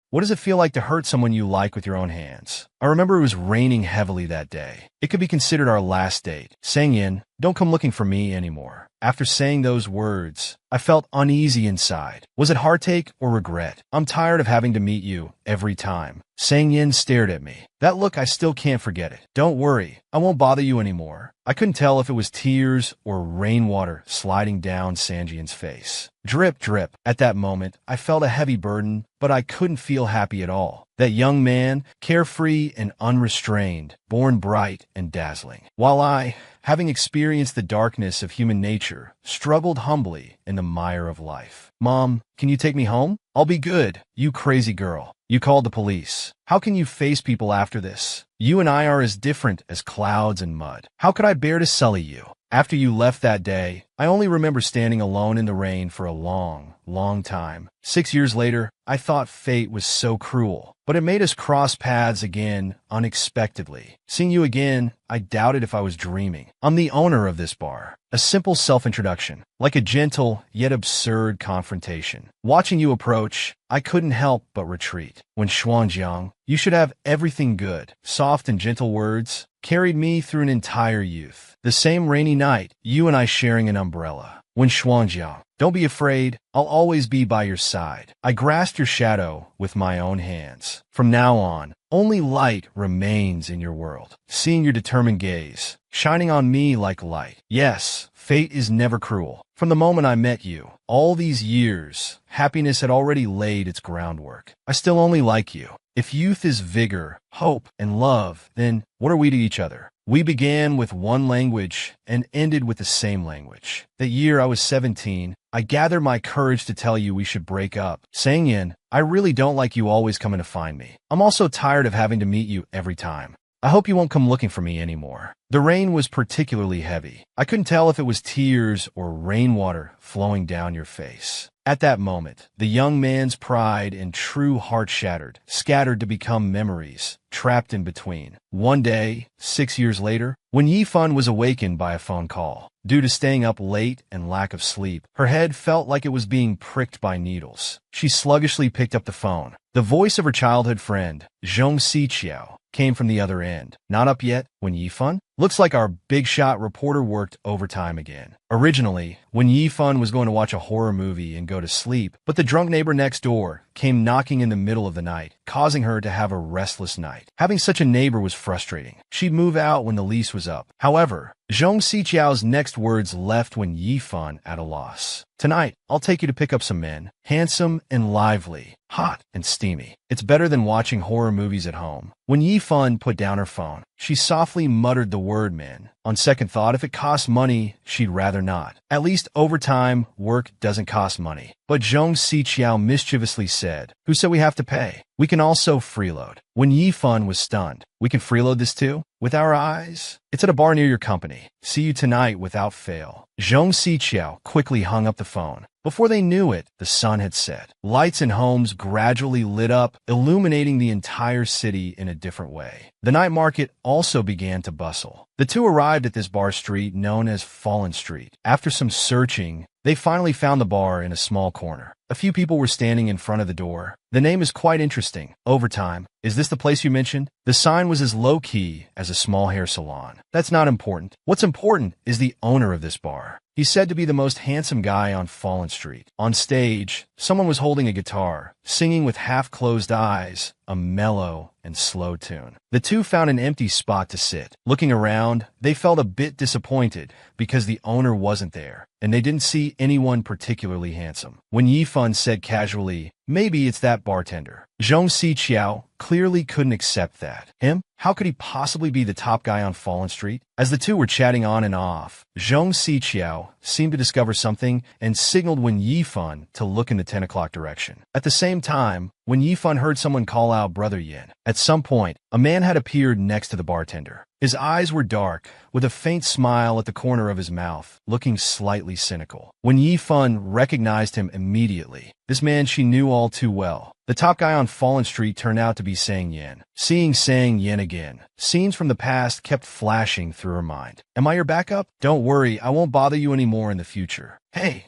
What does it feel like to hurt someone you like with your own hands? I remember it was raining heavily that day. It could be considered our last date. Sang Yin, don't come looking for me anymore. After saying those words, I felt uneasy inside. Was it heartache or regret? I'm tired of having to meet you every time. Sang Yin stared at me. That look, I still can't forget it. Don't worry, I won't bother you anymore. I couldn't tell if it was tears or rainwater sliding down Sanjian's face. Drip, drip. At that moment, I felt a heavy burden, but I couldn't feel happy at all. That young man, carefree and unrestrained, born bright and dazzling. While I, having experienced the darkness of human nature, struggled humbly in the mire of life. Mom, can you take me home? I'll be good. You crazy girl. You called the police. How can you face people after this? You and I are as different as clouds and mud. How could I bear to sully you? After you left that day, I only remember standing alone in the rain for a long, long time. 6 years later, I thought fate was so cruel, but it made us cross paths again unexpectedly. Seeing you again, I doubted if I was dreaming. I'm the owner of this bar. A simple self-introduction, like a gentle yet absurd confrontation. Watching you approach, I couldn't help but retreat. When Xuanjiang, you should have everything good. Soft and gentle words carried me through an entire youth. The same rainy night, you and I sharing an umbrella. When Xuanjiang, don't be afraid, I'll always be by your side. I grasped your shadow with my own hands. From now on, only light remains in your world. Seeing your determined gaze, shining on me like light. Yes, fate is never cruel. From the moment I met you, all these years, happiness had already laid its groundwork. I still only like you. If youth is vigor, hope, and love, then what are we to each other? We began with one language and ended with the same language. That year I was 17, I gathered my courage to tell you we should break up. Sang Yin, I really don't like you always coming to find me. I'm also tired of having to meet you every time. I hope you won't come looking for me anymore. The rain was particularly heavy. I couldn't tell if it was tears or rainwater flowing down your face. At that moment, the young man's pride and true heart shattered, scattered to become memories, trapped in between. One day, 6 years later, when Yifan was awakened by a phone call, due to staying up late and lack of sleep, her head felt like it was being pricked by needles. She sluggishly picked up the phone. The voice of her childhood friend, Zhong Siqiao, came from the other end. Not up yet, when Yifan? Looks like our big shot reporter worked overtime again. Originally, when Yifan was going to watch a horror movie and go to sleep, but the drunk neighbor next door came knocking in the middle of the night, causing her to have a restless night. Having such a neighbor was frustrating. She'd move out when the lease was up. However, Zhong Siqiao's next words left when Yifan at a loss. Tonight, I'll take you to pick up some men, handsome and lively, hot and steamy. It's better than watching horror movies at home. When Yifan put down her phone, she softly muttered the word men. On second thought, if it costs money, she'd rather not. At least overtime, work doesn't cost money. But Zhong Siqiao mischievously said, who said we have to pay? We can also freeload. When Yifan was stunned, we can freeload this too? With our eyes? It's at a bar near your company. See you tonight without fail. Zhong Siqiao quickly hung up the phone. Before they knew it, the sun had set. Lights in homes gradually lit up, illuminating the entire city in a different way. The night market also began to bustle. The two arrived at this bar street known as Fallen Street. After some searching, they finally found the bar in a small corner. A few people were standing in front of the door. The name is quite interesting. Overtime. Is this the place you mentioned? The sign was as low-key as a small hair salon. That's not important. What's important is the owner of this bar. He's said to be the most handsome guy on Fallen Street. On stage, someone was holding a guitar, singing with half-closed eyes, a mellow and slow tune. The two found an empty spot to sit. Looking around, they felt a bit disappointed because the owner wasn't there, and they didn't see anyone particularly handsome. When Yifan said casually, maybe it's that bartender, Zhong Siqiao clearly couldn't accept that. Him? How could he possibly be the top guy on Fallen Street? As the two were chatting on and off, Zhong Siqiao seemed to discover something and signaled when Yifan to look in the 10 o'clock direction. At the same time, when Yifan heard someone call out Brother Yin, at some point, a man had appeared next to the bartender. His eyes were dark, with a faint smile at the corner of his mouth, looking slightly cynical. When Yifan recognized him immediately, this man she knew all too well. The top guy on Fallen Street turned out to be Sang Yin. Seeing Sang Yin again, scenes from the past kept flashing through her mind. Am I your backup? Don't worry, I won't bother you anymore in the future. Hey,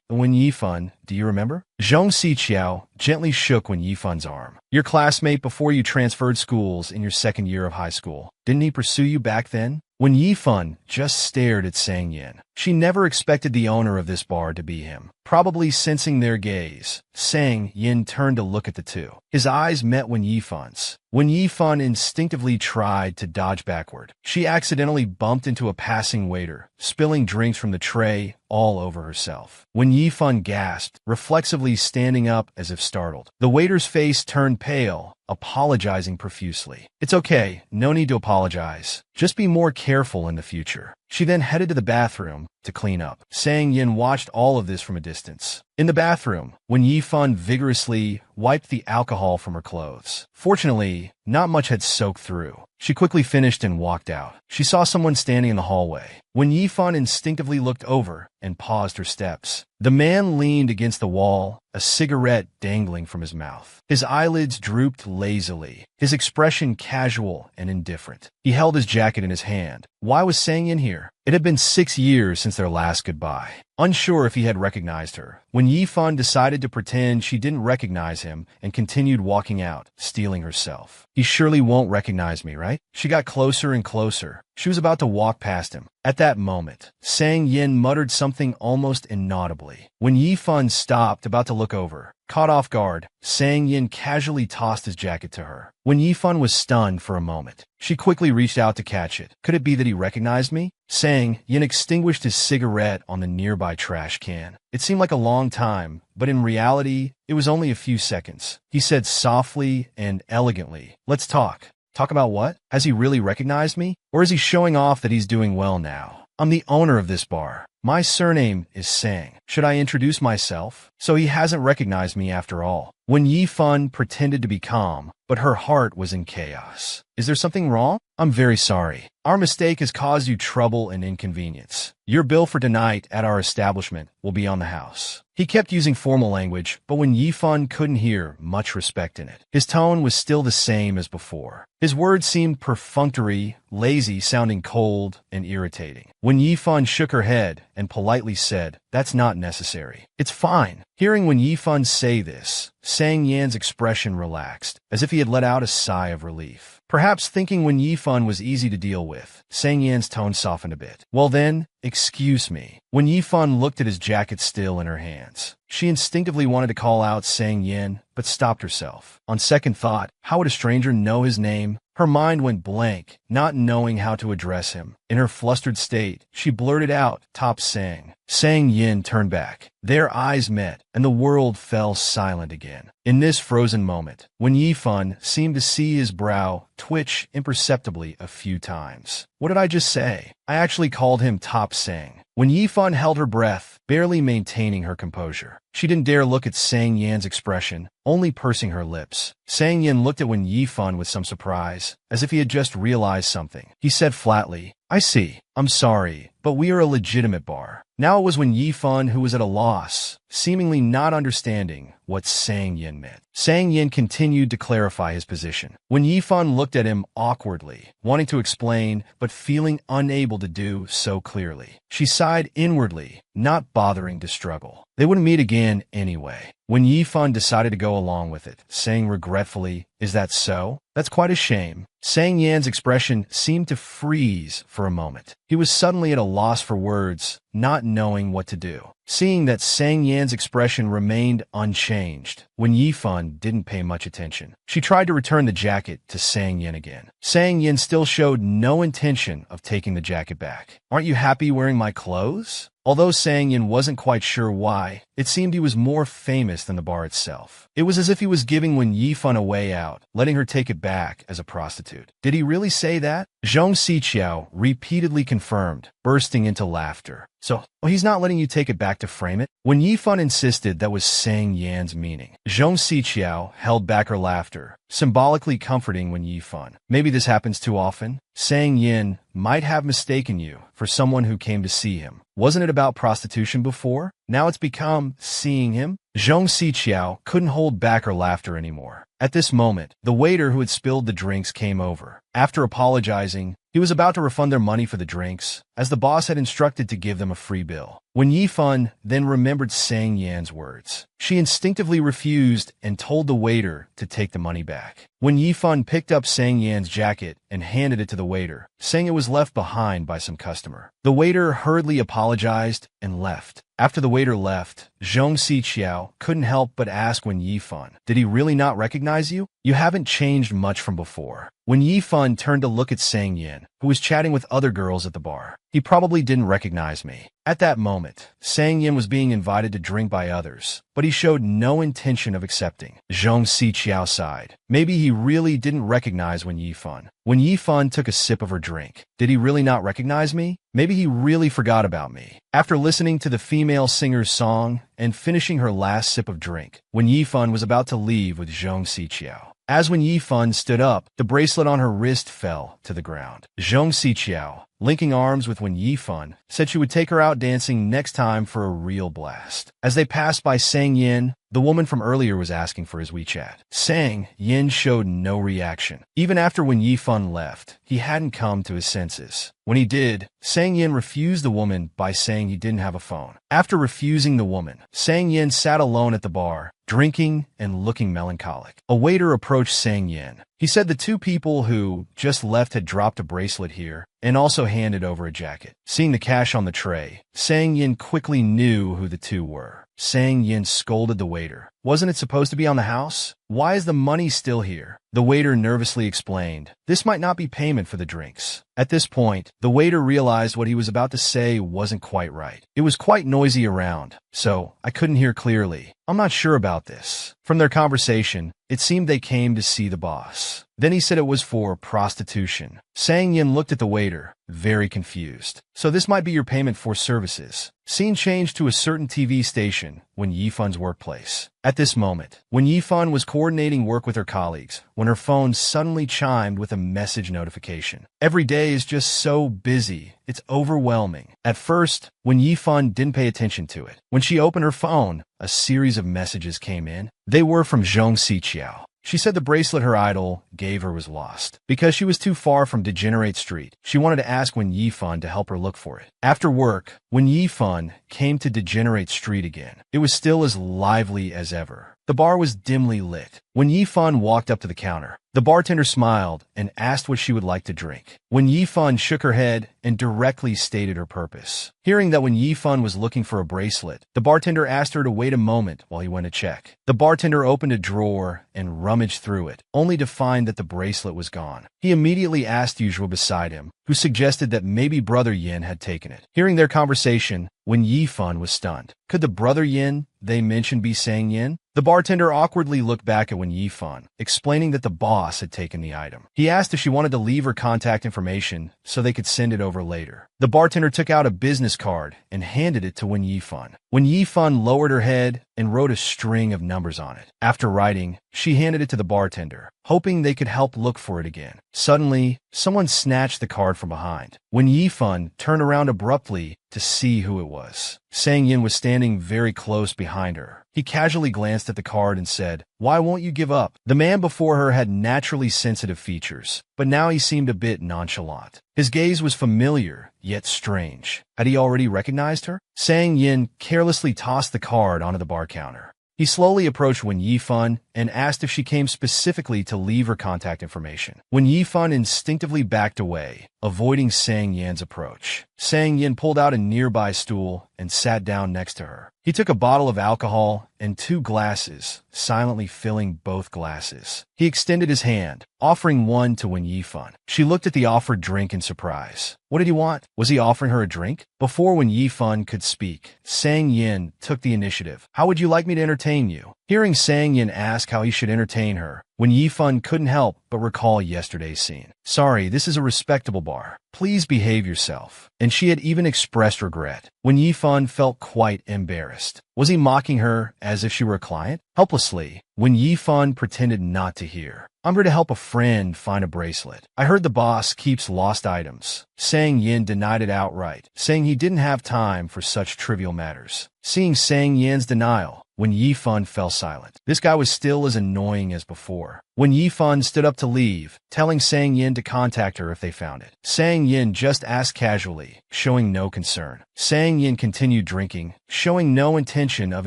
Wen Yifan, do you remember? Zhong Xiqiao gently shook Wen Yifan's arm. Your classmate before you transferred schools in your second year of high school. Didn't he pursue you back then? Wen Yifan just stared at Sang Yin. She never expected the owner of this bar to be him. Probably sensing their gaze, Sang Yin turned to look at the two. His eyes met Wen Yifan's. Wen Yifan instinctively tried to dodge backward. She accidentally bumped into a passing waiter, spilling drinks from the tray all over herself. Wen Yifan gasped, reflexively standing up as if startled. The waiter's face turned pale, apologizing profusely. It's okay, no need to apologize. Just be more careful in the future. She then headed to the bathroom to clean up. Sang Yin watched all of this from a distance. In the bathroom, Wen Yifan vigorously wiped the alcohol from her clothes. Fortunately, not much had soaked through. She quickly finished and walked out. She saw someone standing in the hallway. Wen Yifan instinctively looked over and paused her steps. The man leaned against the wall, a cigarette dangling from his mouth. His eyelids drooped lazily, his expression casual and indifferent. He held his jacket in his hand. Why was Sang Yin here? It had been 6 years since their last goodbye. Unsure if he had recognized her, Wen Yifan decided to pretend she didn't recognize him and continued walking out, steeling herself. He surely won't recognize me, right? She got closer and closer. She was about to walk past him. At that moment, Sang Yin muttered something almost inaudibly. Wen Yifan stopped, about to look over. Caught off guard, Sang Yin casually tossed his jacket to her. Wen Yifan was stunned for a moment. She quickly reached out to catch it. Could it be that he recognized me? Sang Yin extinguished his cigarette on the nearby trash can. It seemed like a long time, but in reality, it was only a few seconds. He said softly and elegantly, "Let's talk." Talk about what? Has he really recognized me? Or is he showing off that he's doing well now? I'm the owner of this bar. My surname is Sang. Should I introduce myself? So he hasn't recognized me after all. Wen Yifan pretended to be calm, but her heart was in chaos. Is there something wrong? I'm very sorry. Our mistake has caused you trouble and inconvenience. Your bill for tonight at our establishment will be on the house. He kept using formal language, but Wen Yifan couldn't hear much respect in it. His tone was still the same as before. His words seemed perfunctory, lazy, sounding cold and irritating. Wen Yifan shook her head and politely said, "That's not necessary. It's fine." Hearing Wen Yifan say this, Sang Yan's expression relaxed, as if he had let out a sigh of relief. Perhaps thinking Wen Yifan was easy to deal with, Sang Yan's tone softened a bit. Well then, excuse me. Wen Yifan looked at his jacket still in her hands. She instinctively wanted to call out Sang Yin, but stopped herself. On second thought, how would a stranger know his name? Her mind went blank, not knowing how to address him. In her flustered state, she blurted out, "Top Sang." Sang Yin turned back. Their eyes met, and the world fell silent again. In this frozen moment, Wen Yifan seemed to see his brow twitch imperceptibly a few times. What did I just say? I actually called him Top Sang. Wen Yifan held her breath, barely maintaining her composure. She didn't dare look at Sang Yan's expression, only pursing her lips. Sang Yin looked at Wen Yifan with some surprise, as if he had just realized something. He said flatly, "I see. I'm sorry, but we are a legitimate bar." Now it was Wen Yifan who was at a loss, seemingly not understanding what Sang Yin meant. Sang Yin continued to clarify his position. Wen Yifan looked at him awkwardly, wanting to explain, but feeling unable to do so clearly. She sighed inwardly, not bothering to struggle. They wouldn't meet again anyway. Wen Yifan decided to go along with it, saying regretfully, "Is that so? That's quite a shame." Sang Yan's expression seemed to freeze for a moment. He was suddenly at a loss for words, not knowing what to do. Seeing that Sang Yan's expression remained unchanged, Wen Yifan didn't pay much attention. She tried to return the jacket to Sang Yin again. Sang Yin still showed no intention of taking the jacket back. "Aren't you happy wearing my clothes?" Although Sang Yin wasn't quite sure why, it seemed he was more famous than the bar itself. It was as if he was giving Wen Yifan a way out, letting her take it back as a prostitute. Did he really say that? Zhong Xiqiao repeatedly confirmed, bursting into laughter. So, he's not letting you take it back to frame it? Wen Yifan insisted that was Sang Yan's meaning. Zhong Xiqiao held back her laughter, symbolically comforting Wen Yifan. Maybe this happens too often. Sang Yin might have mistaken you for someone who came to see him. Wasn't it about prostitution before? Now it's become seeing him. Zhong Siqiao couldn't hold back her laughter anymore. At this moment, the waiter who had spilled the drinks came over. After apologizing, he was about to refund their money for the drinks, as the boss had instructed to give them a free bill. When Yifan then remembered Sang Yan's words, she instinctively refused and told the waiter to take the money back. When Yifan picked up Sang Yan's jacket and handed it to the waiter, saying it was left behind by some customer, the waiter hurriedly apologized and left. After the waiter left, Zhong Siqiao couldn't help but ask Wen Yifan, "Did he really not recognize you? You haven't changed much from before." When Yifan turned to look at Sang Yan, who was chatting with other girls at the bar, "He probably didn't recognize me." At that moment, Sang Yan was being invited to drink by others, but he showed no intention of accepting. Zhong Siqiao sighed. Maybe he really didn't recognize Wen Yifan. When Yifan took a sip of her drink, "Did he really not recognize me? Maybe he really forgot about me." After listening to the female singer's song and finishing her last sip of drink, Wen Yifan was about to leave with Zhong Siqiao. As Wen Yifan stood up, the bracelet on her wrist fell to the ground. Zhong Siqiao, linking arms with Wen Yifan, said she would take her out dancing next time for a real blast. As they passed by Sang Yin, the woman from earlier was asking for his WeChat. Sang Yin showed no reaction. Even after Wen Yifan left, he hadn't come to his senses. When he did, Sang Yin refused the woman by saying he didn't have a phone. After refusing the woman, Sang Yin sat alone at the bar, drinking and looking melancholic. A waiter approached Sang Yin. He said the two people who just left had dropped a bracelet here and also handed over a jacket. Seeing the cash on the tray, Sang Yin quickly knew who the two were. Sang Yin scolded the waiter. "Wasn't it supposed to be on the house? Why is the money still here?" The waiter nervously explained, "This might not be payment for the drinks." At this point, the waiter realized what he was about to say wasn't quite right. "It was quite noisy around, so I couldn't hear clearly. I'm not sure about this." From their conversation, it seemed they came to see the boss. Then he said it was for prostitution. Sang Yin looked at the waiter, very confused. "So this might be your payment for services." Scene changed to a certain TV station, Wen Yifan's workplace. At this moment, Wen Yifan was coordinating work with her colleagues when her phone suddenly chimed with a message notification. Every day is just so busy, it's overwhelming. At first, Wen Yifan didn't pay attention to it. When she opened her phone, a series of messages came in. They were from Zhong Siqiao. She said the bracelet her idol gave her was lost. Because she was too far from Degenerate Street, she wanted to ask Wen Yifan to help her look for it. After work, Wen Yifan came to Degenerate Street again. It was still as lively as ever. The bar was dimly lit. When Yifan walked up to the counter, the bartender smiled and asked what she would like to drink. When Yifan shook her head and directly stated her purpose. Hearing that When Yifan was looking for a bracelet, the bartender asked her to wait a moment while he went to check. The bartender opened a drawer and rummaged through it, only to find that the bracelet was gone. He immediately asked Yuzhua beside him, who suggested that maybe Brother Yin had taken it. Hearing their conversation, When Yifan was stunned. Could the Brother Yin they mentioned be Sang Yin? The bartender awkwardly looked back at Wen Yifan, explaining that the boss had taken the item. He asked if she wanted to leave her contact information so they could send it over later. The bartender took out a business card and handed it to Wen Yifan. Wen Yifan lowered her head and wrote a string of numbers on it. After writing, she handed it to the bartender, hoping they could help look for it again. Suddenly, someone snatched the card from behind. Wen Yifan turned around abruptly to see who it was. Sang Yin was standing very close behind her. He casually glanced at the card and said, "Why won't you give up?" The man before her had naturally sensitive features, but now he seemed a bit nonchalant. His gaze was familiar, yet strange. Had he already recognized her? Sang Yin carelessly tossed the card onto the bar counter. He slowly approached Wen Yifan and asked if she came specifically to leave her contact information. Wen Yifan instinctively backed away, avoiding Sang Yan's approach. Sang Yin pulled out a nearby stool and sat down next to her. He took a bottle of alcohol and 2 glasses, silently filling both glasses. He extended his hand, offering one to Wen Yifan. She looked at the offered drink in surprise. What did he want? Was he offering her a drink? Before Wen Yifan could speak, Sang Yin took the initiative. "How would you like me to entertain you?" Hearing Sang Yin ask how he should entertain her, Wen Yifan couldn't help but recall yesterday's scene. Sorry, this is a respectable bar. Please behave yourself. And she had even expressed regret. Wen Yifan felt quite embarrassed. Was he mocking her as if she were a client? Helplessly, Wen Yifan pretended not to hear. I'm here to help a friend find a bracelet. I heard the boss keeps lost items. Sang Yin denied it outright, saying he didn't have time for such trivial matters. Seeing Sang Yin's denial, Wen Yifan fell silent. This guy was still as annoying as before. Wen Yifan stood up to leave, telling Sang Yin to contact her if they found it. Sang Yin just asked casually, showing no concern. Sang Yin continued drinking, showing no intention of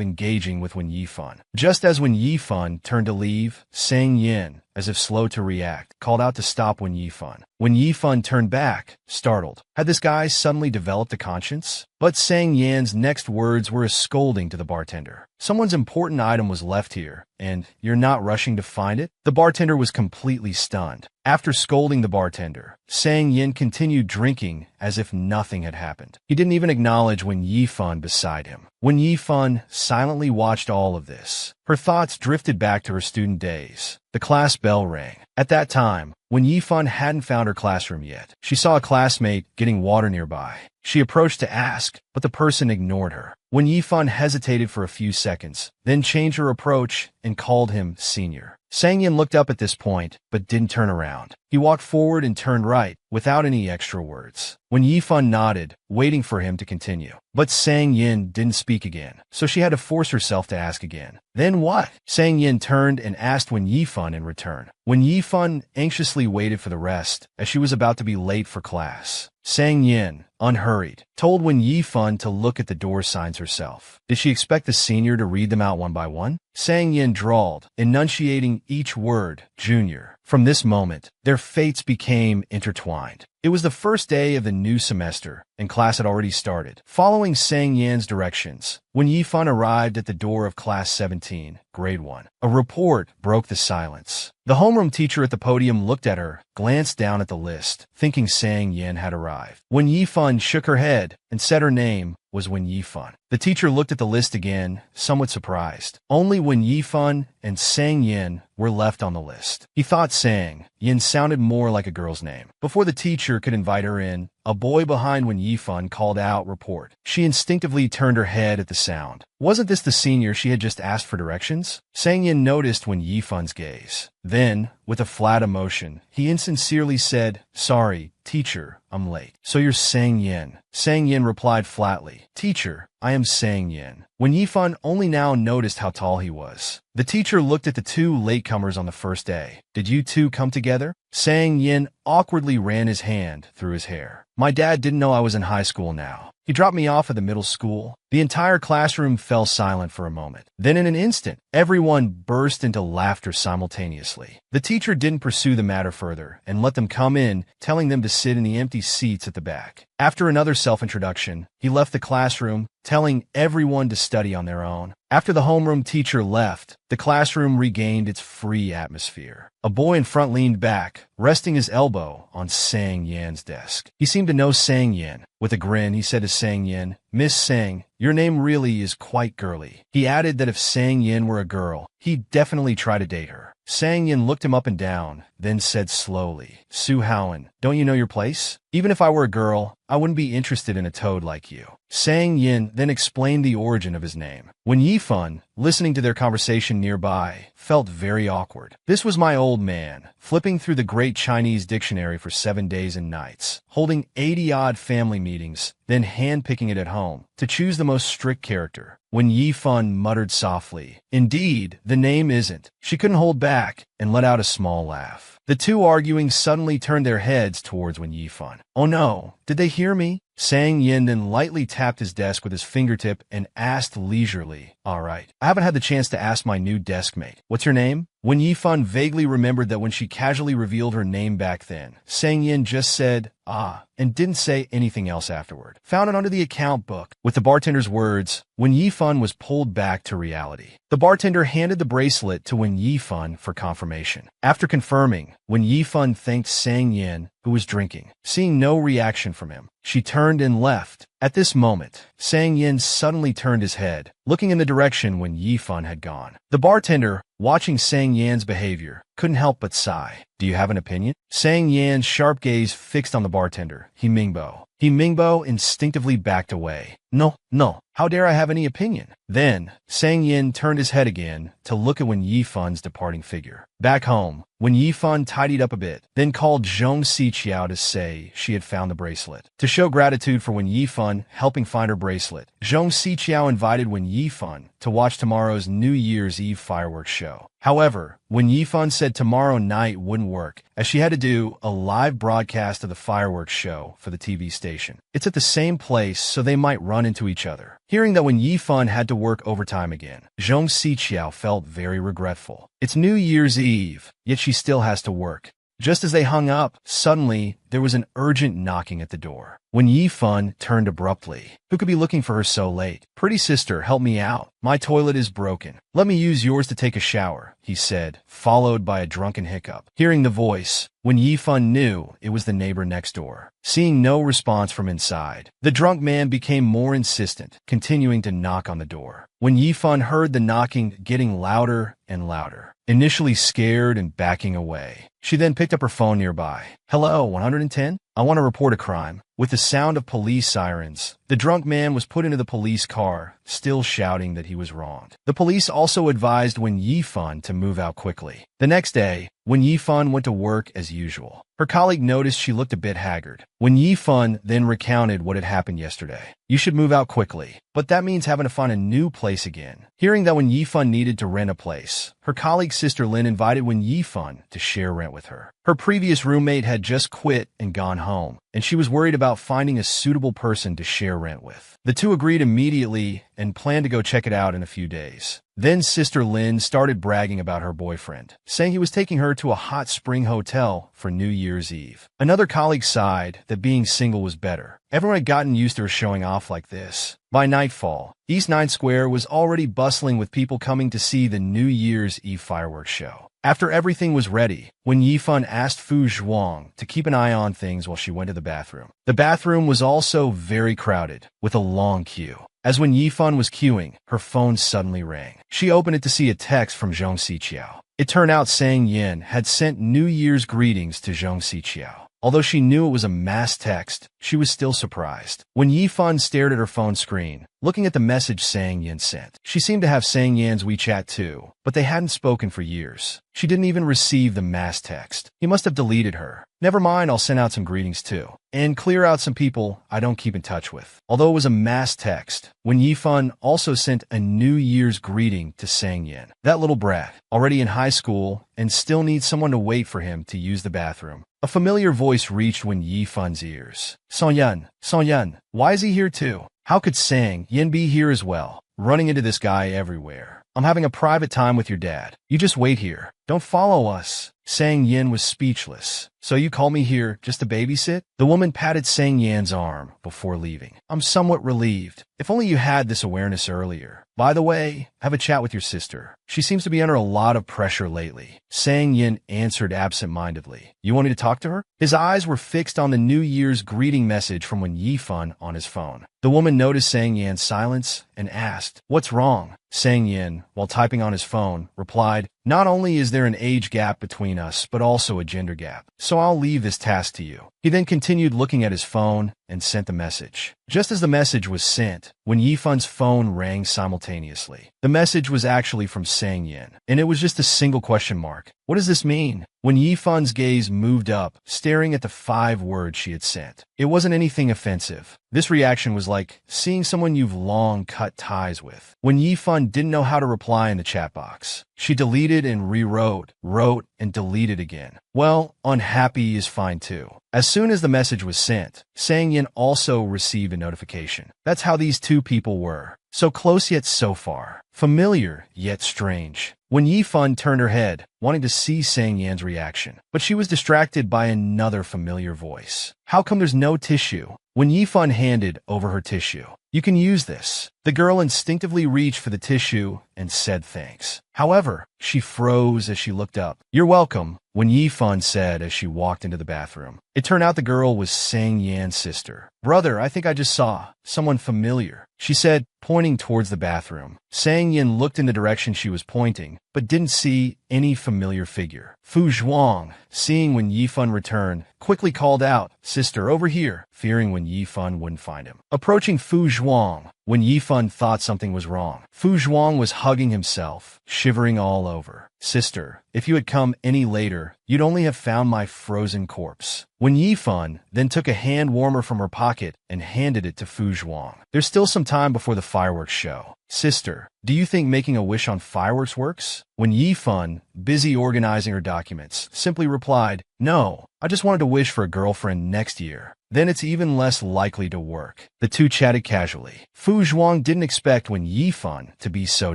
engaging with Wen Yifan. Just as Wen Yifan turned to leave, Sang Yin, as if slow to react, called out to stop Wen Yifan. Wen Yifan turned back, startled. Had this guy suddenly developed a conscience? But Sang Yin's next words were a scolding to the bartender. Someone's important item was left here, and you're not rushing to find it? The bartender was completely stunned. After scolding the bartender, Sang Yin continued drinking as if nothing had happened. He didn't even acknowledge Wen Yifan beside him. Wen Yifan silently watched all of this. Her thoughts drifted back to her student days. The class bell rang. At that time, Wen Yifan hadn't found her classroom yet. She saw a classmate getting water nearby. She approached to ask, but the person ignored her. Wen Yifan hesitated for a few seconds, then changed her approach and called him senior. Sang Yin looked up at this point, but didn't turn around. He walked forward and turned right, without any extra words. Wen Yifan nodded, waiting for him to continue. But Sang Yin didn't speak again, so she had to force herself to ask again. Then what? Sang Yin turned and asked Wen Yifan in return. Wen Yifan anxiously waited for the rest, as she was about to be late for class. Sang Yin, unhurried, told Wen Yifan to look at the door signs herself. Did she expect the senior to read them out one by one? Sang Yin drawled, enunciating each word, junior. From this moment, their fates became intertwined. It was the first day of the new semester, and class had already started. Following Sang Yin's directions, Wen Yifan arrived at the door of Class 17, Grade 1. A report broke the silence. The homeroom teacher at the podium looked at her, glanced down at the list, thinking Sang Yin had arrived. Wen Yifan shook her head and said her name was Wen Yifan. The teacher looked at the list again, somewhat surprised. Only Wen Yifan and Sang Yin were left on the list. He thought Sang Yin sounded more like a girl's name. Before the teacher could invite her in, a boy behind Wen Yifan called out, "Report." She instinctively turned her head at the sound. Wasn't this the senior she had just asked for directions? Sang Yin noticed Wen Yifan's gaze. Then, with a flat emotion, he insincerely said, "Sorry, teacher, I'm late." "So you're Sang Yin." Sang Yin replied flatly, "Teacher, I am Sang Yin." Wen Yifan only now noticed how tall he was. The teacher looked at the two latecomers on the first day. "Did you two come together?" Sang Yin awkwardly ran his hand through his hair. "My dad didn't know I was in high school now. He dropped me off at the middle school." The entire classroom fell silent for a moment. Then in an instant, everyone burst into laughter simultaneously. The teacher didn't pursue the matter further and let them come in, telling them to sit in the empty seats at the back. After another self-introduction, he left the classroom, telling everyone to study on their own. After the homeroom teacher left, the classroom regained its free atmosphere. A boy in front leaned back, resting his elbow on Sang Yin's desk. He seemed to know Sang Yin. With a grin, he said to Sang Yin, "Miss Sang, your name really is quite girly." He added that if Sang Yin were a girl, he'd definitely try to date her. Sang Yin looked him up and down, then said slowly, "Su Howen, don't you know your place? Even if I were a girl, I wouldn't be interested in a toad like you." Sang Yin then explained the origin of his name. Wen Yifan, listening to their conversation nearby, felt very awkward. "This was my old man, flipping through the Great Chinese Dictionary for 7 days and nights, holding 80-odd family meetings, then hand-picking it at home, to choose the most strict character." Wen Yifan muttered softly, "Indeed, the name isn't." She couldn't hold back and let out a small laugh. The two arguing suddenly turned their heads towards Wen Yifan. "Oh no, did they hear me?" Sang Yin then lightly tapped his desk with his fingertip and asked leisurely, "All right, I haven't had the chance to ask my new desk mate. What's your name?" Wen Yifan vaguely remembered that when she casually revealed her name back then, Sang Yin just said, and didn't say anything else afterward. Found it under the account book with the bartender's words, Wen Yifan was pulled back to reality. The bartender handed the bracelet to Wen Yifan for confirmation. After confirming, Wen Yifan thanked Sang Yin, who was drinking. Seeing no reaction from him, she turned and left. At this moment, Sang Yin suddenly turned his head, looking in the direction Wen Yifan had gone. The bartender, watching Sang Yan's behavior, couldn't help but sigh. Do you have an opinion? Sang Yan's sharp gaze fixed on the bartender, He Mingbo instinctively backed away. No, how dare I have any opinion? Then, Sang Yin turned his head again to look at Wen Yifan's departing figure. Back home, Wen Yifan tidied up a bit, then called Zhong Siqiao to say she had found the bracelet. To show gratitude for Wen Yifan helping find her bracelet, Zhong Siqiao invited Wen Yifan to watch tomorrow's New Year's Eve fireworks show. However, Wen Yifan said tomorrow night wouldn't work, as she had to do a live broadcast of the fireworks show for the TV station. It's at the same place, so they might run into each other. Hearing that Wen Yifan had to work overtime again, Zhong Siqiao felt very regretful. It's New Year's Eve, yet she still has to work. Just as they hung up, suddenly, there was an urgent knocking at the door. Wen Yifan turned abruptly. Who could be looking for her so late? Pretty sister, help me out. My toilet is broken. Let me use yours to take a shower, he said, followed by a drunken hiccup. Hearing the voice, Wen Yifan knew it was the neighbor next door. Seeing no response from inside, the drunk man became more insistent, continuing to knock on the door. Wen Yifan heard the knocking getting louder and louder. Initially scared and backing away, she then picked up her phone nearby. Hello, 110? I want to report a crime. With the sound of police sirens, the drunk man was put into the police car, still shouting that he was wronged. The police also advised Wen Yifan to move out quickly. The next day, Wen Yifan went to work as usual. Her colleague noticed she looked a bit haggard. Wen Yifan then recounted what had happened yesterday. You should move out quickly, but that means having to find a new place again. Hearing that Wen Yifan needed to rent a place, her colleague's sister Lin invited Wen Yifan to share rent with her. Her previous roommate had just quit and gone home, and she was worried about finding a suitable person to share rent with. The two agreed immediately and planned to go check it out in a few days. Then Sister Lin started bragging about her boyfriend, saying he was taking her to a hot spring hotel for New Year's Eve. Another colleague sighed that being single was better. Everyone had gotten used to her showing off like this. By nightfall, East 9th Square was already bustling with people coming to see the New Year's Eve fireworks show. After everything was ready, Wen Yifan asked Fu Zhuang to keep an eye on things while she went to the bathroom. The bathroom was also very crowded, with a long queue. As Wen Yifan was queuing, her phone suddenly rang. She opened it to see a text from Zhong Siqiao. It turned out Sang Yin had sent New Year's greetings to Zhong Siqiao. Although she knew it was a mass text, she was still surprised. Wen Yifan stared at her phone screen, looking at the message Sang Yin sent. She seemed to have Sang Yan's WeChat too, but they hadn't spoken for years. She didn't even receive the mass text. He must have deleted her. Never mind, I'll send out some greetings too. And clear out some people I don't keep in touch with. Although it was a mass text, Wen Yifan also sent a New Year's greeting to Sang Yin. That little brat, already in high school, and still needs someone to wait for him to use the bathroom. A familiar voice reached Wen Yifan's ears. Song Yan, why is he here too? How could Sang Yin be here as well? Running into this guy everywhere. I'm having a private time with your dad. You just wait here. Don't follow us. Sang Yin was speechless. So you call me here just to babysit? The woman patted Sang Yan's arm before leaving. I'm somewhat relieved. If only you had this awareness earlier. By the way, have a chat with your sister. She seems to be under a lot of pressure lately. Sang Yin answered absent-mindedly. You want me to talk to her? His eyes were fixed on the New Year's greeting message from Wen Yifan on his phone. The woman noticed Sang Yan's silence and asked, What's wrong? Sang Yin, while typing on his phone, replied, Not only is there an age gap between us, but also a gender gap. So I'll leave this task to you. He then continued looking at his phone and sent the message. Just as the message was sent, Wen Yifan's phone rang simultaneously. The message was actually from Sang Yin, and it was just a single question mark. What does this mean? Wen Yifan's gaze moved up, staring at the 5 words she had sent. It wasn't anything offensive. This reaction was like seeing someone you've long cut ties with. Wen Yifan didn't know how to reply in the chat box. She deleted and rewrote, wrote, and deleted again. Well, unhappy is fine too. As soon as the message was sent, Sang Yin also received a notification. That's how these two people were. So close yet so far. Familiar yet strange. When Yifan turned her head, wanting to see Sang Yan's reaction, but she was distracted by another familiar voice. How come there's no tissue? When Yifan handed over her tissue, you can use this. The girl instinctively reached for the tissue and said thanks. However, she froze as she looked up. You're welcome, when Yifan said as she walked into the bathroom. It turned out the girl was Sang Yan's sister. Brother, I think I just saw someone familiar, she said, pointing towards the bathroom. Sang Yin looked in the direction she was pointing, but didn't see any familiar figure. Fu Zhuang, seeing when Yifan returned, quickly called out, Sister, over here, fearing when Yifan wouldn't find him. Approaching Fu Zhuang, when Yifan thought something was wrong. Fu Zhuang was hugging himself, shivering all over. Sister, if you had come any later, you'd only have found my frozen corpse. When Yifan then took a hand warmer from her pocket and handed it to Fu Zhuang. There's still some time before the fireworks show. Sister, do you think making a wish on fireworks works? When Yifan, busy organizing her documents, simply replied, No, I just wanted to wish for a girlfriend next year. Then it's even less likely to work. The two chatted casually. Fu Zhuang didn't expect when Yifan to be so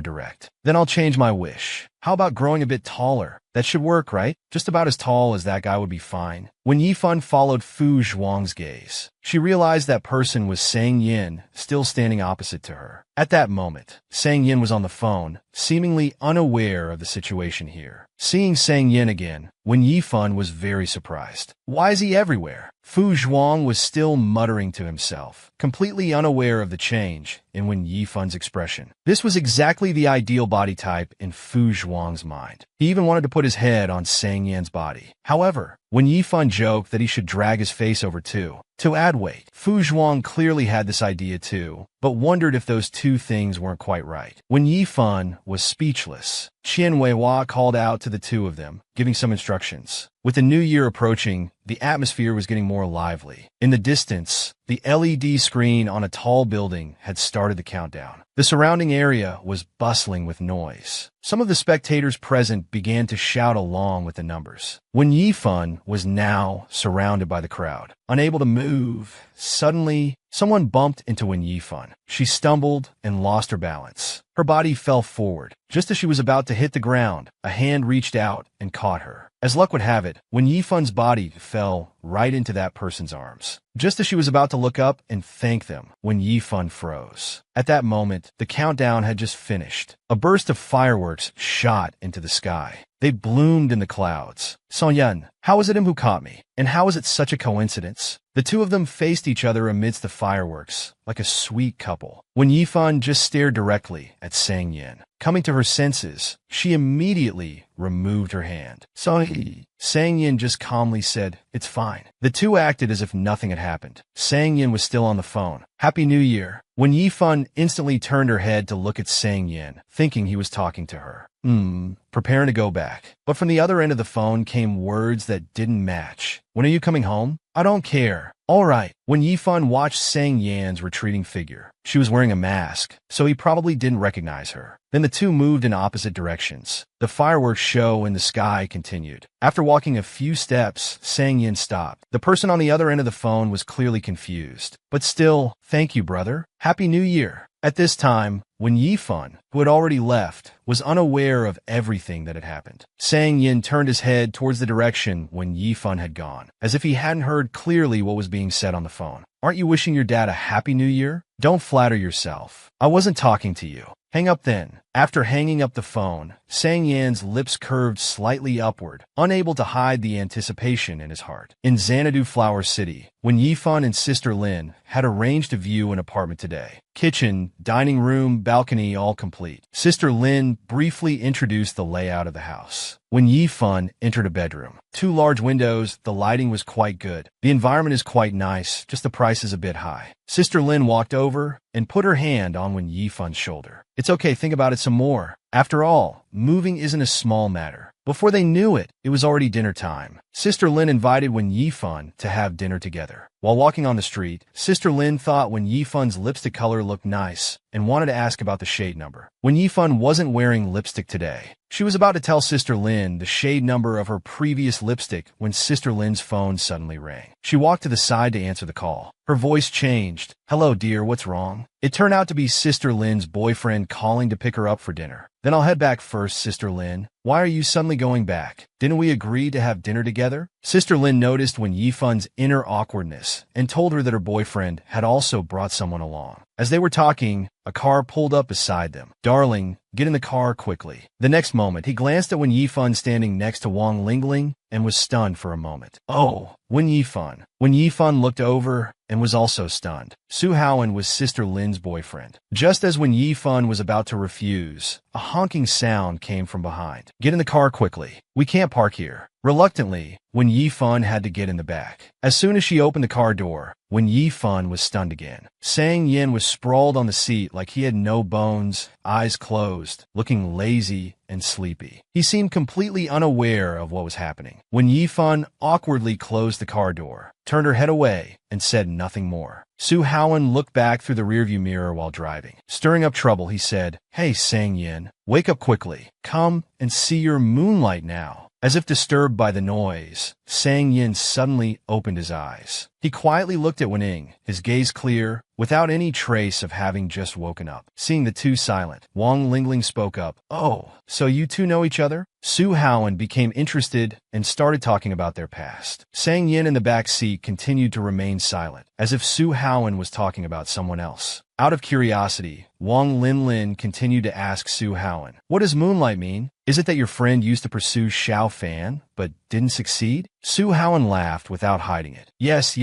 direct. Then I'll change my wish. How about growing a bit taller? That should work, right? Just about as tall as that guy would be fine. When Yifan followed Fu Zhuang's gaze, she realized that person was Sang Yin, still standing opposite to her. At that moment, Sang Yin was on the phone, seemingly unaware of the situation here. Seeing Sang Yin again, when Yifan was very surprised. Why is he everywhere? Fu Zhuang was still muttering to himself, completely unaware of the change in when Yifan's expression. This was exactly the ideal body type in Fu Zhuang's mind. He even wanted to put his head on Sang Yan's body. However, when Yifan joked that he should drag his face over too, to add weight, Fu Zhuang clearly had this idea too, but wondered if those two things weren't quite right. When Yifan was speechless, Qian Weihua called out to the two of them, giving some instructions. With the new year approaching, the atmosphere was getting more lively. In the distance, the LED screen on a tall building had started the countdown. The surrounding area was bustling with noise. Some of the spectators present began to shout along with the numbers. When Yifan was now surrounded by the crowd, unable to move, suddenly someone bumped into Wen Yifan. She stumbled and lost her balance. Her body fell forward. Just as she was about to hit the ground, a hand reached out and caught her. As luck would have it, Wen Yifan's body fell right into that person's arms. Just as she was about to look up and thank them, Wen Yifan froze. At that moment, the countdown had just finished. A burst of fireworks shot into the sky. They bloomed in the clouds. Song Yan, how was it him who caught me? And how is it such a coincidence? The two of them faced each other amidst the fireworks, like a sweet couple. When Yifan just stared directly at Sang Yin. Coming to her senses, she immediately removed her hand. Sorry. Sang Yin just calmly said, It's fine. The two acted as if nothing had happened. Sang Yin was still on the phone. Happy New Year. When Yifan instantly turned her head to look at Sang Yin, thinking he was talking to her. Preparing to go back. But from the other end of the phone came words that didn't match. When are you coming home? I don't care. All right. When Yifan watched Sang Yan's retreating figure, she was wearing a mask, so he probably didn't recognize her. Then the two moved in opposite directions. The fireworks show in the sky continued. After walking a few steps, Sang Yin stopped. The person on the other end of the phone was clearly confused. But still, thank you, brother. Happy New Year. At this time, when Yifan, who had already left, was unaware of everything that had happened. Sang Yin turned his head towards the direction when Yifan had gone, as if he hadn't heard clearly what was being said on the phone. Aren't you wishing your dad a happy new year? Don't flatter yourself. I wasn't talking to you. Hang up then. After hanging up the phone, Sang Yan's lips curved slightly upward, unable to hide the anticipation in his heart. In Xanadu Flower City, when Yifan and Sister Lin had arranged to view an apartment today. Kitchen, dining room, balcony, all complete. Sister Lin briefly introduced the layout of the house. When Yifan entered a bedroom, 2 large windows, the lighting was quite good. The environment is quite nice, just the price is a bit high. Sister Lin walked over and put her hand on Wen Yifan's shoulder. It's okay, think about it some more. After all, moving isn't a small matter. Before they knew it, it was already dinner time. Sister Lin invited Wen Yifan to have dinner together. While walking on the street, Sister Lin thought Wen Yifan's lipstick color looked nice and wanted to ask about the shade number. Wen Yifan wasn't wearing lipstick today. She was about to tell Sister Lin the shade number of her previous lipstick when Sister Lin's phone suddenly rang. She walked to the side to answer the call. Her voice changed. "Hello, dear, what's wrong?" It turned out to be Sister Lin's boyfriend calling to pick her up for dinner. "Then I'll head back first, Sister Lin. Why are you suddenly going back? Didn't we agree to have dinner together?" Sister Lin noticed Wen Yifan's inner awkwardness and told her that her boyfriend had also brought someone along. As they were talking, a car pulled up beside them. "Darling, get in the car quickly." The next moment, he glanced at Wen Yifan standing next to Wang Lingling and was stunned for a moment. "Oh, Wen Yifan." Wen Yifan looked over and was also stunned. Su Haoan was Sister Lin's boyfriend. Just as Wen Yifan was about to refuse, a honking sound came from behind. "Get in the car quickly. We can't park here." Reluctantly, Wen Yifan had to get in the back. As soon as she opened the car door, Wen Yifan was stunned again. Sang Yin was sprawled on the seat like he had no bones, eyes closed, looking lazy and sleepy. He seemed completely unaware of what was happening. Wen Yifan awkwardly closed the car door, turned her head away, and said nothing more. Su Haoan looked back through the rearview mirror while driving. Stirring up trouble, he said, "Hey, Sang Yin, wake up quickly. Come and see your moonlight now." As if disturbed by the noise, Sang Yin suddenly opened his eyes. He quietly looked at Wening, his gaze clear, without any trace of having just woken up. Seeing the two silent, Wang Lingling spoke up. "Oh, so you two know each other?" Su Haoan became interested and started talking about their past. Sang Yin in the back seat continued to remain silent, as if Su Haoan was talking about someone else. Out of curiosity, Wang Linlin continued to ask Su Haoan, "What does moonlight mean? Is it that your friend used to pursue Xiao Fan, but didn't succeed?" Su Haoan laughed without hiding it. Yes.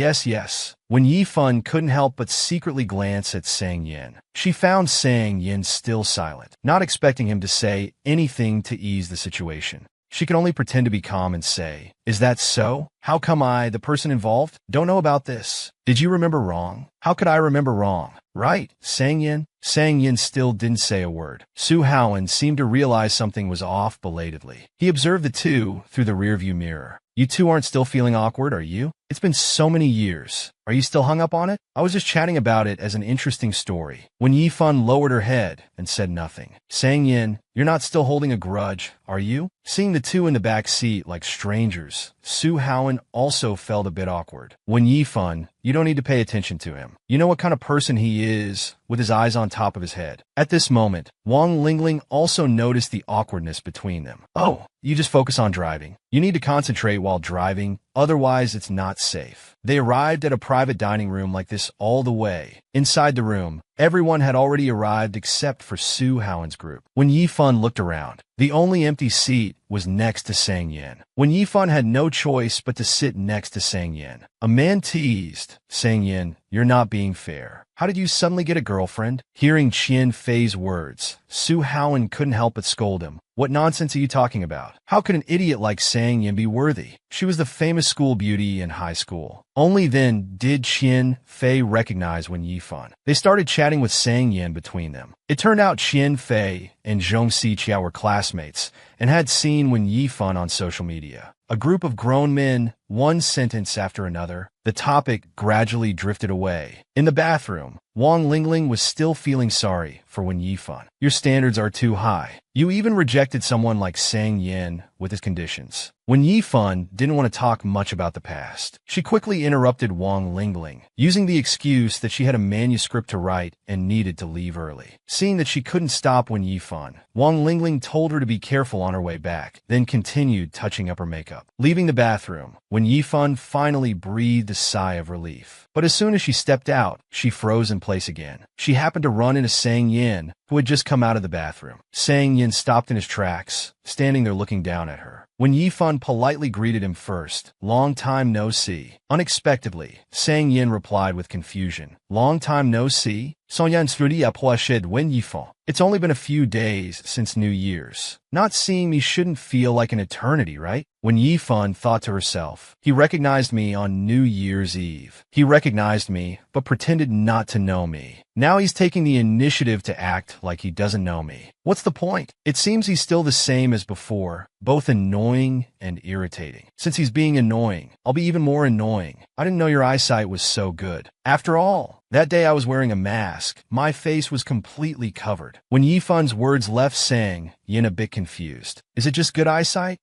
When Yifan couldn't help but secretly glance at Sang Yin. She found Sang Yin still silent, not expecting him to say anything to ease the situation. She could only pretend to be calm and say, "Is that so? How come I, the person involved, don't know about this? Did you remember wrong? How could I remember wrong? Right, Sang Yin?" Sang Yin still didn't say a word. Su Haoan seemed to realize something was off belatedly. He observed the two through the rearview mirror. "You two aren't still feeling awkward, are you? It's been so many years. Are you still hung up on it? I was just chatting about it as an interesting story." When Yifan lowered her head and said nothing. Sang Yin, "You're not still holding a grudge, are you?" Seeing the two in the back seat like strangers, Su Haoan also felt a bit awkward. When Yifan, "You don't need to pay attention to him. You know what kind of person he is, with his eyes on top of his head." At this moment, Wang Lingling also noticed the awkwardness between them. "Oh, you just focus on driving. You need to concentrate while driving, otherwise it's not safe." They arrived at a private dining room like this all the way. Inside the room, everyone had already arrived except for Su Haoan's group. When Yifan looked around, the only empty seat was next to Sang Yin. When Yifan had no choice but to sit next to Sang Yin. A man teased, "Sang Yin, you're not being fair. How did you suddenly get a girlfriend?" Hearing Qian Fei's words, Su Haoan couldn't help but scold him. "What nonsense are you talking about? How could an idiot like Sang Yin be worthy? She was the famous school beauty in high school." Only then did Qian Fei recognize Wen Yifan. They started chatting with Sang Yin between them. It turned out Qian Fei and Zhong Xiqiao were classmates and had seen Wen Yifan on social media. A group of grown men, one sentence after another, the topic gradually drifted away. In the bathroom, Wang Lingling was still feeling sorry for Wen Yifan. "Your standards are too high. You even rejected someone like Sang Yin with his conditions." Wen Yifan didn't want to talk much about the past. She quickly interrupted Wang Lingling, using the excuse that she had a manuscript to write and needed to leave early. Seeing that she couldn't stop Wen Yifan, Wang Lingling told her to be careful on her way back, then continued touching up her makeup. Leaving the bathroom, Wen Yifan finally breathed a sigh of relief. But as soon as she stepped out, she froze in place again. She happened to run into Sang Yin, who had just come out of the bathroom. Sang Yin stopped in his tracks, standing there looking down at her. When Yifan politely greeted him first, "Long time no see." Unexpectedly, Sang Yin replied with confusion, "Long time no see? When Yifan. It's only been a few days since New Year's. Not seeing me shouldn't feel like an eternity, right?" When Yifan thought to herself, "He recognized me on New Year's Eve. He recognized me, but pretended not to know me. Now he's taking the initiative to act like he doesn't know me. What's the point? It seems he's still the same as before, both annoying and irritating. Since he's being annoying, I'll be even more annoying. I didn't know your eyesight was so good. After all, that day I was wearing a mask. My face was completely covered. When Yifun's words left Sang, Yin a bit confused. Is it just good eyesight?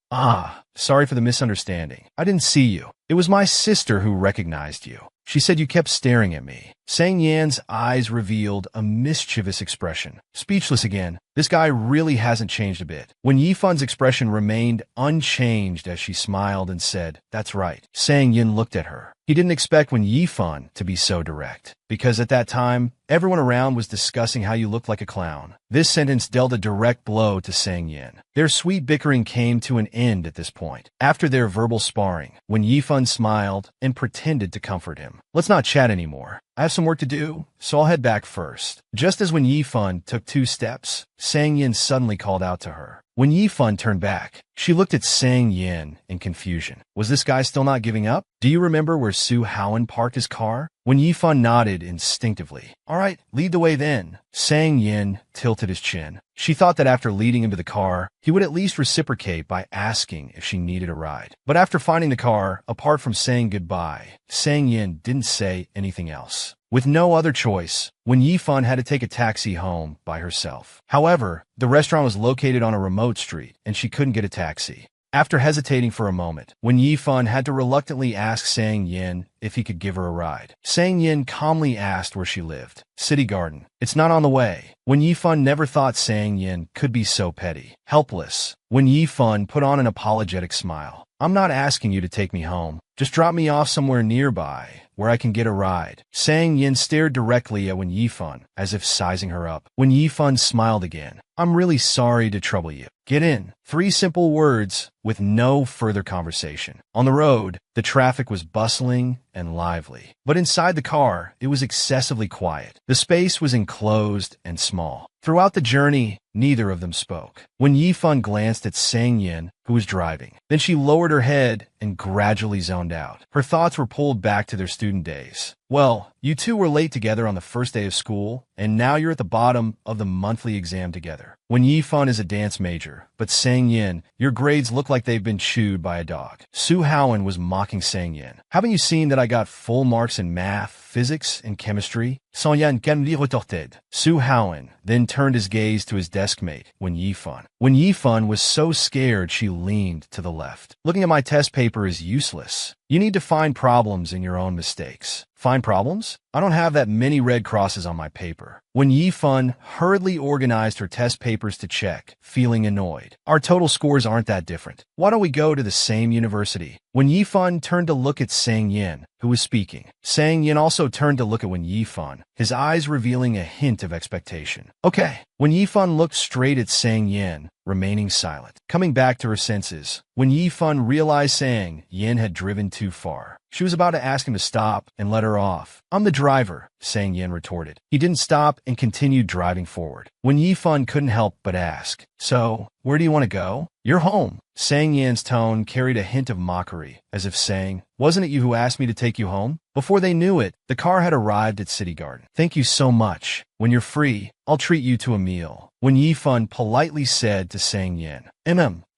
Sorry for the misunderstanding. I didn't see you. It was my sister who recognized you. She said you kept staring at me. Sang Yan's eyes revealed a mischievous expression. Speechless again, this guy really hasn't changed a bit. When Yifun's expression remained unchanged as she smiled and said, "That's right," Sang Yin looked at her. He didn't expect when Yifun to be so direct, because at that time, everyone around was discussing how you looked like a clown. This sentence dealt a direct blow to Sang Yin. Their sweet bickering came to an end at this point. After their verbal sparring, when Yifun smiled and pretended to comfort him. "Let's not chat anymore. I have some work to do, so I'll head back first." Just as when Yifun took 2 steps, Sang Yin suddenly called out to her. When Yifun turned back, she looked at Sang Yin in confusion. Was this guy still not giving up? "Do you remember where Su Haoan parked his car?" When Yifun nodded instinctively. "All right, lead the way then." Sang Yin tilted his chin. She thought that after leading him to the car, he would at least reciprocate by asking if she needed a ride. But after finding the car, apart from saying goodbye, Sang Yin didn't say anything else. With no other choice, when Yifun had to take a taxi home by herself. However, the restaurant was located on a remote street, and she couldn't get a taxi. After hesitating for a moment, when Yifun had to reluctantly ask Sang Yin if he could give her a ride, Sang Yin calmly asked where she lived. "City Garden. It's not on the way." When Yifun never thought Sang Yin could be so petty. Helpless, when Yifun put on an apologetic smile. "I'm not asking you to take me home. Just drop me off somewhere nearby where I can get a ride." Sang Yin stared directly at Wen Yifun, as if sizing her up. Wen Yifun smiled again. "I'm really sorry to trouble you. Get in." 3 simple words with no further conversation. On the road, the traffic was bustling and lively. But inside the car, it was excessively quiet. The space was enclosed and small. Throughout the journey, neither of them spoke. When Yifun glanced at Sang Yin, who was driving, then she lowered her head and gradually zoned out. Her thoughts were pulled back to their student days. "Well, you two were late together on the first day of school, and now you're at the bottom of the monthly exam together. When Yifun is a dance major, but Sang Yin, your grades look like they've been chewed by a dog." Su Haoan was mocking Sang Yin. "Haven't you seen that I got full marks in math, physics, and chemistry?" Sang Yin calmement retorted. Su Haoan then turned his gaze to his desk mate, Wen Yifun. Wen Yifun was so scared she leaned to the left. "Looking at my test paper is useless. You need to find problems in your own mistakes." "Find problems? I don't have that many red crosses on my paper." When Yifun hurriedly organized her test papers to check, feeling annoyed. "Our total scores aren't that different. Why don't we go to the same university?" When Yifun turned to look at Sang Yin, who was speaking, Sang Yin also turned to look at Wen Yifun, his eyes revealing a hint of expectation. "Okay." When Yifun looked straight at Sang Yin, remaining silent. Coming back to her senses, when Yifun realized Sang Yin had driven too far, she was about to ask him to stop and let her off. "I'm the driver," Sang Yin retorted. He didn't stop and continued driving forward. When Yifun couldn't help but ask, "So, where do you want to go?" "You're home." Sang Yin's tone carried a hint of mockery, as if saying, "Wasn't it you who asked me to take you home?" Before they knew it, the car had arrived at City Garden. "Thank you so much. When you're free, I'll treat you to a meal," When Yifun politely said to Sang Yin.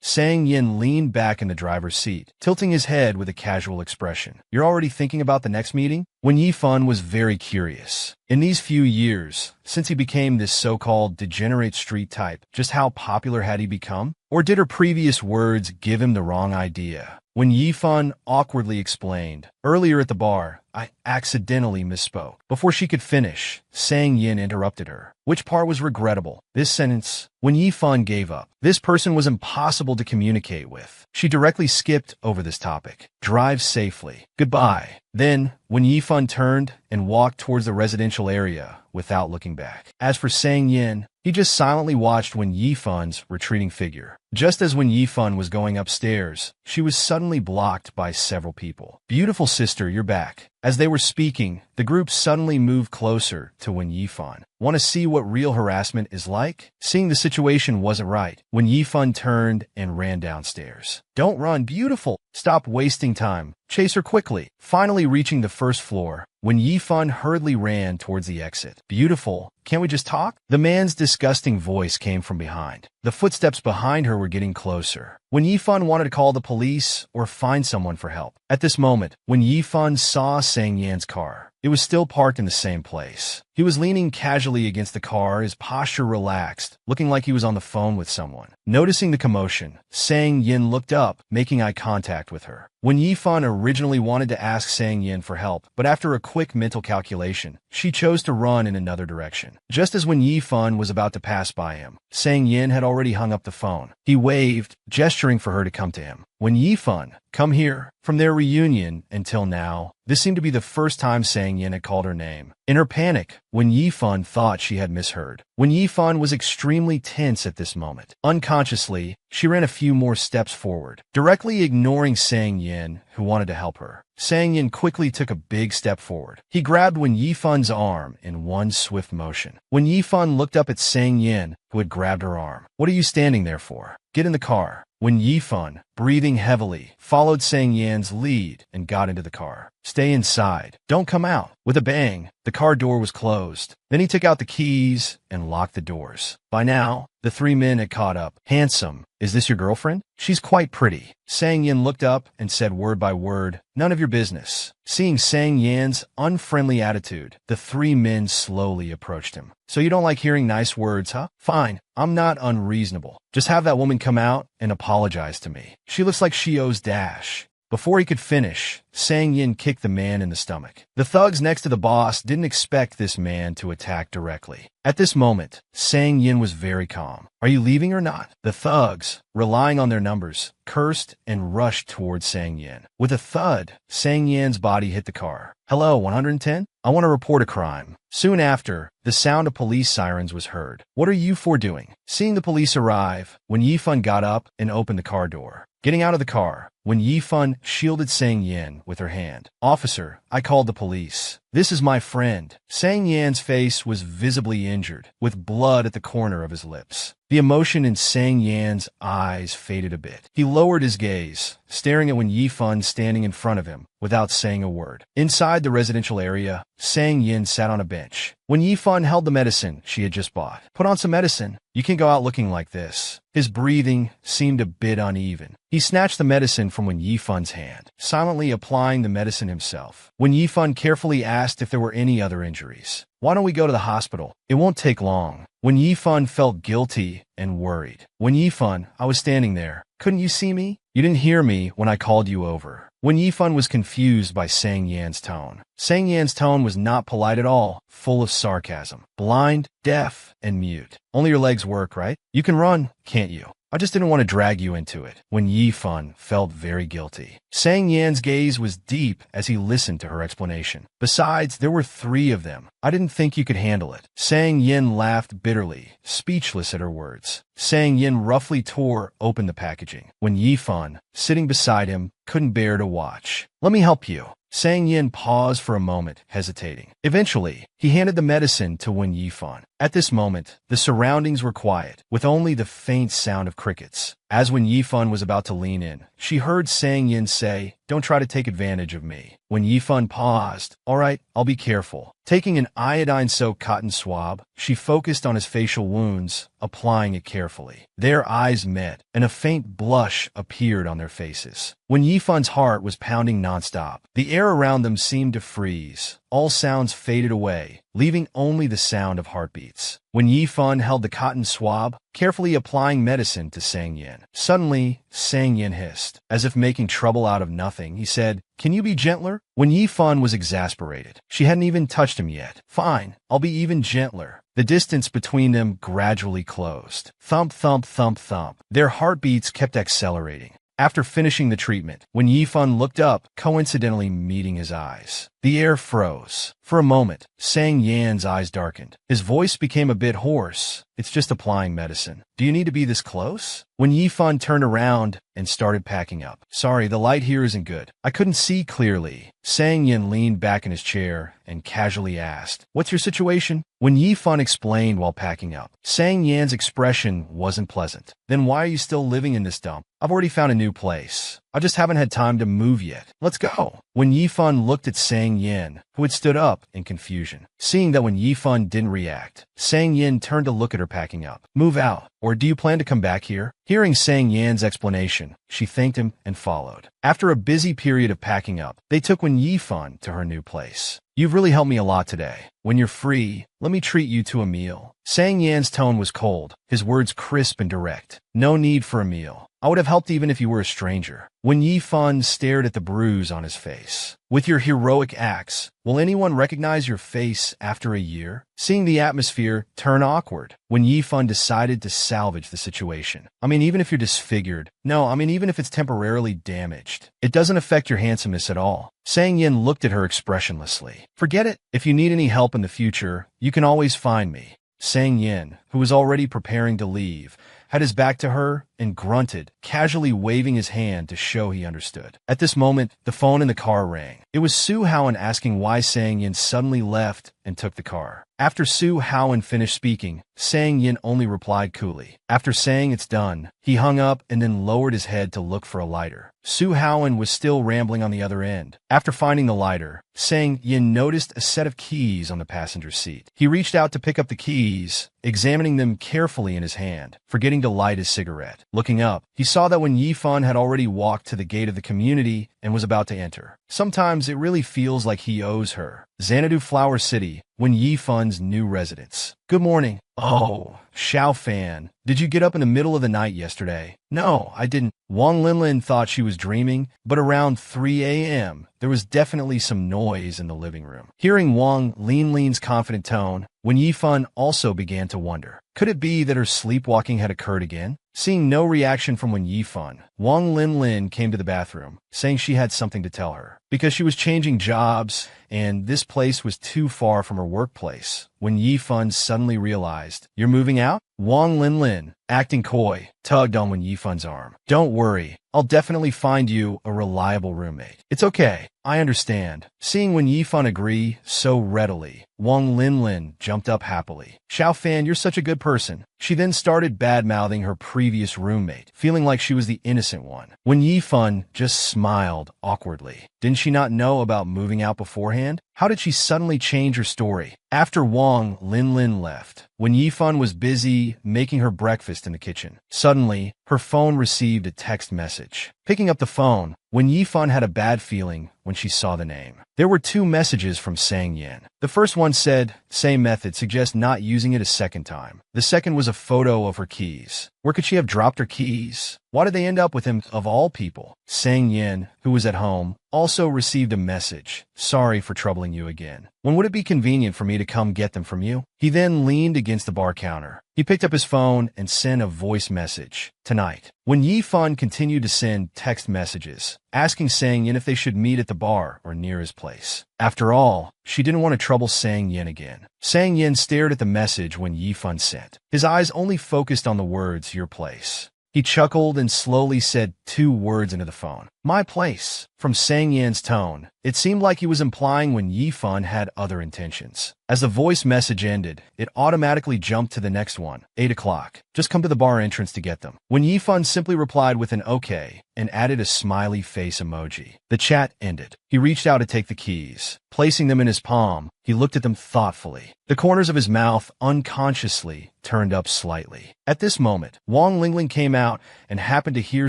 Sang Yin leaned back in the driver's seat, tilting his head with a casual expression. "You're already thinking about the next meeting?" When Yifun was very curious. In these few years, since he became this so-called degenerate street type, just how popular had he become? Or did her previous words give him the wrong idea? When Yifun awkwardly explained, "Earlier at the bar, I accidentally misspoke." Before she could finish, Sang Yin interrupted her. Which part was regrettable? This sentence. When Yifun gave up, this person was impossible to communicate with. She directly skipped over this topic. "Drive safely. Goodbye." Then, when Yifun turned and walked towards the residential area without looking back. As for Sang Yin, he just silently watched Wen Yifun's retreating figure. Just as Wen Yifun was going upstairs, she was suddenly blocked by several people. "Beautiful sister, you're back." As they were speaking, the group suddenly moved closer to Wen Yifun. "Want to see what real harassment is like?" Seeing the situation wasn't right, Wen Yifun turned and ran downstairs. "Don't run, beautiful! Stop wasting time. Chase her quickly." Finally reaching the first floor, when Yifan hurriedly ran towards the exit. Beautiful. Can't we just talk? The man's disgusting voice came from behind. The footsteps behind her were getting closer. When Yifan wanted to call the police or find someone for help. At this moment, when Yifan saw Sang Yan's car, it was still parked in the same place. He was leaning casually against the car, his posture relaxed, looking like he was on the phone with someone. Noticing the commotion, Sang Yan looked up, making eye contact with her. When Yifan originally wanted to ask Sang Yan for help, but after a quick mental calculation, she chose to run in another direction. Just as when Yifan was about to pass by him, Sang Yan had already hung up the phone. He waved, gesturing for her to come to him. When Yifan, come here, from their reunion until now, this seemed to be the first time Sang Yan had called her name. In her panic, when Yifan thought she had misheard. When Yifan was extremely tense at this moment. Unconsciously, she ran a few more steps forward, directly ignoring Sang Yan, who wanted to help her. Sang Yan quickly took a big step forward. He grabbed Wen Yifan's arm in one swift motion. When Yifan looked up at Sang Yan, who had grabbed her arm. What are you standing there for? Get in the car. When Yifan, breathing heavily, followed Sang Yan's lead and got into the car. Stay inside. Don't come out. With a bang, the car door was closed. Then he took out the keys and locked the doors. By now, the three men had caught up. Handsome, is this your girlfriend? She's quite pretty. Sang Yan looked up and said word by word, none of your business. Seeing Sang Yan's unfriendly attitude, the three men slowly approached him. So you don't like hearing nice words, huh? Fine, I'm not unreasonable. Just have that woman come out and apologize to me. She looks like she owes Dash. Before he could finish, Sang Yan kicked the man in the stomach. The thugs next to the boss didn't expect this man to attack directly. At this moment, Sang Yan was very calm. Are you leaving or not? The thugs, relying on their numbers, cursed and rushed towards Sang Yan. With a thud, Sang Yan's body hit the car. Hello, 110? I want to report a crime. Soon after, the sound of police sirens was heard. What are you four doing? Seeing the police arrive, when Yifan got up and opened the car door. Getting out of the car, when Yifan shielded Sang Yan with her hand. Officer, I called the police. This is my friend. Sang Yan's face was visibly injured, with blood at the corner of his lips. The emotion in Sang Yan's eyes faded a bit. He lowered his gaze, staring at Wen Yifan standing in front of him, without saying a word. Inside the residential area, Sang Yan sat on a bench. Wen Yifan held the medicine she had just bought. Put on some medicine. You can't go out looking like this. His breathing seemed a bit uneven. He snatched the medicine from Wen Yifan's hand, silently applying the medicine himself. Wen Yifan carefully asked if there were any other injuries. Why don't we go to the hospital? It won't take long. Wen Yifan felt guilty and worried. Wen Yifan, I was standing there. Couldn't you see me? You didn't hear me when I called you over. Wen Yifan was confused by Sang Yan's tone. Sang Yan's tone was not polite at all, full of sarcasm. Blind, deaf, and mute. Only your legs work, right? You can run, can't you? I just didn't want to drag you into it. Wen Yifan felt very guilty. Sang Yan's gaze was deep as he listened to her explanation. Besides, there were three of them. I didn't think you could handle it. Sang Yan laughed bitterly, speechless at her words. Sang Yan roughly tore open the packaging. Wen Yifan, sitting beside him, couldn't bear to watch. Let me help you. Sang Yan paused for a moment, hesitating. Eventually, he handed the medicine to Wen Yifan. At this moment, the surroundings were quiet, with only the faint sound of crickets. As Wen Yifan was about to lean in, she heard Sang Yan say, don't try to take advantage of me. When Yifan paused, all right, I'll be careful. Taking an iodine-soaked cotton swab, she focused on his facial wounds, applying it carefully. Their eyes met, and a faint blush appeared on their faces. When Yifan's heart was pounding nonstop, the air around them seemed to freeze. All sounds faded away, leaving only the sound of heartbeats. When Yifan held the cotton swab, carefully applying medicine to Sang Yan. Suddenly, Sang Yan hissed. As if making trouble out of nothing, he said, can you be gentler? When Yifan was exasperated, she hadn't even touched him yet. Fine, I'll be even gentler. The distance between them gradually closed. Thump, thump, thump, thump. Their heartbeats kept accelerating. After finishing the treatment, when Yifan looked up, coincidentally meeting his eyes, the air froze. For a moment, Sang Yan's eyes darkened. His voice became a bit hoarse. It's just applying medicine. Do you need to be this close? When Yifan turned around and started packing up. Sorry, the light here isn't good. I couldn't see clearly. Sang Yan leaned back in his chair and casually asked, what's your situation? When Yifan explained while packing up, Sang Yan's expression wasn't pleasant. Then why are you still living in this dump? I've already found a new place. I just haven't had time to move yet. Let's go. When Yifan looked at Sang Yin, who had stood up in confusion. Seeing that when Yifan didn't react, Sang Yin turned to look at her packing up. Move out, or do you plan to come back here? Hearing Sang Yan's explanation, she thanked him and followed. After a busy period of packing up, they took Wen Yifan to her new place. You've really helped me a lot today. When you're free, let me treat you to a meal. Sang Yan's tone was cold, his words crisp and direct. No need for a meal. I would have helped even if you were a stranger. Wen Yifan stared at the bruise on his face. With your heroic acts, will anyone recognize your face after a year? Seeing the atmosphere turn awkward, Wen Yifan decided to salvage the situation. Even if you're disfigured. No, even if it's temporarily damaged. It doesn't affect your handsomeness at all. Sang Yin looked at her expressionlessly. Forget it. If you need any help in the future, you can always find me. Sang Yin, who was already preparing to leave, had his back to her and grunted, casually waving his hand to show he understood. At this moment, the phone in the car rang. It was Su Haoan asking why Sang Yin suddenly left and took the car. After Su Haoan finished speaking, Sang Yin only replied coolly. After saying it's done, he hung up and then lowered his head to look for a lighter. Su Haoan was still rambling on the other end. After finding the lighter, Sang Yin noticed a set of keys on the passenger seat. He reached out to pick up the keys, examining them carefully in his hand, forgetting to light his cigarette. Looking up, he saw that Wen Yifan had already walked to the gate of the community and was about to enter. Sometimes it really feels like he owes her. Xanadu Flower City, Wen Yifan's new residence. Good morning. Oh, Xiao Fan, did you get up in the middle of the night yesterday? No, I didn't. Wang Linlin thought she was dreaming, but around 3 a.m., there was definitely some noise in the living room. Hearing Wang Linlin's confident tone, Wen Yifan also began to wonder. Could it be that her sleepwalking had occurred again? Seeing no reaction from Wen Yifan, Wang Linlin came to the bathroom, saying she had something to tell her. Because she was changing jobs, and this place was too far from her workplace. Wen Yifan suddenly realized, "You're moving out?" Wang Linlin, acting coy, tugged on Wen Yifan's arm. "Don't worry, I'll definitely find you a reliable roommate. It's okay, I understand." Seeing Wen Yifan agree so readily, Wang Linlin jumped up happily. "Xiao Fan, you're such a good person." She then started bad-mouthing her previous roommate, feeling like she was the innocent one. Wen Yifan just smiled awkwardly. Didn't she not know about moving out beforehand? How did she suddenly change her story? After Wang Linlin left, Wen Yifan was busy making her breakfast in the kitchen. Suddenly, her phone received a text message. Picking up the phone, Wen Yifan had a bad feeling when she saw the name. There were 2 messages from Sang Yin. The first one said, "Same method, suggest not using it a second time." The second was a photo of her keys. Where could she have dropped her keys? Why did they end up with him of all people? Sang Yin, who was at home, also received a message. "Sorry for troubling you again. When would it be convenient for me to come get them from you?" He then leaned against the bar counter. He picked up his phone and sent a voice message. "Tonight." When Yifan continued to send text messages, asking Sang Yin if they should meet at the bar or near his place. After all, she didn't want to trouble Sang Yin again. Sang Yin stared at the message when Yifan sent. His eyes only focused on the words, "your place." He chuckled and slowly said 2 words into the phone. "My place." From Sang Yan's tone, it seemed like he was implying Wen Yifan had other intentions. As the voice message ended, it automatically jumped to the next one. 8 o'clock. Just come to the bar entrance to get them. Wen Yifan simply replied with an okay and added a smiley face emoji. The chat ended. He reached out to take the keys. Placing them in his palm, he looked at them thoughtfully. The corners of his mouth unconsciously turned up slightly. At this moment, Wang Linglin came out and happened to hear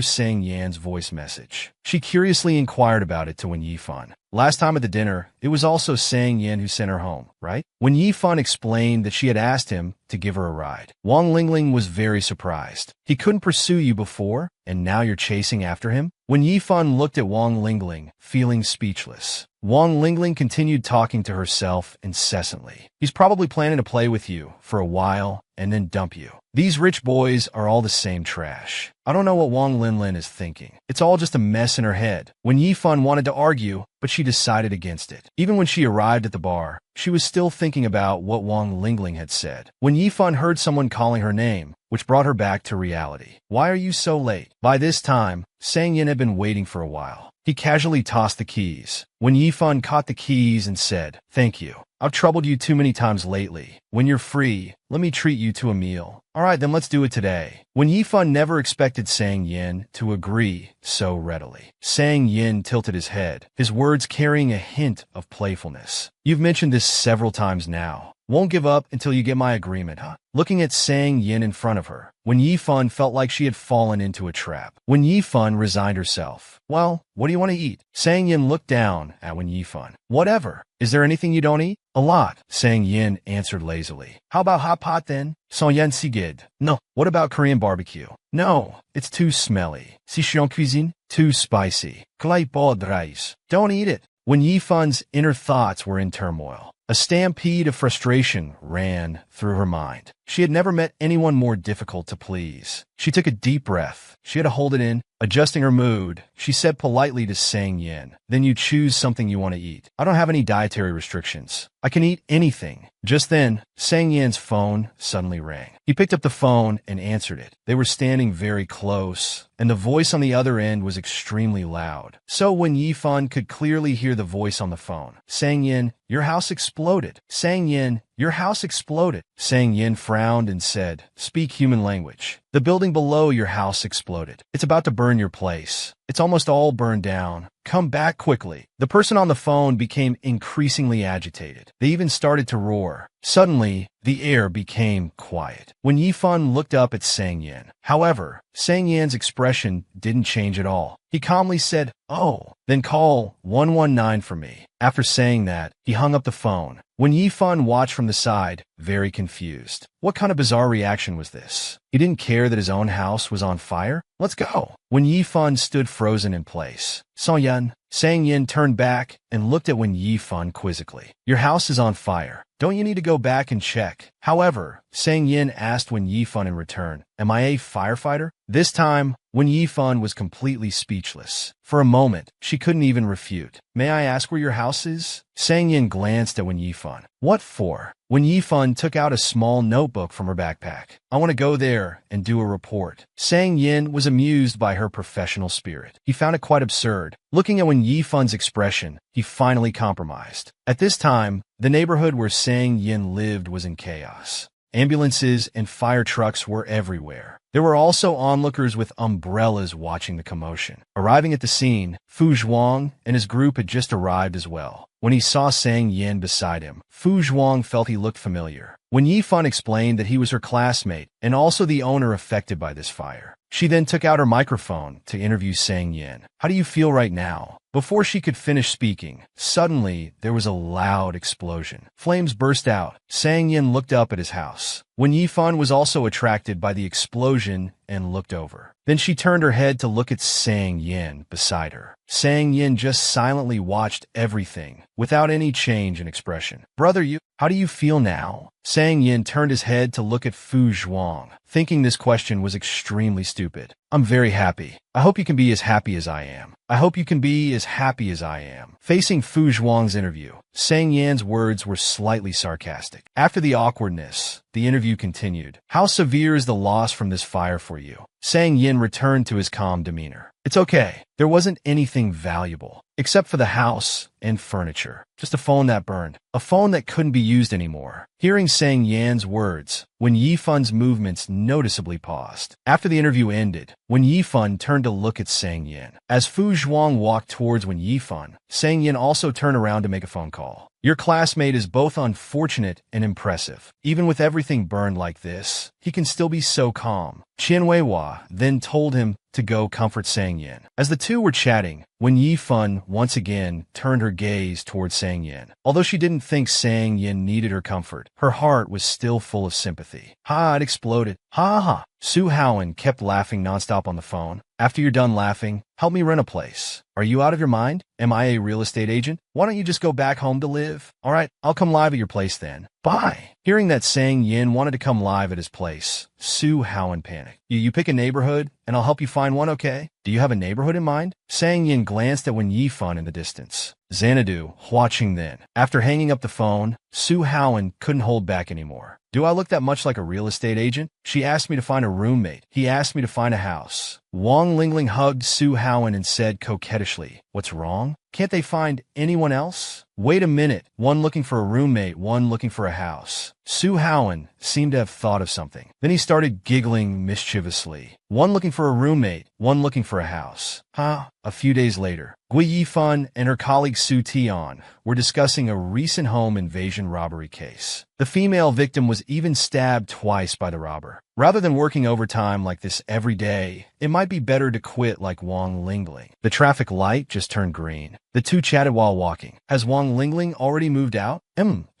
Sang Yan's voice message. She curiously inquired about it to Wen Yifan. Last time at the dinner, it was also Sang Yin who sent her home, right? Wen Yifan explained that she had asked him to give her a ride. Wang Lingling was very surprised. He couldn't pursue you before, and now you're chasing after him? Wen Yifan looked at Wang Lingling, feeling speechless. Wang Lingling continued talking to herself incessantly. He's probably planning to play with you for a while and then dump you. These rich boys are all the same trash. I don't know what Wang Linlin is thinking. It's all just a mess in her head. Wen Yifan wanted to argue, but she decided against it. Even when she arrived at the bar, she was still thinking about what Wang Lingling had said. Wen Yifan heard someone calling her name, which brought her back to reality. "Why are you so late?" By this time, Sang Yin had been waiting for a while. He casually tossed the keys. Wen Yifan caught the keys and said, "Thank you. I've troubled you too many times lately. When you're free, let me treat you to a meal." "All right, then let's do it today." Wen Yifan never expected Sang Yin to agree so readily. Sang Yin tilted his head, his words carrying a hint of playfulness. "You've mentioned this several times now. Won't give up until you get my agreement, huh?" Looking at Sang Yin in front of her, Wen Yifan felt like she had fallen into a trap. Wen Yifan resigned herself. "Well, what do you want to eat?" Sang Yin looked down at Wen Yifan. "Whatever. Is there anything you don't eat?" "A lot," Sang Yin answered lazily. "How about hot pot then?" "Sans yen si good." "No." "What about Korean barbecue?" "No, it's too smelly." "Sichuan cuisine?" "Too spicy." "Clay bod rice." "Don't eat it." When Yifan's inner thoughts were in turmoil, a stampede of frustration ran through her mind. She had never met anyone more difficult to please. She took a deep breath. She had to hold it in. Adjusting her mood, she said politely to Sang Yin, "Then you choose something you want to eat. I don't have any dietary restrictions. I can eat anything." Just then, Sang Yin's phone suddenly rang. He picked up the phone and answered it. They were standing very close, and the voice on the other end was extremely loud. So when Yifan could clearly hear the voice on the phone, "Sang Yin, your house exploded." "Sang Yin, your house exploded." Sang Yin frowned and said, "Speak human language. The building below your house exploded. It's about to burn your place. It's almost all burned down. Come back quickly." The person on the phone became increasingly agitated. They even started to roar. Suddenly, the air became quiet. When Yifan looked up at Sang Yin, however, Sang Yin's expression didn't change at all. He calmly said, "Oh, then call 119 for me." After saying that, he hung up the phone. When Yifan watched from the side, very confused. What kind of bizarre reaction was this? He didn't care that his own house was on fire? "Let's go." When Yifan stood frozen in place, Sang Yin turned back and looked at Wen Yifan quizzically. "Your house is on fire. Don't you need to go back and check?" However, Sang Yin asked Wen Yifan in return, "Am I a firefighter?" This time, Wen Yifan was completely speechless. For a moment, she couldn't even refute. "May I ask where your house is?" Sang Yin glanced at Wen Yifan. "What for?" Wen Yifan took out a small notebook from her backpack. "I want to go there and do a report." Sang Yin was amused by her professional spirit. He found it quite absurd. Looking at Wen Yifan's expression, he finally compromised. At this time, the neighborhood where Sang Yin lived was in chaos. Ambulances and fire trucks were everywhere. There were also onlookers with umbrellas watching the commotion. Arriving at the scene, Fu Zhuang and his group had just arrived as well. When he saw Sang Yin beside him, Fu Zhuang felt he looked familiar. When Yifan explained that he was her classmate and also the owner affected by this fire, she then took out her microphone to interview Sang Yin. "How do you feel right now?" Before she could finish speaking, suddenly there was a loud explosion. Flames burst out. Sang Yin looked up at his house. When Yifan was also attracted by the explosion and looked over. Then she turned her head to look at Sang Yin beside her. Sang Yin just silently watched everything, without any change in expression. "Brother, how do you feel now?" Sang Yin turned his head to look at Fu Zhuang, thinking this question was extremely stupid. "I'm very happy. I hope you can be as happy as I am. I hope you can be as happy as I am." Facing Fu Zhuang's interview, Sang Yin's words were slightly sarcastic. After the awkwardness, the interview continued. "How severe is the loss from this fire for you?" Sang Yin returned to his calm demeanor. "It's okay. There wasn't anything valuable, except for the house and furniture. Just a phone that burned. A phone that couldn't be used anymore." Hearing Sang Yan's words, Wen Yifan's movements noticeably paused. After the interview ended, Wen Yifan turned to look at Sang Yin. As Fu Zhuang walked towards Wen Yifan, Sang Yin also turned around to make a phone call. "Your classmate is both unfortunate and impressive. Even with everything burned like this, he can still be so calm." Qian Weihua then told him to go comfort Sang Yin. As the two were chatting, Wen Yifan once again turned her gaze towards Sang Yin. Although she didn't think Sang Yin needed her comfort, her heart was still full of sympathy. "Ha, it exploded. Ha ha ha." Su Haowen kept laughing nonstop on the phone. "After you're done laughing, help me rent a place." "Are you out of your mind? Am I a real estate agent? Why don't you just go back home to live?" "All right, I'll come live at your place then. Bye." Hearing that Sang Yin wanted to come live at his place, Su Haowen panicked. You pick a neighborhood, and I'll help you find one, okay? Do you have a neighborhood in mind?" Sang Yin glanced at Wen Yifan in the distance. Xanadu, watching then. After hanging up the phone, Su Haowen couldn't hold back anymore. Do I look that much like a real estate agent? She asked me to find a roommate. He asked me to find a house. Wang Lingling hugged Su Haowen and said coquettishly, "What's wrong? Can't they find anyone else?" Wait a minute. One looking for a roommate, one looking for a house. Su Haowen seemed to have thought of something. Then he started giggling mischievously. One looking for a roommate, one looking for a house. Huh? A few days later, Gui Yifan and her colleague Su Tian were discussing a recent home invasion robbery case. The female victim was even stabbed twice by the robber. Rather than working overtime like this every day, it might be better to quit like Wang Lingling. The traffic light just turned green. The two chatted while walking. Has Wang Lingling already moved out?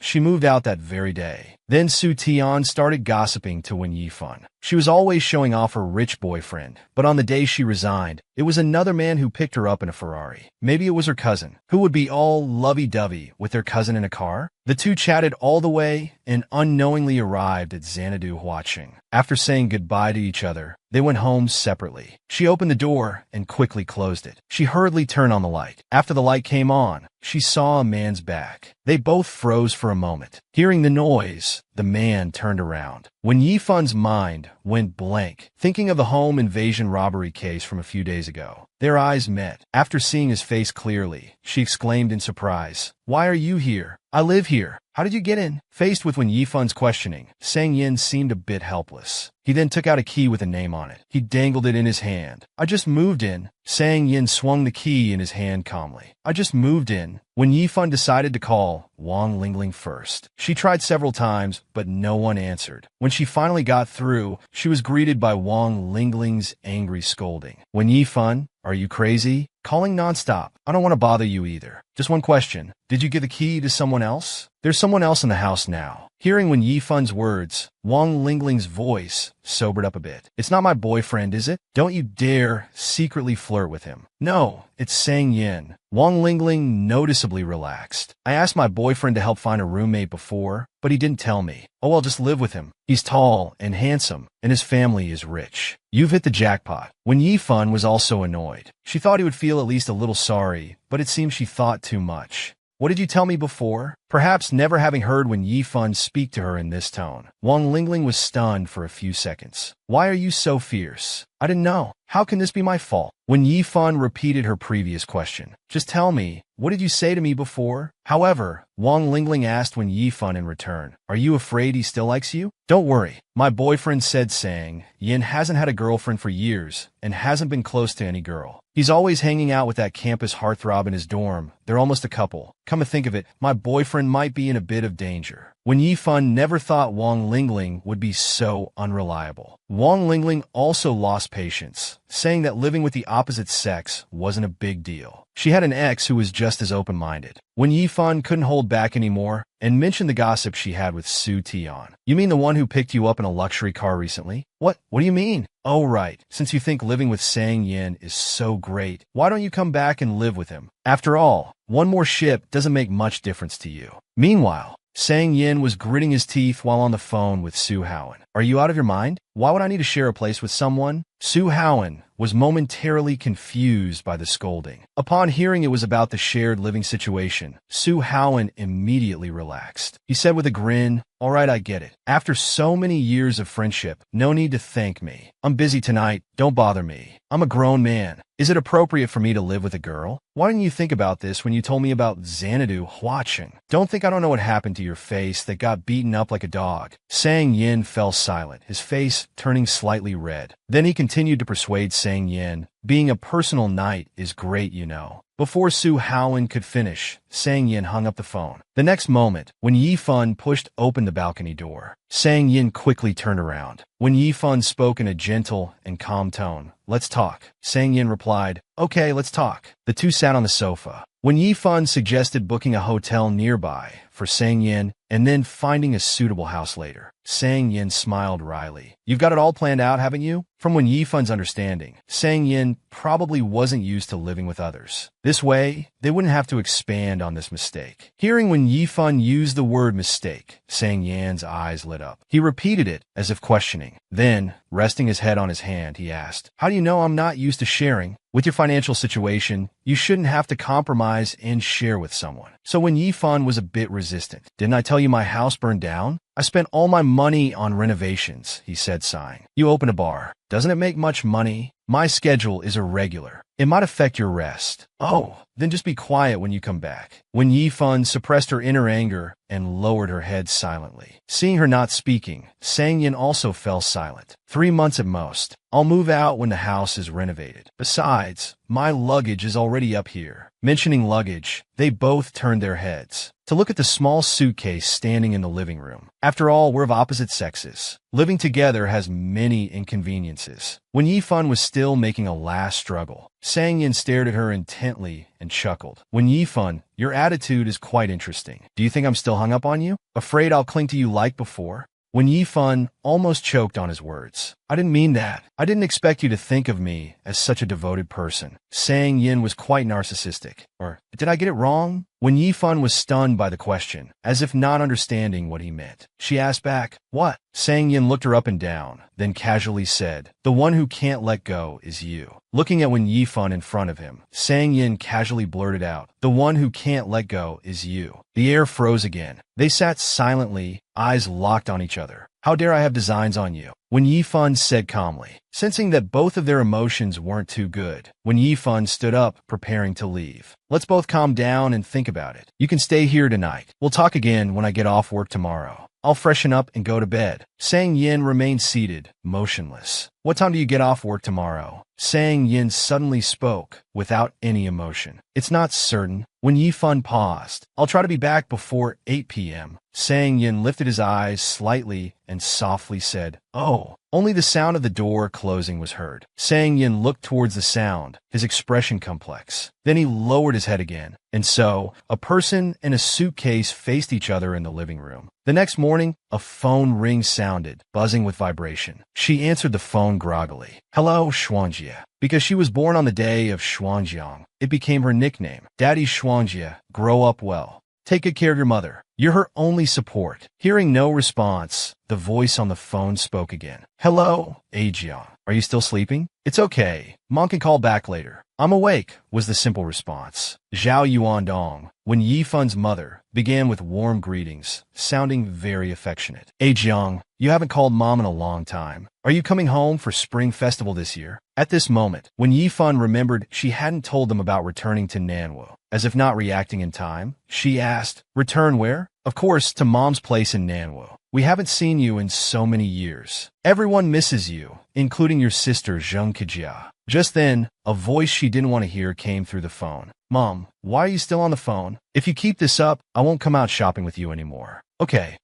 She moved out that very day. Then Su Tian started gossiping to Wen Yifan. She was always showing off her rich boyfriend, but on the day she resigned, it was another man who picked her up in a Ferrari. Maybe it was her cousin, who would be all lovey-dovey with their cousin in a car. The two chatted all the way and unknowingly arrived at Xanadu Huaqing. After saying goodbye to each other, they went home separately. She opened the door and quickly closed it. She hurriedly turned on the light. After the light came on, she saw a man's back. They both froze for a moment. Hearing the noise, the man turned around. When Yifan's mind went blank, thinking of the home invasion robbery case from a few days ago, their eyes met. After seeing his face clearly, she exclaimed in surprise, "Why are you here? I live here. How did you get in?" Faced with Wen Yifan's questioning, Sang Yin seemed a bit helpless. He then took out a key with a name on it. He dangled it in his hand. "I just moved in." Sang Yin swung the key in his hand calmly. "I just moved in." When Yifan decided to call Wang Lingling first, she tried several times, but no one answered. When she finally got through, she was greeted by Wang Lingling's angry scolding. "When Yifan, are you crazy? Calling nonstop. I don't want to bother you either. Just one question. Did you give the key to someone else? There's someone else in the house now." Hearing Wen Yifan's words, Wang Lingling's voice sobered up a bit. "It's not my boyfriend, is it? Don't you dare secretly flirt with him." "No, it's Sang Yin." Wang Lingling noticeably relaxed. "I asked my boyfriend to help find a roommate before, but he didn't tell me. Oh, I'll just live with him. He's tall and handsome, and his family is rich." "You've hit the jackpot." When Yifan was also annoyed. She thought he would feel at least a little sorry, but it seemed she thought too much. "What did you tell me before?" Perhaps never having heard Wen Yifan speak to her in this tone, Wang Lingling was stunned for a few seconds. "Why are you so fierce?" "I didn't know. How can this be my fault?" Wen Yifan repeated her previous question. "Just tell me, what did you say to me before?" However, Wang Lingling asked Wen Yifan in return, "Are you afraid he still likes you?" "Don't worry. My boyfriend," said Sang Yin, "hasn't had a girlfriend for years and hasn't been close to any girl. He's always hanging out with that campus heartthrob in his dorm. They're almost a couple. Come to think of it, my boyfriend might be in a bit of danger." Wen Yifan never thought Wang Lingling would be so unreliable. Wang Lingling also lost patience, saying that living with the opposite sex wasn't a big deal. She had an ex who was just as open-minded. Wen Yifan couldn't hold back anymore and mentioned the gossip she had with Su Tian. "You mean the one who picked you up in a luxury car recently?" What do you mean?" "Oh, right. Since you think living with Sang Yin is so great, why don't you come back and live with him? After all, one more ship doesn't make much difference to you." Meanwhile, Sang Yin was gritting his teeth while on the phone with Su Haowen. "Are you out of your mind? Why would I need to share a place with someone?" Su Haowen was momentarily confused by the scolding. Upon hearing it was about the shared living situation, Su Haowen immediately relaxed. He said with a grin, "All right, I get it. After so many years of friendship, no need to thank me. I'm busy tonight. Don't bother me. I'm a grown man. Is it appropriate for me to live with a girl? Why didn't you think about this when you told me about Xanadu Huaqing? Don't think I don't know what happened to your face that got beaten up like a dog." Sang Yin fell silent, his face turning slightly red. Then he continued to persuade Sang Yin, "Being a personal knight is great, you know." Before Su Haowen could finish, Sang Yin hung up the phone. The next moment, when Yifan pushed open the balcony door, Sang Yin quickly turned around. When Yifan spoke in a gentle and calm tone, "Let's talk," Sang Yin replied, "Okay, let's talk." The two sat on the sofa. When Yifan suggested booking a hotel nearby for Sang Yin and then finding a suitable house later, Sang Yin smiled wryly. "You've got it all planned out, haven't you?" From Wen Yifan's understanding, Sang Yin probably wasn't used to living with others. This way, they wouldn't have to expand on this mistake. Hearing when Yifan used the word mistake, Sang Yan's eyes lit up. He repeated it as if questioning. Then, resting his head on his hand, he asked, "How do you know I'm not used to sharing? With your financial situation, you shouldn't have to compromise and share with someone." So when Yifan was a bit resistant, "Didn't I tell you my house burned down? I spent all my money on renovations," he said, sighing. "You open a bar. Doesn't it make much money? My schedule is irregular. It might affect your rest." "Oh, then just be quiet when you come back." When Yifan suppressed her inner anger and lowered her head silently. Seeing her not speaking, Sang Yin also fell silent. 3 months at most. I'll move out when the house is renovated. Besides, my luggage is already up here. Mentioning luggage, they both turned their heads to look at the small suitcase standing in the living room. After all, we're of opposite sexes. Living together has many inconveniences. When Yifan was still making a last struggle, Sang Yin stared at her intently and chuckled. "When Yifan, your attitude is quite interesting. Do you think I'm still hung up on you? Afraid I'll cling to you like before?" When Yifan almost choked on his words. "I didn't mean that. I didn't expect you to think of me as such a devoted person." Sang Yin was quite narcissistic. Or, did I get it wrong? When Yifan was stunned by the question, as if not understanding what he meant, she asked back, "What?" Sang Yin looked her up and down, then casually said, "The one who can't let go is you." Looking at Wen Yifan in front of him, Sang Yin casually blurted out, "The one who can't let go is you." The air froze again. They sat silently, eyes locked on each other. "How dare I have designs on you?" Wen Yifan said calmly, sensing that both of their emotions weren't too good. Wen Yifan stood up, preparing to leave. "Let's both calm down and think about it. You can stay here tonight. We'll talk again when I get off work tomorrow. I'll freshen up and go to bed." Sang Yin remained seated, motionless. "What time do you get off work tomorrow?" Sang Yin suddenly spoke, without any emotion. "It's not certain." When Yifan paused, "I'll try to be back before 8 p.m. Sang Yin lifted his eyes slightly and softly said, "Oh." Only the sound of the door closing was heard. Sang Yin looked towards the sound, his expression complex. Then he lowered his head again. And so, a person and a suitcase faced each other in the living room. The next morning, a phone ring sounded, buzzing with vibration. She answered the phone groggily. "Hello, Xuanjie." Because she was born on the day of Xuanjiang, it became her nickname. "Daddy Xuanjie, grow up well. Take good care of your mother. You're her only support." Hearing no response, the voice on the phone spoke again. "Hello, Ajiang. Are you still sleeping?" "It's okay. Mom can call back later." "I'm awake," was the simple response. Zhao Yuandong, Wen Yifan's mother, began with warm greetings, sounding very affectionate. "Ajiang, you haven't called Mom in a long time. Are you coming home for Spring Festival this year?" At this moment, Wen Yifan remembered she hadn't told them about returning to Nanwu. As if not reacting in time, she asked, "Return where?" "Of course, to Mom's place in Nanwu. We haven't seen you in so many years. Everyone misses you, including your sister Zheng Kejia." Just then, a voice she didn't want to hear came through the phone. "Mom, why are you still on the phone? If you keep this up, I won't come out shopping with you anymore." Okay,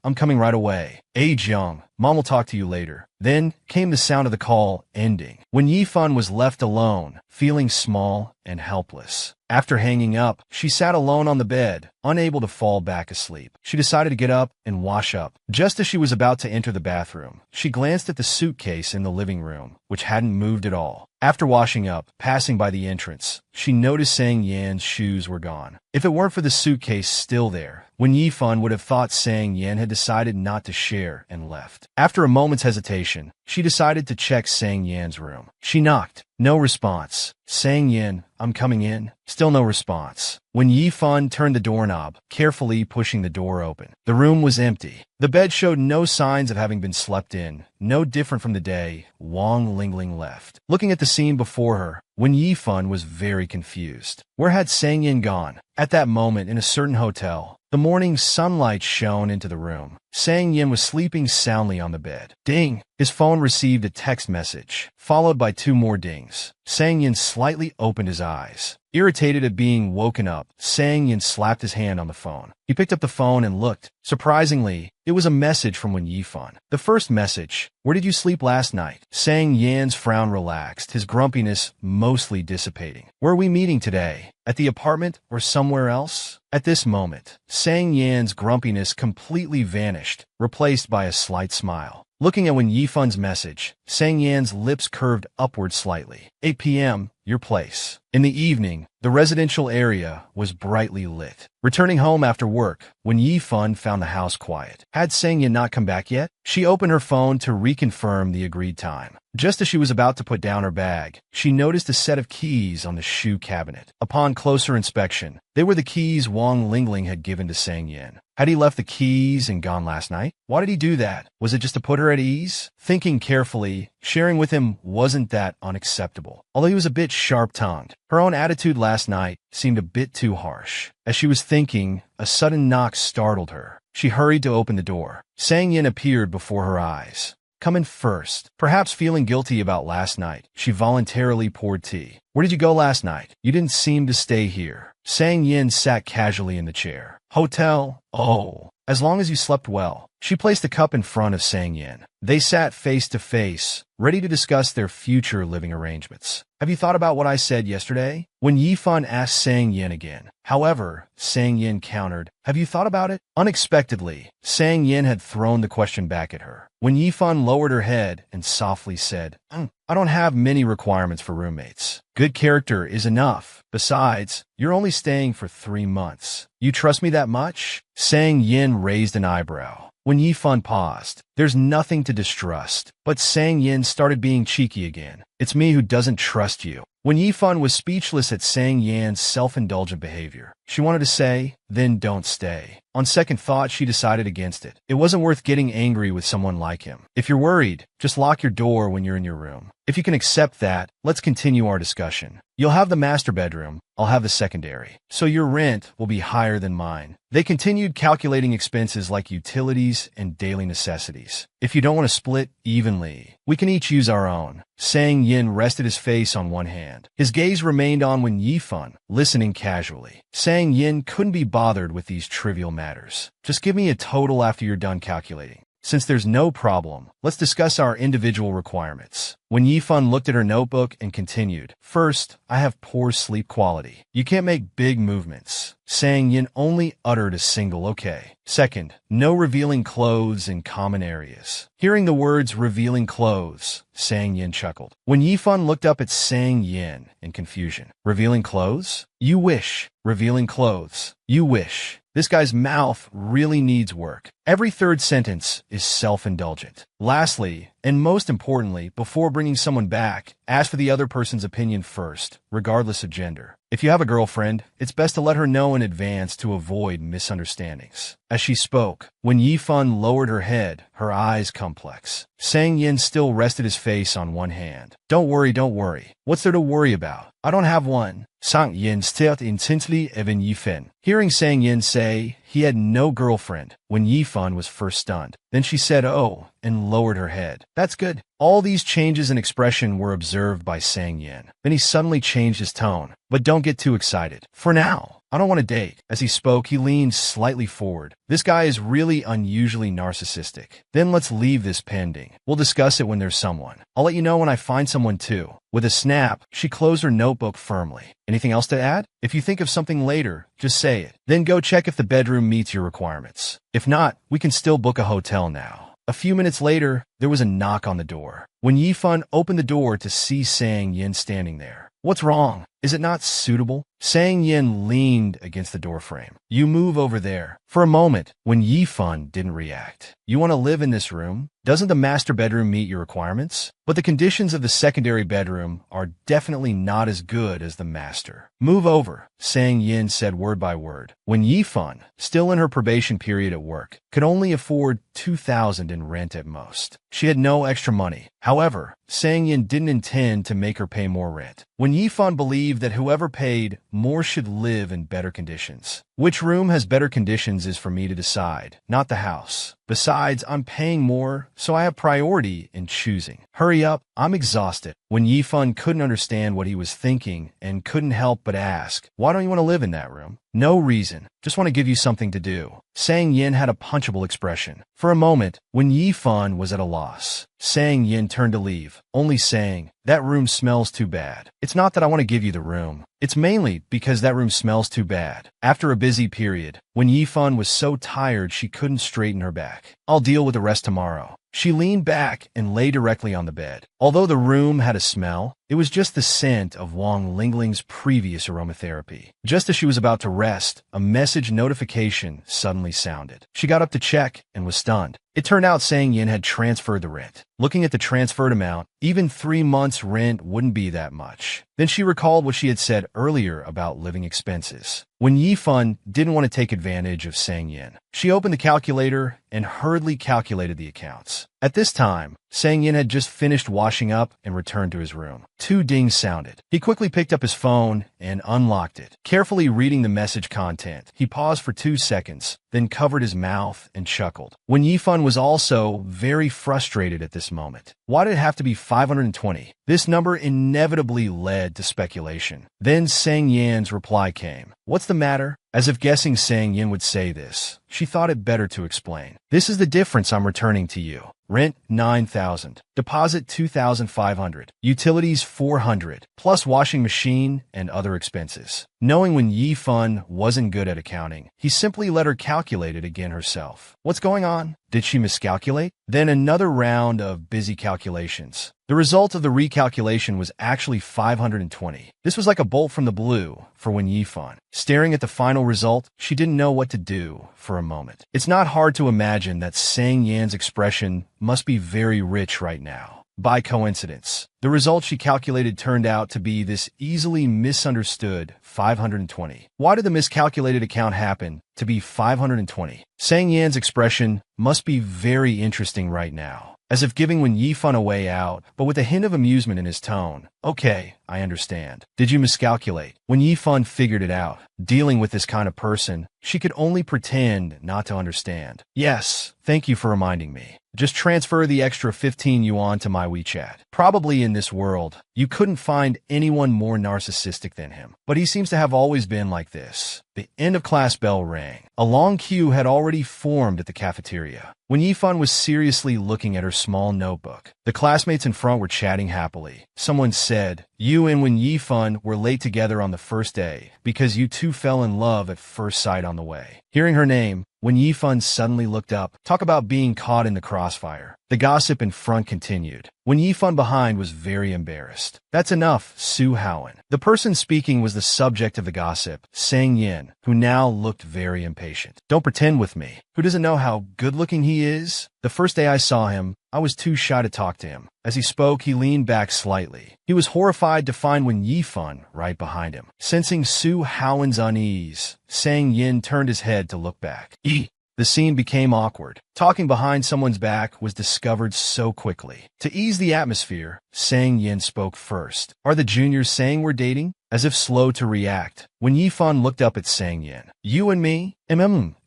I'm coming right away." Jiang, Mom will talk to you later." Then came the sound of the call ending. When Yifan was left alone, feeling small and helpless. After hanging up, she sat alone on the bed, unable to fall back asleep. She decided to get up and wash up. Just as she was about to enter the bathroom, she glanced at the suitcase in the living room, which hadn't moved at all. After washing up, passing by the entrance, she noticed Sang Yan's shoes were gone. If it weren't for the suitcase still there, Wen Yifan would have thought Sang Yan had decided not to share and left. After a moment's hesitation, she decided to check Sang Yan's room. She knocked. No response. "Sang Yan, I'm coming in." Still no response. When Yifan turned the doorknob, carefully pushing the door open, the room was empty. The bed showed no signs of having been slept in, no different from the day Wang Lingling left. Looking at the scene before her, Wen Yifan was very confused. Where had Sang Yan gone? At that moment, in a certain hotel, the morning sunlight shone into the room. Sang Yan was sleeping soundly on the bed. Ding! His phone received a text message, followed by 2 more dings. Sang Yan slightly opened his eyes. Irritated at being woken up, Sang Yan slapped his hand on the phone. He picked up the phone and looked. Surprisingly, it was a message from Wen Yifan. The first message, "Where did you sleep last night?" Sang Yan's frown relaxed, his grumpiness mostly dissipating. "Where are we meeting today? At the apartment or somewhere else?" At this moment, Sang Yan's grumpiness completely vanished, replaced by a slight smile. Looking at Wen Yifan's message, Sang Yan's lips curved upward slightly. 8 p.m., your place. In the evening, the residential area was brightly lit. Returning home after work, when Yi-fun found the house quiet. Had Sang-yin not come back yet? She opened her phone to reconfirm the agreed time. Just as she was about to put down her bag, she noticed a set of keys on the shoe cabinet. Upon closer inspection, they were the keys Wang Lingling had given to Sang-yin. Had he left the keys and gone last night? Why did he do that? Was it just to put her at ease? Thinking carefully, sharing with him wasn't that unacceptable. Although he was a bit sharp-tongued, her own attitude last night seemed a bit too harsh. As she was thinking, a sudden knock startled her. She hurried to open the door. Sang-yin appeared before her eyes. Come in first. Perhaps feeling guilty about last night, she voluntarily poured tea. Where did you go last night? You didn't seem to stay here. Sang-yin sat casually in the chair. Hotel? Oh, as long as you slept well. She placed the cup in front of Sang-yin. They sat face to face, ready to discuss their future living arrangements. Have you thought about what I said yesterday? When Yi-fun asked Sang-yin again. However, Sang-yin countered, have you thought about it? Unexpectedly, Sang-yin had thrown the question back at her. When Yi-fun lowered her head and softly said, I don't have many requirements for roommates. Good character is enough. Besides, you're only staying for 3 months. You trust me that much? Sang-yin raised an eyebrow. When Yi-fun paused, there's nothing to distrust. But Sang-yin started being cheeky again. It's me who doesn't trust you. When Yi-fun was speechless at Sang-yin's self-indulgent behavior, she wanted to say, then don't stay. On second thought, she decided against it. It wasn't worth getting angry with someone like him. If you're worried, just lock your door when you're in your room. If you can accept that, let's continue our discussion. You'll have the master bedroom, I'll have the secondary. So your rent will be higher than mine. They continued calculating expenses like utilities and daily necessities. If you don't want to split evenly, we can each use our own. Sang-yin rested his face on one hand. His gaze remained on when Yi-fun, listening casually. Sang-yin couldn't be bothered with these trivial matters. Just give me a total after you're done calculating. Since there's no problem, let's discuss our individual requirements. When Yi-fun looked at her notebook and continued, first, I have poor sleep quality. You can't make big movements. Sang-yin only uttered a single okay. Second, no revealing clothes in common areas. Hearing the words revealing clothes, Sang-yin chuckled. When Yi-fun looked up at Sang-yin in confusion, revealing clothes? You wish. Revealing clothes. You wish. This guy's mouth really needs work. Every third sentence is self-indulgent. Lastly, and most importantly, before bringing someone back, ask for the other person's opinion first, regardless of gender. If you have a girlfriend, it's best to let her know in advance to avoid misunderstandings. As she spoke, when Yi-fun lowered her head, her eyes complex. Sang-yin still rested his face on one hand. Don't worry, don't worry. What's there to worry about? I don't have one. Sang-yin stared intently at Yi-fun. Hearing Sang-yin say he had no girlfriend when Yi-fun was first stunned. Then she said, oh, and lowered her head. That's good. All these changes in expression were observed by Sang-yin. Then he suddenly changed his tone. But don't get too excited. For now, I don't want to date. As he spoke, he leaned slightly forward. This guy is really unusually narcissistic. Then let's leave this pending. We'll discuss it when there's someone. I'll let you know when I find someone too. With a snap, she closed her notebook firmly. Anything else to add? If you think of something later, just say it. Then go check if the bedroom meets your requirements. If not, we can still book a hotel now. A few minutes later, there was a knock on the door. When Yi-fun opened the door to see Sang-yin standing there. What's wrong? Is it not suitable? Sang-yin leaned against the doorframe. You move over there. For a moment, when Yi-fun didn't react. You want to live in this room? Doesn't the master bedroom meet your requirements? But the conditions of the secondary bedroom are definitely not as good as the master. Move over, Sang-yin said word by word. When Yi-fun, still in her probation period at work, could only afford $2,000 in rent at most. She had no extra money. However, Sang-yin didn't intend to make her pay more rent. When Yi-fun believed that whoever paid more should live in better conditions. Which room has better conditions is for me to decide, not the house. Besides, I'm paying more, so I have priority in choosing. Hurry up, I'm exhausted. When Yi-fun couldn't understand what he was thinking and couldn't help but ask, why don't you want to live in that room? No reason. Just want to give you something to do. Sang-yin had a punchable expression. For a moment, when Yi-fun was at a loss, Sang-yin turned to leave, only saying, that room smells too bad. It's not that I want to give you the room. It's mainly because that room smells too bad. After a busy period, when Yi-fun was so tired she couldn't straighten her back. I'll deal with the rest tomorrow. She leaned back and lay directly on the bed. Although the room had a smell, it was just the scent of Wang Lingling's previous aromatherapy. Just as she was about to rest, a message notification suddenly sounded. She got up to check and was stunned. It turned out Sang Yin had transferred the rent. Looking at the transferred amount, even 3 months' rent wouldn't be that much. Then she recalled what she had said earlier about living expenses. When Yifan didn't want to take advantage of Sang Yin, she opened the calculator and hurriedly calculated the accounts. At this time, Sang Yin had just finished washing up and returned to his room. 2 dings sounded. He quickly picked up his phone and unlocked it. Carefully reading the message content, he paused for 2 seconds, then covered his mouth and chuckled. When Yifan was also very frustrated at this moment. Why did it have to be 520? This number inevitably led to speculation. Then Sang Yin's reply came. What's the matter? As if guessing Sang Yin would say this, she thought it better to explain. This is the difference I'm returning to you. Rent, 9,000. Deposit, 2,500. Utilities, 400. Plus washing machine and other expenses. Knowing when Yifan wasn't good at accounting, he simply let her calculate it again herself. What's going on? Did she miscalculate? Then another round of busy calculations. The result of the recalculation was actually 520. This was like a bolt from the blue for Wen Yifan. Staring at the final result, she didn't know what to do for a moment. It's not hard to imagine that Sang Yan's expression must be very rich right now. By coincidence, the result she calculated turned out to be this easily misunderstood 520. Why did the miscalculated account happen to be 520? Sang Yan's expression must be very interesting right now, as if giving Wen Yifan a way out, but with a hint of amusement in his tone. Okay, I understand. Did you miscalculate? Wen Yifan figured it out. Dealing with this kind of person, she could only pretend not to understand. Yes, thank you for reminding me. Just transfer the extra 15 yuan to my WeChat. Probably in this world, you couldn't find anyone more narcissistic than him. But he seems to have always been like this. The end of class bell rang. A long queue had already formed at the cafeteria. Wen Yifan was seriously looking at her small notebook. The classmates in front were chatting happily. Someone said, "You and Wen Yifan were late together on the first day because you two fell in love at first sight on the way." Hearing her name, Wen Yifan suddenly looked up. Talk about being caught in the crossfire. The gossip in front continued. Wen Yifan behind was very embarrassed. That's enough, Su Haoen. The person speaking was the subject of the gossip, Sang Yin, who now looked very impatient. Don't pretend with me. Who doesn't know how good-looking he is? The first day I saw him, I was too shy to talk to him. As he spoke, he leaned back slightly. He was horrified to find Wen Yifan right behind him. Sensing Su Haoen's unease, Sang Yin turned his head to look back. The scene became awkward. Talking behind someone's back was discovered so quickly. To ease the atmosphere, Sang Yin spoke first. Are the juniors saying we're dating? As if slow to react, Wen Yifan looked up at Sang Yin. You and me?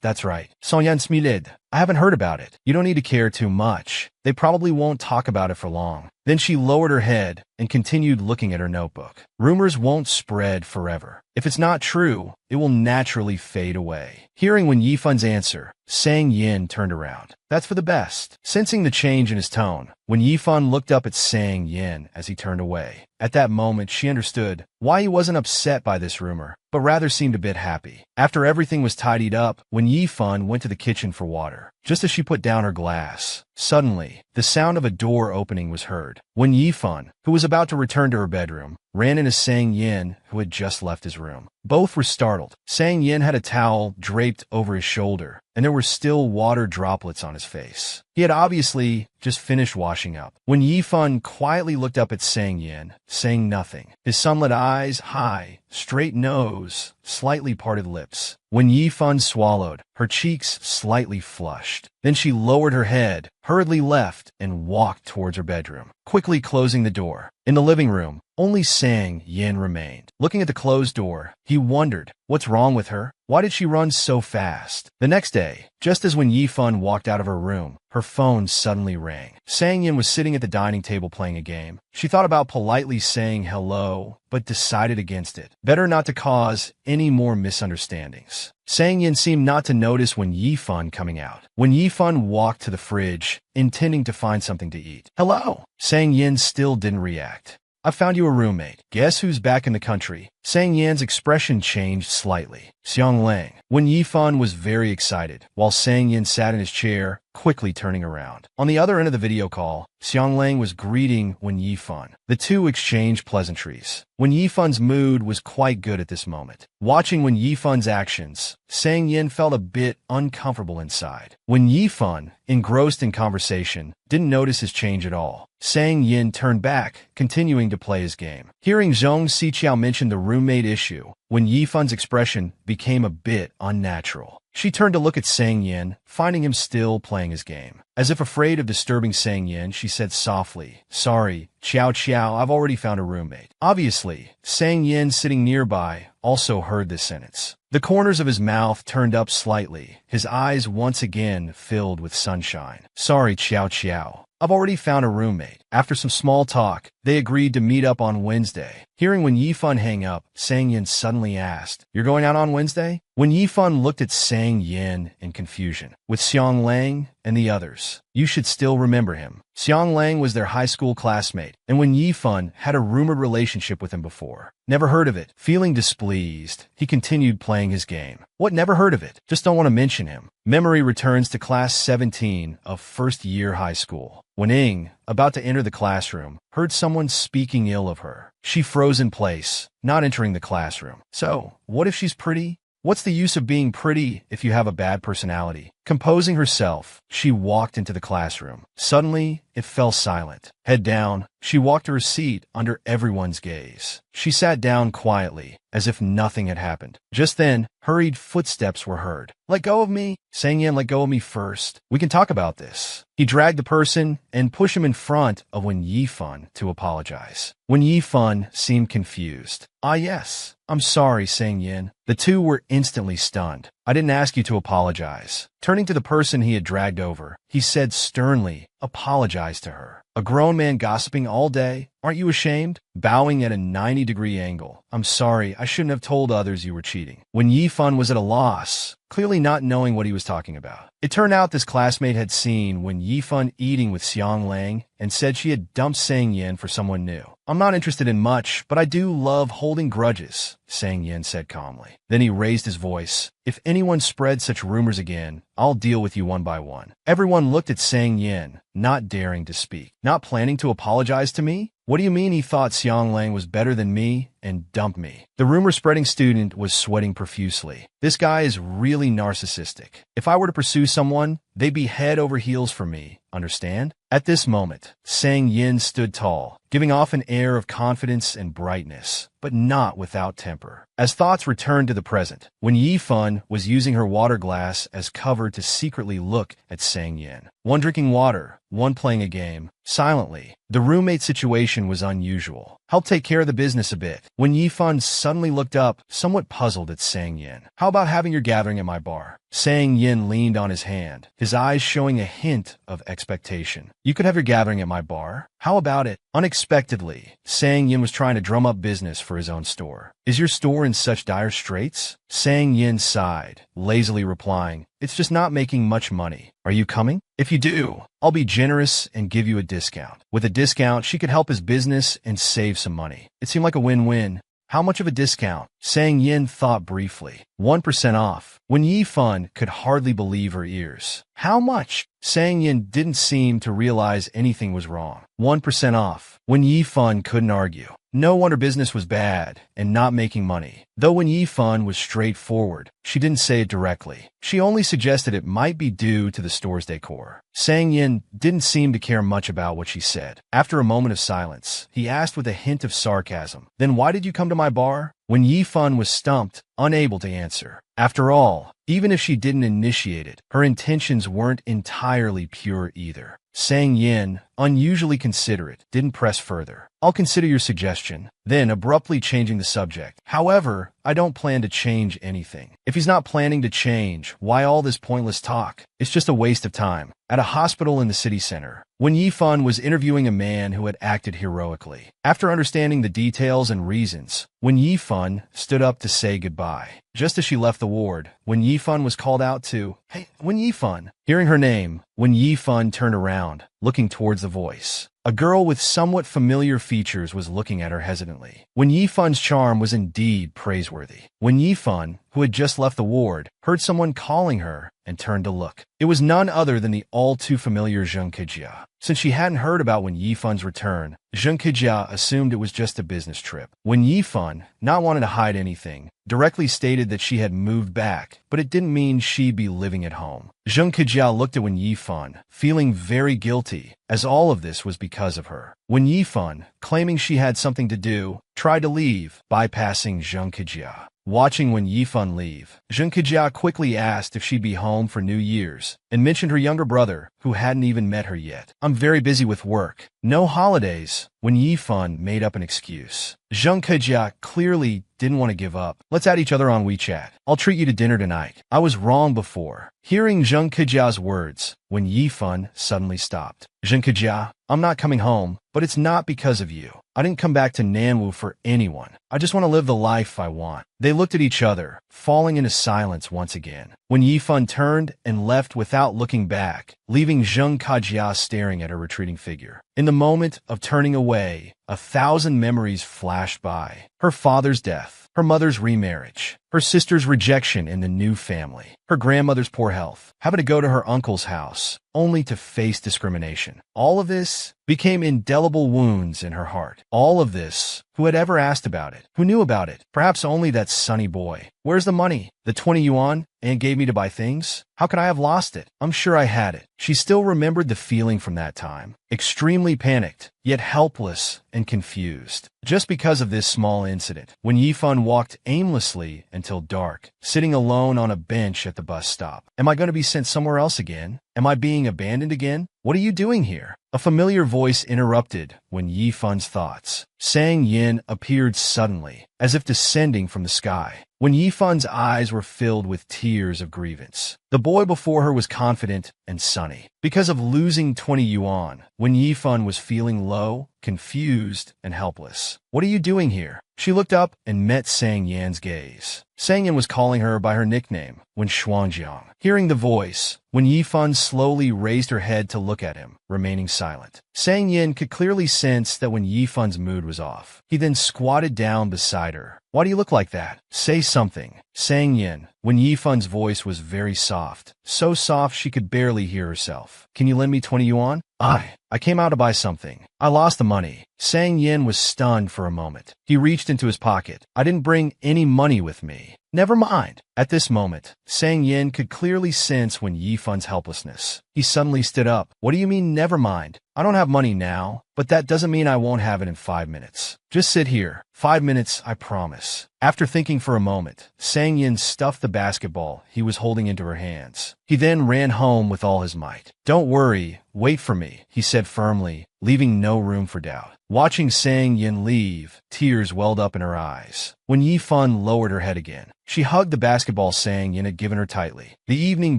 That's right. Sonyan Smilid. I haven't heard about it. You don't need to care too much. They probably won't talk about it for long. Then she lowered her head and continued looking at her notebook. Rumors won't spread forever. If it's not true, it will naturally fade away. Hearing Wen Yifan's answer, Sang Yin turned around. That's for the best. Sensing the change in his tone, Wen Yifan looked up at Sang Yin as he turned away. At that moment, she understood why he wasn't upset by this rumor, but rather seemed a bit happy. After everything was tidied up, Wen Yifan went to the kitchen for water. Just as she put down her glass, suddenly, the sound of a door opening was heard. Wen Yifan, who was about to return to her bedroom, ran into Sang Yin, who had just left his room. Both were startled. Sang Yin had a towel draped over his shoulder, and there were still water droplets on his face. He had obviously just finished washing up. When Yifan quietly looked up at Sang Yin, saying nothing, his sunlit eyes high, straight nose, slightly parted lips. When Yifan swallowed, her cheeks slightly flushed. Then she lowered her head, hurriedly left, and walked towards her bedroom, quickly closing the door. In the living room, only Sang Yin remained. Looking at the closed door, he wondered, what's wrong with her? Why did she run so fast? The next day, just as when Yifan walked out of her room, her phone suddenly rang. Sang Yin was sitting at the dining table playing a game. She thought about politely saying hello, but decided against it. Better not to cause any more misunderstandings. Sang Yin seemed not to notice when Yifan coming out. When Yifan walked to the fridge, intending to find something to eat. Hello! Sang Yin still didn't react. I found you a roommate. Guess who's back in the country? Sang Yan's expression changed slightly. Xiang Lang. Wen Yifan was very excited, while Sang Yan sat in his chair, quickly turning around. On the other end of the video call, Xiang Lang was greeting Wen Yifan. The two exchanged pleasantries. Wen Yifan's mood was quite good at this moment. Watching Wen Yifan's actions, Sang Yan felt a bit uncomfortable inside. Wen Yifan, engrossed in conversation, didn't notice his change at all. Sang Yin turned back, continuing to play his game. Hearing Zhong Xiqiao mention the roommate issue, Wen Yifan's expression became a bit unnatural. She turned to look at Sang Yin, finding him still playing his game. As if afraid of disturbing Sang Yin, she said softly, "Sorry, Qiao Qiao, I've already found a roommate." Obviously, Sang Yin, sitting nearby, also heard this sentence. The corners of his mouth turned up slightly, his eyes once again filled with sunshine. "Sorry, Qiao Qiao. I've already found a roommate." After some small talk, they agreed to meet up on Wednesday. Hearing Wen Yifan hang up, Sang Yin suddenly asked, "You're going out on Wednesday?" Wen Yifan looked at Sang Yin in confusion. "With Xiang Lang and the others. You should still remember him." Xiang Lang was their high school classmate, and Wen Yifan had a rumored relationship with him before. "Never heard of it." Feeling displeased, he continued playing his game. "What, never heard of it? Just don't want to mention him." Memory returns to class 17 of first-year high school. When Ing, about to enter the classroom, heard someone speaking ill of her. She froze in place, not entering the classroom. So, what if she's pretty? What's the use of being pretty if you have a bad personality? Composing herself, she walked into the classroom. Suddenly, it fell silent. Head down, she walked to her seat under everyone's gaze. She sat down quietly, as if nothing had happened. Just then, hurried footsteps were heard. "Let go of me." Sang Yan, "Let go of me first. We can talk about this." He dragged the person and pushed him in front of Wen Yifan to apologize. Wen Yifan seemed confused. "Ah yes, I'm sorry, Sang Yan." The two were instantly stunned. "I didn't ask you to apologize." Turning to the person he had dragged over, he said sternly, "Apologize to her. A grown man gossiping all day? Aren't you ashamed?" Bowing at a 90-degree angle, "I'm sorry, I shouldn't have told others you were cheating." When Yifan was at a loss, clearly not knowing what he was talking about. It turned out this classmate had seen Wen Yifan eating with Xiang Lang and said she had dumped Sang Yan for someone new. "I'm not interested in much, but I do love holding grudges," Sang Yan said calmly. Then he raised his voice. "If anyone spreads such rumors again, I'll deal with you one by one." Everyone looked at Sang Yan, not daring to speak. "Not planning to apologize to me? What do you mean he thought Xiang Lang was better than me and dumped me?" The rumor-spreading student was sweating profusely. "This guy is really narcissistic. If I were to pursue someone, they'd be head over heels for me, understand?" At this moment, Sang Yin stood tall, giving off an air of confidence and brightness, but not without temper. As thoughts returned to the present, when Yifan was using her water glass as cover to secretly look at Sang Yin. One drinking water, one playing a game, silently. The roommate situation was unusual. "Help take care of the business a bit." When Yifan suddenly looked up, somewhat puzzled at Sang Yin. "How about having your gathering at my bar?" Sang Yin leaned on his hand, his eyes showing a hint of expectation. "You could have your gathering at my bar? How about it?" Unexpectedly, Sang Yin was trying to drum up business for his own store. "Is your store in such dire straits?" Sang Yin sighed, lazily replying, "It's just not making much money. Are you coming? If you do, I'll be generous and give you a discount." With a discount, she could help his business and save some money. It seemed like a win-win. "How much of a discount?" Sang Yin thought briefly. 1% off. When Yifan could hardly believe her ears. "How much?" Sang Yin didn't seem to realize anything was wrong. 1% off. When Yifan couldn't argue. No wonder business was bad and not making money. Though when Yifan was straightforward, she didn't say it directly. She only suggested it might be due to the store's decor. Sang Yin didn't seem to care much about what she said. After a moment of silence, he asked with a hint of sarcasm, "Then why did you come to my bar?" When Yifan was stumped, unable to answer. After all, even if she didn't initiate it, her intentions weren't entirely pure either. Sang Yin, unusually considerate, didn't press further. "I'll consider your suggestion." Then, abruptly changing the subject. "However, I don't plan to change anything." If he's not planning to change, why all this pointless talk? It's just a waste of time. At a hospital in the city center, when Yifan was interviewing a man who had acted heroically. After understanding the details and reasons, when Yifan stood up to say goodbye. Just as she left the ward, when Yifan was called out to, "Hey, when Yifan." Hearing her name, when Yifan turned around, looking towards the voice. A girl with somewhat familiar features was looking at her hesitantly. Wen Yifun's charm was indeed praiseworthy. Wen Yifun, who had just left the ward, heard someone calling her and turned to look. It was none other than the all-too-familiar Zheng Kejia. Since she hadn't heard about Wen Yifun's return, Zheng Kejia assumed it was just a business trip. Wen Yifun, not wanting to hide anything, directly stated that she had moved back, but it didn't mean she'd be living at home. Zheng Kejia looked at Wen Yifun, feeling very guilty, as all of this was because of her. Wen Yifun, claiming she had something to do, tried to leave, bypassing Zheng Kejia. Watching Wen Yifun leave, Zheng Kejia quickly asked if she'd be home for New Year's, and mentioned her younger brother, who hadn't even met her yet. "I'm very busy with work. No holidays." Wen Yifun made up an excuse. Zheng Kejia clearly didn't want to give up. "Let's add each other on WeChat. I'll treat you to dinner tonight. I was wrong before." Hearing Zheng Kejia's words, Wen Yifun suddenly stopped. "Zheng Kejia, I'm not coming home, but it's not because of you. I didn't come back to Nanwu for anyone. I just want to live the life I want." They looked at each other, falling into silence once again. Wen Yifun turned and left without looking back, leaving Zheng Kejia staring at her retreating figure. In the moment of turning away, 1,000 memories flashed by. Her father's death, her mother's remarriage, her sister's rejection in the new family, her grandmother's poor health, having to go to her uncle's house, only to face discrimination. All of this became indelible wounds in her heart. All of this, who had ever asked about it? Who knew about it? Perhaps only that sunny boy. "Where's the money? The 20 yuan Aunt gave me to buy things? How could I have lost it? I'm sure I had it." She still remembered the feeling from that time. Extremely panicked, yet helpless and confused. Just because of this small incident, Wen Yifun walked aimlessly until dark, sitting alone on a bench at the bus stop. "Am I going to be sent somewhere else again? Am I being abandoned again? What are you doing here?" A familiar voice interrupted Wen Yifun's thoughts. Sang Yin appeared suddenly, as if descending from the sky. Wen Yifun's eyes were filled with tears of grievance. The boy before her was confident and sunny. Because of losing 20 yuan, Wen Yifun was feeling low, confused, and helpless. "What are you doing here?" She looked up and met Sang Yan's gaze. Sang Yan was calling her by her nickname, Wen Shuangjiang. Hearing the voice, Wen Yifun slowly raised her head to look at him, remaining silent. Sang Yin could clearly sense that Wen Yifun's mood was off. He then squatted down beside her. "Why do you look like that? Say something." Sang Yin. Wen Yifun's voice was very soft, so soft she could barely hear herself. "Can you lend me 20 yuan? I came out to buy something. I lost the money." Sang Yin was stunned for a moment. He reached into his pocket. "I didn't bring any money with me." "Never mind." At this moment, Sang Yin could clearly sense Wen Yifun's helplessness. He suddenly stood up. "What do you mean, never mind? I don't have money now, but that doesn't mean I won't have it in 5 minutes. Just sit here. 5 minutes, I promise." After thinking for a moment, Sang Yin stuffed the basketball he was holding into her hands. He then ran home with all his might. "Don't worry, wait for me," he said firmly, leaving no room for doubt. Watching Sang Yin leave, tears welled up in her eyes. Wen Yifun lowered her head again. She hugged the basketball Sang Yin had given her tightly. The evening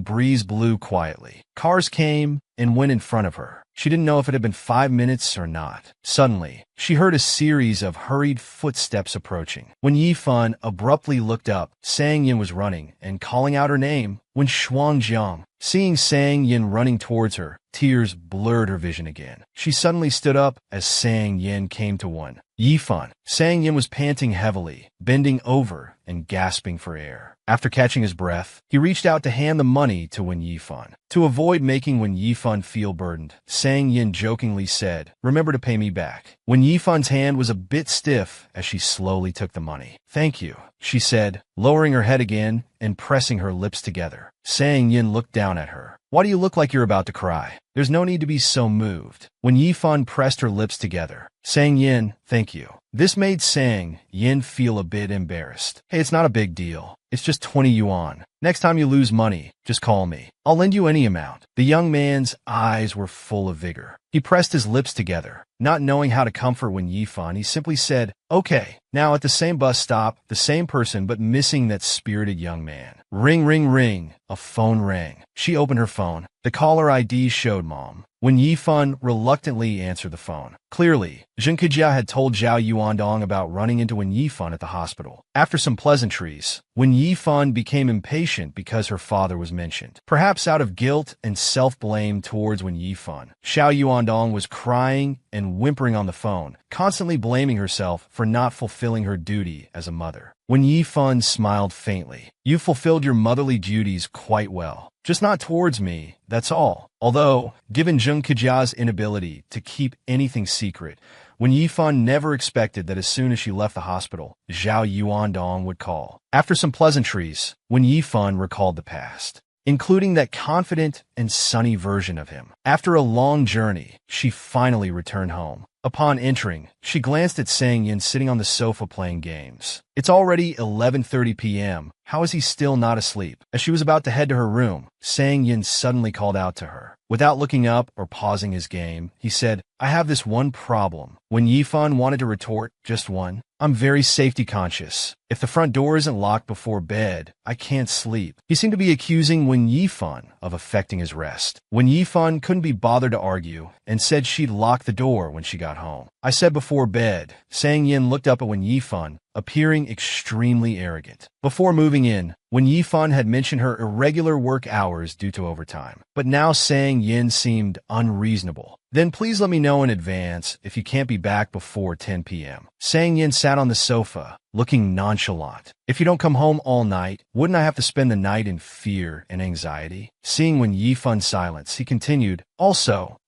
breeze blew quietly. Cars came and went in front of her. She didn't know if it had been 5 minutes or not. Suddenly, she heard a series of hurried footsteps approaching. When Yifun abruptly looked up, Sang Yin was running and calling out her name, Wen Shuangjiang. Seeing Sang Yin running towards her, tears blurred her vision again. She suddenly stood up as Sang Yin came to Wen Yifun. Sang Yin was panting heavily, bending over and gasping for air. After catching his breath, he reached out to hand the money to Wen Yifun. To avoid making Wen Yifun feel burdened, Sang Yin jokingly said, "Remember to pay me back." Wen Yifun's hand was a bit stiff as she slowly took the money. "Thank you," she said, lowering her head again and pressing her lips together. Sang Yin looked down at her. "Why do you look like you're about to cry? There's no need to be so moved." When Yifun pressed her lips together, "Sang Yin, thank you." This made Sang Yin feel a bit embarrassed. "Hey, it's not a big deal. It's just 20 yuan. Next time you lose money, just call me. I'll lend you any amount." The young man's eyes were full of vigor. He pressed his lips together. Not knowing how to comfort Wen Yifun, he simply said, "Okay." Now at the same bus stop, the same person but missing that spirited young man. Ring, ring, ring. A a phone rang. She opened her phone. The caller ID showed Mom. When Yifan reluctantly answered the phone. Clearly, Zheng Kejia had told Zhao Yuandong about running into Wen Yifan at the hospital. After some pleasantries, Wen Yifan became impatient because her father was mentioned. Perhaps out of guilt and self-blame towards Wen Yifan, Zhao Yuandong was crying and whimpering on the phone, constantly blaming herself for not fulfilling her duty as a mother. Wen Yifan smiled faintly. You fulfilled your motherly duties quite well. Just not towards me, that's all. Although, given Zheng Kejia's inability to keep anything secret, Wen Yifan never expected that as soon as she left the hospital, Zhao Yuandong would call. After some pleasantries, Wen Yifan recalled the past, including that confident and sunny version of him. After a long journey, she finally returned home. Upon entering, she glanced at Sang Yin sitting on the sofa playing games. It's already 11:30 p.m. How is he still not asleep? As she was about to head to her room, Sang Yin suddenly called out to her. Without looking up or pausing his game, he said, I have this one problem. When Yifan wanted to retort, just one, I'm very safety conscious. If the front door isn't locked before bed, I can't sleep. He seemed to be accusing Wen Yifan of affecting his rest. Wen Yifan couldn't be bothered to argue and said she'd lock the door when she got home. I said before bed. Sang Yin looked up at Wen Yifan, appearing extremely arrogant. Before moving in, Wen Yifan had mentioned her irregular work hours due to overtime. But now Sang Yin seemed unreasonable. Then please let me know in advance if you can't be back before 10 p.m. Sang Yin sat on the sofa, looking nonchalant. If you don't come home all night, wouldn't I have to spend the night in fear and anxiety? Seeing Wen Yifan's silence, he continued, Also,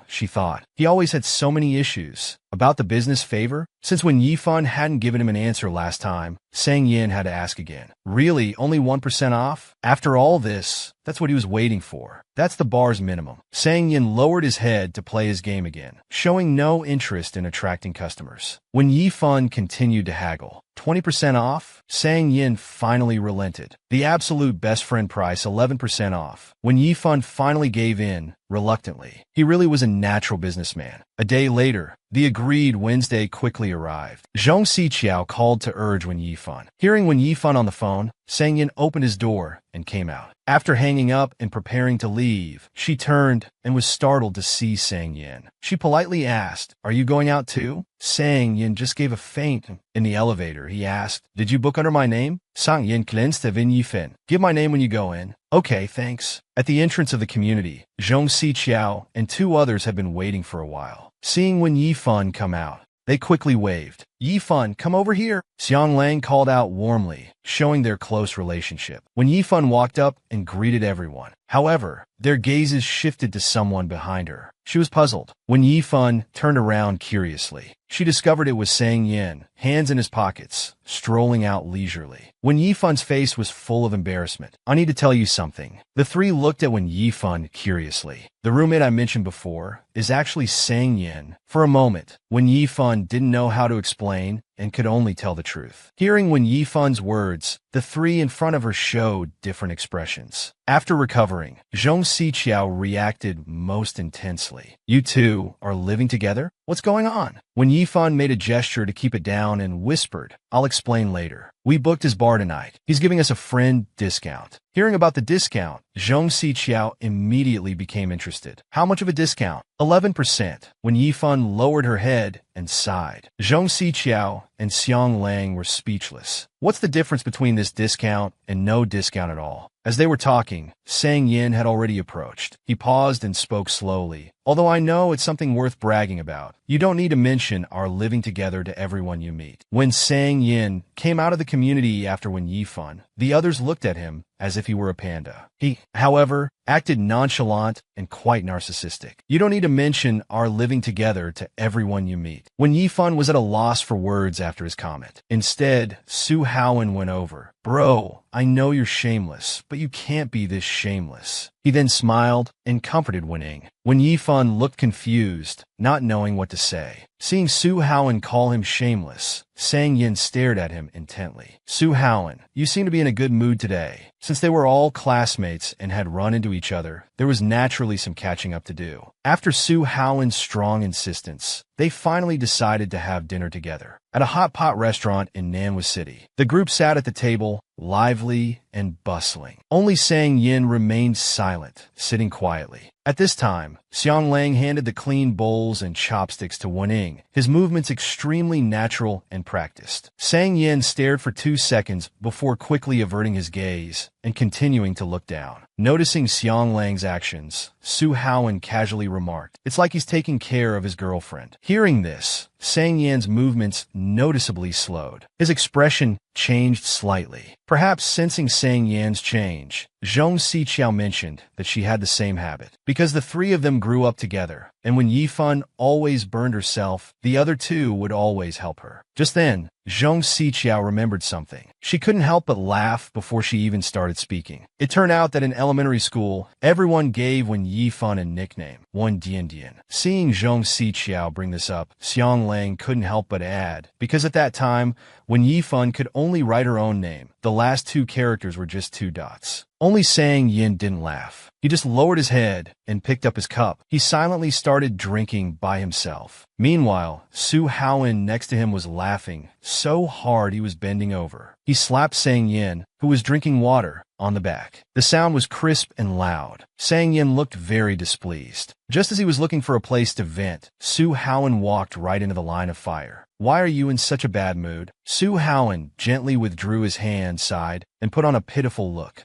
she thought, he always had so many issues. About the business favor? Since Wen Yifan hadn't given him an answer last time, Sang Yin had to ask again. Really, only 1% off? After all this, that's what he was waiting for. That's the bar's minimum. Sang Yin lowered his head to play his game again, showing no interest in attracting customers. When Yifan continued to haggle, 20% off? Sang Yin finally relented. The absolute best friend price, 11% off. When Yifan finally gave in, reluctantly. He really was a natural businessman. A day later, the agreed Wednesday quickly arrived. Zhong Siqiao called to urge Wen Yifan. Hearing Wen Yifan on the phone, Sang Yin opened his door and came out. After hanging up and preparing to leave, she turned and was startled to see Sang Yin. She politely asked, Are you going out too? Sang Yin just gave a faint. In the elevator, he asked, Did you book under my name? Sang Yin glanced at Wen Yifan. Give my name when you go in. Okay, thanks. At the entrance of the community, Zhong Siqiao and two others had been waiting for a while. Seeing Wen Yifan come out, they quickly waved. Yifan, come over here. Xiang Lang called out warmly, showing their close relationship. When Yifan walked up and greeted everyone. However, their gazes shifted to someone behind her. She was puzzled. When Yifan turned around curiously, she discovered it was Sang Yin, hands in his pockets, strolling out leisurely. When Yifan's face was full of embarrassment. I need to tell you something. The three looked at Wen Yifan curiously. The roommate I mentioned before is actually Sang Yin. For a moment, Wen Yifan didn't know how to explain and could only tell the truth. Hearing Wen Yifan's words, the three in front of her showed different expressions. After recovering, Zhong Siqiao reacted most intensely. You two are living together? What's going on? When Yifan made a gesture to keep it down and whispered, I'll explain later. We booked his bar tonight. He's giving us a friend discount. Hearing about the discount, Zhong Siqiao immediately became interested. How much of a discount? 11%. When Yifan lowered her head and sighed. Zhong Siqiao and Xiang Lang were speechless. What's the difference between this discount and no discount at all? As they were talking, Sang Yin had already approached. He paused and spoke slowly. Although I know it's something worth bragging about, you don't need to mention our living together to everyone you meet. When Sang Yin came out of the community after Wen Yifan, the others looked at him as if he were a panda. He, however, acted nonchalant and quite narcissistic. You don't need to mention our living together to everyone you meet. When Yifan was at a loss for words after his comment. Instead, Su Haowen went over. Bro, I know you're shameless, but you can't be this shameless. He then smiled and comforted Wen Ying. When Yifan looked confused, not knowing what to say. Seeing Su Haowen call him shameless, Sang Yin stared at him intently. Su Haowen, you seem to be in a good mood today. Since they were all classmates and had run into each other, there was naturally some catching up to do. After Su Haowen's strong insistence, they finally decided to have dinner together at a hot pot restaurant in Nanwa City. The group sat at the table, lively, and bustling. Only Sang Yin remained silent, sitting quietly. At this time, Xiang Lang handed the clean bowls and chopsticks to Wen Ying, his movements extremely natural and practiced. Sang Yin stared for 2 seconds before quickly averting his gaze and continuing to look down. Noticing Xiang Lang's actions, Su Haowen casually remarked, "It's like he's taking care of his girlfriend." Hearing this, Sang Yin's movements noticeably slowed. His expression changed slightly. Perhaps sensing Sang Yin's change, Zhong Siqiao mentioned that she had the same habit. Because the three of them grew up together, and when Yifan always burned herself, the other two would always help her. Just then, Zhong Siqiao remembered something. She couldn't help but laugh before she even started speaking. It turned out that in elementary school, everyone gave Wen Yifan a nickname, Wen Dian. Seeing Zhong Siqiao bring this up, Xiang Lang couldn't help but add, because at that time, Wen Yifan could only write her own name. The last 2 characters were just 2 dots. Only Sang Yin didn't laugh. He just lowered his head and picked up his cup. He silently started drinking by himself. Meanwhile, Su Haowen next to him was laughing so hard he was bending over. He slapped Sang Yin, who was drinking water, on the back. The sound was crisp and loud. Sang Yin looked very displeased. Just as he was looking for a place to vent, Su Haowen walked right into the line of fire. "Why are you in such a bad mood?" Su Haowen gently withdrew his hand, sighed, and put on a pitiful look.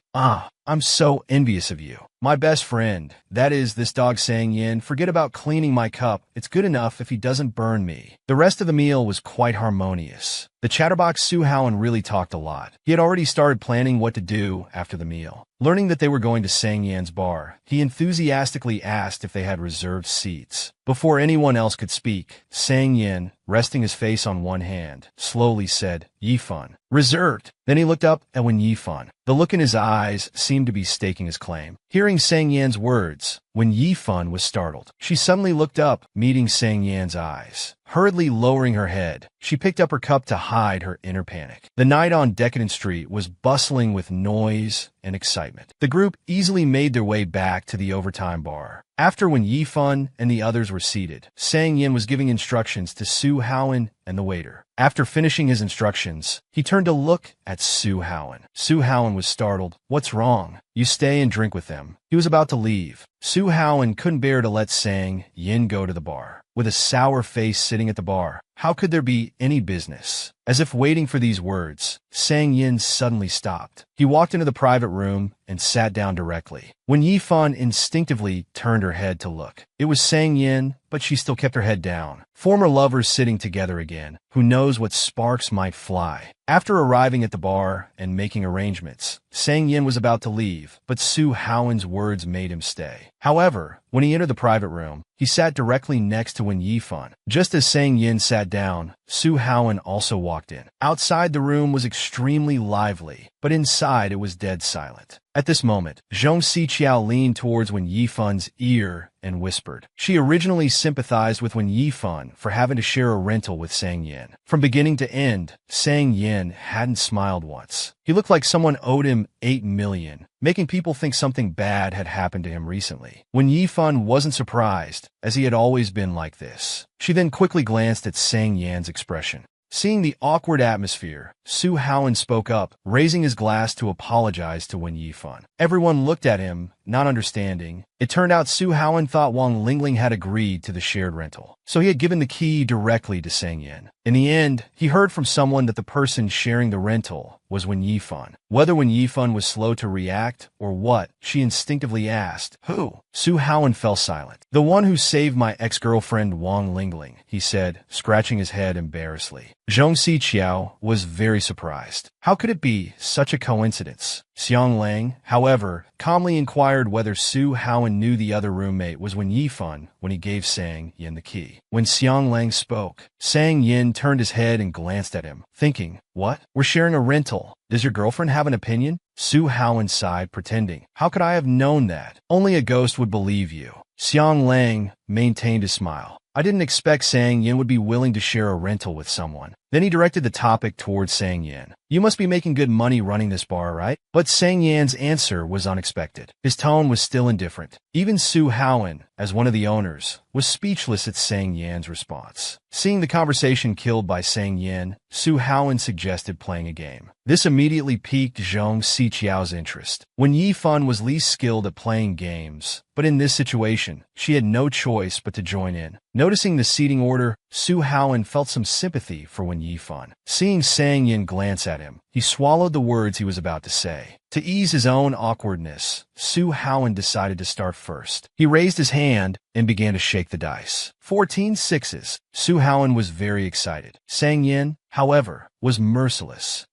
I'm so envious of you. My best friend, that is this dog Sang Yin, forget about cleaning my cup. It's good enough if he doesn't burn me." The rest of the meal was quite harmonious. The chatterbox Su Haowen really talked a lot. He had already started planning what to do after the meal. Learning that they were going to Sang Yan's bar, he enthusiastically asked if they had reserved seats. Before anyone else could speak, Sang Yin, resting his face on one hand, slowly said, "Yifan, reserved." Then he looked up at Wen Yifan. The look in his eyes seemed to be staking his claim. Hearing Sang Yan's words, Wen Yifan was startled. She suddenly looked up, meeting Sang Yan's eyes. Hurriedly lowering her head, she picked up her cup to hide her inner panic. The night on Decadent Street was bustling with noise and excitement. The group easily made their way back to the overtime bar. After when Yifan and the others were seated, Sang Yin was giving instructions to Su Haowen and the waiter. After finishing his instructions, he turned to look at Su Haowen. Su Haowen was startled. "What's wrong? You stay and drink with them." He was about to leave. Su Haowen couldn't bear to let Sang Yin go to the bar. With a sour face sitting at the bar, how could there be any business? As if waiting for these words, Sang Yin suddenly stopped. He walked into the private room and sat down directly. When Yifan instinctively turned her head to look, it was Sang Yin, but she still kept her head down. Former lovers sitting together again. Who knows what sparks might fly? After arriving at the bar and making arrangements, Sang Yin was about to leave, but Su Haowen's words made him stay. However, when he entered the private room, he sat directly next to Wen Yifan. Just as Sang Yin sat down, Su Haowen also walked in. Outside the room was extremely lively, but inside it was dead silent. At this moment, Zhong Siqiao leaned towards Wen Yifan's ear and whispered. She originally sympathized with Wen Yifan for having to share a rental with Sang Yin. From beginning to end, Sang Yin hadn't smiled once. He looked like someone owed him 8 million, making people think something bad had happened to him recently. Wen Yifan wasn't surprised, as he had always been like this. She then quickly glanced at Sang Yan's expression. Seeing the awkward atmosphere, Su Haowen spoke up, raising his glass to apologize to Wen Yifan. Everyone looked at him, not understanding. It turned out Su Haowen thought Wang Lingling had agreed to the shared rental, so he had given the key directly to Sang Yin. In the end, he heard from someone that the person sharing the rental was Wen Yifan. Whether Wen Yifan was slow to react or what, she instinctively asked, "Who?" Su Haowen fell silent. "The one who saved my ex-girlfriend Wang Lingling," he said, scratching his head embarrassedly. Zhong Siqiao was very surprised. How could it be such a coincidence? Xiang Lang, however, calmly inquired whether Su Haowen knew the other roommate was Wen Yifan when he gave Sang Yin the key. When Xiang Lang spoke, Sang Yin turned his head and glanced at him, thinking, "What? We're sharing a rental. Does your girlfriend have an opinion?" Su Haowen sighed, pretending, "How could I have known that? Only a ghost would believe you." Xiang Lang maintained a smile. "I didn't expect Sang Yin would be willing to share a rental with someone." Then he directed the topic towards Sang Yin. "You must be making good money running this bar, right?" But Sang Yan's answer was unexpected. His tone was still indifferent. Even Su Howen, as one of the owners, was speechless at Sang Yan's response. Seeing the conversation killed by Sang Yan, Su Howen suggested playing a game. This immediately piqued Zhong Siqiao's interest. Wen Yifan was least skilled at playing games, but in this situation, she had no choice but to join in. Noticing the seating order, Su Howen felt some sympathy for Wen Yifan. Seeing Sang Yan glance at him, he swallowed the words he was about to say. To ease his own awkwardness, Su Howen decided to start first. He raised his hand and began to shake the dice. 14 sixes. Su Howen was very excited. Sang Yan, however, was merciless.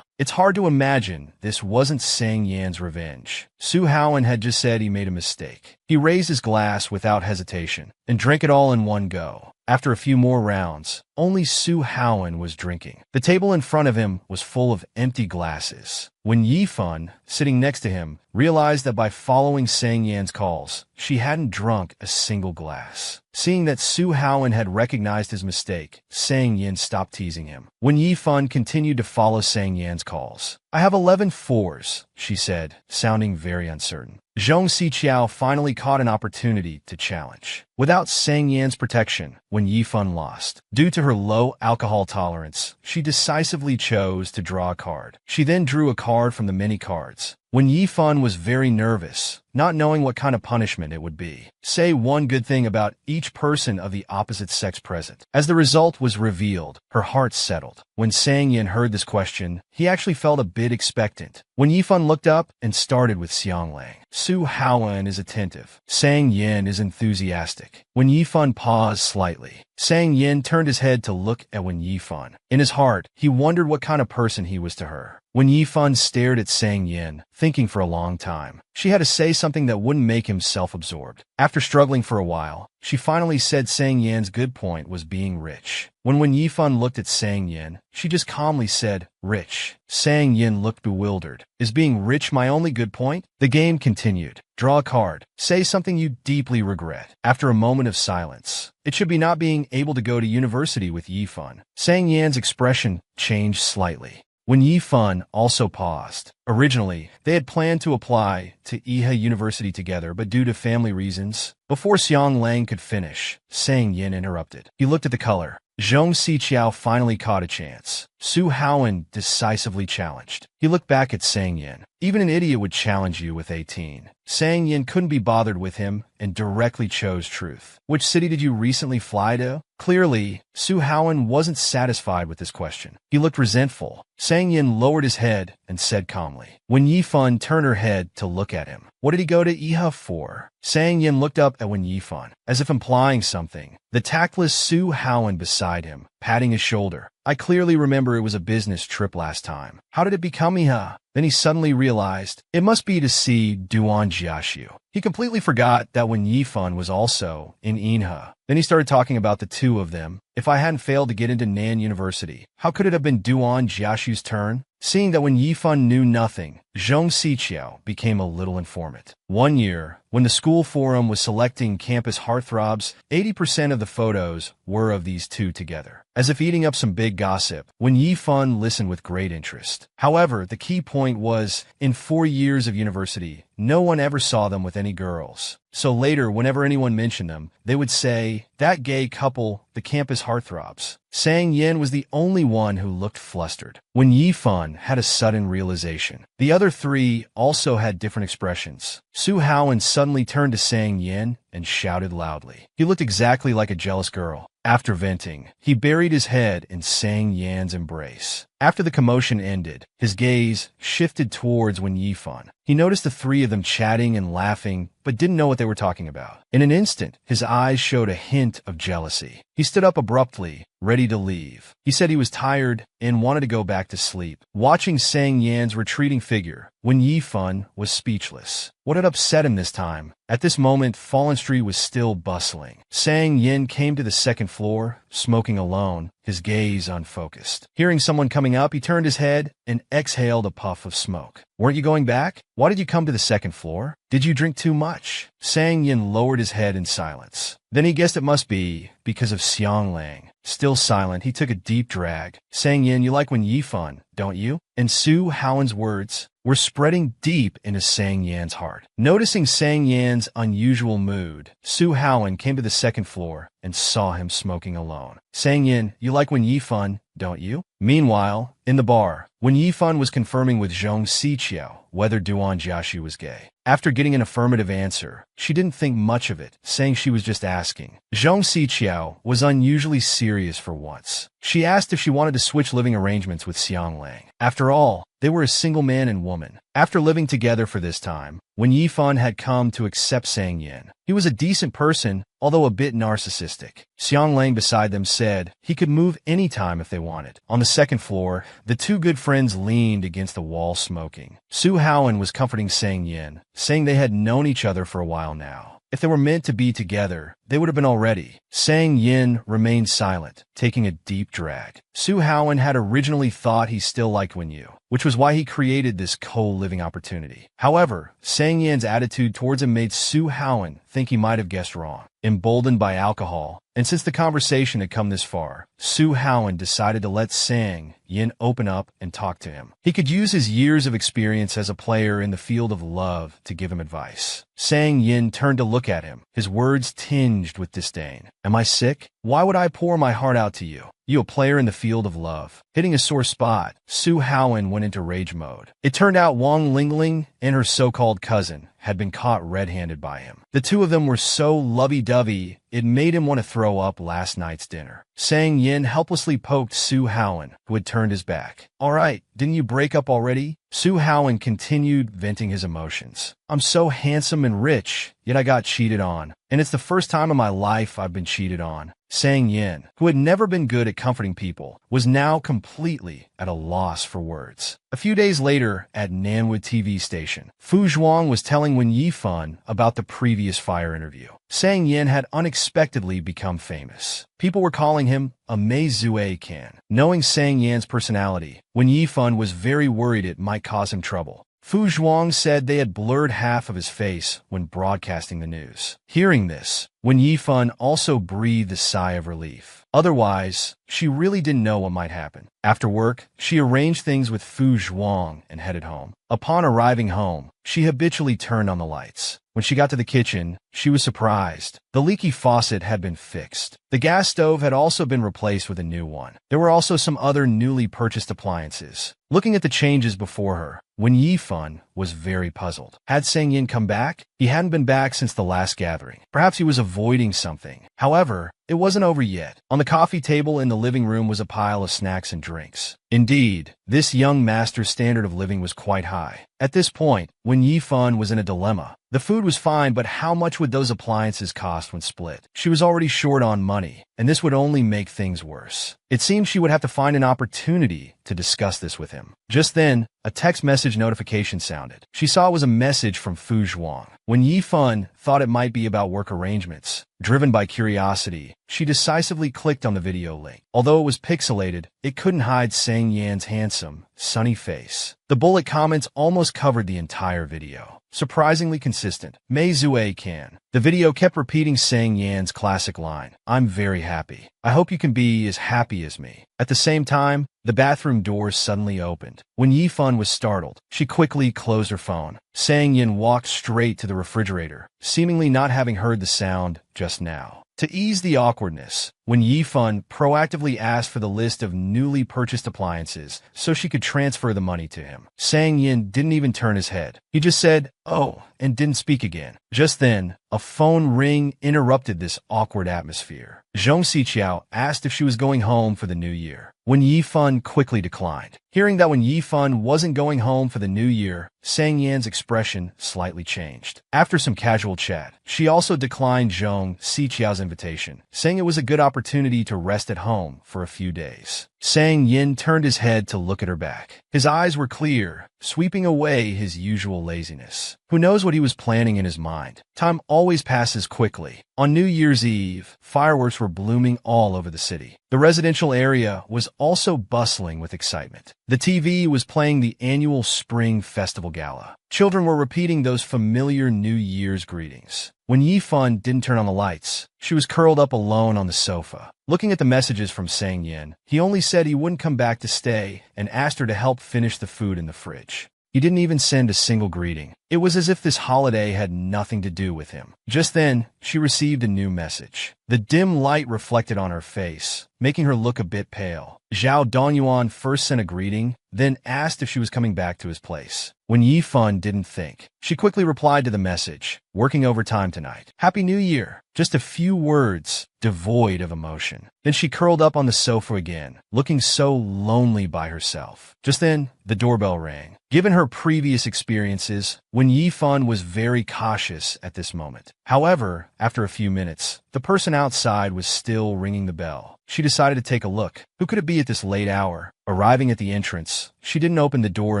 It's hard to imagine this wasn't Sang Yan's revenge. Su Howen had just said he made a mistake. He raised his glass without hesitation and drank it all in one go. After a few more rounds, only Su Howen was drinking. The table in front of him was full of empty glasses. When Yifan, sitting next to him, realized that by following Sang Yan's calls, she hadn't drunk a single glass. Seeing that Su Howen had recognized his mistake, Sang Yan stopped teasing him. When Yifan continued to follow Sang Yan's calls. I have 11 fours, she said, sounding very uncertain. Zhong Siqiao finally caught an opportunity to challenge. Without Sang Yan's protection, Wen Yifan lost. Due to her low alcohol tolerance, she decisively chose to draw a card. She then drew a card from the many cards. Wen Yifan was very nervous, not knowing what kind of punishment it would be. Say one good thing about each person of the opposite sex present. As the result was revealed, her heart settled. When Sang Yan heard this question, he actually felt a bit expectant. When Yifan looked up and started with Xianglang. Su Howen is attentive. Sang Yan is enthusiastic. When Yifan paused slightly, Sang Yan turned his head to look at Wen Yifan. In his heart, he wondered what kind of person he was to her. Wen Yifan stared at Sang Yan, thinking for a long time. She had to say something that wouldn't make him self-absorbed. After struggling for a while, she finally said Sang Yan's good point was being rich. When Wen Yifan looked at Sang Yan, she just calmly said, rich. Sang Yan looked bewildered. Is being rich my only good point? The game continued. Draw a card. Say something you deeply regret. After a moment of silence, it should be not being able to go to university with Yifan. Sang Yan's expression changed slightly. When Yifan also paused. Originally, they had planned to apply to Iha University together, but due to family reasons, before Xianglang could finish, Sang Yan interrupted. He looked at the color. Zhong Siqiao finally caught a chance. Su Howen decisively challenged. He looked back at Sang Yan. Even an idiot would challenge you with 18. Sang Yan couldn't be bothered with him and directly chose truth. Which city did you recently fly to? Clearly, Su Howen wasn't satisfied with this question. He looked resentful. Sang Yan lowered his head and said calmly. When Yifan turned her head to look at him. What did he go to Iha for? Sang Yan looked up at Wen Yifan, as if implying something. The tactless Su Howen beside him, patting his shoulder. I clearly remember it was a business trip last time. How did it become Iha? Then he suddenly realized it must be to see Duan Jiaxiu. He completely forgot that Wen Yifan was also in Inha. Then he started talking about the two of them. If I hadn't failed to get into Nan University, how could it have been Duan Jiaxiu's turn? Seeing that Wen Yifan knew nothing, Zhong Siqiao became a little informant. One year, when the school forum was selecting campus heartthrobs, 80% of the photos were of these two together. As if eating up some big gossip, Wen Yifan listened with great interest. However, the key point was, in 4 years of university, no one ever saw them with any girls. So later, whenever anyone mentioned them, they would say, that gay couple, the campus heartthrobs. Sang Yan was the only one who looked flustered. When Yifan had a sudden realization. The other three also had different expressions. Su Howen suddenly turned to Sang Yan and shouted loudly. He looked exactly like a jealous girl. After venting, he buried his head in Sang Yan's embrace. After the commotion ended, his gaze shifted towards Wen Yifan. He noticed the three of them chatting and laughing, but didn't know what they were talking about. In an instant, his eyes showed a hint of jealousy. He stood up abruptly, ready to leave. He said he was tired and wanted to go back to sleep. Watching Sang Yan's retreating figure, Wen Yifan was speechless. What had upset him this time? At this moment, Fallen Street was still bustling. Sang Yan came to the second floor, smoking alone, his gaze unfocused. Hearing someone coming up, he turned his head and exhaled a puff of smoke. Weren't you going back? Why did you come to the second floor? Did you drink too much? Sang Yan lowered his head in silence. Then he guessed it must be because of Xianglang. Still silent, he took a deep drag. Sang Yan, you like Wen Yifan, don't you? In Su Howen's words, were spreading deep into Sang Yan's heart. Noticing Sang Yan's unusual mood, Su Haoan came to the second floor and saw him smoking alone. Sang Yan, you like Wen Yifan, don't you? Meanwhile, in the bar, Wen Yifan was confirming with Zhong Siqiao whether Duan Jiaxu was gay. After getting an affirmative answer, she didn't think much of it, saying she was just asking. Zhong Siqiao was unusually serious for once. She asked if she wanted to switch living arrangements with Xiang Lang. After all, they were a single man and woman. After living together for this time, Wen Yifan had come to accept Sang Yan. He was a decent person, although a bit narcissistic. Xiang Lang beside them said he could move any time if they wanted. On the second floor, the two good friends leaned against the wall smoking. Su Haoan was comforting Sang Yan, saying they had known each other for a while now. If they were meant to be together, they would have been already. Sang Yan remained silent, taking a deep drag. Su Haoan had originally thought he still liked Wen Yu, which was why he created this co-living opportunity. However, Sang Yan's attitude towards him made Su Haoan think he might have guessed wrong. Emboldened by alcohol, and since the conversation had come this far, Su Haoan decided to let Sang Yan open up and talk to him. He could use his years of experience as a player in the field of love to give him advice. Sang Yan turned to look at him, his words tinged with disdain. Am I sick? Why would I pour my heart out to you? You a player in the field of love. Hitting a sore spot, Su Haoan went into rage mode. It turned out Wang Lingling and her so-called cousin had been caught red-handed by him. The two of them were so lovey-dovey, it made him want to throw up last night's dinner. Sang Yan helplessly poked Su Haoan, who had turned his back. All right, didn't you break up already? Su Haoan continued venting his emotions. I'm so handsome and rich, yet I got cheated on. And it's the first time in my life I've been cheated on. Sang Yan, who had never been good at comforting people, was now completely at a loss for words. A few days later, at Nanwood TV station, Fu Zhuang was telling Wen Yifan about the previous fire interview. Sang Yan had unexpectedly become famous. People were calling him a Mei Zue Can. Knowing Sang Yan's personality, Wen Yifan was very worried it might cause him trouble. Fu Zhuang said they had blurred half of his face when broadcasting the news. Hearing this, Wen Yifan also breathed a sigh of relief. Otherwise, she really didn't know what might happen. After work, she arranged things with Fu Zhuang and headed home. Upon arriving home, she habitually turned on the lights. When she got to the kitchen, she was surprised. The leaky faucet had been fixed. The gas stove had also been replaced with a new one. There were also some other newly purchased appliances. Looking at the changes before her, Wen Yifan was very puzzled. Had Sang Yan come back? He hadn't been back since the last gathering. Perhaps he was avoiding something. However, it wasn't over yet. On the coffee table in the living room was a pile of snacks and drinks. Indeed, this young master's standard of living was quite high. At this point, Wen Yifan was in a dilemma. The food was fine, but how much would those appliances cost when split? She was already short on money, and this would only make things worse. It seemed she would have to find an opportunity to discuss this with him. Just then, a text message notification sounded. She saw it was a message from Fu Zhuang. When Yifan thought it might be about work arrangements, driven by curiosity, she decisively clicked on the video link. Although it was pixelated, it couldn't hide Sang Yan's handsome, sunny face. The bullet comments almost covered the entire video. Surprisingly consistent. Mei Zue Can. The video kept repeating Sang Yan's classic line, I'm very happy. I hope you can be as happy as me. At the same time, the bathroom doors suddenly opened. When Yifan was startled, she quickly closed her phone. Sang Yan walked straight to the refrigerator, seemingly not having heard the sound just now. To ease the awkwardness, when Yifan proactively asked for the list of newly purchased appliances so she could transfer the money to him, Sang Yan didn't even turn his head. He just said, "Oh," and didn't speak again. Just then, a phone ring interrupted this awkward atmosphere. Zhong Siqiao asked if she was going home for the new year. When Yifan quickly declined. Hearing that when Yifan wasn't going home for the new year, Sang Yan's expression slightly changed. After some casual chat, she also declined Zhong Siqiao's invitation, saying it was a good opportunity to rest at home for a few days. Sang Yan turned his head to look at her back. His eyes were clear, sweeping away his usual laziness. Who knows what he was planning in his mind? Time always passes quickly. On New Year's Eve, fireworks were blooming all over the city. The residential area was also bustling with excitement. The TV was playing the annual Spring Festival Gala. Children were repeating those familiar New Year's greetings. When Yifan didn't turn on the lights, she was curled up alone on the sofa. Looking at the messages from Sang Yan, he only said he wouldn't come back to stay and asked her to help finish the food in the fridge. He didn't even send a single greeting. It was as if this holiday had nothing to do with him. Just then, she received a new message. The dim light reflected on her face, making her look a bit pale. Zhao Dongyuan first sent a greeting, then asked if she was coming back to his place. When Yifan didn't think, she quickly replied to the message, "Working overtime tonight. Happy New Year." Just a few words, devoid of emotion. Then she curled up on the sofa again, looking so lonely by herself. Just then, the doorbell rang. Given her previous experiences, Wen Yifan was very cautious at this moment. However, after a few minutes, the person outside was still ringing the bell. She decided to take a look. Who could it be at this late hour? Arriving at the entrance, she didn't open the door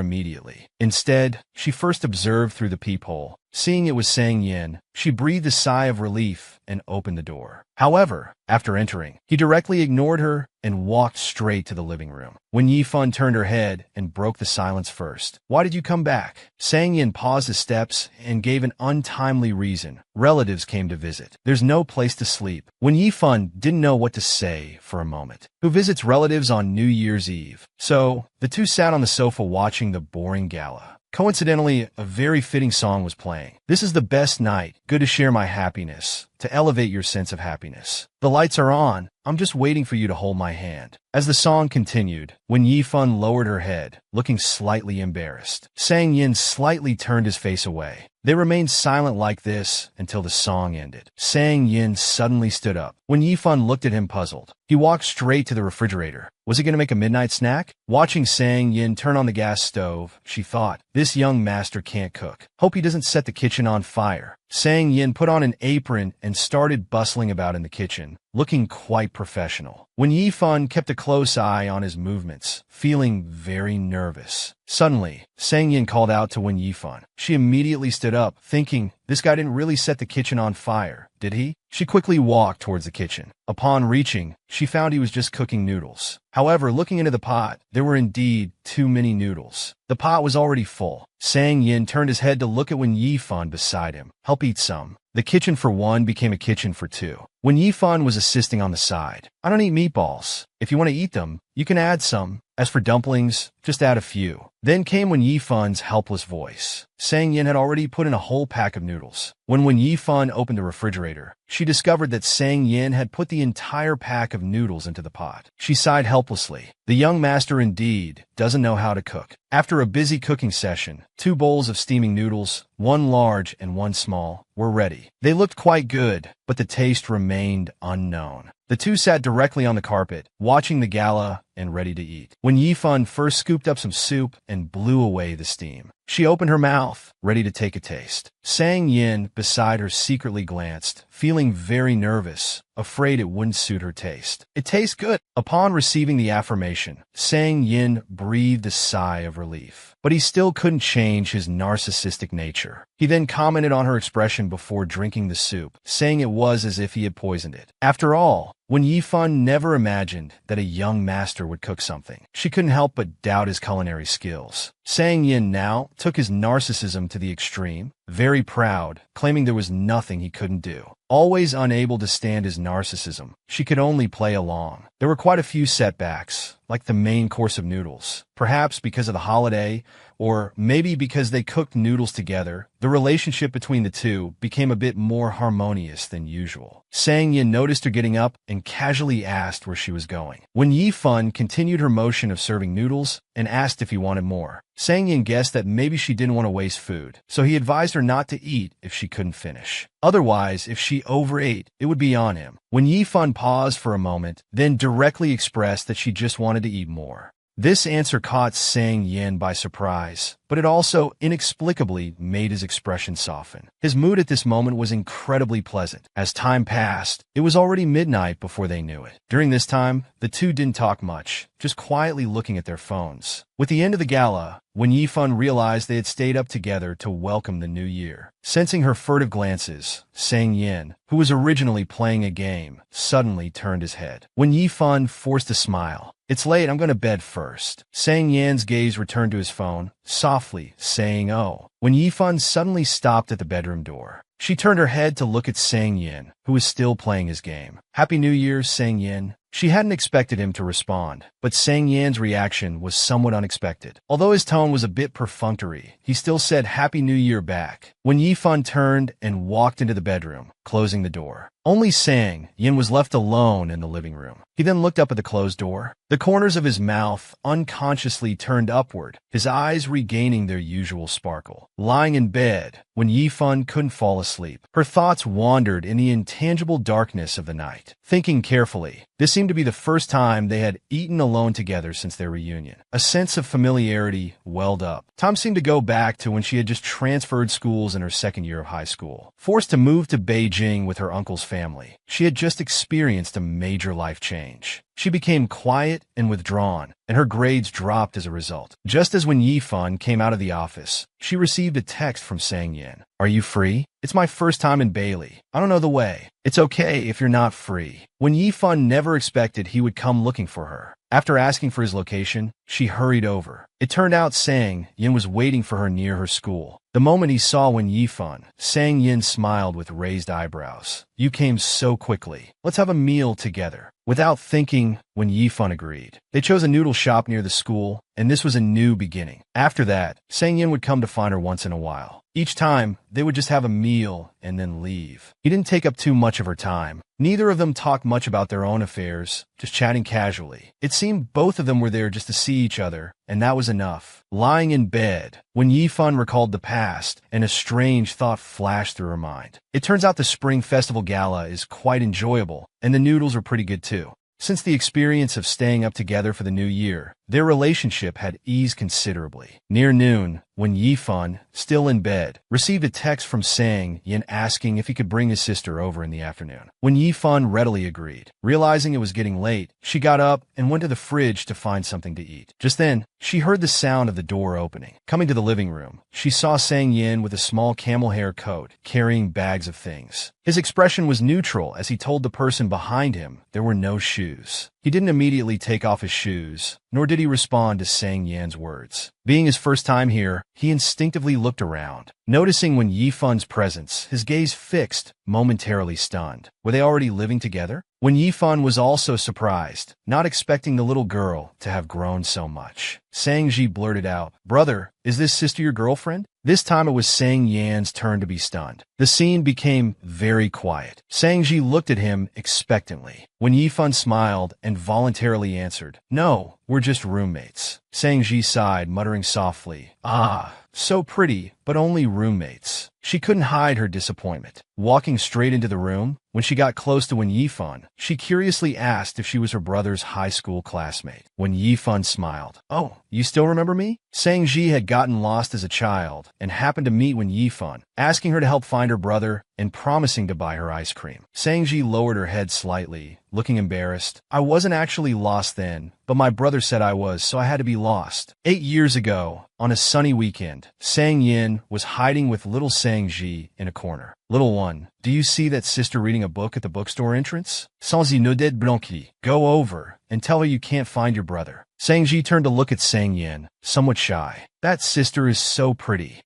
immediately. Instead, she first observed through the peephole. Seeing it was Sang Yin, she breathed a sigh of relief and opened the door. However, after entering, he directly ignored her and walked straight to the living room. When Yifan turned her head and broke the silence first. "Why did you come back?" Sang Yin paused his steps and gave an untimely reason. "Relatives came to visit. There's no place to sleep." When Yifan didn't know what to say for a moment. Who visits relatives on New Year's Eve? So, the two sat on the sofa watching the boring gala. Coincidentally, a very fitting song was playing. "This is the best night. Good to share my happiness, to elevate your sense of happiness. The lights are on. I'm just waiting for you to hold my hand." As the song continued, when Yifan lowered her head, looking slightly embarrassed, Sang Yin slightly turned his face away. They remained silent like this until the song ended. Sang Yin suddenly stood up. When Yifan looked at him puzzled, he walked straight to the refrigerator. Was he going to make a midnight snack? Watching Sang Yin turn on the gas stove, she thought, "This young master can't cook. Hope he doesn't set the kitchen on fire." Sang Yin put on an apron and started bustling about in the kitchen, looking quite professional. When Yifan kept a close eye on his movements, feeling very nervous. Suddenly, Sang Yin called out to Wen Yifan. She immediately stood up, thinking, this guy didn't really set the kitchen on fire, did he? She quickly walked towards the kitchen. Upon reaching, she found he was just cooking noodles. However, looking into the pot, there were indeed too many noodles. The pot was already full. Sang Yin turned his head to look at Wen Yifan beside him. "Help eat some." The kitchen for one became a kitchen for two. When Yifan was assisting on the side, "I don't eat meatballs. If you want to eat them, you can add some. As for dumplings, just add a few." Then came Wen Yifan's helpless voice. Sang Yin had already put in a whole pack of noodles. When Wen Yifan opened the refrigerator, she discovered that Sang Yin had put the entire pack of noodles into the pot. She sighed helplessly. The young master indeed doesn't know how to cook. After a busy cooking session, 2 bowls of steaming noodles, one large and one small, were ready. They looked quite good, but the taste remained unknown. The two sat directly on the carpet, watching the gala and ready to eat. When Yifan first scooped up some soup and blew away the steam, she opened her mouth, ready to take a taste. Sang Yin beside her secretly glanced, feeling very nervous, afraid it wouldn't suit her taste. "It tastes good." Upon receiving the affirmation, Sang Yin breathed a sigh of relief. But he still couldn't change his narcissistic nature. He then commented on her expression before drinking the soup, saying it was as if he had poisoned it. After all, Wen Yifan never imagined that a young master would cook something. She couldn't help but doubt his culinary skills. Sang Yin now took his narcissism to the extreme, very proud, claiming there was nothing he couldn't do. Always unable to stand his narcissism, she could only play along. There were quite a few setbacks, like the main course of noodles. Perhaps because of the holiday, or maybe because they cooked noodles together, the relationship between the two became a bit more harmonious than usual. Sang Yin noticed her getting up and casually asked where she was going. When Yifan continued her motion of serving noodles and asked if he wanted more. Sang Yin guessed that maybe she didn't want to waste food, so he advised her not to eat if she couldn't finish. Otherwise, if she overate, it would be on him. When Yifan paused for a moment, then directly expressed that she just wanted to eat more. This answer caught Sang Yin by surprise, but it also inexplicably made his expression soften. His mood at this moment was incredibly pleasant. As time passed, it was already midnight before they knew it. During this time, the two didn't talk much, just quietly looking at their phones. With the end of the gala, when Yifan realized they had stayed up together to welcome the new year. Sensing her furtive glances, Sang Yin, who was originally playing a game, suddenly turned his head. When Yifan forced a smile, "It's late, I'm going to bed first." Sang Yin's gaze returned to his phone, softly saying, "Oh." When Yifan suddenly stopped at the bedroom door. She turned her head to look at Sang Yin, who was still playing his game. "Happy New Year, Sang Yin." She hadn't expected him to respond, but Sang Yan's reaction was somewhat unexpected. Although his tone was a bit perfunctory, he still said Happy New Year back. When Yifan turned and walked into the bedroom, closing the door, only Sang Yin was left alone in the living room. He then looked up at the closed door. The corners of his mouth unconsciously turned upward, his eyes regaining their usual sparkle. Lying in bed, when Yifan couldn't fall asleep, her thoughts wandered in the intangible darkness of the night. Thinking carefully, this seemed to be the first time they had eaten alone together since their reunion. A sense of familiarity welled up. Tom seemed to go back to when she had just transferred schools in her second year of high school. Forced to move to Beijing with her uncle's family, she had just experienced a major life change. She became quiet and withdrawn, and her grades dropped as a result. Just as when Yifan came out of the office, she received a text from Sang Yin. "Are you free? It's my first time in Bailey. I don't know the way. It's okay if you're not free." When Yifan never expected he would come looking for her. After asking for his location, she hurried over. It turned out Sang Yin was waiting for her near her school. The moment he saw Wen Yifan, Sang Yin smiled with raised eyebrows. "You came so quickly. Let's have a meal together." Without thinking, Wen Yifan agreed. They chose a noodle shop near the school, and this was a new beginning. After that, Sang Yin would come to find her once in a while. Each time, they would just have a meal and then leave. He didn't take up too much of her time. Neither of them talked much about their own affairs, just chatting casually. It seemed both of them were there just to see each other, and that was enough. Lying in bed, when Yifan recalled the past, and a strange thought flashed through her mind. It turns out the Spring Festival Gala is quite enjoyable, and the noodles are pretty good too. Since the experience of staying up together for the new year, their relationship had eased considerably. Near noon, when Yifan, still in bed, received a text from Sang Yin asking if he could bring his sister over in the afternoon. When Yifan readily agreed. Realizing it was getting late, she got up and went to the fridge to find something to eat. Just then, she heard the sound of the door opening. Coming to the living room, she saw Sang Yin with a small camel hair coat, carrying bags of things. His expression was neutral as he told the person behind him there were no shoes. He didn't immediately take off his shoes, nor did he respond to Sang Yan's words. Being his first time here, he instinctively looked around. Noticing Wen Yifan's presence, his gaze fixed, momentarily stunned. Were they already living together? Wen Yifan was also surprised, not expecting the little girl to have grown so much. Sang Ji blurted out, "Brother, is this sister your girlfriend?" This time it was Sang Yan's turn to be stunned. The scene became very quiet. Sang Ji looked at him expectantly. Wen Yifan smiled and voluntarily answered, "No, we're just roommates." Sang Ji sighed, muttering softly, "Ah, so pretty, but only roommates." She couldn't hide her disappointment. Walking straight into the room, when she got close to Wen Yifan, she curiously asked if she was her brother's high school classmate. Wen Yifan smiled. "Oh, you still remember me?" Sang Ji had gotten lost as a child and happened to meet Wen Yifan, asking her to help find her brother and promising to buy her ice cream. Sang Ji lowered her head slightly, looking embarrassed. "I wasn't actually lost then, but my brother said I was, so I had to be lost." 8 years ago, on a sunny weekend, Sang Yin was hiding with little Sang Ji in a corner. "Little one, do you see that sister reading a book at the bookstore entrance? Sans inoded blanqui. Go over and tell her you can't find your brother." Sang Ji turned to look at Sang Yin, somewhat shy. "That sister is so pretty.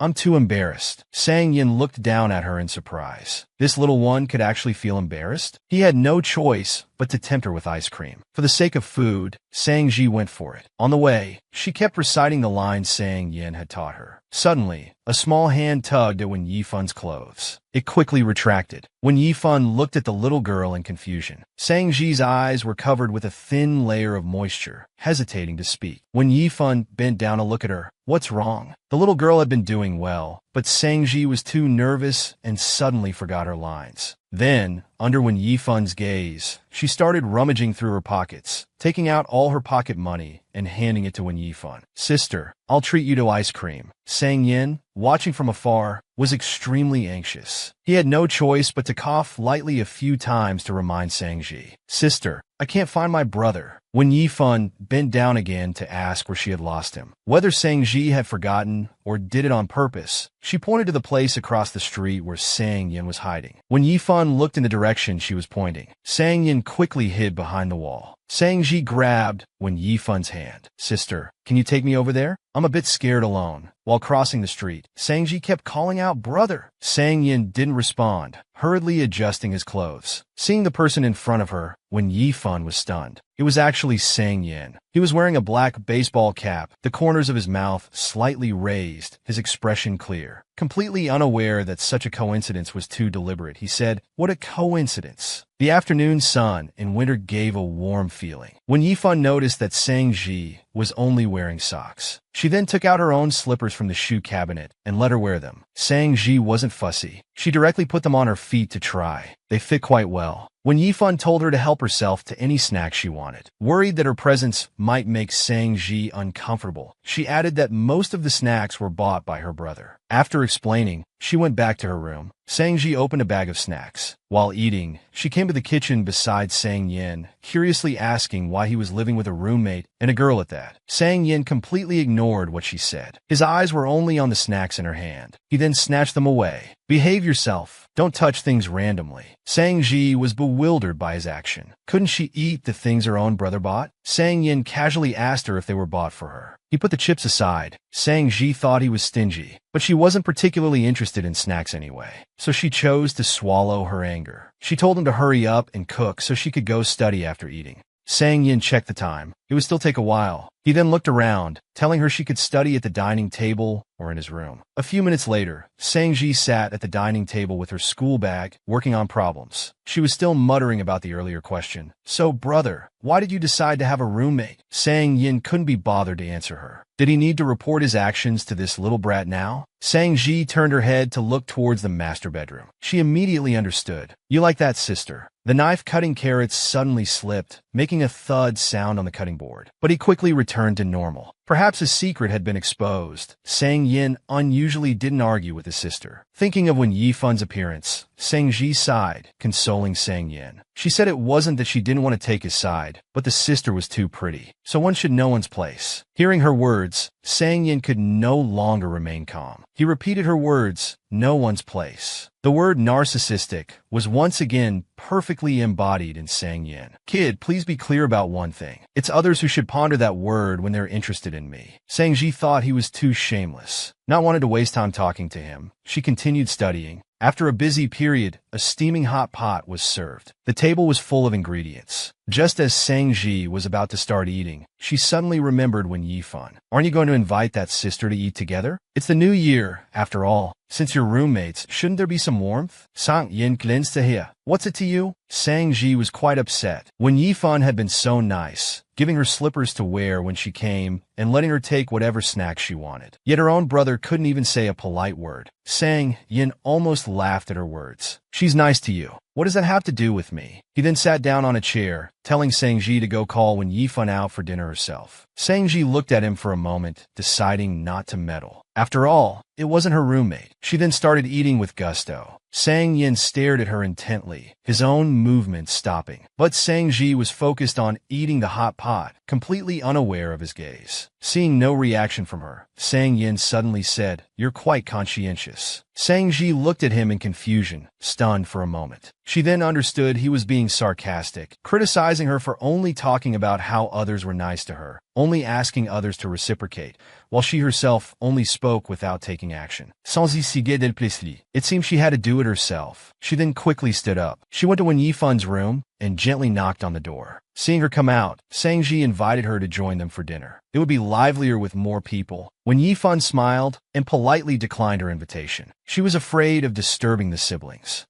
I'm too embarrassed." Sang Yin looked down at her in surprise. This little one could actually feel embarrassed? He had no choice but to tempt her with ice cream. For the sake of food, Sang Ji went for it. On the way, she kept reciting the lines Sang Yin had taught her. Suddenly, a small hand tugged at Wen Yifan's clothes. It quickly retracted. Wen Yifan looked at the little girl in confusion. Sang Ji's eyes were covered with a thin layer of moisture, hesitating to speak. Wen Yifan bent down to look at her. "What's wrong?" The little girl had been doing well, but Sang Ji was too nervous and suddenly forgot her lines. Then, under Wen Yifan's gaze, she started rummaging through her pockets, taking out all her pocket money and handing it to Wen Yifan. "Sister, I'll treat you to ice cream." Sang Yin, watching from afar, was extremely anxious. He had no choice but to cough lightly a few times to remind Sang Ji. "Sister, I can't find my brother." Wen Yifan bent down again to ask where she had lost him. Whether Sang Ji had forgotten or did it on purpose, she pointed to the place across the street where Sang Yin was hiding. When Yifan looked in the direction she was pointing, Sang Yin quickly hid behind the wall. Sang Ji grabbed Wen Yifun's hand. Sister, can you take me over there? I'm a bit scared alone. While crossing the street, Sang Ji kept calling out, brother. Sang Yin didn't respond, hurriedly adjusting his clothes. Seeing the person in front of her, Wen Yifun was stunned. It was actually Sang Yin. He was wearing a black baseball cap, the corners of his mouth slightly raised, his expression clear. Completely unaware that such a coincidence was too deliberate, he said, what a coincidence. The afternoon sun in winter gave a warm feeling. When Yifun noticed that Sang Ji was only wearing socks, she then took out her own slippers from the shoe cabinet and let her wear them. Sang Ji wasn't fussy. She directly put them on her feet to try. They fit quite well. When Yifun told her to help herself to any snack she wanted, worried that her presence might make Sang Ji uncomfortable, she added that most of the snacks were bought by her brother. After explaining, she went back to her room. Sang Ji opened a bag of snacks. While eating, she came to the kitchen beside Sang Yin, curiously asking why he was living with a roommate and a girl at that. Sang Yin completely ignored what she said. His eyes were only on the snacks in her hand. He then snatched them away. Behave yourself. Don't touch things randomly. Sang Ji was bewildered by his action. Couldn't she eat the things her own brother bought? Sang Yin casually asked her if they were bought for her. He put the chips aside. Sang Ji thought he was stingy, but she wasn't particularly interested in snacks anyway, so she chose to swallow her anger. She told him to hurry up and cook so she could go study after eating. Sang Yin checked the time. It would still take a while. He then looked around, telling her she could study at the dining table or in his room. A few minutes later, Sang Ji sat at the dining table with her school bag, working on problems. She was still muttering about the earlier question. So, brother, why did you decide to have a roommate? Sang Yin couldn't be bothered to answer her. Did he need to report his actions to this little brat now? Sang Ji turned her head to look towards the master bedroom. She immediately understood. You like that, sister? The knife cutting carrots suddenly slipped, making a thud sound on the cutting board. But he quickly returned to normal. Perhaps his secret had been exposed. Sang Yin unusually didn't argue with his sister. Thinking of Wen Yifun's appearance, Sang Ji sighed, consoling Sang Yin. She said it wasn't that she didn't want to take his side, but the sister was too pretty, so one should know one's place. Hearing her words, Sang Yin could no longer remain calm. He repeated her words, no one's place. The word narcissistic was once again perfectly embodied in Sang Yin. Kid, please be clear about one thing. It's others who should ponder that word when they're interested in me. Sang Ji thought he was too shameless. Not wanting to waste time talking to him, she continued studying. After a busy period, a steaming hot pot was served. The table was full of ingredients. Just as Sang Ji was about to start eating, she suddenly remembered Wen Yifun. Aren't you going to invite that sister to eat together? It's the new year, after all. Since you're roommates, shouldn't there be some warmth? Sang Yin glanced to here. What's it to you? Sang Ji was quite upset. Wen Yifun had been so nice, giving her slippers to wear when she came and letting her take whatever snacks she wanted. Yet her own brother couldn't even say a polite word. Sang Yin almost laughed at her words. She's nice to you. What does that have to do with me? He then sat down on a chair, telling Sang Ji to go call Wen Yifun out for dinner herself. Sang Ji looked at him for a moment, deciding not to meddle. After all, it wasn't her roommate. She then started eating with gusto. Sang Yin stared at her intently, his own movements stopping. But Sang Ji was focused on eating the hot pot, completely unaware of his gaze. Seeing no reaction from her, Sang Yin suddenly said, "You're quite conscientious." Sang Ji looked at him in confusion, stunned for a moment. She then understood he was being sarcastic, criticizing her for only talking about how others were nice to her, only asking others to reciprocate, while she herself only spoke without taking action. Sans y sigue del plaisir. It seemed she had to do it herself. She then quickly stood up. She went to Wen Yifun's room and gently knocked on the door. Seeing her come out, Sang Ji invited her to join them for dinner. It would be livelier with more people. Wen Yifun smiled and politely declined her invitation. She was afraid of disturbing the siblings.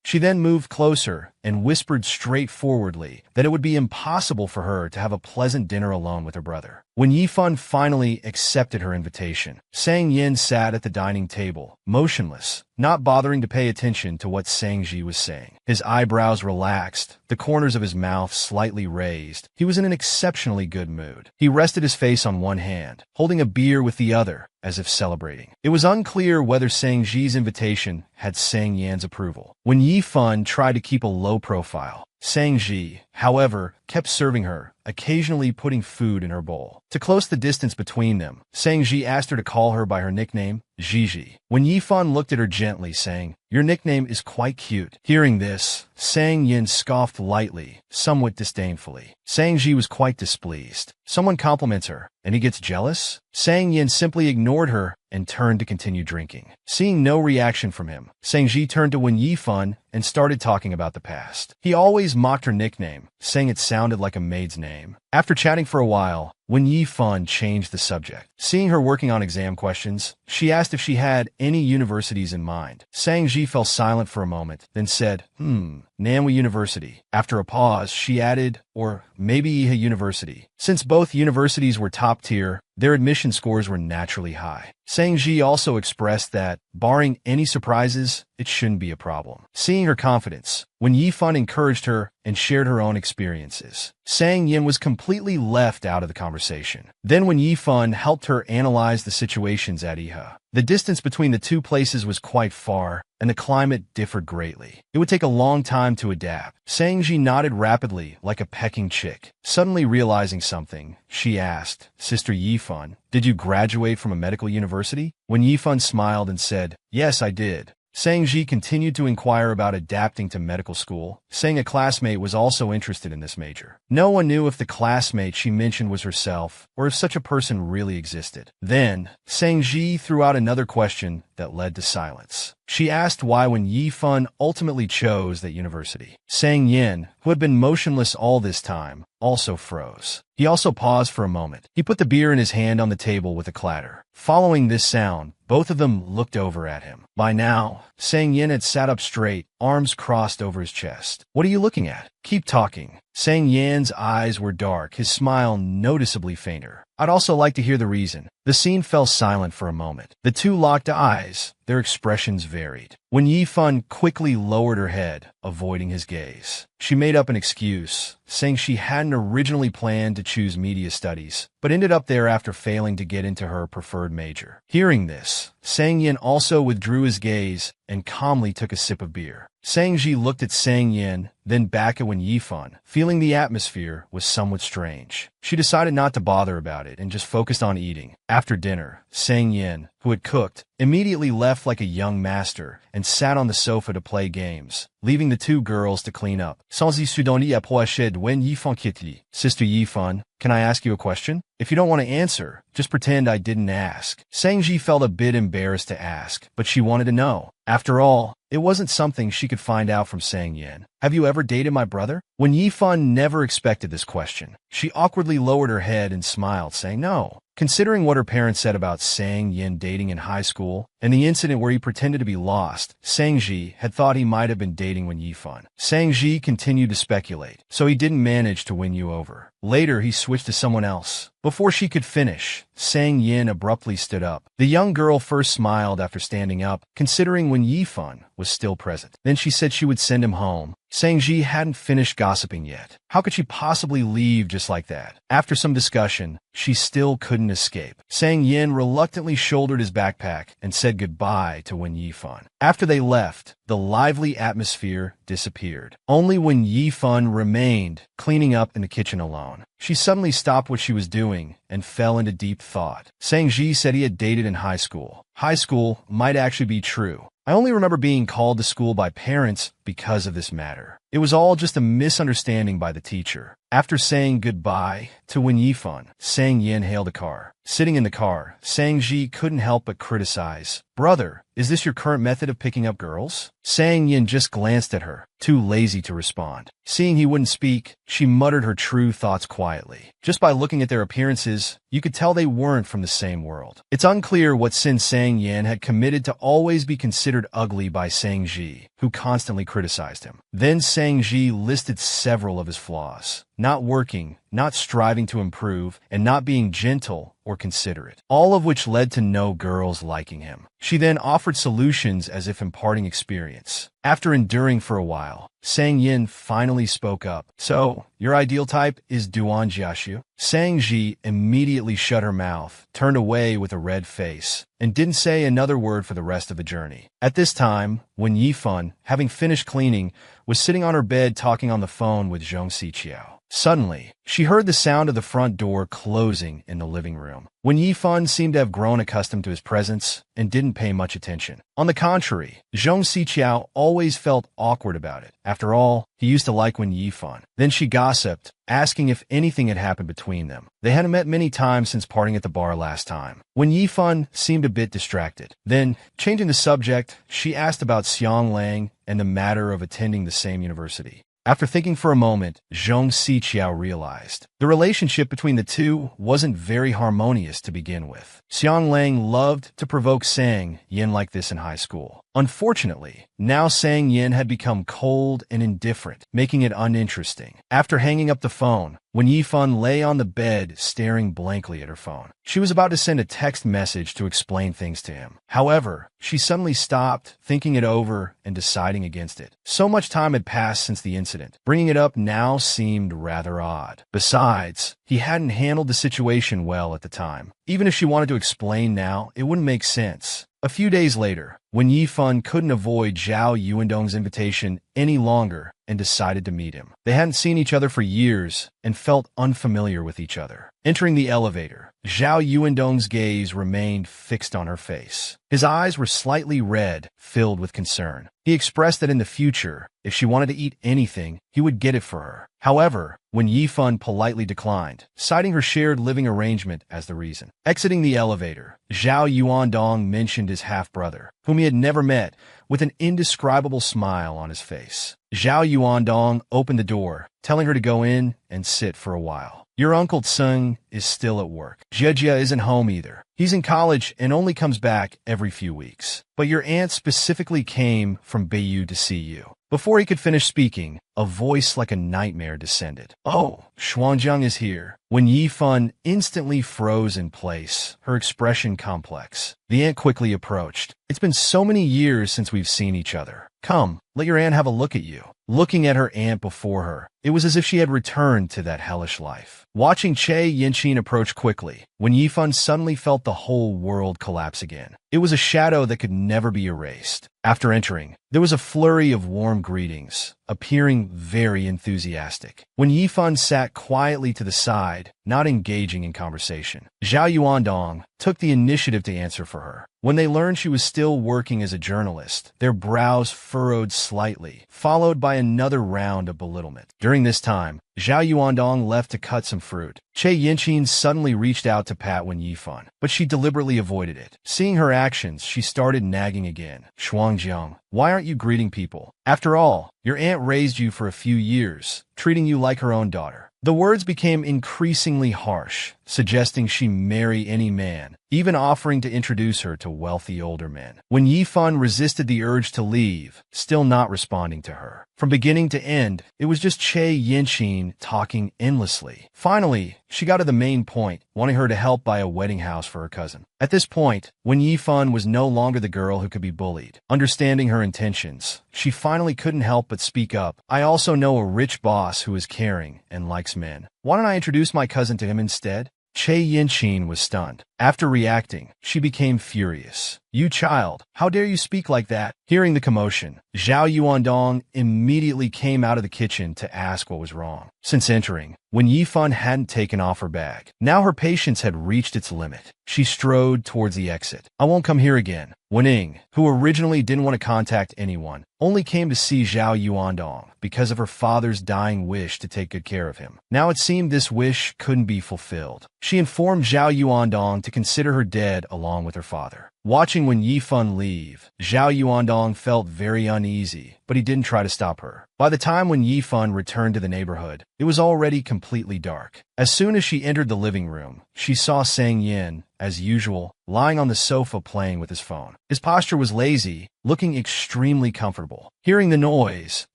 She then moved closer and whispered straightforwardly that it would be impossible for her to have a pleasant dinner alone with her brother. When Yifun finally accepted her invitation, Sang Yin sat at the dining table, motionless, not bothering to pay attention to what Sang Ji was saying. His eyebrows relaxed, the corners of his mouth slightly raised. He was in an exceptionally good mood. He rested his face on one hand, holding a beer with the other. as if celebrating. It was unclear whether Sang Ji's invitation had Sang Yan's approval. When Yi Fun tried to keep a low profile, Sang Ji, however, kept serving her, occasionally putting food in her bowl. To close the distance between them, Sang Ji asked her to call her by her nickname, Gigi. When Yi Fun looked at her gently, saying, "Your nickname is quite cute." Hearing this, Sang Yin scoffed lightly, somewhat disdainfully. Sang Ji was quite displeased. Someone compliments her, and he gets jealous? Sang Yin simply ignored her and turned to continue drinking. Seeing no reaction from him, Sang Ji turned to Wen Yifun and started talking about the past. He always mocked her nickname, saying it sounded like a maid's name. After chatting for a while, Wen Yifun changed the subject. Seeing her working on exam questions, she asked if she had any universities in mind. Sang Ji fell silent for a moment, then said, Nanwha University. After a pause, she added, or maybe Iha University. Since both universities were top tier, their admission scores were naturally high. Sang Ji also expressed that, barring any surprises, it shouldn't be a problem. Seeing her confidence, Wen Yifun encouraged her and shared her own experiences. Sang Yin was completely left out of the conversation. Then Wen Yifun helped her analyze the situations at Iha. The distance between the two places was quite far, and the climate differed greatly. It would take a long time to adapt. Sang Ji nodded rapidly, like a pecking chick. Suddenly realizing something, she asked, "Sister Yifun, did you graduate from a medical university?" When Yifun smiled and said, "Yes, I did." Sang Ji continued to inquire about adapting to medical school, saying a classmate was also interested in this major. No one knew if the classmate she mentioned was herself, or if such a person really existed. Then, Sang Ji threw out another question that led to silence. She asked why Wen Yifun ultimately chose that university. Sang Yin, who had been motionless all this time, also froze. He also paused for a moment. He put the beer in his hand on the table with a clatter. Following this sound, both of them looked over at him. By now, Sang Yin had sat up straight, arms crossed over his chest. "What are you looking at? Keep talking." Sang Yan's eyes were dark, his smile noticeably fainter. "I'd also like to hear the reason." The scene fell silent for a moment. The two locked eyes, their expressions varied. When Yifun quickly lowered her head, avoiding his gaze. She made up an excuse, saying she hadn't originally planned to choose media studies, but ended up there after failing to get into her preferred major. Hearing this, Sang Yin also withdrew his gaze and calmly took a sip of beer. Sang Ji looked at Sang Yin, then back at Wen Yifun, feeling the atmosphere was somewhat strange. She decided not to bother about it and just focused on eating. After dinner, Sang Yin, who had cooked, immediately left like a young master and sat on the sofa to play games, leaving the two girls to clean up. Sans y sudoni approcher de Wen Yifun quickly. "Sister Yifun, can I ask you a question? If you don't want to answer, just pretend I didn't ask." Sang Ji felt a bit embarrassed to ask, but she wanted to know. After all, it wasn't something she could find out from Sang Yin. "Have you ever dated my brother?" When Yifun never expected this question, she awkwardly lowered her head and smiled, saying no. Considering what her parents said about Sang Yin dating in high school and the incident where he pretended to be lost, Sang Ji had thought he might have been dating Wen Yifun. Sang Ji continued to speculate, so he didn't manage to win you over. Later, he switched to someone else. Before she could finish, Sang Yin abruptly stood up. The young girl first smiled after standing up, considering Wen Yifun was still present. Then she said she would send him home. Sang Ji hadn't finished gossiping yet. How could she possibly leave just like that? After some discussion, she still couldn't escape. Sang Yin reluctantly shouldered his backpack and said goodbye to Wen Yifun. After they left, the lively atmosphere disappeared. Only Wen Yifun remained, cleaning up in the kitchen alone. She suddenly stopped what she was doing and fell into deep thought. Sang Ji said he had dated in high school. High school might actually be true. I only remember being called to school by parents because of this matter. It was all just a misunderstanding by the teacher. After saying goodbye to Wen Yifun, Sang Yin hailed a car. Sitting in the car, Sang Ji couldn't help but criticize. "Brother, is this your current method of picking up girls?" Sang Yin just glanced at her, too lazy to respond. Seeing he wouldn't speak, she muttered her true thoughts quietly. Just by looking at their appearances, you could tell they weren't from the same world. It's unclear what sin Sang Yin had committed to always be considered ugly by Sang Ji, who constantly criticized him. Then Sang Ji listed several of his flaws. not working, not striving to improve, and not being gentle or considerate, all of which led to no girls liking him. She then offered solutions as if imparting experience. After enduring for a while, Sang Yin finally spoke up. So, your ideal type is Duan Jiaxu? Sang Ji immediately shut her mouth, turned away with a red face, and didn't say another word for the rest of the journey. At this time, when Yifan, having finished cleaning, was sitting on her bed talking on the phone with Zhong Siqiao. Suddenly, she heard the sound of the front door closing in the living room. When Yifan seemed to have grown accustomed to his presence and didn't pay much attention. On the contrary, Zhong Siqiao always felt awkward about it. After all, he used to like when Yifan. Then she gossiped, asking if anything had happened between them. They hadn't met many times since parting at the bar last time. When Yifan seemed a bit distracted. Then, changing the subject, she asked about Xiang Lang and the matter of attending the same university. After thinking for a moment, Zhong Siqiao realized the relationship between the two wasn't very harmonious to begin with. Xiang Lang loved to provoke Sang Yin like this in high school. Unfortunately, now Sang Yin had become cold and indifferent, making it uninteresting. After hanging up the phone, when Yifan lay on the bed staring blankly at her phone, she was about to send a text message to explain things to him. However, she suddenly stopped, thinking it over and deciding against it. So much time had passed since the incident. Bringing it up now seemed rather odd. Besides, he hadn't handled the situation well at the time. Even if she wanted to explain now, it wouldn't make sense. A few days later, when Yifan couldn't avoid Zhao Yuandong's invitation any longer and decided to meet him. They hadn't seen each other for years and felt unfamiliar with each other. Entering the elevator, Zhao Yuandong's gaze remained fixed on her face. His eyes were slightly red, filled with concern. He expressed that in the future, if she wanted to eat anything, he would get it for her. However, when Yifan politely declined, citing her shared living arrangement as the reason. Exiting the elevator, Zhao Yuandong mentioned his half-brother, whom he had never met, with an indescribable smile on his face. Zhao Yuandong opened the door, telling her to go in and sit for a while. Your Uncle Tseng is still at work. Jiejia isn't home either. He's in college and only comes back every few weeks. But your aunt specifically came from Beiyou to see you. Before he could finish speaking, a voice like a nightmare descended. Oh, Xuanjiang is here. When Yifan instantly froze in place, her expression complex. The aunt quickly approached. It's been so many years since we've seen each other. Come, let your aunt have a look at you. Looking at her aunt before her, it was as if she had returned to that hellish life. Watching Che Yinqin approach quickly, when Yifan suddenly felt the whole world collapse again. It was a shadow that could never be erased. After entering, there was a flurry of warm greetings, appearing very enthusiastic. When Yifan sat quietly to the side, not engaging in conversation, Zhao Yuandong took the initiative to answer for her. When they learned she was still working as a journalist, their brows furrowed slightly, followed by another round of belittlement. During this time, Zhao Yuandong left to cut some fruit. Che Yinqin suddenly reached out to pat Wen Yifan, but she deliberately avoided it. Seeing her actions, she started nagging again. Xuangjiang, why aren't you greeting people? After all, your aunt raised you for a few years, treating you like her own daughter. The words became increasingly harsh, suggesting she marry any man, even offering to introduce her to wealthy older men. When Yifan resisted the urge to leave, still not responding to her. From beginning to end, it was just Che Yinqin talking endlessly. Finally, she got to the main point, wanting her to help buy a wedding house for her cousin. At this point, when Yifan was no longer the girl who could be bullied, understanding her intentions, she finally couldn't help but speak up. I also know a rich boss who is caring and likes men. Why don't I introduce my cousin to him instead? Che Yinqin was stunned. After reacting, she became furious. You child, how dare you speak like that? Hearing the commotion, Zhao Yuandong immediately came out of the kitchen to ask what was wrong. Since entering, when Yifan hadn't taken off her bag, now her patience had reached its limit. She strode towards the exit. I won't come here again. Wening, who originally didn't want to contact anyone, only came to see Zhao Yuandong because of her father's dying wish to take good care of him. Now it seemed this wish couldn't be fulfilled. She informed Zhao Yuandong to consider her dead along with her father. Watching Wen Yifan leave, Zhao Yuandong felt very uneasy, but he didn't try to stop her. By the time Wen Yifan returned to the neighborhood, it was already completely dark. As soon as she entered the living room, she saw Sang Yin, as usual, lying on the sofa playing with his phone. His posture was lazy, looking extremely comfortable. Hearing the noise,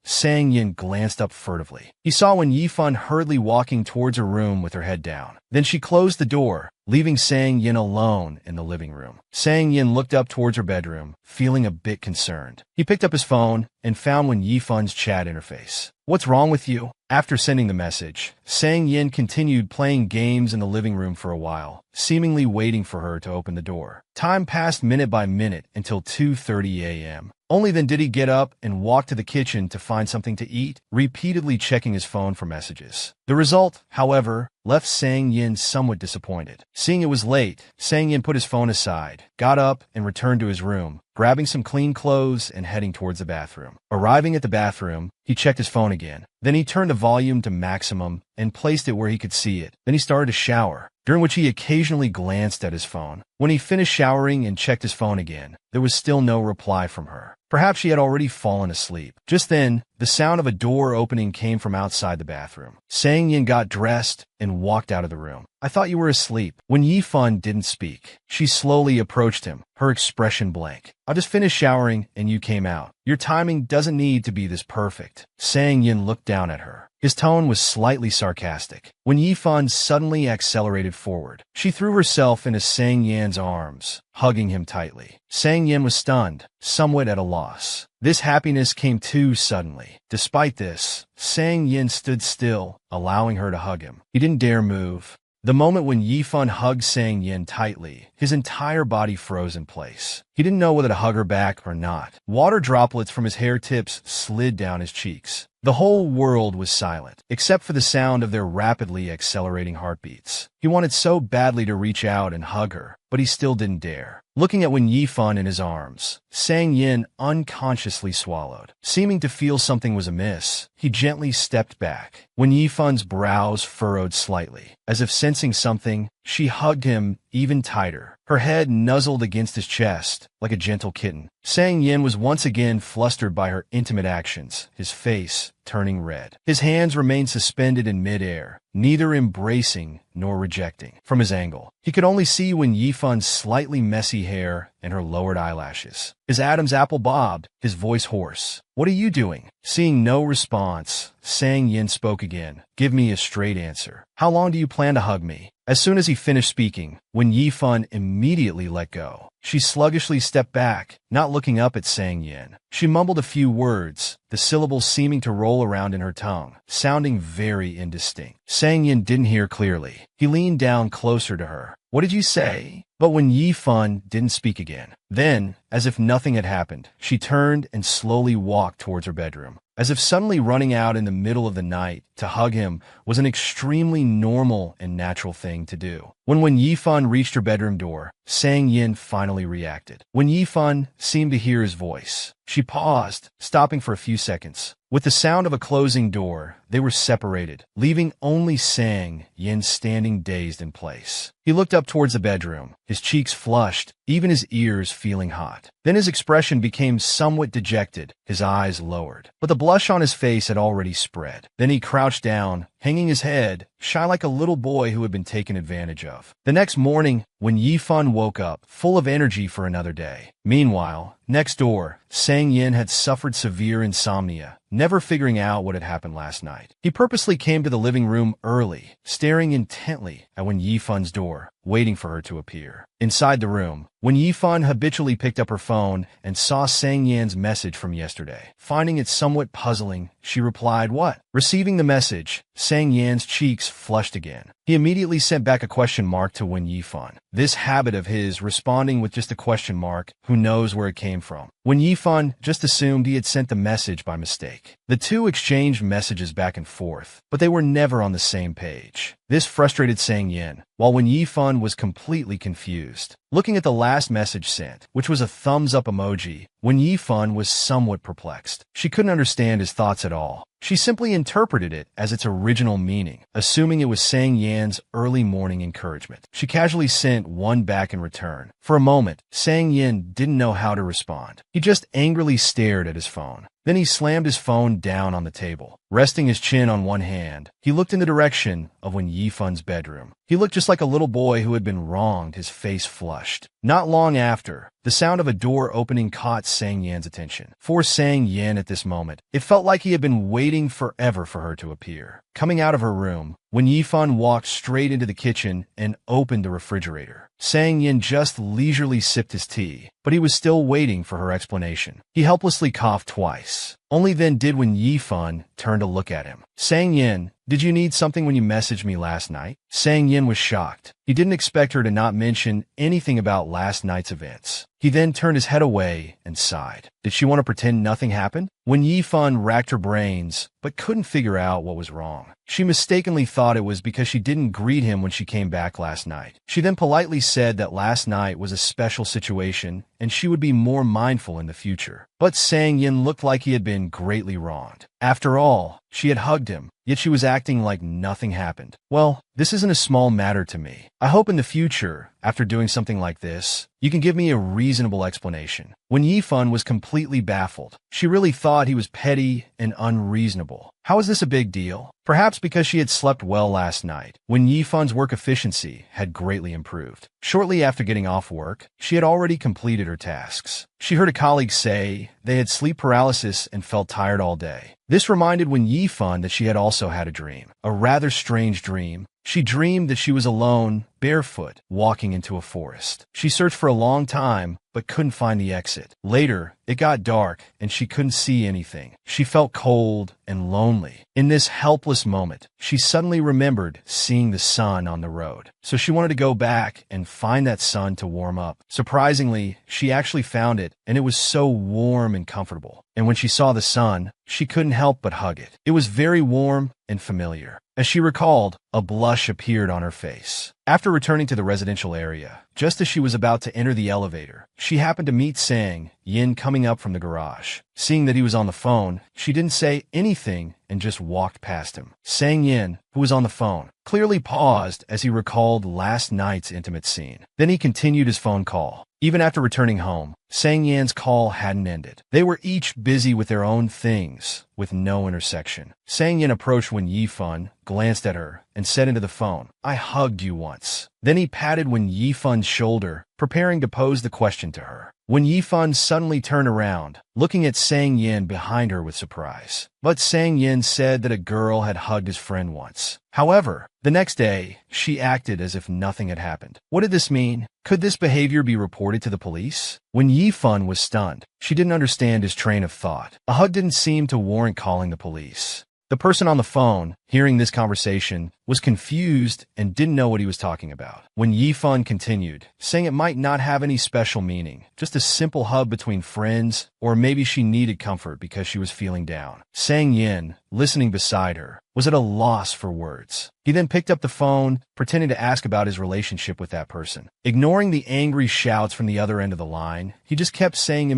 Sang Yin glanced up furtively. He saw Wen Yifan hurriedly walking towards her room with her head down. Then she closed the door, leaving Sang Yin alone in the living room. Sang Yin looked up towards her bedroom, feeling a bit concerned. He picked up his phone and found Wen Yifan's chat interface. "What's wrong with you?" After sending the message, Sang Yin continued playing games in the living room for a while, seemingly waiting for her to open the door. Time passed minute by minute until 2:30 a.m. Only then did he get up and walk to the kitchen to find something to eat, repeatedly checking his phone for messages. The result, however, left Sang Yin somewhat disappointed. Seeing it was late, Sang Yin put his phone aside, got up, and returned to his room, grabbing some clean clothes and heading towards the bathroom. Arriving at the bathroom, he checked his phone again. Then he turned the volume to maximum and placed it where he could see it. Then he started to shower, during which he occasionally glanced at his phone. When he finished showering and checked his phone again, there was still no reply from her. Perhaps she had already fallen asleep. Just then, the sound of a door opening came from outside the bathroom. Sang Yin got dressed and walked out of the room. "I thought you were asleep." When Yifan didn't speak, she slowly approached him, her expression blank. "I just finished showering and you came out. Your timing doesn't need to be this perfect." Sang Yin looked down at her. His tone was slightly sarcastic. When Yifan suddenly accelerated forward, she threw herself into Sang Yan's arms, hugging him tightly. Sang Yin was stunned, somewhat at a loss. This happiness came too suddenly. Despite this, Sang Yin stood still, allowing her to hug him. He didn't dare move. The moment when Yifan hugged Sang Yin tightly, his entire body froze in place. He didn't know whether to hug her back or not. Water droplets from his hair tips slid down his cheeks. The whole world was silent, except for the sound of their rapidly accelerating heartbeats. He wanted so badly to reach out and hug her, but he still didn't dare. Looking at Wen Yifan in his arms, Sang Yin unconsciously swallowed. Seeming to feel something was amiss, he gently stepped back. Wen Yifan's brows furrowed slightly. As if sensing something, she hugged him even tighter. Her head nuzzled against his chest, like a gentle kitten. Sang Yin was once again flustered by her intimate actions, his face turning red. His hands remained suspended in midair, neither embracing nor rejecting. From his angle, he could only see Wen Yifan's slightly messy hair and her lowered eyelashes. His Adam's apple bobbed, his voice hoarse. "What are you doing?" Seeing no response, Sang Yin spoke again. "Give me a straight answer. How long do you plan to hug me?" As soon as he finished speaking, Wen Yifan immediately let go. She sluggishly stepped back, not looking up at Sang Yin. She mumbled a few words, the syllables seeming to roll around in her tongue, sounding very indistinct. Sang Yin didn't hear clearly. He leaned down closer to her. "What did you say?" But Wen Yifan didn't speak again. Then, as if nothing had happened, she turned and slowly walked towards her bedroom. As if suddenly running out in the middle of the night to hug him was an extremely normal and natural thing to do. When Wen Yifan reached her bedroom door, Sang Yin finally reacted. Wen Yifan seemed to hear his voice. She paused, stopping for a few seconds. With the sound of a closing door, they were separated, leaving only Sang Yin standing dazed in place. He looked up towards the bedroom, his cheeks flushed, even his ears feeling hot. Then his expression became somewhat dejected, his eyes lowered. But the blush on his face had already spread. Then he crouched down, hanging his head, shy like a little boy who had been taken advantage of. The next morning, when Yifan woke up, full of energy for another day. Meanwhile, next door, Sang Yin had suffered severe insomnia, never figuring out what had happened last night. He purposely came to the living room early, staring intently at Wen Yifan's door, waiting for her to appear. Inside the room, when Yifan habitually picked up her phone and saw Sang Yan's message from yesterday. Finding it somewhat puzzling, she replied, "What?" Receiving the message, Sang Yan's cheeks flushed again. He immediately sent back a question mark to Wen Yifan. This habit of his, responding with just a question mark, who knows where it came from. Wen Yifan just assumed he had sent the message by mistake. The two exchanged messages back and forth, but they were never on the same page. This frustrated Sang Yin, while Wen Yifan was completely confused. Looking at the last message sent, which was a thumbs-up emoji, Wen Yifan was somewhat perplexed. She couldn't understand his thoughts at all. She simply interpreted it as its original meaning, assuming it was Sang Yan's early morning encouragement. She casually sent one back in return. For a moment, Sang Yin didn't know how to respond. He just angrily stared at his phone. Then he slammed his phone down on the table. Resting his chin on one hand, he looked in the direction of Wen Yifan's bedroom. He looked just like a little boy who had been wronged, his face flushed. Not long after, the sound of a door opening caught Sang Yan's attention. For Sang Yan at this moment, it felt like he had been waiting forever for her to appear. Coming out of her room, Wen Yifan walked straight into the kitchen and opened the refrigerator. Sang Yin just leisurely sipped his tea, but he was still waiting for her explanation. He helplessly coughed twice. Only then did Wen Yifan turn to look at him. Sang Yin, did you need something when you messaged me last night? Sang Yin was shocked. He didn't expect her to not mention anything about last night's events. He then turned his head away and sighed. Did she want to pretend nothing happened? Wen Yifan racked her brains, but couldn't figure out what was wrong. She mistakenly thought it was because she didn't greet him when she came back last night. She then politely said that last night was a special situation and she would be more mindful in the future. But Sang Yin looked like he had been greatly wronged. After all, she had hugged him, yet she was acting like nothing happened. Well, this isn't a small matter to me. I hope in the future, after doing something like this, you can give me a reasonable explanation. Wen Yifan was completely baffled. She really thought he was petty and unreasonable. How is this a big deal? Perhaps because she had slept well last night. Wen Yifan's work efficiency had greatly improved. Shortly after getting off work, she had already completed her tasks. She heard a colleague say they had sleep paralysis and felt tired all day. This reminded Wen Yifan that she had also had a dream, a rather strange dream. She dreamed that she was alone, barefoot, walking into a forest. She searched for a long time, but couldn't find the exit. Later, it got dark, and she couldn't see anything. She felt cold and lonely. In this helpless moment, she suddenly remembered seeing the sun on the road. So she wanted to go back and find that sun to warm up. Surprisingly, she actually found it, and it was so warm and comfortable. And when she saw the sun, she couldn't help but hug it. It was very warm and familiar. As she recalled, a blush appeared on her face. After returning to the residential area, just as she was about to enter the elevator, she happened to meet Sang Yin coming up from the garage. Seeing that he was on the phone, she didn't say anything and just walked past him. Sang Yin, who was on the phone, clearly paused as he recalled last night's intimate scene. Then he continued his phone call. Even after returning home, Sang Yan's call hadn't ended. They were each busy with their own things, with no intersection. Sang Yin approached Wen Yifan, glanced at her, and said into the phone, "I hugged you once." Then he patted Wen Yifan's shoulder, preparing to pose the question to her. Wen Yifan suddenly turned around, looking at Sang Yin behind her with surprise. But Sang Yin said that a girl had hugged his friend once. However, the next day, she acted as if nothing had happened. What did this mean? Could this behavior be reported to the police? Wen Yifan was stunned. She didn't understand his train of thought. A hug didn't seem to warrant calling the police. The person on the phone, hearing this conversation, was confused and didn't know what he was talking about. Wen Yifan continued, saying it might not have any special meaning, just a simple hug between friends, or maybe she needed comfort because she was feeling down. Sang Yin, listening beside her, was at a loss for words. He then picked up the phone, pretending to ask about his relationship with that person. Ignoring the angry shouts from the other end of the line, he just kept saying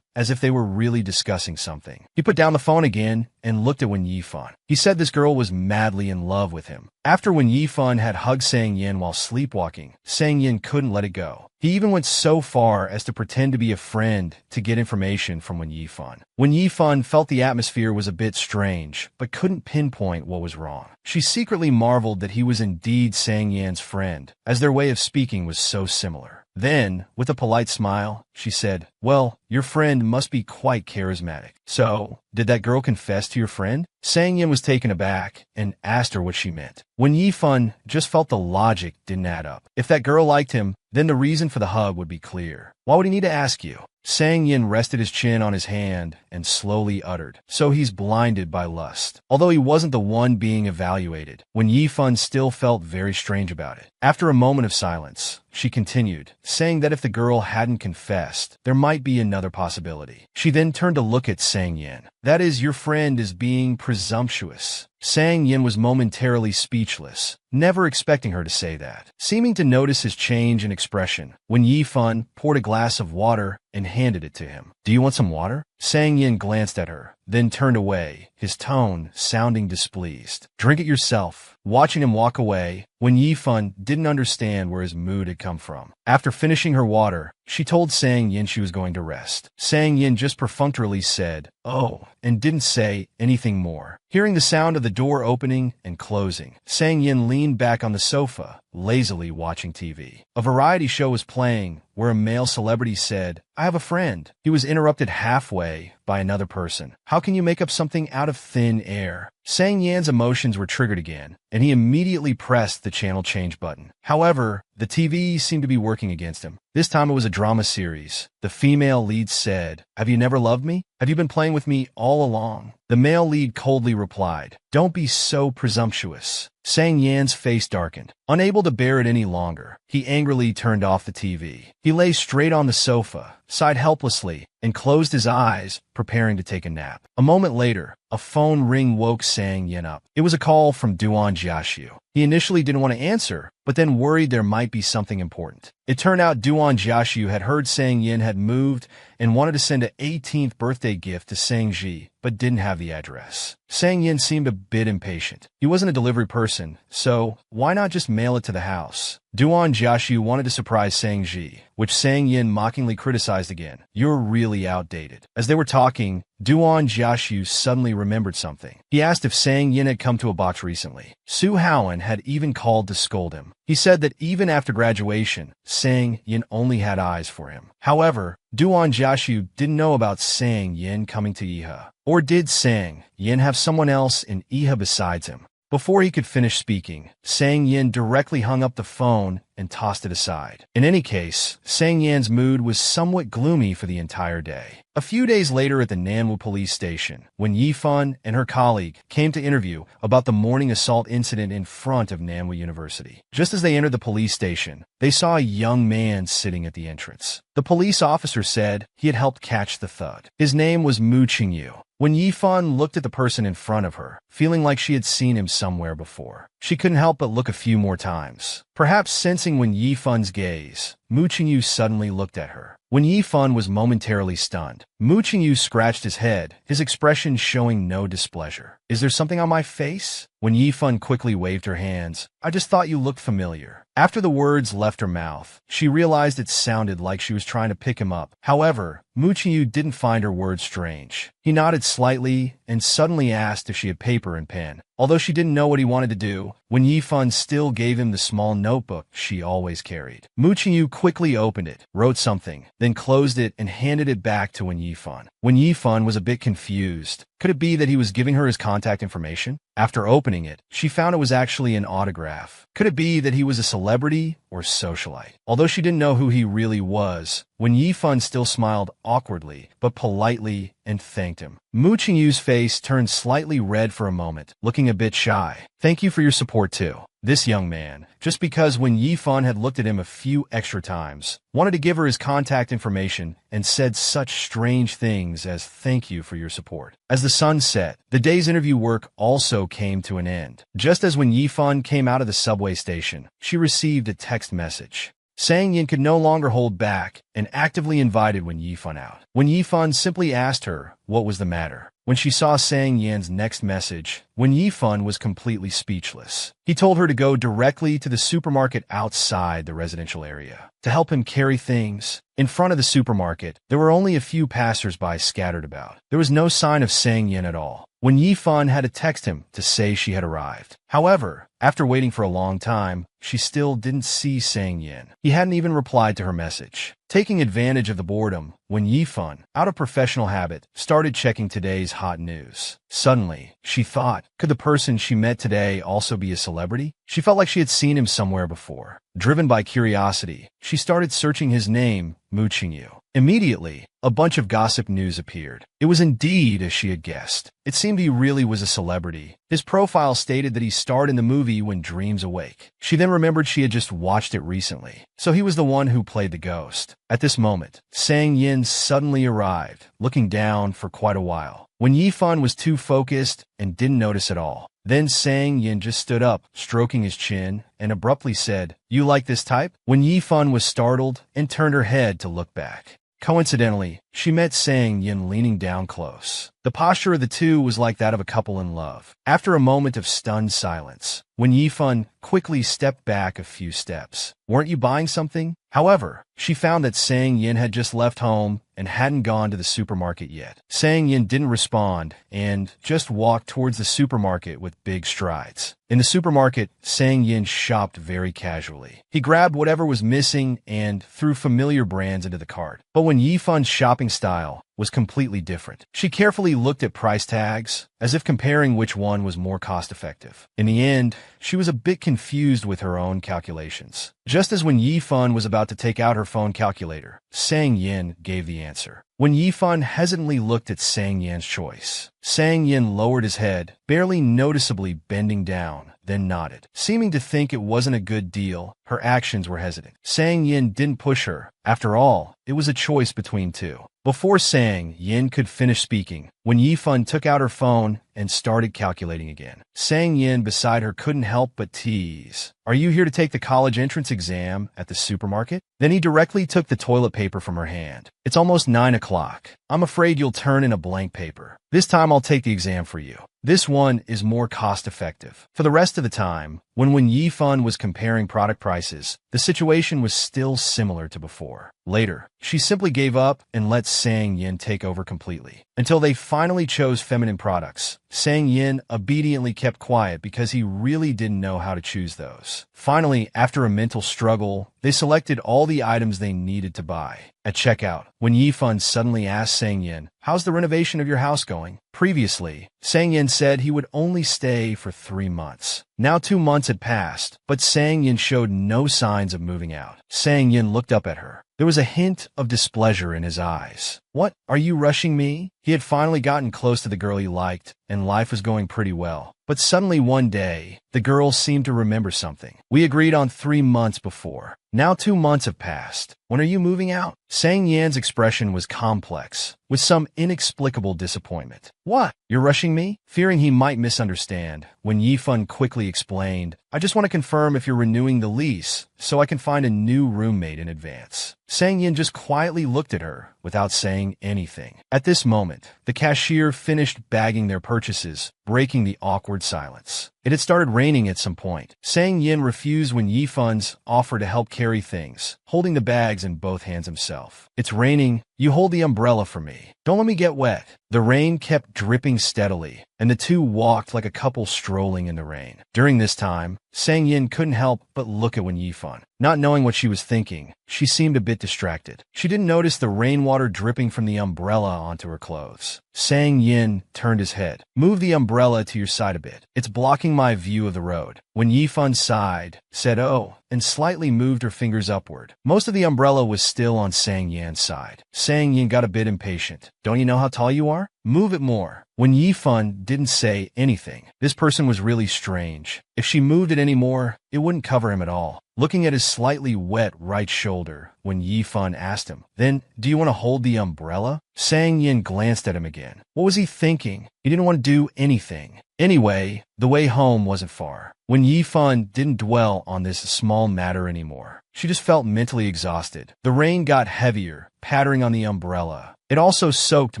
as if they were really discussing something. He put down the phone again and looked at Wen Yifan. He said this girl was madly in love with him. After Wen Yifan had hugged Sang Yin while sleepwalking, Sang Yin couldn't let it go. He even went so far as to pretend to be a friend to get information from Wen Yifan. Wen Yifan felt the atmosphere was a bit strange, but couldn't pinpoint what was wrong. She secretly marveled that he was indeed Sang Yan's friend, as their way of speaking was so similar. Then, with a polite smile, she said, "Well, your friend must be quite charismatic. So, did that girl confess to your friend?" Sang Yin was taken aback and asked her what she meant. Wen Yifan just felt the logic didn't add up. If that girl liked him, then the reason for the hug would be clear. Why would he need to ask you? Sang Yin rested his chin on his hand and slowly uttered, "So he's blinded by lust." Although he wasn't the one being evaluated, Wen Yifan still felt very strange about it. After a moment of silence, she continued, saying that if the girl hadn't confessed, there might be another possibility. She then turned to look at Sang Yin. "That is, your friend is being presumptuous." Sang Yin was momentarily speechless, never expecting her to say that. Seeming to notice his change in expression, when Yi Fun poured a glass of water and handed it to him. "Do you want some water?" Sang Yin glanced at her, then turned away, his tone sounding displeased. "Drink it yourself." Watching him walk away, when Yi Fun didn't understand where his mood had come from. After finishing her water, she told Sang Yin she was going to rest. Sang Yin just perfunctorily said, "Oh," and didn't say anything more. Hearing the sound of the door opening and closing, Sang Yin leaned back on the sofa, lazily watching TV. A variety show was playing, where a male celebrity said, "I have a friend." He was interrupted halfway by another person. "How can you make up something out of thin air?" Sang Yan's emotions were triggered again, and he immediately pressed the channel change button. However, the TV seemed to be working against him. This time it was a drama series. The female lead said, "Have you never loved me? Have you been playing with me all along?" The male lead coldly replied, "Don't be so presumptuous." Sang Yan's face darkened. Unable to bear it any longer, he angrily turned off the TV. He lay straight on the sofa, sighed helplessly, and closed his eyes, preparing to take a nap. A moment later, a phone ring woke Sang Yin up. It was a call from Duan Jiaxiu. He initially didn't want to answer, but then worried there might be something important. It turned out Duan Jiaxiu had heard Sang Yin had moved and wanted to send an 18th birthday gift to Sang Ji, but didn't have the address. Sang Yin seemed a bit impatient. He wasn't a delivery person, so why not just mail it to the house? Duan Jiaxiu wanted to surprise Sang Ji, which Sang Yin mockingly criticized again. "You're really outdated." As they were talking, Duan Jiaxiu suddenly remembered something. He asked if Sang Yin had come to a box recently. Su Haoan had even called to scold him. He said that even after graduation, Sang Yin only had eyes for him. However, Duan Jiaxiu didn't know about Sang Yin coming to Iha. Or did Sang Yin have someone else in Iha besides him? Before he could finish speaking, Sang Yin directly hung up the phone and tossed it aside. In any case, Sang Yan's mood was somewhat gloomy for the entire day. A few days later at the Nanwu police station, when Yi Fun and her colleague came to interview about the morning assault incident in front of Nanwu University. Just as they entered the police station, they saw a young man sitting at the entrance. The police officer said he had helped catch the thug. His name was Mu Qingyu. When Yi Fun looked at the person in front of her, feeling like she had seen him somewhere before, she couldn't help but look a few more times. Perhaps sensing when Yi Fun's gaze, Mu Qingyu suddenly looked at her. When Yi Fun was momentarily stunned, Mu Qingyu scratched his head, his expression showing no displeasure. "Is there something on my face?" When Yi Fun quickly waved her hands, "I just thought you looked familiar." After the words left her mouth, she realized it sounded like she was trying to pick him up. However, Mu Qingyu didn't find her words strange. He nodded slightly and suddenly asked if she had paper and pen. Although she didn't know what he wanted to do, when Yi Fun still gave him the small notebook she always carried. Mu Qingyu quickly opened it, wrote something, then closed it and handed it back to Yi Fun. When Yi Fun was a bit confused. Could it be that he was giving her his contact information? After opening it, she found it was actually an autograph. Could it be that he was a celebrity or socialite? Although she didn't know who he really was, when Yi Fun still smiled awkwardly, but politely, and thanked him. Mu Qingyu's face turned slightly red for a moment, looking a bit shy. "Thank you for your support too." This young man, just because when Yi Fun had looked at him a few extra times, wanted to give her his contact information and said such strange things as "thank you for your support." As the sun set, the day's interview work also came to an end. Just as when Yi Fun came out of the subway station, she received a text message. Sang Yin could no longer hold back and actively invited When Yi Fun out. When Yi Fun simply asked her what was the matter. When she saw Sang Yin's next message, When Yi Fun was completely speechless. He told her to go directly to the supermarket outside the residential area to help him carry things. In front of the supermarket, there were only a few passers-by scattered about. There was no sign of Sang Yin at all. When Yi Fun had to text him to say she had arrived. However, after waiting for a long time, she still didn't see Sang Yin. He hadn't even replied to her message. Taking advantage of the boredom, when Yi Fun, out of professional habit, started checking today's hot news. Suddenly, she thought, could the person she met today also be a celebrity? She felt like she had seen him somewhere before. Driven by curiosity, she started searching his name, Mu Qingyu. Immediately, a bunch of gossip news appeared. It was indeed as she had guessed. It seemed he really was a celebrity. His profile stated that he starred in the movie When Dreams Awake. She then remembered she had just watched it recently. So he was the one who played the ghost. At this moment, Sang Yin suddenly arrived, looking down for quite a while. when Yifan was too focused and didn't notice at all. Then Sang Yin just stood up, stroking his chin, and abruptly said, "You like this type?" When Yifan was startled and turned her head to look back. Coincidentally, she met Sang Yin leaning down close. The posture of the two was like that of a couple in love. After a moment of stunned silence, when Yifan quickly stepped back a few steps, "Weren't you buying something?" However, she found that Sang Yin had just left home and hadn't gone to the supermarket yet. Sang Yin didn't respond and just walked towards the supermarket with big strides. In the supermarket, Sang Yin shopped very casually. He grabbed whatever was missing and threw familiar brands into the cart. But when Yifan's shopping style was completely different. She carefully looked at price tags, as if comparing which one was more cost-effective. In the end, she was a bit confused with her own calculations. Just as when Yifan was about to take out her phone calculator, Sang Yin gave the answer. When Yifan hesitantly looked at Sang Yin's choice, Sang Yin lowered his head, barely noticeably bending down, then nodded. Seeming to think it wasn't a good deal, her actions were hesitant. Sang Yin didn't push her. After all, it was a choice between two. Before Sang Yin could finish speaking, when Yifan took out her phone and started calculating again, Sang Yin beside her couldn't help but tease. "Are you here to take the college entrance exam at the supermarket?" Then he directly took the toilet paper from her hand. "It's almost 9 o'clock. I'm afraid you'll turn in a blank paper. This time I'll take the exam for you. This one is more cost-effective." For the rest of the time, when Yifan was comparing product prices, the situation was still similar to before. Later, she simply gave up and let Sang Yin take over completely. Until they finally chose feminine products, Sang Yin obediently kept quiet because he really didn't know how to choose those. Finally, after a mental struggle, they selected all the items they needed to buy. At checkout, when Yifan suddenly asked Sang Yin, "How's the renovation of your house going?" Previously, Sang Yin said he would only stay for 3 months. Now 2 months had passed, but Sang Yin showed no signs of moving out. Sang Yin looked up at her. There was a hint of displeasure in his eyes. "What? Are you rushing me?" He had finally gotten close to the girl he liked, and life was going pretty well. But suddenly one day, the girl seemed to remember something. "We agreed on 3 months before. Now 2 months have passed. When are you moving out?" Sang Yan's expression was complex, with some inexplicable disappointment. "What? You're rushing me?" Fearing he might misunderstand, when Yifan quickly explained, "I just want to confirm if you're renewing the lease, so I can find a new roommate in advance." Sang Yin just quietly looked at her, without saying anything. At this moment, the cashier finished bagging their purchases, breaking the awkward silence. It had started raining at some point. Sang Yin refused when Yifan's offered to help carry things, holding the bags in both hands himself. "It's raining. You hold the umbrella for me. Don't let me get wet." The rain kept dripping steadily, and the two walked like a couple strolling in the rain. During this time, Sang Yin couldn't help but look at Wen Yifan. Not knowing what she was thinking, she seemed a bit distracted. She didn't notice the rainwater dripping from the umbrella onto her clothes. Sang Yin turned his head. "Move the umbrella to your side a bit. It's blocking my view of the road." When Yifan sighed, said "Oh," and slightly moved her fingers upward. Most of the umbrella was still on Sang Yan's side. Sang Yin got a bit impatient. "Don't you know how tall you are? Move it more." When Yifan didn't say anything, this person was really strange. If she moved it any more, it wouldn't cover him at all. Looking at his slightly wet right shoulder, when Yifan asked him, "Then, do you want to hold the umbrella?" Sang Yin glanced at him again. What was he thinking? He didn't want to do anything. Anyway, the way home wasn't far. When Yifan didn't dwell on this small matter anymore, she just felt mentally exhausted. The rain got heavier, pattering on the umbrella. It also soaked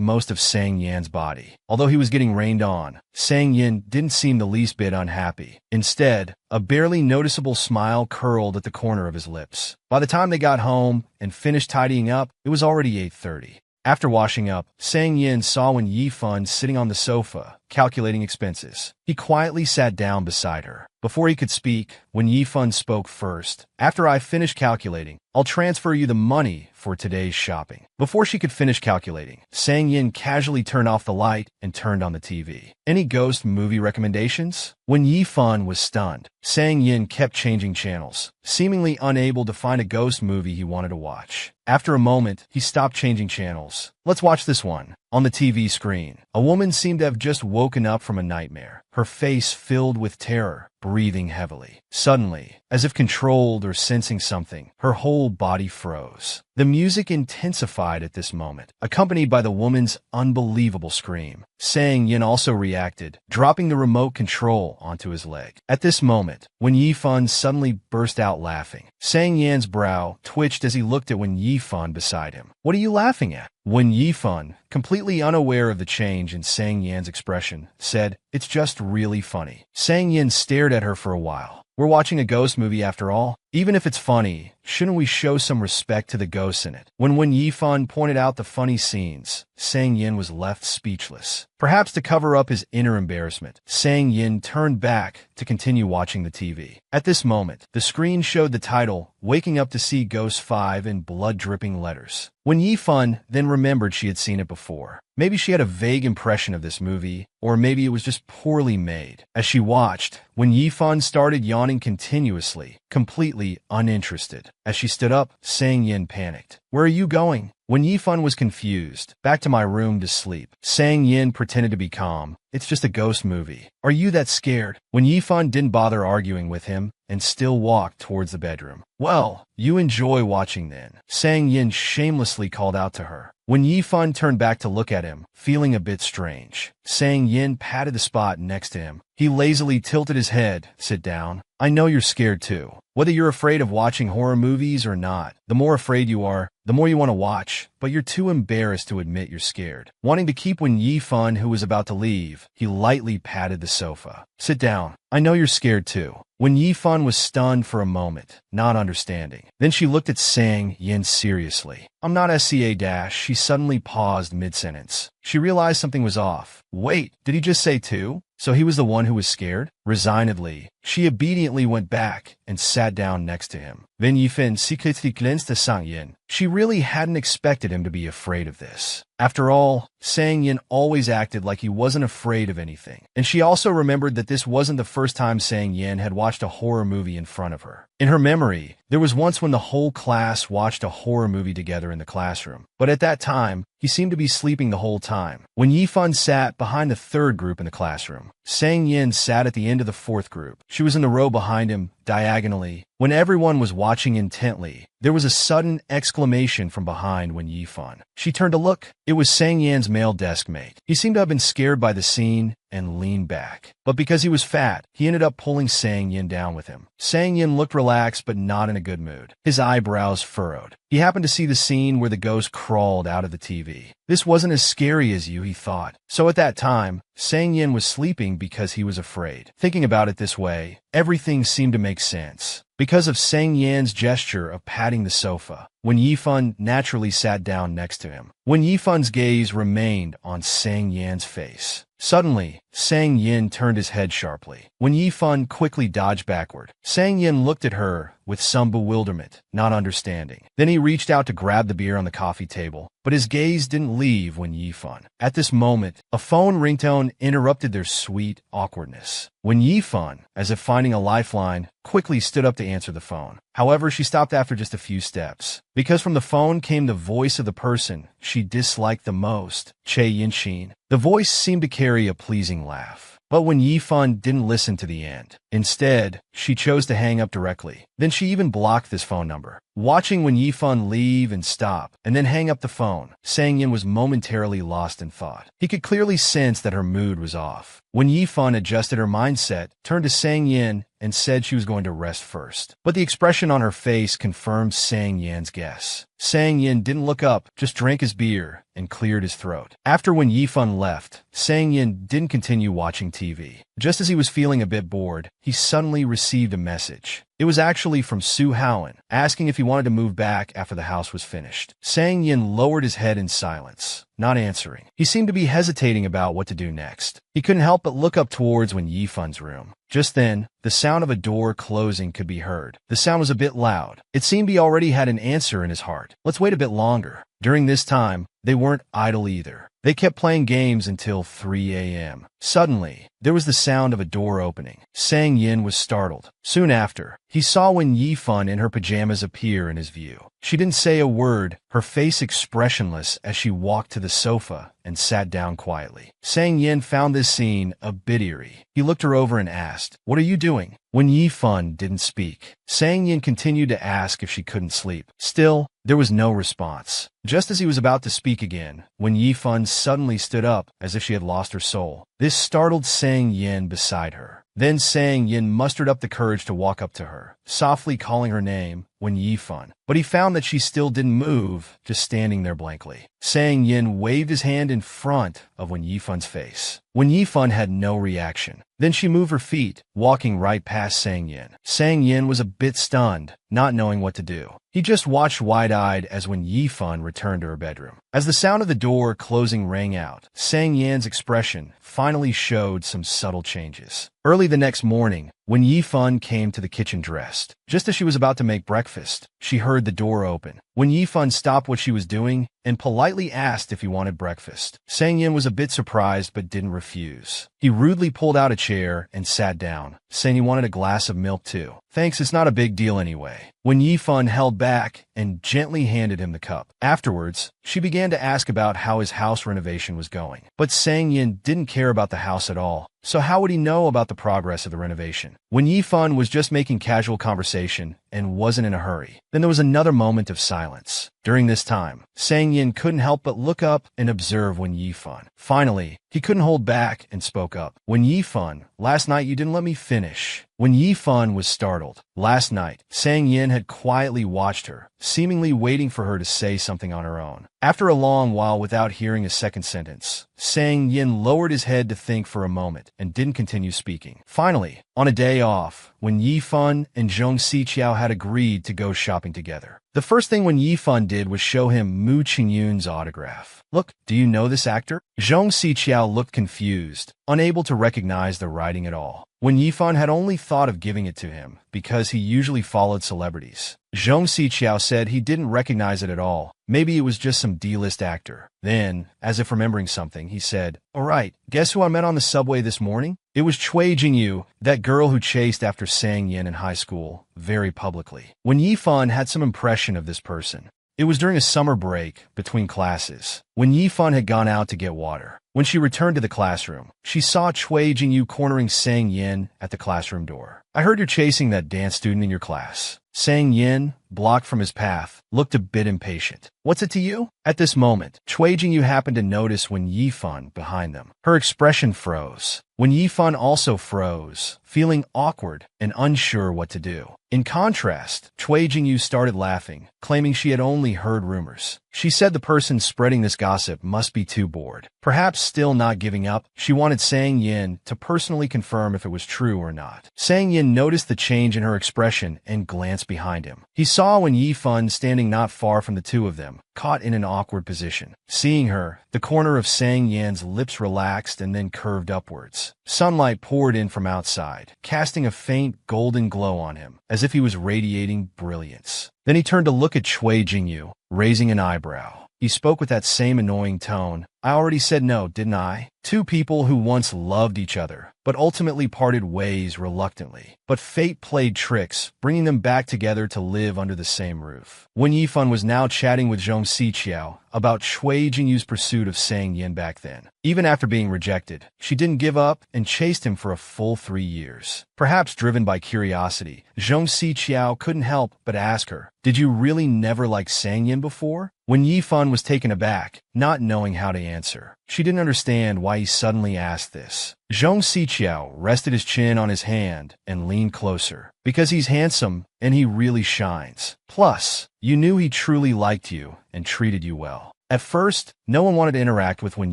most of Sang Yan's body. Although he was getting rained on, Sang Yin didn't seem the least bit unhappy. Instead, a barely noticeable smile curled at the corner of his lips. By the time they got home and finished tidying up, it was already 8:30. After washing up, Sang Yin saw Wen Yifan sitting on the sofa, calculating expenses. He quietly sat down beside her. Before he could speak, Wen Yifan spoke first. "After I finish calculating, I'll transfer you the money for today's shopping." Before she could finish calculating, Sang Yin casually turned off the light and turned on the TV. "Any ghost movie recommendations?" When Yifan was stunned, Sang Yin kept changing channels, seemingly unable to find a ghost movie he wanted to watch. After a moment, he stopped changing channels. "Let's watch this one." On the TV screen, a woman seemed to have just woken up from a nightmare. Her face filled with terror, breathing heavily. Suddenly, as if controlled or sensing something, her whole body froze. The music intensified at this moment, accompanied by the woman's unbelievable scream. Sang Yin also reacted, dropping the remote control onto his leg. At this moment, Wen Yifan suddenly burst out laughing. Sang Yan's brow twitched as he looked at Wen Yifan beside him. "What are you laughing at?" Wen Yifan, completely unaware of the change in Sang Yan's expression, said, "It's just really funny." Sang Yin stared at her for a while. "We're watching a ghost movie after all. Even if it's funny, shouldn't we show some respect to the ghosts in it?" When Wen Yifan pointed out the funny scenes, Sang Yin was left speechless. Perhaps to cover up his inner embarrassment, Sang Yin turned back to continue watching the TV. At this moment, the screen showed the title, "Waking Up to See Ghost 5" in blood-dripping letters. Wen Yifan then remembered she had seen it before. Maybe she had a vague impression of this movie, or maybe it was just poorly made. As she watched, Wen Yifan started yawning continuously, completely uninterested. As she stood up, Sang Yin panicked. "Where are you going?" Wen Yifan was confused. "Back to my room to sleep." Sang Yin pretended to be calm. "It's just a ghost movie. Are you that scared?" Wen Yifan didn't bother arguing with him and still walked towards the bedroom. "Well, you enjoy watching then," Sang Yin shamelessly called out to her. Wen Yifan turned back to look at him, feeling a bit strange. Sang Yin patted the spot next to him. He lazily tilted his head. "Sit down. I know you're scared too. Whether you're afraid of watching horror movies or not, the more afraid you are, the more you want to watch, but you're too embarrassed to admit you're scared." Wanting to keep Wen Yifan, who was about to leave, he lightly patted the sofa. "Sit down. I know you're scared too." Wen Yifan was stunned for a moment, not understanding. Then she looked at Sang Yin seriously. "I'm not SCA-." She suddenly paused mid-sentence. She realized something was off. Wait, did he just say two? So he was the one who was scared? Resignedly, she obediently went back and sat down next to him. Wen Yifan secretly glanced at Sang Yin. She really hadn't expected him to be afraid of this. After all, Sang Yin always acted like he wasn't afraid of anything. And she also remembered that this wasn't the first time Sang Yin had watched a horror movie in front of her. In her memory, there was once when the whole class watched a horror movie together in the classroom. But at that time, he seemed to be sleeping the whole time. When Yifan sat behind the third group in the classroom, Sang Yin sat at the end of the fourth group. She was in the row behind him, diagonally. When everyone was watching intently, there was a sudden exclamation from behind Wen Yifan. She turned to look. It was Sang Yan's male desk mate. He seemed to have been scared by the scene and leaned back. But because he was fat, he ended up pulling Sang Yin down with him. Sang Yin looked relaxed but not in a good mood. His eyebrows furrowed. He happened to see the scene where the ghost crawled out of the TV. This wasn't as scary as you, he thought. So at that time, Sang Yin was sleeping because he was afraid. Thinking about it this way, everything seemed to make sense. Because of Sang Yan's gesture of patting the sofa, Wen Yifan naturally sat down next to him. Wen Yifan's gaze remained on Sang Yan's face. Suddenly, Sang Yin turned his head sharply. Wen Yifan quickly dodged backward. Sang Yin looked at her with some bewilderment, not understanding. Then he reached out to grab the beer on the coffee table, but his gaze didn't leave Wen Yifan. At this moment, a phone ringtone interrupted their sweet awkwardness. Wen Yifan, as if finding a lifeline, quickly stood up to answer the phone. However, she stopped after just a few steps, because from the phone came the voice of the person she disliked the most, Che Yinxin. The voice seemed to carry a pleasing laugh. But Wen Yifan didn't listen to the end. Instead, she chose to hang up directly. Then she even blocked this phone number. Watching Wen Yifan leave and stop, and then hang up the phone, Sang Yin was momentarily lost in thought. He could clearly sense that her mood was off. Wen Yifan adjusted her mindset, turned to Sang Yin, and said she was going to rest first. But the expression on her face confirmed Sang Yan's guess. Sang Yin didn't look up, just drank his beer and cleared his throat. After Wen Yifan left, Sang Yin didn't continue watching TV. Just as he was feeling a bit bored, he suddenly received a message. It was actually from Su Haoan, asking if he wanted to move back after the house was finished. Sang Yin lowered his head in silence, not answering. He seemed to be hesitating about what to do next. He couldn't help but look up towards Wen Yifan's room. Just then, the sound of a door closing could be heard. The sound was a bit loud. It seemed he already had an answer in his heart. Let's wait a bit longer. During this time, they weren't idle either. They kept playing games until 3 a.m. Suddenly, there was the sound of a door opening. Sang Yin was startled. Soon after, he saw Wen Yifun in her pajamas appear in his view. She didn't say a word, her face expressionless as she walked to the sofa and sat down quietly. Sang Yin found this scene a bit eerie. He looked her over and asked, "What are you doing?" Wen Yifun didn't speak. Sang Yin continued to ask if she couldn't sleep. Still, there was no response. Just as he was about to speak again, Wen Yifun suddenly stood up as if she had lost her soul. This startled Sang Yin beside her. Then Sang Yin mustered up the courage to walk up to her, softly calling her name, Wen Yifun. But he found that she still didn't move, just standing there blankly. Sang Yin waved his hand in front of Wen Yifun's face. Wen Yifun had no reaction. Then she moved her feet, walking right past Sang Yin. Sang Yin was a bit stunned, not knowing what to do. He just watched wide-eyed as Wen Yifun returned to her bedroom. As the sound of the door closing rang out, Sang Yin's expression finally showed some subtle changes. Early the next morning, Wen Yifun came to the kitchen dressed. Just as she was about to make breakfast, she heard the door open. Wen Yifun stopped what she was doing and politely asked if he wanted breakfast. Sang Yin was a bit surprised but didn't refuse. He rudely pulled out a chair and sat down, saying he wanted a glass of milk too. "Thanks, it's not a big deal anyway." Wen Yifun held back and gently handed him the cup. Afterwards, she began to ask about how his house renovation was going. But Sang Yin didn't care about the house at all. So how would he know about the progress of the renovation? Wen Yifun was just making casual conversation and wasn't in a hurry. Then there was another moment of silence. During this time, Sang Yin couldn't help but look up and observe Wen Yifun. Finally, he couldn't hold back and spoke up. "Wen Yifun, last night you didn't let me finish." Wen Yifun was startled. Last night, Sang Yin had quietly watched her, seemingly waiting for her to say something on her own. After a long while without hearing a second sentence, Sang Yin lowered his head to think for a moment and didn't continue speaking. Finally, on a day off, Wen Yifun and Zhong Xiqiao had agreed to go shopping together. The first thing Wen Yifun did was show him Mu Qingyun's autograph. "Look, do you know this actor?" Zhong Xiqiao looked confused, unable to recognize the writing at all. Wen Yifun had only thought of giving it to him because he usually followed celebrities. Zhong Xiqiao said he didn't recognize it at all. Maybe it was just some D-list actor. Then, as if remembering something, he said, "All right, guess who I met on the subway this morning? It was Cui Jingyu, that girl who chased after Sang Yin in high school, very publicly." Wen Yifun had some impression of this person. It was during a summer break between classes, when Yifun had gone out to get water. When she returned to the classroom, she saw Cui Jingyu cornering Sang Yin at the classroom door. "I heard you're chasing that dance student in your class." Sang Yin, blocked from his path, looked a bit impatient. "What's it to you?" At this moment, Cui Jingyu happened to notice Wen Yifun behind them. Her expression froze. Wen Yifun also froze, feeling awkward and unsure what to do. In contrast, Cui Jingyu started laughing, claiming she had only heard rumors. She said the person spreading this gossip must be too bored. Perhaps still not giving up, she wanted Sang Yin to personally confirm if it was true or not. Sang Yin noticed the change in her expression and glanced behind him. He saw Wen Yifun standing not far from the two of them, caught in an awkward position. Seeing her, the corner of Sang Yin's lips relaxed and then curved upwards. Sunlight poured in from outside, casting a faint golden glow on him, as if he was radiating brilliance. Then he turned to look at Cui Jingyu, raising an eyebrow. He spoke with that same annoying tone. "I already said no, didn't I?" Two people who once loved each other, but ultimately parted ways reluctantly. But fate played tricks, bringing them back together to live under the same roof. Wen Yifun was now chatting with Zhong Xiqiao about Cui Jingyu's pursuit of Sang Yin back then. Even after being rejected, she didn't give up and chased him for a full 3 years. Perhaps driven by curiosity, Zhong Xiqiao couldn't help but ask her, "Did you really never like Sang Yin before?" Wen Yifun was taken aback, not knowing how to answer. She didn't understand why he suddenly asked this. Zhong Xiqiao rested his chin on his hand and leaned closer. "Because he's handsome and he really shines. Plus, you knew he truly liked you and treated you well." At first, no one wanted to interact with Wen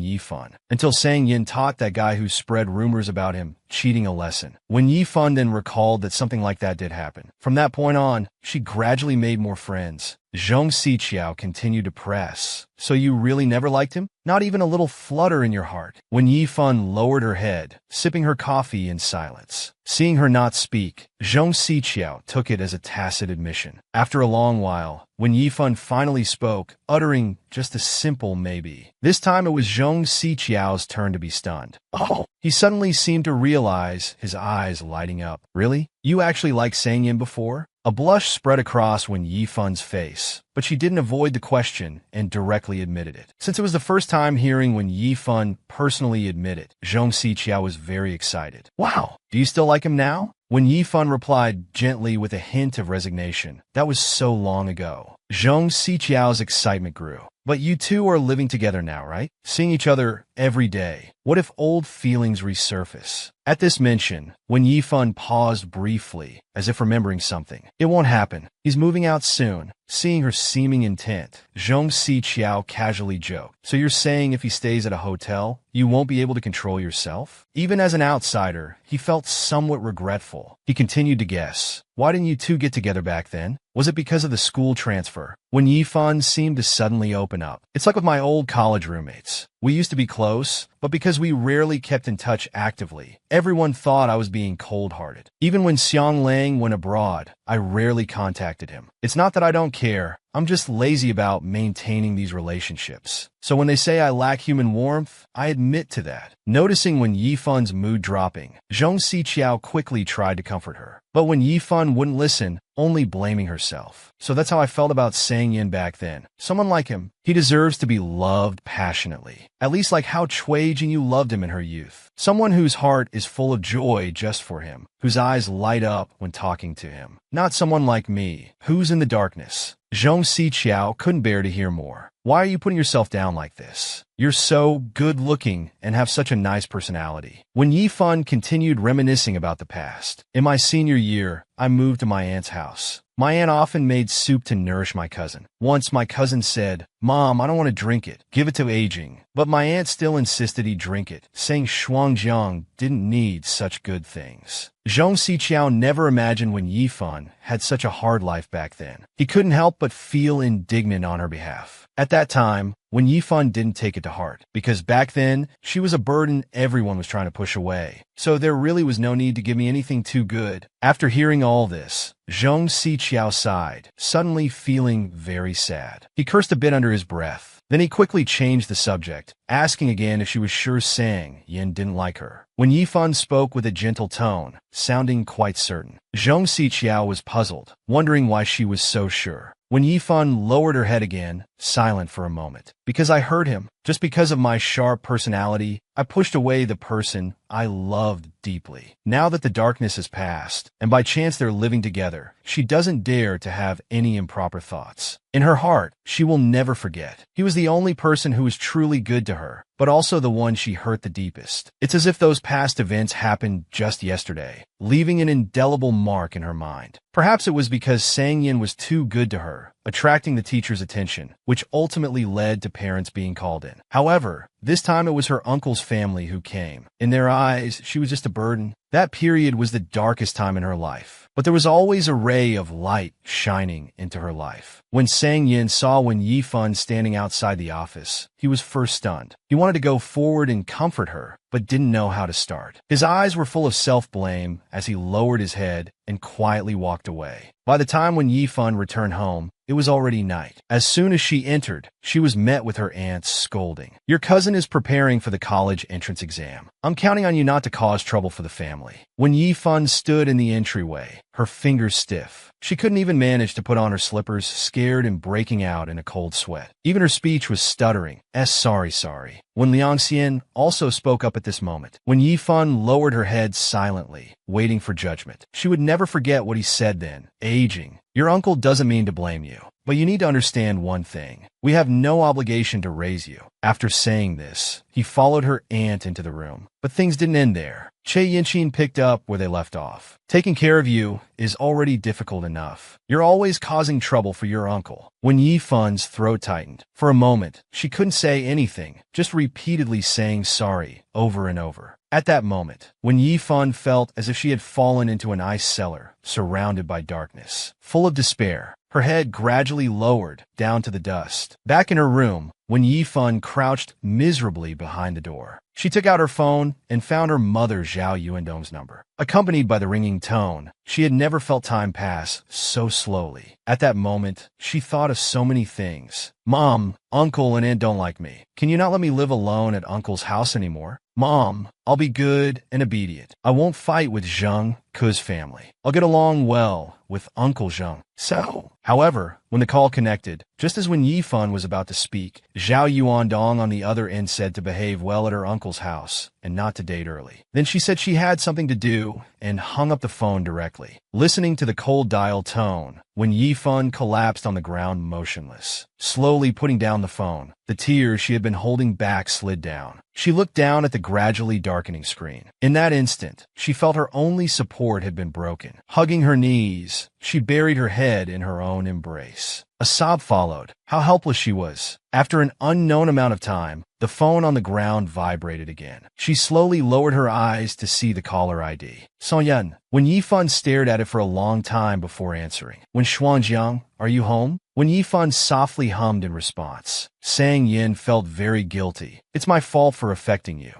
Yifun, until Sang Yin taught that guy who spread rumors about him cheating a lesson. Wen Yifun then recalled that something like that did happen. From that point on, she gradually made more friends. Zhong Siqiao continued to press. So you really never liked him? Not even a little flutter in your heart? When Yifan lowered her head, sipping her coffee in silence. Seeing her not speak, Zhong Siqiao took it as a tacit admission. After a long while, when Yifan finally spoke, uttering just a simple maybe. This time it was Zhong Siqiao's turn to be stunned. Oh! He suddenly seemed to realize, his eyes lighting up. Really? You actually liked Sang Yin before? A blush spread across Wen Yifan's face, but she didn't avoid the question and directly admitted it. Since it was the first time hearing Wen Yifan personally admit it, Zhong Siqiao was very excited. Wow, do you still like him now? When Yifan replied gently with a hint of resignation, that was so long ago. Zhong Siqiao's excitement grew. But you two are living together now, right? Seeing each other every day. What if old feelings resurface? At this mention, when Yifan paused briefly, as if remembering something. It won't happen. He's moving out soon. Seeing her seeming intent, Zhong Siqiao casually joked. So you're saying if he stays at a hotel, you won't be able to control yourself? Even as an outsider, he felt somewhat regretful. He continued to guess. Why didn't you two get together back then? Was it because of the school transfer? When Yifan seemed to suddenly open up. It's like with my old college roommates. We used to be close, but because we rarely kept in touch actively, everyone thought I was being cold-hearted. Even when Xiang Lang went abroad, I rarely contacted him. It's not that I don't care. I'm just lazy about maintaining these relationships. So when they say I lack human warmth, I admit to that. Noticing when Yifan's mood dropping, Zhong Siqiao quickly tried to comfort her. But when Yifan wouldn't listen, only blaming herself. So that's how I felt about Sang Yin back then. Someone like him, he deserves to be loved passionately. At least like how Cui Jingyu loved him in her youth. Someone whose heart is full of joy just for him, whose eyes light up when talking to him. Not someone like me, who's in the darkness. Zhong Siqiao couldn't bear to hear more. Why are you putting yourself down like this? You're so good-looking and have such a nice personality. When Yifan continued reminiscing about the past, in my senior year, I moved to my aunt's house. My aunt often made soup to nourish my cousin. Once my cousin said, "Mom, I don't want to drink it. Give it to aging." But my aunt still insisted he drink it, saying Shuangjiang didn't need such good things. Zhong Siqiao never imagined when Yifan had such a hard life back then. He couldn't help but feel indignant on her behalf. At that time, when Yifan didn't take it to heart, because back then, she was a burden everyone was trying to push away. So there really was no need to give me anything too good. After hearing all this, Zhong Siqiao sighed, suddenly feeling very sad. He cursed a bit under his breath. Then he quickly changed the subject, asking again if she was sure Sang Yin didn't like her. When Yifan spoke with a gentle tone, sounding quite certain, Zhong Siqiao was puzzled, wondering why she was so sure. When Yifan lowered her head again, silent for a moment. Because I heard him. Just because of my sharp personality, I pushed away the person I loved deeply. Now that the darkness has passed, and by chance they're living together, she doesn't dare to have any improper thoughts. In her heart, she will never forget. He was the only person who was truly good to her, but also the one she hurt the deepest. It's as if those past events happened just yesterday, leaving an indelible mark in her mind. Perhaps it was because Sang Yin was too good to her, attracting the teacher's attention, which ultimately led to parents being called in. However, this time it was her uncle's family who came. In their eyes, she was just a burden. That period was the darkest time in her life. But there was always a ray of light shining into her life. When Sang Yin saw Wen Yifan standing outside the office, he was first stunned. He wanted to go forward and comfort her, but didn't know how to start. His eyes were full of self-blame as he lowered his head and quietly walked away. By the time when Yifan returned home, it was already night. As soon as she entered, she was met with her aunt's scolding. "Your cousin is preparing for the college entrance exam. I'm counting on you not to cause trouble for the family." When Yifan stood in the entryway, her fingers stiff, she couldn't even manage to put on her slippers, scared and breaking out in a cold sweat. Even her speech was stuttering. Sorry. When Liang Xian also spoke up at this moment, when Yifan lowered her head silently, waiting for judgment. She would never forget what he said then. Aging. Your uncle doesn't mean to blame you, but you need to understand one thing. We have no obligation to raise you. After saying this, he followed her aunt into the room. But things didn't end there. Che Yinqin picked up where they left off. Taking care of you is already difficult enough. You're always causing trouble for your uncle. When Yifan's throat tightened, for a moment, she couldn't say anything, just repeatedly saying sorry over and over. At that moment, when Yifan felt as if she had fallen into an ice cellar, surrounded by darkness, full of despair, her head gradually lowered down to the dust. Back in her room, when Yifan crouched miserably behind the door, she took out her phone and found her mother Zhao Yuandong's number. Accompanied by the ringing tone, she had never felt time pass so slowly. At that moment, she thought of so many things. Mom, Uncle, and Aunt don't like me. Can you not let me live alone at Uncle's house anymore? Mom, I'll be good and obedient. I won't fight with Zheng Ke's family. I'll get along well with Uncle Zheng. So, however, when the call connected, just as when Yifan was about to speak, Zhao Yuandong on the other end said to behave well at her uncle's house and not to date early. Then she said she had something to do and hung up the phone directly. Listening to the cold dial tone, when Yifan collapsed on the ground motionless, slowly putting down the phone, the tears she had been holding back slid down. She looked down at the gradually darkening screen. In that instant, she felt her only support had been broken. Hugging her knees, she buried her head in her own embrace. A sob followed. How helpless she was. After an unknown amount of time, the phone on the ground vibrated again. She slowly lowered her eyes to see the caller ID. Songyun. When Yifan stared at it for a long time before answering. When Xuanjiang, are you home? When Yifan softly hummed in response, Sang Yin felt very guilty. It's my fault for affecting you.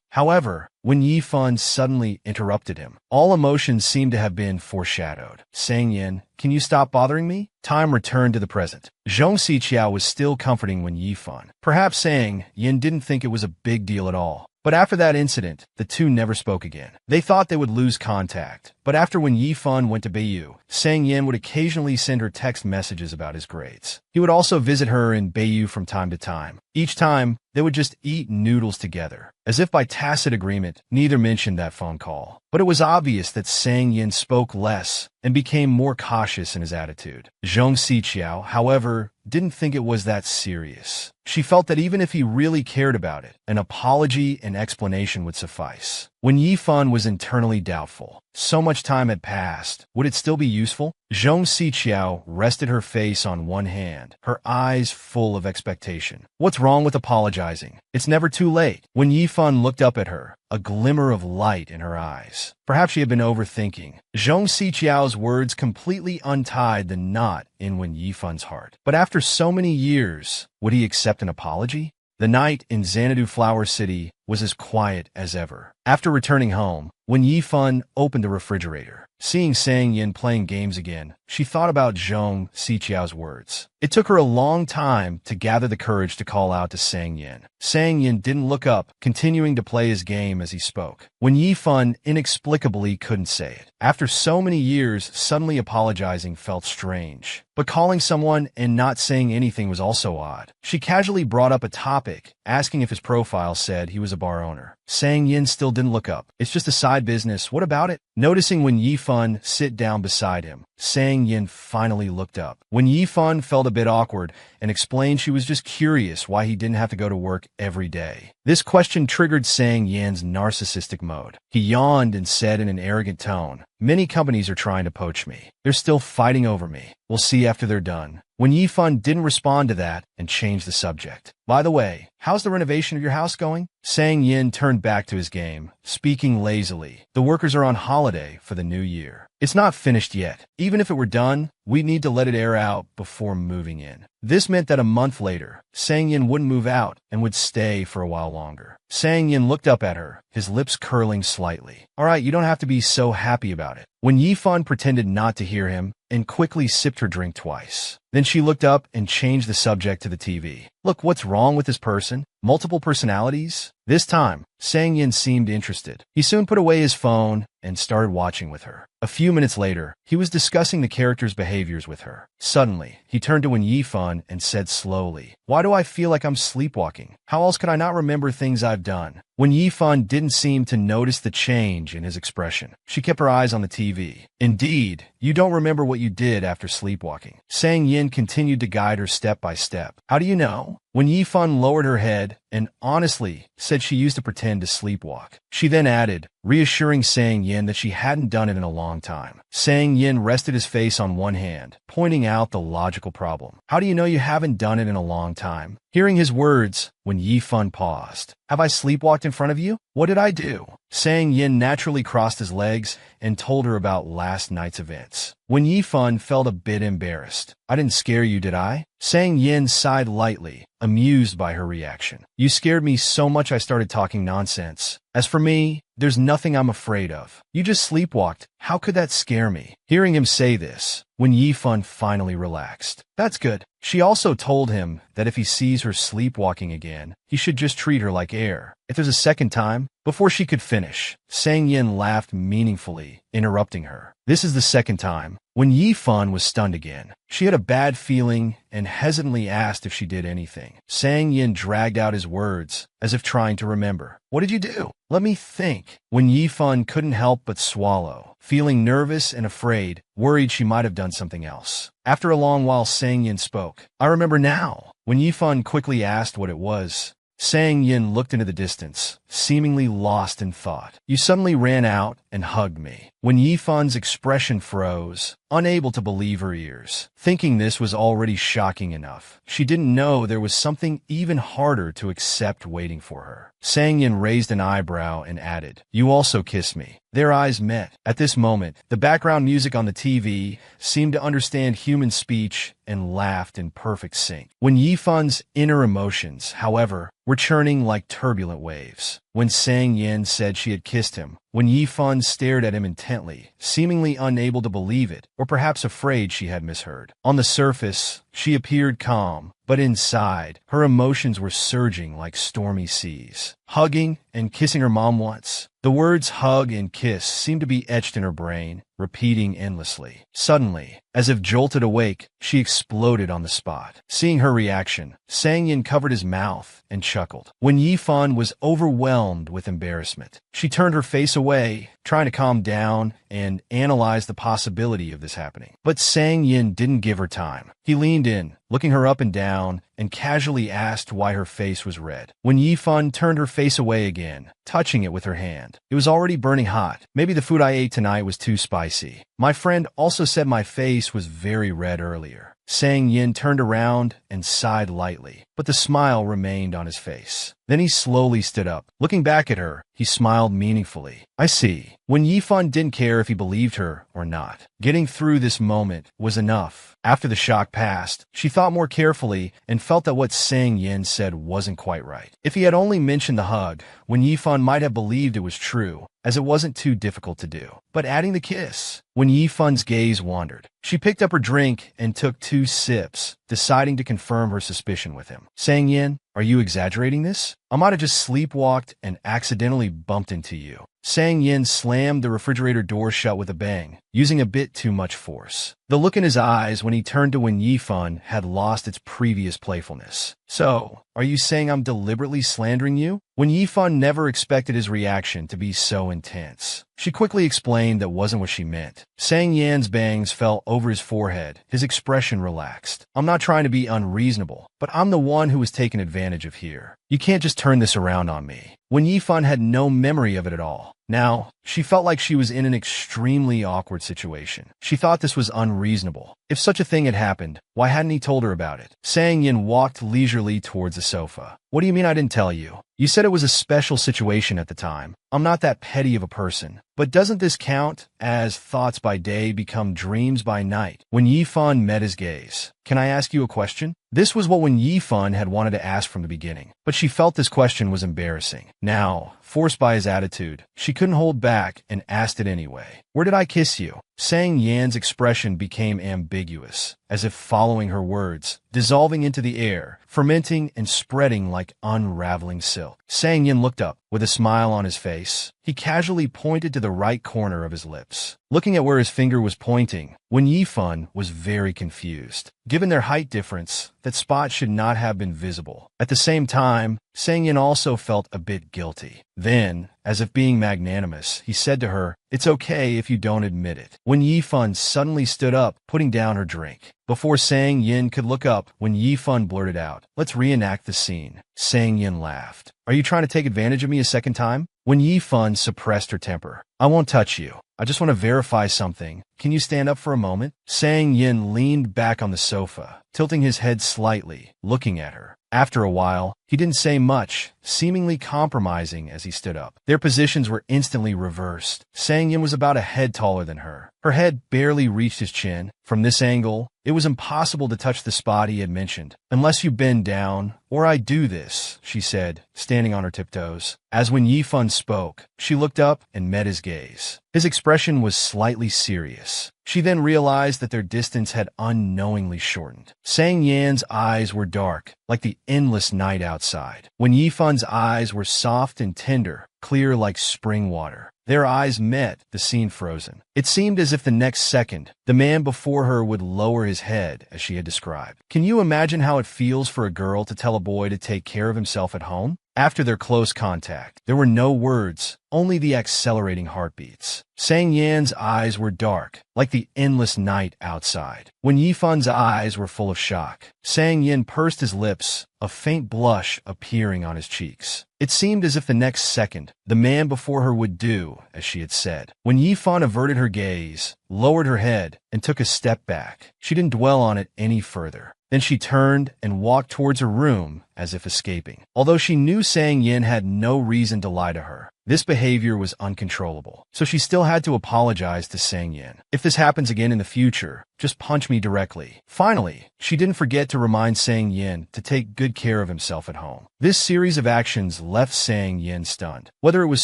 However, when Yifan suddenly interrupted him, all emotions seemed to have been foreshadowed. Sang Yin, can you stop bothering me? Time returned to the present. Zhong Xiqiao was still comforting when Yifan, perhaps Sang Yin didn't think it was a big deal at all. But after that incident, the two never spoke again. They thought they would lose contact. But after when Yifan went to Beiyou, Sang Yin would occasionally send her text messages about his grades. He would also visit her in Beiyou from time to time. Each time, they would just eat noodles together. As if by tacit agreement, neither mentioned that phone call. But it was obvious that Sang Yin spoke less and became more cautious in his attitude. Zhong Xiqiao, however, didn't think it was that serious. She felt that even if he really cared about it, an apology and explanation would suffice. When Yifan was internally doubtful, so much time had passed, would it still be useful? Zhong Xiqiao rested her face on one hand, her eyes full of expectation. What's wrong with apologizing? It's never too late. When Yifan looked up at her, a glimmer of light in her eyes. Perhaps she had been overthinking. Zhong Xiqiao's words completely untied the knot in Wen Yifan's heart. But after so many years, would he accept an apology? The night in Xanadu Flower City was as quiet as ever. After returning home, when Yifan opened the refrigerator, seeing Sang Yin playing games again, she thought about Zhong Xiqiao's words. It took her a long time to gather the courage to call out to Sang Yin. Sang Yin didn't look up, continuing to play his game as he spoke. When Yifan inexplicably couldn't say it. After so many years, suddenly apologizing felt strange. But calling someone and not saying anything was also odd. She casually brought up a topic, asking if his profile said he was a bar owner. Sang Yin still didn't look up. It's just a side business. What about it? Noticing when Yifan sit down beside him, Sang Yin finally looked up. When Yifan felt a bit awkward and explained she was just curious why he didn't have to go to work every day. This question triggered Sang Yin's narcissistic mode. He yawned and said in an arrogant tone, "Many companies are trying to poach me. They're still fighting over me. We'll see after they're done." When Yifan didn't respond to that and changed the subject. By the way, how's the renovation of your house going? Sang Yin turned back to his game, speaking lazily. The workers are on holiday for the new year. It's not finished yet. Even if it were done, we'd need to let it air out before moving in. This meant that a month later, Sang Yin wouldn't move out and would stay for a while longer. Sang Yin looked up at her, his lips curling slightly. All right, you don't have to be so happy about it. When Yifan pretended not to hear him and quickly sipped her drink twice. Then she looked up and changed the subject to the TV. Look, what's wrong with this person? Multiple personalities? This time, Sang Yin seemed interested. He soon put away his phone and started watching with her. A few minutes later, he was discussing the character's behaviors with her. Suddenly, he turned to Wen Yifan and said slowly, "Why do I feel like I'm sleepwalking? How else could I not remember things I've done?" Wen Yifan didn't seem to notice the change in his expression. She kept her eyes on the TV. "Indeed, you don't remember what you did after sleepwalking." Sang Yin continued to guide her step by step. "How do you know?" When Yifan lowered her head and honestly said she used to pretend to sleepwalk. She then added, reassuring Sang Yin that she hadn't done it in a long time. Sang Yin rested his face on one hand, pointing out the logical problem. "How do you know you haven't done it in a long time?" Hearing his words, when Yifan paused. "Have I sleepwalked in front of you?" What did I do? Sang Yin naturally crossed his legs and told her about last night's events. When Yifan felt a bit embarrassed. I didn't scare you, did I? Sang Yin sighed lightly, amused by her reaction. You scared me so much I started talking nonsense. As for me, there's nothing I'm afraid of. You just sleepwalked. How could that scare me? Hearing him say this, when Yifan finally relaxed. That's good. She also told him that if he sees her sleepwalking again, he should just treat her like air. If there's a second time, before she could finish, Sang Yin laughed meaningfully, interrupting her. This is the second time. When Yifan was stunned again, she had a bad feeling and hesitantly asked if she did anything. Sang Yin dragged out his words, as if trying to remember. What did you do? Let me think. When Yifan couldn't help but swallow, feeling nervous and afraid, worried she might have done something else. After a long while, Sang Yin spoke. I remember now. When Yifan quickly asked what it was, Sang Yin looked into the distance, seemingly lost in thought. You suddenly ran out and hugged me. When Yifan's expression froze, unable to believe her ears. Thinking this was already shocking enough, she didn't know there was something even harder to accept waiting for her. Sang Yin raised an eyebrow and added, You also kissed me. Their eyes met. At this moment, the background music on the TV seemed to understand human speech and laughed in perfect sync. When Yifan's inner emotions, however, were churning like turbulent waves. When Sang Yin said she had kissed him, when Yifan stared at him intently, seemingly unable to believe it, or perhaps afraid she had misheard. On the surface, she appeared calm, but inside, her emotions were surging like stormy seas. Hugging and kissing her mom once. The words hug and kiss seemed to be etched in her brain, repeating endlessly. Suddenly, as if jolted awake, she exploded on the spot. Seeing her reaction, Sang Yin covered his mouth and chuckled. When Yifan was overwhelmed with embarrassment, she turned her face away, trying to calm down and analyze the possibility of this happening. But Sang Yin didn't give her time. He leaned in, looking her up and down, and casually asked why her face was red. When Yifan turned her face away again, touching it with her hand. It was already burning hot. Maybe the food I ate tonight was too spicy. My friend also said my face was very red earlier. Sang Yin turned around and sighed lightly, but the smile remained on his face. Then he slowly stood up. Looking back at her, he smiled meaningfully. I see. When Yifan didn't care if he believed her or not. Getting through this moment was enough. After the shock passed, she thought more carefully and felt that what Sang Yin said wasn't quite right. If he had only mentioned the hug, when Yifan might have believed it was true, as it wasn't too difficult to do. But adding the kiss, when Yifan's gaze wandered, she picked up her drink and took 2 sips, deciding to confirm her suspicion with him. Sang Yin, are you exaggerating this? I might have just sleepwalked and accidentally bumped into you. Sang Yin slammed the refrigerator door shut with a bang, using a bit too much force. The look in his eyes when he turned to Wen Yifan had lost its previous playfulness. So, are you saying I'm deliberately slandering you? Wen Yifan never expected his reaction to be so intense. She quickly explained that wasn't what she meant. Sang Yan's bangs fell over his forehead. His expression relaxed. I'm not trying to be unreasonable, but I'm the one who was taken advantage of here. You can't just turn this around on me. Wen Yifan had no memory of it at all. Now, she felt like she was in an extremely awkward situation. She thought this was unreasonable. If such a thing had happened, why hadn't he told her about it? Sang Yin walked leisurely towards the sofa. What do you mean I didn't tell you? You said it was a special situation at the time. I'm not that petty of a person. But doesn't this count as thoughts by day become dreams by night? When Yifan met his gaze, can I ask you a question? This was what Wen Yifan had wanted to ask from the beginning, but she felt this question was embarrassing. Now, forced by his attitude, she couldn't hold back and asked it anyway. Where did I kiss you? Sang Yan's expression became ambiguous, as if following her words, dissolving into the air, fermenting and spreading like unraveling silk. Sang Yan looked up, with a smile on his face. He casually pointed to the right corner of his lips. Looking at where his finger was pointing, Wen Yifan was very confused. Given their height difference, that spot should not have been visible. At the same time, Sang Yin also felt a bit guilty. Then, as if being magnanimous, he said to her, "It's okay if you don't admit it." Wen Yifan suddenly stood up, putting down her drink. Before Sang Yin could look up, Wen Yifan blurted out, "Let's reenact the scene." Sang Yin laughed. "Are you trying to take advantage of me a second time?" Wen Yifan suppressed her temper. "I won't touch you. I just want to verify something. can you stand up for a moment? Sang Yin leaned back on the sofa, tilting his head slightly, looking at her. After a while, he didn't say much, seemingly compromising as he stood up. Their positions were instantly reversed. Sang Yin was about a head taller than her. Her head barely reached his chin. From this angle, it was impossible to touch the spot he had mentioned. "Unless you bend down, or I do this," she said, standing on her tiptoes. As when Yifan spoke, she looked up and met his gaze. His expression was slightly serious. She then realized that their distance had unknowingly shortened. Sang Yan's eyes were dark, like the endless night outside, when Yifan's eyes were soft and tender, clear like spring water. Their eyes met, the scene frozen. It seemed as if the next second, the man before her would lower his head, as she had described. Can you imagine how it feels for a girl to tell a boy to take care of himself at home? After their close contact, there were no words, only the accelerating heartbeats. Sang Yan's eyes were dark, like the endless night outside, when Yifan's eyes were full of shock. Sang Yin pursed his lips, a faint blush appearing on his cheeks. It seemed as if the next second, the man before her would do as she had said. When Yifan averted her gaze, lowered her head, and took a step back, she didn't dwell on it any further. Then she turned and walked towards her room as if escaping. Although she knew Sang Yin had no reason to lie to her, this behavior was uncontrollable, so she still had to apologize to Sang Yin. "If this happens again in the future, just punch me directly." Finally, she didn't forget to remind Sang Yin to take good care of himself at home. This series of actions left Sang Yin stunned, whether it was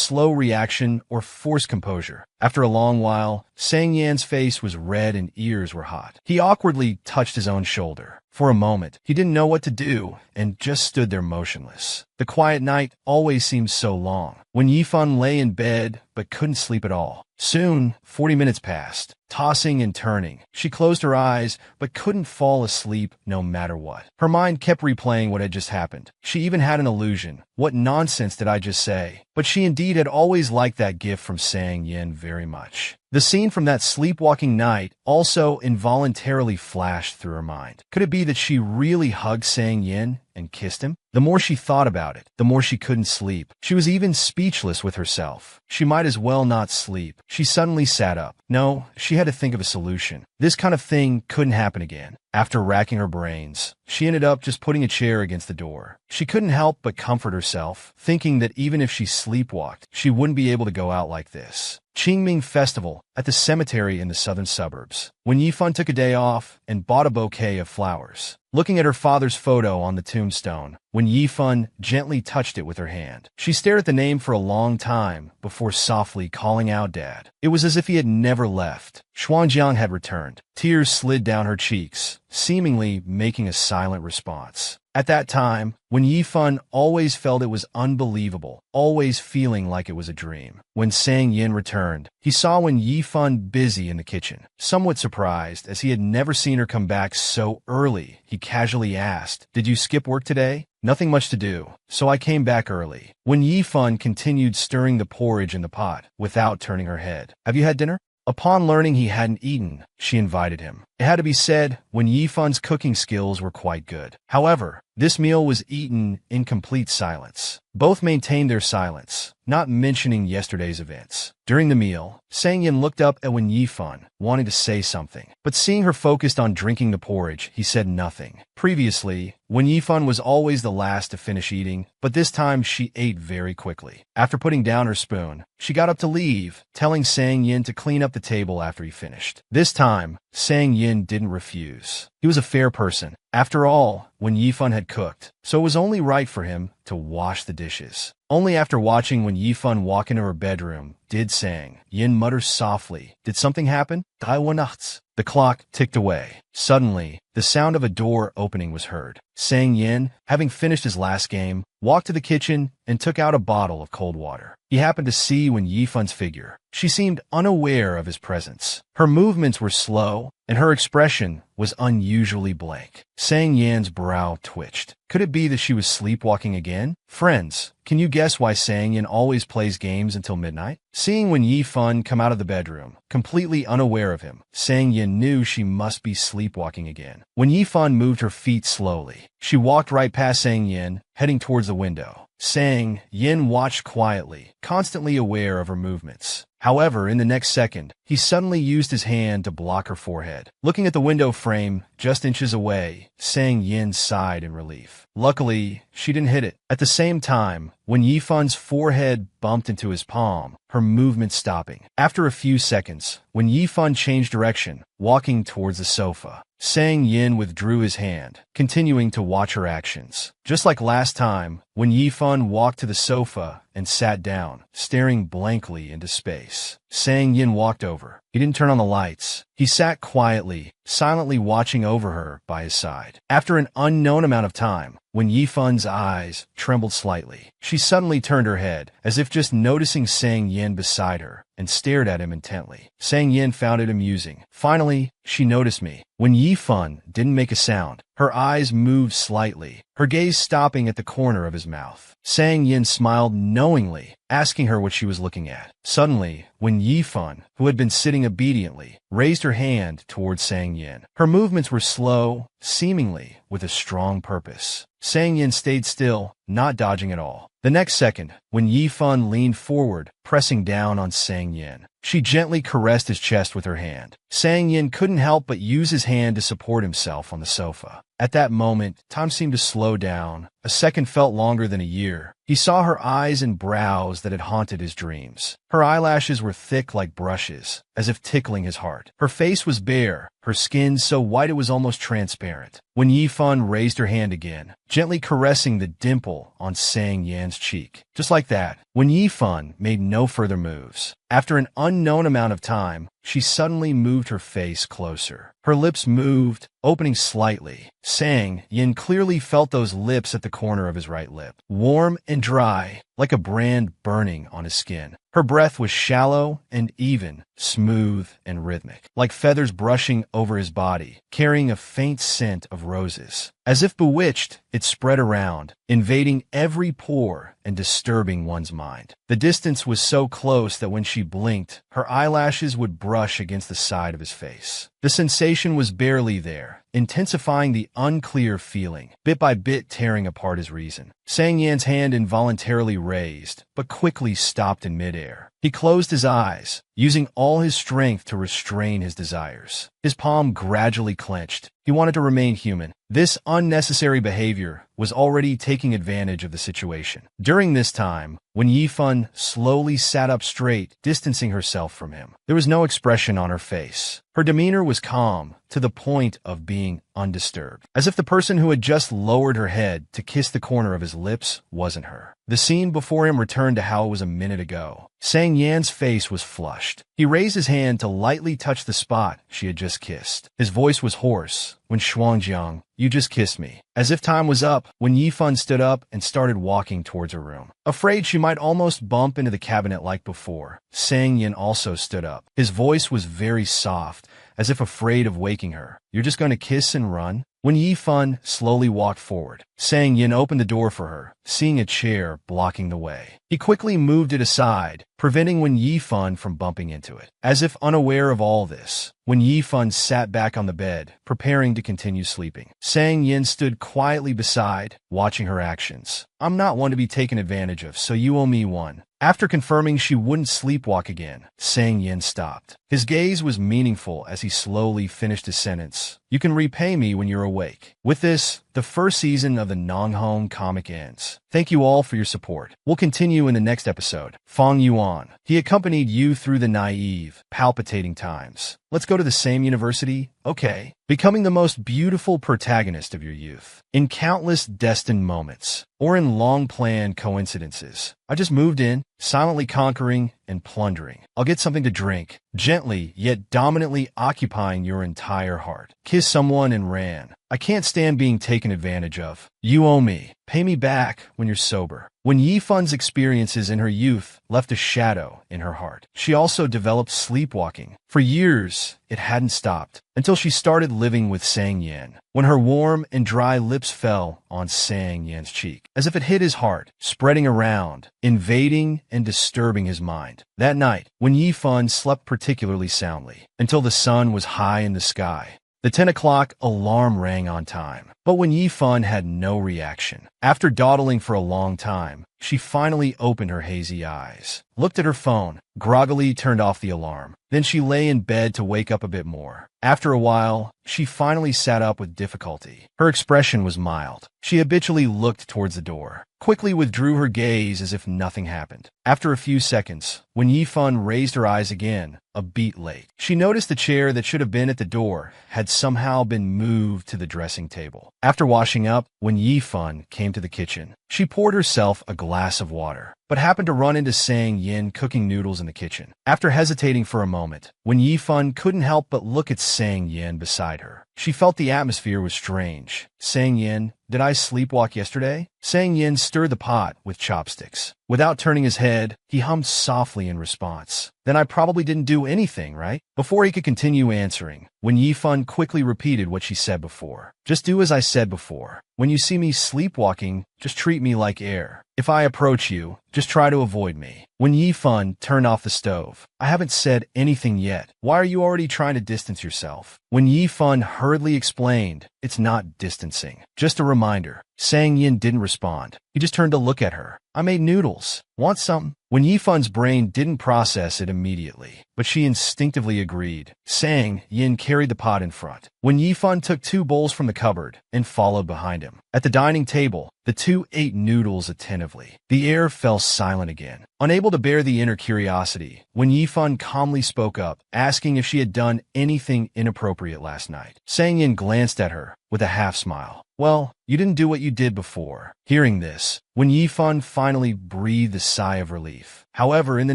slow reaction or forced composure. After a long while, Sang Yan's face was red and ears were hot. He awkwardly touched his own shoulder. For a moment, he didn't know what to do and just stood there motionless. The quiet night always seemed so long, when Yifan lay in bed but couldn't sleep at all. Soon, 40 minutes passed, tossing and turning. She closed her eyes, but couldn't fall asleep no matter what. Her mind kept replaying what had just happened. She even had an illusion. What nonsense did I just say? But she indeed had always liked that gift from Sang Yin very much. The scene from that sleepwalking night also involuntarily flashed through her mind. Could it be that she really hugged Sang Yin and kissed him? The more she thought about it, the more she couldn't sleep. She was even speechless with herself. She might as well not sleep. She suddenly sat up. No, she had to think of a solution. This kind of thing couldn't happen again. After racking her brains, she ended up just putting a chair against the door. She couldn't help but comfort herself, thinking that even if she sleepwalked, she wouldn't be able to go out like this. Qingming Festival at the cemetery in the southern suburbs, when Yifan took a day off and bought a bouquet of flowers. Looking at her father's photo on the tombstone, when Yifan gently touched it with her hand, she stared at the name for a long time before softly calling out Dad. It was as if he had never left. Xuanjiang had returned. Tears slid down her cheeks, seemingly making a silent response. At that time, when Yifan always felt it was unbelievable, always feeling like it was a dream. When Sang Yin returned, he saw when Yifan busy in the kitchen. Somewhat surprised, as he had never seen her come back so early, he casually asked, "Did you skip work today?" "Nothing much to do, so I came back early." When Yifan continued stirring the porridge in the pot, without turning her head. "Have you had dinner?" Upon learning he hadn't eaten, she invited him. It had to be said, when Yifan's cooking skills were quite good. However, this meal was eaten in complete silence. Both maintained their silence, not mentioning yesterday's events. During the meal, Sang Yin looked up at Wen Yifan, wanting to say something, but seeing her focused on drinking the porridge, he said nothing. Previously, Wen Yifan was always the last to finish eating, but this time she ate very quickly. After putting down her spoon, she got up to leave, telling Sang Yin to clean up the table after he finished. This time, Sang Yin didn't refuse. He was a fair person. After all, Wen Yifan had cooked, so it was only right for him to wash the dishes. Only after watching Wen Yifan walk into her bedroom did Sang Yin mutter softly, "Did something happen?" The clock ticked away. Suddenly, the sound of a door opening was heard. Sang Yin, having finished his last game, walked to the kitchen and took out a bottle of cold water. He happened to see Wen Yifan's figure. She seemed unaware of his presence. Her movements were slow, and her expression was unusually blank. Sang Yan's brow twitched. Could it be that she was sleepwalking again? Friends, can you guess why Sang Yin always plays games until midnight? Seeing Wen Yifan come out of the bedroom, completely unaware of him, Sang Yin knew she must be sleepwalking again. Wen Yifan moved her feet slowly. She walked right past Sang Yin, heading towards the window. Sang Yin watched quietly, constantly aware of her movements. However, in the next second, he suddenly used his hand to block her forehead. Looking at the window frame, just inches away, Sang Yin sighed in relief. Luckily, she didn't hit it. At the same time, when Yifun's forehead bumped into his palm, her movement stopping. After a few seconds, when Yifun changed direction, walking towards the sofa, Sang Yin withdrew his hand, continuing to watch her actions. Just like last time, when Yifun walked to the sofa and sat down, staring blankly into space, Sang Yin walked over. He didn't turn on the lights. He sat quietly, silently watching over her by his side. After an unknown amount of time, when Yifun's eyes trembled slightly, she suddenly turned her head, as if just noticing Sang Yin beside her, and stared at him intently. Sang Yin found it amusing. Finally, she noticed me. When Yifun didn't make a sound, her eyes moved slightly, her gaze stopping at the corner of his mouth. Sang Yin smiled knowingly, asking her what she was looking at. Suddenly, when Yifun, who had been sitting obediently, raised her hand towards Sang Yin, her movements were slow, seemingly with a strong purpose. Sang Yin stayed still, not dodging at all. The next second, when Yifun leaned forward, pressing down on Sang Yin, she gently caressed his chest with her hand. Sang Yin couldn't help but use his hand to support himself on the sofa. At that moment, time seemed to slow down. A second felt longer than a year. He saw her eyes and brows that had haunted his dreams. Her eyelashes were thick like brushes, as if tickling his heart. Her face was bare, her skin so white it was almost transparent. When Yifun raised her hand again, gently caressing the dimple on Sang Yan's cheek. Just like that, when Yifun made no further moves. After an unknown amount of time, she suddenly moved her face closer. Her lips moved, opening slightly. Sang Yin clearly felt those lips at the corner of his right lip, warm and dry, like a brand burning on his skin. Her breath was shallow and even, smooth and rhythmic, like feathers brushing over his body, carrying a faint scent of roses. As if bewitched, it spread around, invading every pore and disturbing one's mind. The distance was so close that when she blinked, her eyelashes would brush against the side of his face. The sensation was barely there, intensifying the unclear feeling, bit by bit tearing apart his reason. Sang Yan's hand involuntarily raised, but quickly stopped in midair. He closed his eyes, using all his strength to restrain his desires. His palm gradually clenched. He wanted to remain human. This unnecessary behavior was already taking advantage of the situation. During this time, when Yifun slowly sat up straight, distancing herself from him, there was no expression on her face. Her demeanor was calm, to the point of being undisturbed, as if the person who had just lowered her head to kiss the corner of his lips wasn't her. The scene before him returned to how it was a minute ago. Sang Yan's face was flushed. He raised his hand to lightly touch the spot she had just kissed. His voice was hoarse. When Shuangjiang, you just kissed me. As if time was up, when Yifun stood up and started walking towards her room. Afraid she might almost bump into the cabinet like before, Sang Yin also stood up. His voice was very soft, as if afraid of waking her. You're just going to kiss and run? When Yifun slowly walked forward, Sang Yin opened the door for her, seeing a chair blocking the way. He quickly moved it aside, preventing when Yifun from bumping into it. As if unaware of all this, when Yifun sat back on the bed, preparing to continue sleeping, Sang Yin stood quietly beside, watching her actions. I'm not one to be taken advantage of, so you owe me one. After confirming she wouldn't sleepwalk again, Sang Yin stopped. His gaze was meaningful as he slowly finished his sentence. You can repay me when you're awake. With this, the first season of the Nonghong comic ends. Thank you all for your support. We'll continue in the next episode. Fong Yuan. He accompanied you through the naive, palpitating times. Let's go to the same university? Okay. Becoming the most beautiful protagonist of your youth. In countless destined moments, or in long-planned coincidences. I just moved in, silently conquering and plundering. I'll get something to drink, gently yet dominantly occupying your entire heart. Kiss someone and ran. I can't stand being taken advantage of. You owe me. Pay me back when you're sober. When Yifun's experiences in her youth left a shadow in her heart, she also developed sleepwalking. For years, it hadn't stopped, until she started living with Sang Yan. When her warm and dry lips fell on Sang Yan's cheek, as if it hit his heart, spreading around, invading and disturbing his mind. That night, when Yifun slept particularly soundly, until the sun was high in the sky, The 10 o'clock alarm rang on time, but Wen Yifan had no reaction. After dawdling for a long time, she finally opened her hazy eyes, looked at her phone, groggily turned off the alarm. Then she lay in bed to wake up a bit more. After a while, she finally sat up with difficulty. Her expression was mild. She habitually looked towards the door, quickly withdrew her gaze as if nothing happened. After a few seconds, when Yifan raised her eyes again, a beat late, she noticed the chair that should have been at the door had somehow been moved to the dressing table. After washing up, when Yifan came to the kitchen, she poured herself a glass of water, but happened to run into Sang Yin cooking noodles in the kitchen. After hesitating for a moment, when Yifan couldn't help but look at Sang Yin beside her, she felt the atmosphere was strange. Sang Yin, did I sleepwalk yesterday? Sang Yin stirred the pot with chopsticks. Without turning his head, he hummed softly in response. Then I probably didn't do anything, right? Before he could continue answering, Wen Yifan quickly repeated what she said before. Just do as I said before. When you see me sleepwalking, just treat me like air. If I approach you, just try to avoid me. When Yifan turned off the stove, I haven't said anything yet. Why are you already trying to distance yourself? When Yifan hurriedly explained, it's not distancing. Just a reminder. Sang Yin didn't respond. He just turned to look at her. I made noodles. Want some? When Yifan's brain didn't process it immediately, but she instinctively agreed. Sang Yin carried the pot in front. When Yifan took 2 bowls from the cupboard and followed behind him. At the dining table, the two ate noodles attentively. The air fell silent again. Unable to bear the inner curiosity, when Yifan calmly spoke up, asking if she had done anything inappropriate last night. Sang Yin glanced at her with a half-smile. Well, you didn't do what you did before. Hearing this, when Yifan finally breathed a sigh of relief. However, in the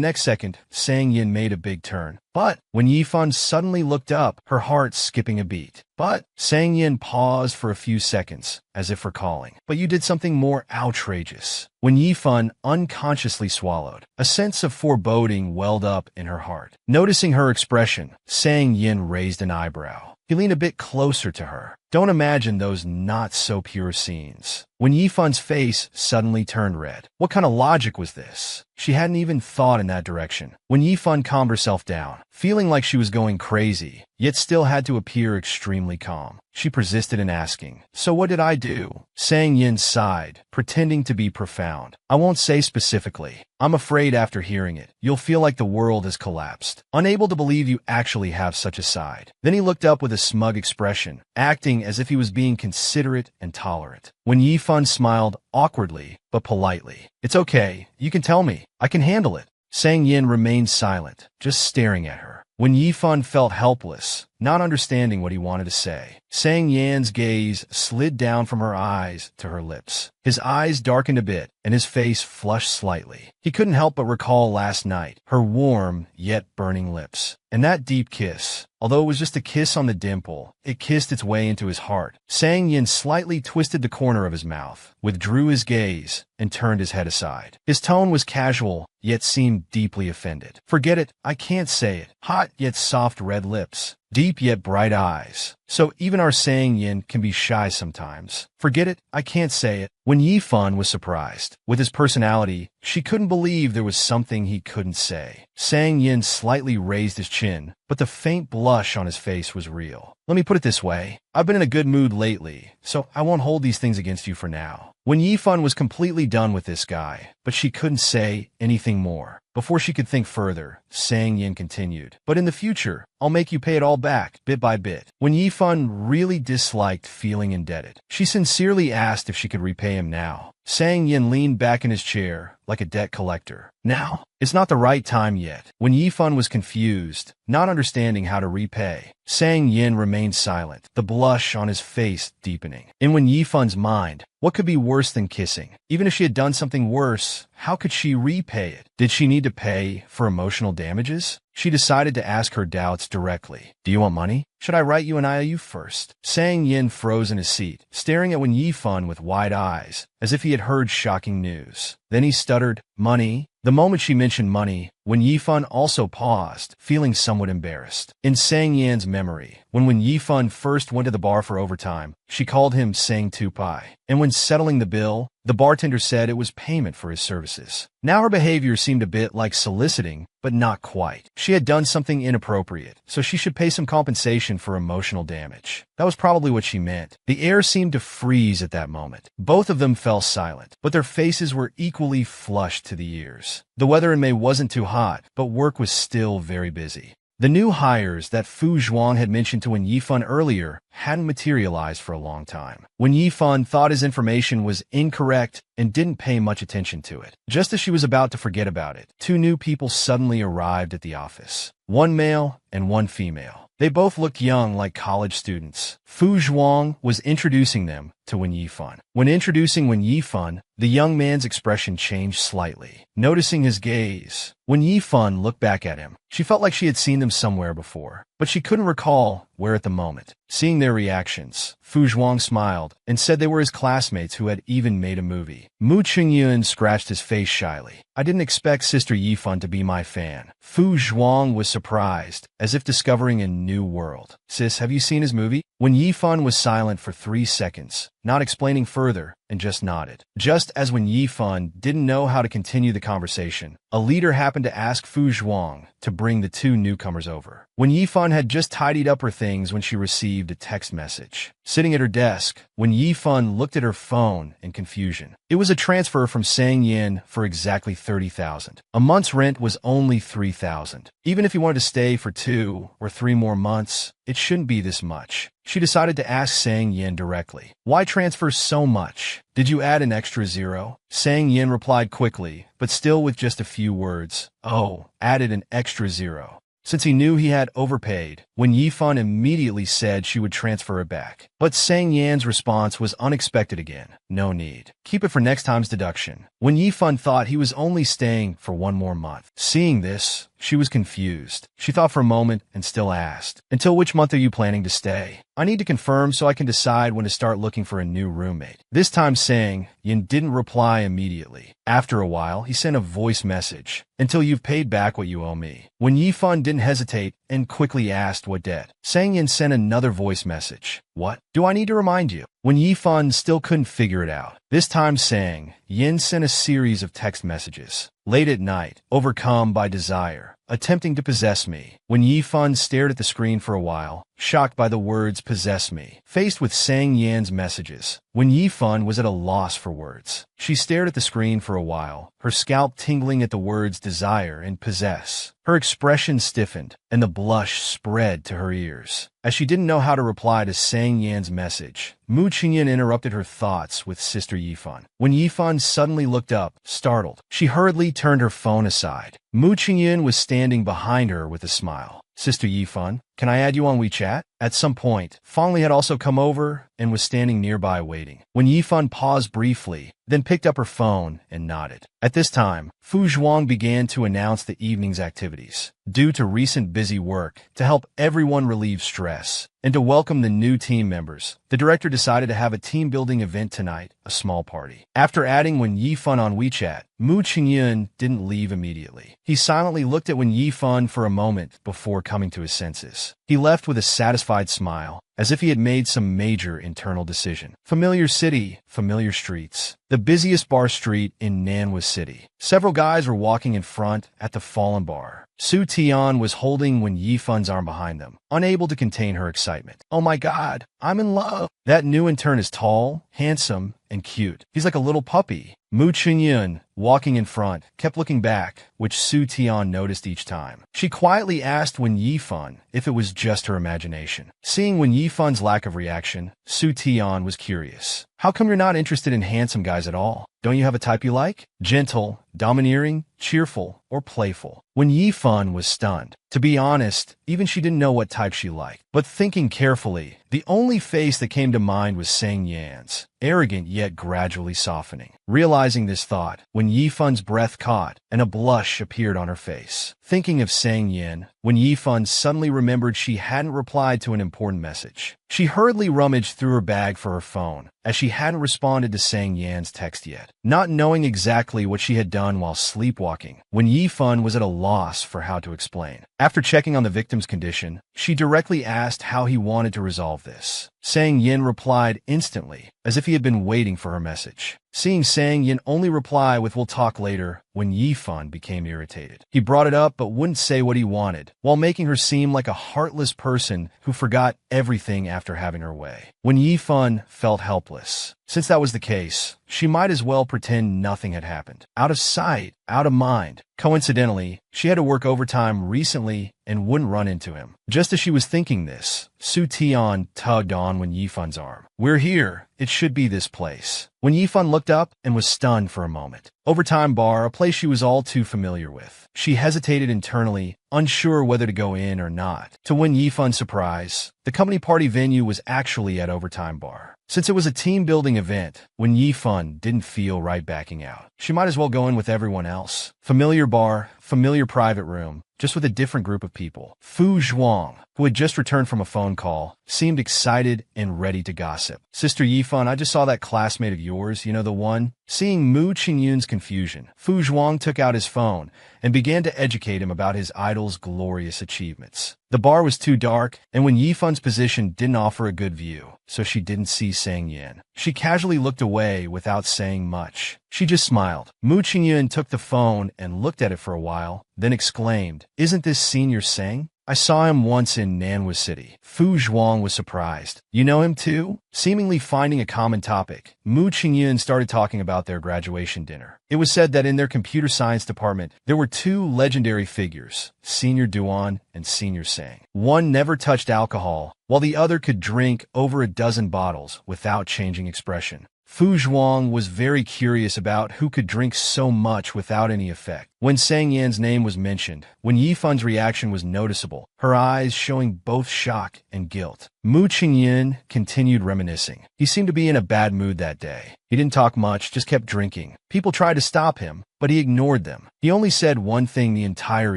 next second, Sang Yin made a big turn. But when Yifan suddenly looked up, her heart skipping a beat. But Sang Yin paused for a few seconds, as if recalling. But you did something more outrageous. When Yifan unconsciously swallowed, a sense of foreboding welled up in her heart. Noticing her expression, Sang Yin raised an eyebrow. He leaned a bit closer to her. Don't imagine those not-so-pure scenes. When Yifan's face suddenly turned red. What kind of logic was this? She hadn't even thought in that direction. When Yifan calmed herself down, feeling like she was going crazy, yet still had to appear extremely calm, she persisted in asking, so what did I do? Sang Yin sighed, pretending to be profound. I won't say specifically. I'm afraid after hearing it, you'll feel like the world has collapsed, unable to believe you actually have such a side. Then he looked up with a smug expression, acting as if he was being considerate and tolerant. When Yifan smiled awkwardly, but politely. It's okay, you can tell me. I can handle it. Sang Yin remained silent, just staring at her. When Yifan felt helpless, not understanding what he wanted to say, Sang Yin's gaze slid down from her eyes to her lips. His eyes darkened a bit, and his face flushed slightly. He couldn't help but recall last night, her warm yet burning lips. And that deep kiss, although it was just a kiss on the dimple, it kissed its way into his heart. Sang Yin slightly twisted the corner of his mouth, withdrew his gaze, and turned his head aside. His tone was casual, yet seemed deeply offended. Forget it, I can't say it. Hot yet soft red lips. Deep yet bright eyes. So even our Sang Yin can be shy sometimes. Forget it, I can't say it. When Yifan was surprised. With his personality, she couldn't believe there was something he couldn't say. Sang Yin slightly raised his chin, but the faint blush on his face was real. Let me put it this way. I've been in a good mood lately, so I won't hold these things against you for now. When Yifan was completely done with this guy, but she couldn't say anything more. Before she could think further, Sang Yin continued, but in the future, I'll make you pay it all back, bit by bit. When Yifan really disliked feeling indebted, she sincerely asked if she could repay him now. Sang Yin leaned back in his chair like a debt collector. Now, it's not the right time yet. When Yifan was confused, not understanding how to repay, Sang Yin remained silent, the blush on his face deepening. In When Yifan's mind, what could be worse than kissing? Even if she had done something worse, how could she repay it? Did she need to pay for emotional damages? She decided to ask her doubts directly. Do you want money? Should I write you an IOU first? Sang Yin froze in his seat, staring at Wen Yifan with wide eyes, as if he had heard shocking news. Then he stuttered, money? The moment she mentioned money, Wen Yifan also paused, feeling somewhat embarrassed. In Sang Yan's memory, when Wen Yifan first went to the bar for overtime, she called him Sang Tupai. And when settling the bill, The bartender said it was payment for his services. Now her behavior seemed a bit like soliciting, but not quite. She had done something inappropriate, so she should pay some compensation for emotional damage. That was probably what she meant. The air seemed to freeze at that moment. Both of them fell silent, but their faces were equally flushed to the ears. The weather in May wasn't too hot, but work was still very busy. The new hires that Fu Zhuang had mentioned to Wen Yifan earlier hadn't materialized for a long time. Wen Yifan thought his information was incorrect and didn't pay much attention to it. Just as she was about to forget about it, two new people suddenly arrived at the office. One male and one female. They both looked young, like college students. Fu Zhuang was introducing them to Wen Yifan. When introducing Wen Yifan, the young man's expression changed slightly. Noticing his gaze, Wen Yifan looked back at him. She felt like she had seen them somewhere before, but she couldn't recall where at the moment. Seeing their reactions, Fu Zhuang smiled and said they were his classmates who had even made a movie. Mu Qingyun scratched his face shyly. I didn't expect Sister Yifan to be my fan. Fu Zhuang was surprised, as if discovering a new world. Sis, have you seen his movie? When Yifan was silent for 3 seconds, not explaining further, and just nodded. Just as when Yifan didn't know how to continue the conversation, a leader happened to ask Fu Zhuang to bring the two newcomers over. When Yifan had just tidied up her things when she received a text message. Sitting at her desk, when Yifan looked at her phone in confusion. It was a transfer from Sang Yin for exactly 30,000. A month's rent was only 3,000. Even if you wanted to stay for 2 or 3 more months, it shouldn't be this much. She decided to ask Sang Yin directly. Why transfer so much? Did you add an extra 0? Sang Yin replied quickly, but still with just a few words. Oh, added an extra 0. Since he knew he had overpaid, Wen Yifan immediately said she would transfer it back. But Sang Yan's response was unexpected again. No need. Keep it for next time's deduction. Wen Yifan thought he was only staying for 1 more month. Seeing this, she was confused. She thought for a moment and still asked, "Until which month are you planning to stay? I need to confirm so I can decide when to start looking for a new roommate." This time Sang Yin didn't reply immediately. After a while, he sent a voice message. "Until you've paid back what you owe me." When Yifan didn't hesitate and quickly asked what debt, Sang Yin sent another voice message. "What? Do I need to remind you?" When Yifan still couldn't figure it out. This time Sang Yin sent a series of text messages. Late at night, overcome by desire, attempting to possess me. When Yifan stared at the screen for a while, shocked by the words possess me, faced with Sang Yan's messages. When Yifan was at a loss for words. She stared at the screen for a while, her scalp tingling at the words desire and possess. Her expression stiffened, and the blush spread to her ears. As she didn't know how to reply to Sang Yan's message, Mu Qingyun interrupted her thoughts with Sister Yifan. When Yifan suddenly looked up, startled, she hurriedly turned her phone aside. Mu Qingyun was standing behind her with a smile. "Sister Yifan, can I add you on WeChat?" At some point, Fangli had also come over and was standing nearby waiting. When Yifan paused briefly, then picked up her phone and nodded. At this time, Fu Zhuang began to announce the evening's activities. Due to recent busy work, to help everyone relieve stress, and to welcome the new team members, the director decided to have a team-building event tonight, a small party. After adding Wen Yifan on WeChat, Mu Qingyun didn't leave immediately. He silently looked at Wen Yifan for a moment before coming to his senses. He left with a satisfied smile, as if he had made some major internal decision. Familiar city, familiar streets. The busiest bar street in Nanhua City. Several guys were walking in front at the Fallen Bar. Su Tian was holding Wen Yifan's arm behind them, unable to contain her excitement. "Oh my god, I'm in love!" That new intern is tall, handsome, and cute. He's like a little puppy. Mu Qingyun, walking in front, kept looking back, which Su Tian noticed each time. She quietly asked Wen Yifan if it was just her imagination. Seeing Wen Yifan's lack of reaction, Su Tian was curious. "How come you're not interested in handsome guys at all? Don't you have a type you like? Gentle, domineering, cheerful, or playful?" When Yifan was stunned. To be honest, even she didn't know what type she liked. But thinking carefully, the only face that came to mind was Sang Yan's, arrogant yet gradually softening. Realizing this thought, when Yifan's breath caught, and a blush appeared on her face. Thinking of Sang Yan, when Yifan suddenly remembered she hadn't replied to an important message. She hurriedly rummaged through her bag for her phone, as she hadn't responded to Sang Yan's text yet. Not knowing exactly what she had done while sleepwalking, when Yifan was at a loss for how to explain. After checking on the victim's condition, she directly asked how he wanted to resolve this. Sang Yin replied instantly, as if he had been waiting for her message. seeing Sang Yin only reply with "we'll talk later," when Yifan became irritated. He brought it up but wouldn't say what he wanted, while making her seem like a heartless person who forgot everything after having her way. When Yifan felt helpless, since that was the case, she might as well pretend nothing had happened. Out of sight, out of mind. Coincidentally, she had to work overtime recently and wouldn't run into him. Just as she was thinking this, Su Tian tugged on Wen Yifan's arm. "We're here. It should be this place." When Yifan looked up and was stunned for a moment. Overtime bar, a place she was all too familiar with. She hesitated internally, unsure whether to go in or not. To Wen Yifan's surprise, the company party venue was actually at Overtime Bar. Since it was a team-building event, Wen Yifan didn't feel right backing out. She might as well go in with everyone else. Familiar bar, familiar private room, just with a different group of people. Fu Zhuang, who had just returned from a phone call, seemed excited and ready to gossip. "Sister Yifan, I just saw that classmate of yours, you know, the one?" Seeing Mu Qingyun's confusion, Fu Zhuang took out his phone and began to educate him about his idol's glorious achievements. The bar was too dark, and Wen Yifan's position didn't offer a good view, so she didn't see Sang Yin. She casually looked away without saying much. She just smiled. Mu Qingyun took the phone and looked at it for a while, then exclaimed, "Isn't this Senior Sang? I saw him once in Nanhua City." Fu Zhuang was surprised. "You know him too?" Seemingly finding a common topic, Mu Qingyun started talking about their graduation dinner. It was said that in their computer science department, there were two legendary figures, Senior Duan and Senior Sang. One never touched alcohol, while the other could drink over a dozen bottles without changing expression. Fu Zhuang was very curious about who could drink so much without any effect. When Sang Yan's name was mentioned, when Yifan's reaction was noticeable, her eyes showing both shock and guilt. Mu Qingyun continued reminiscing. He seemed to be in a bad mood that day. He didn't talk much, just kept drinking. People tried to stop him, but he ignored them. He only said one thing the entire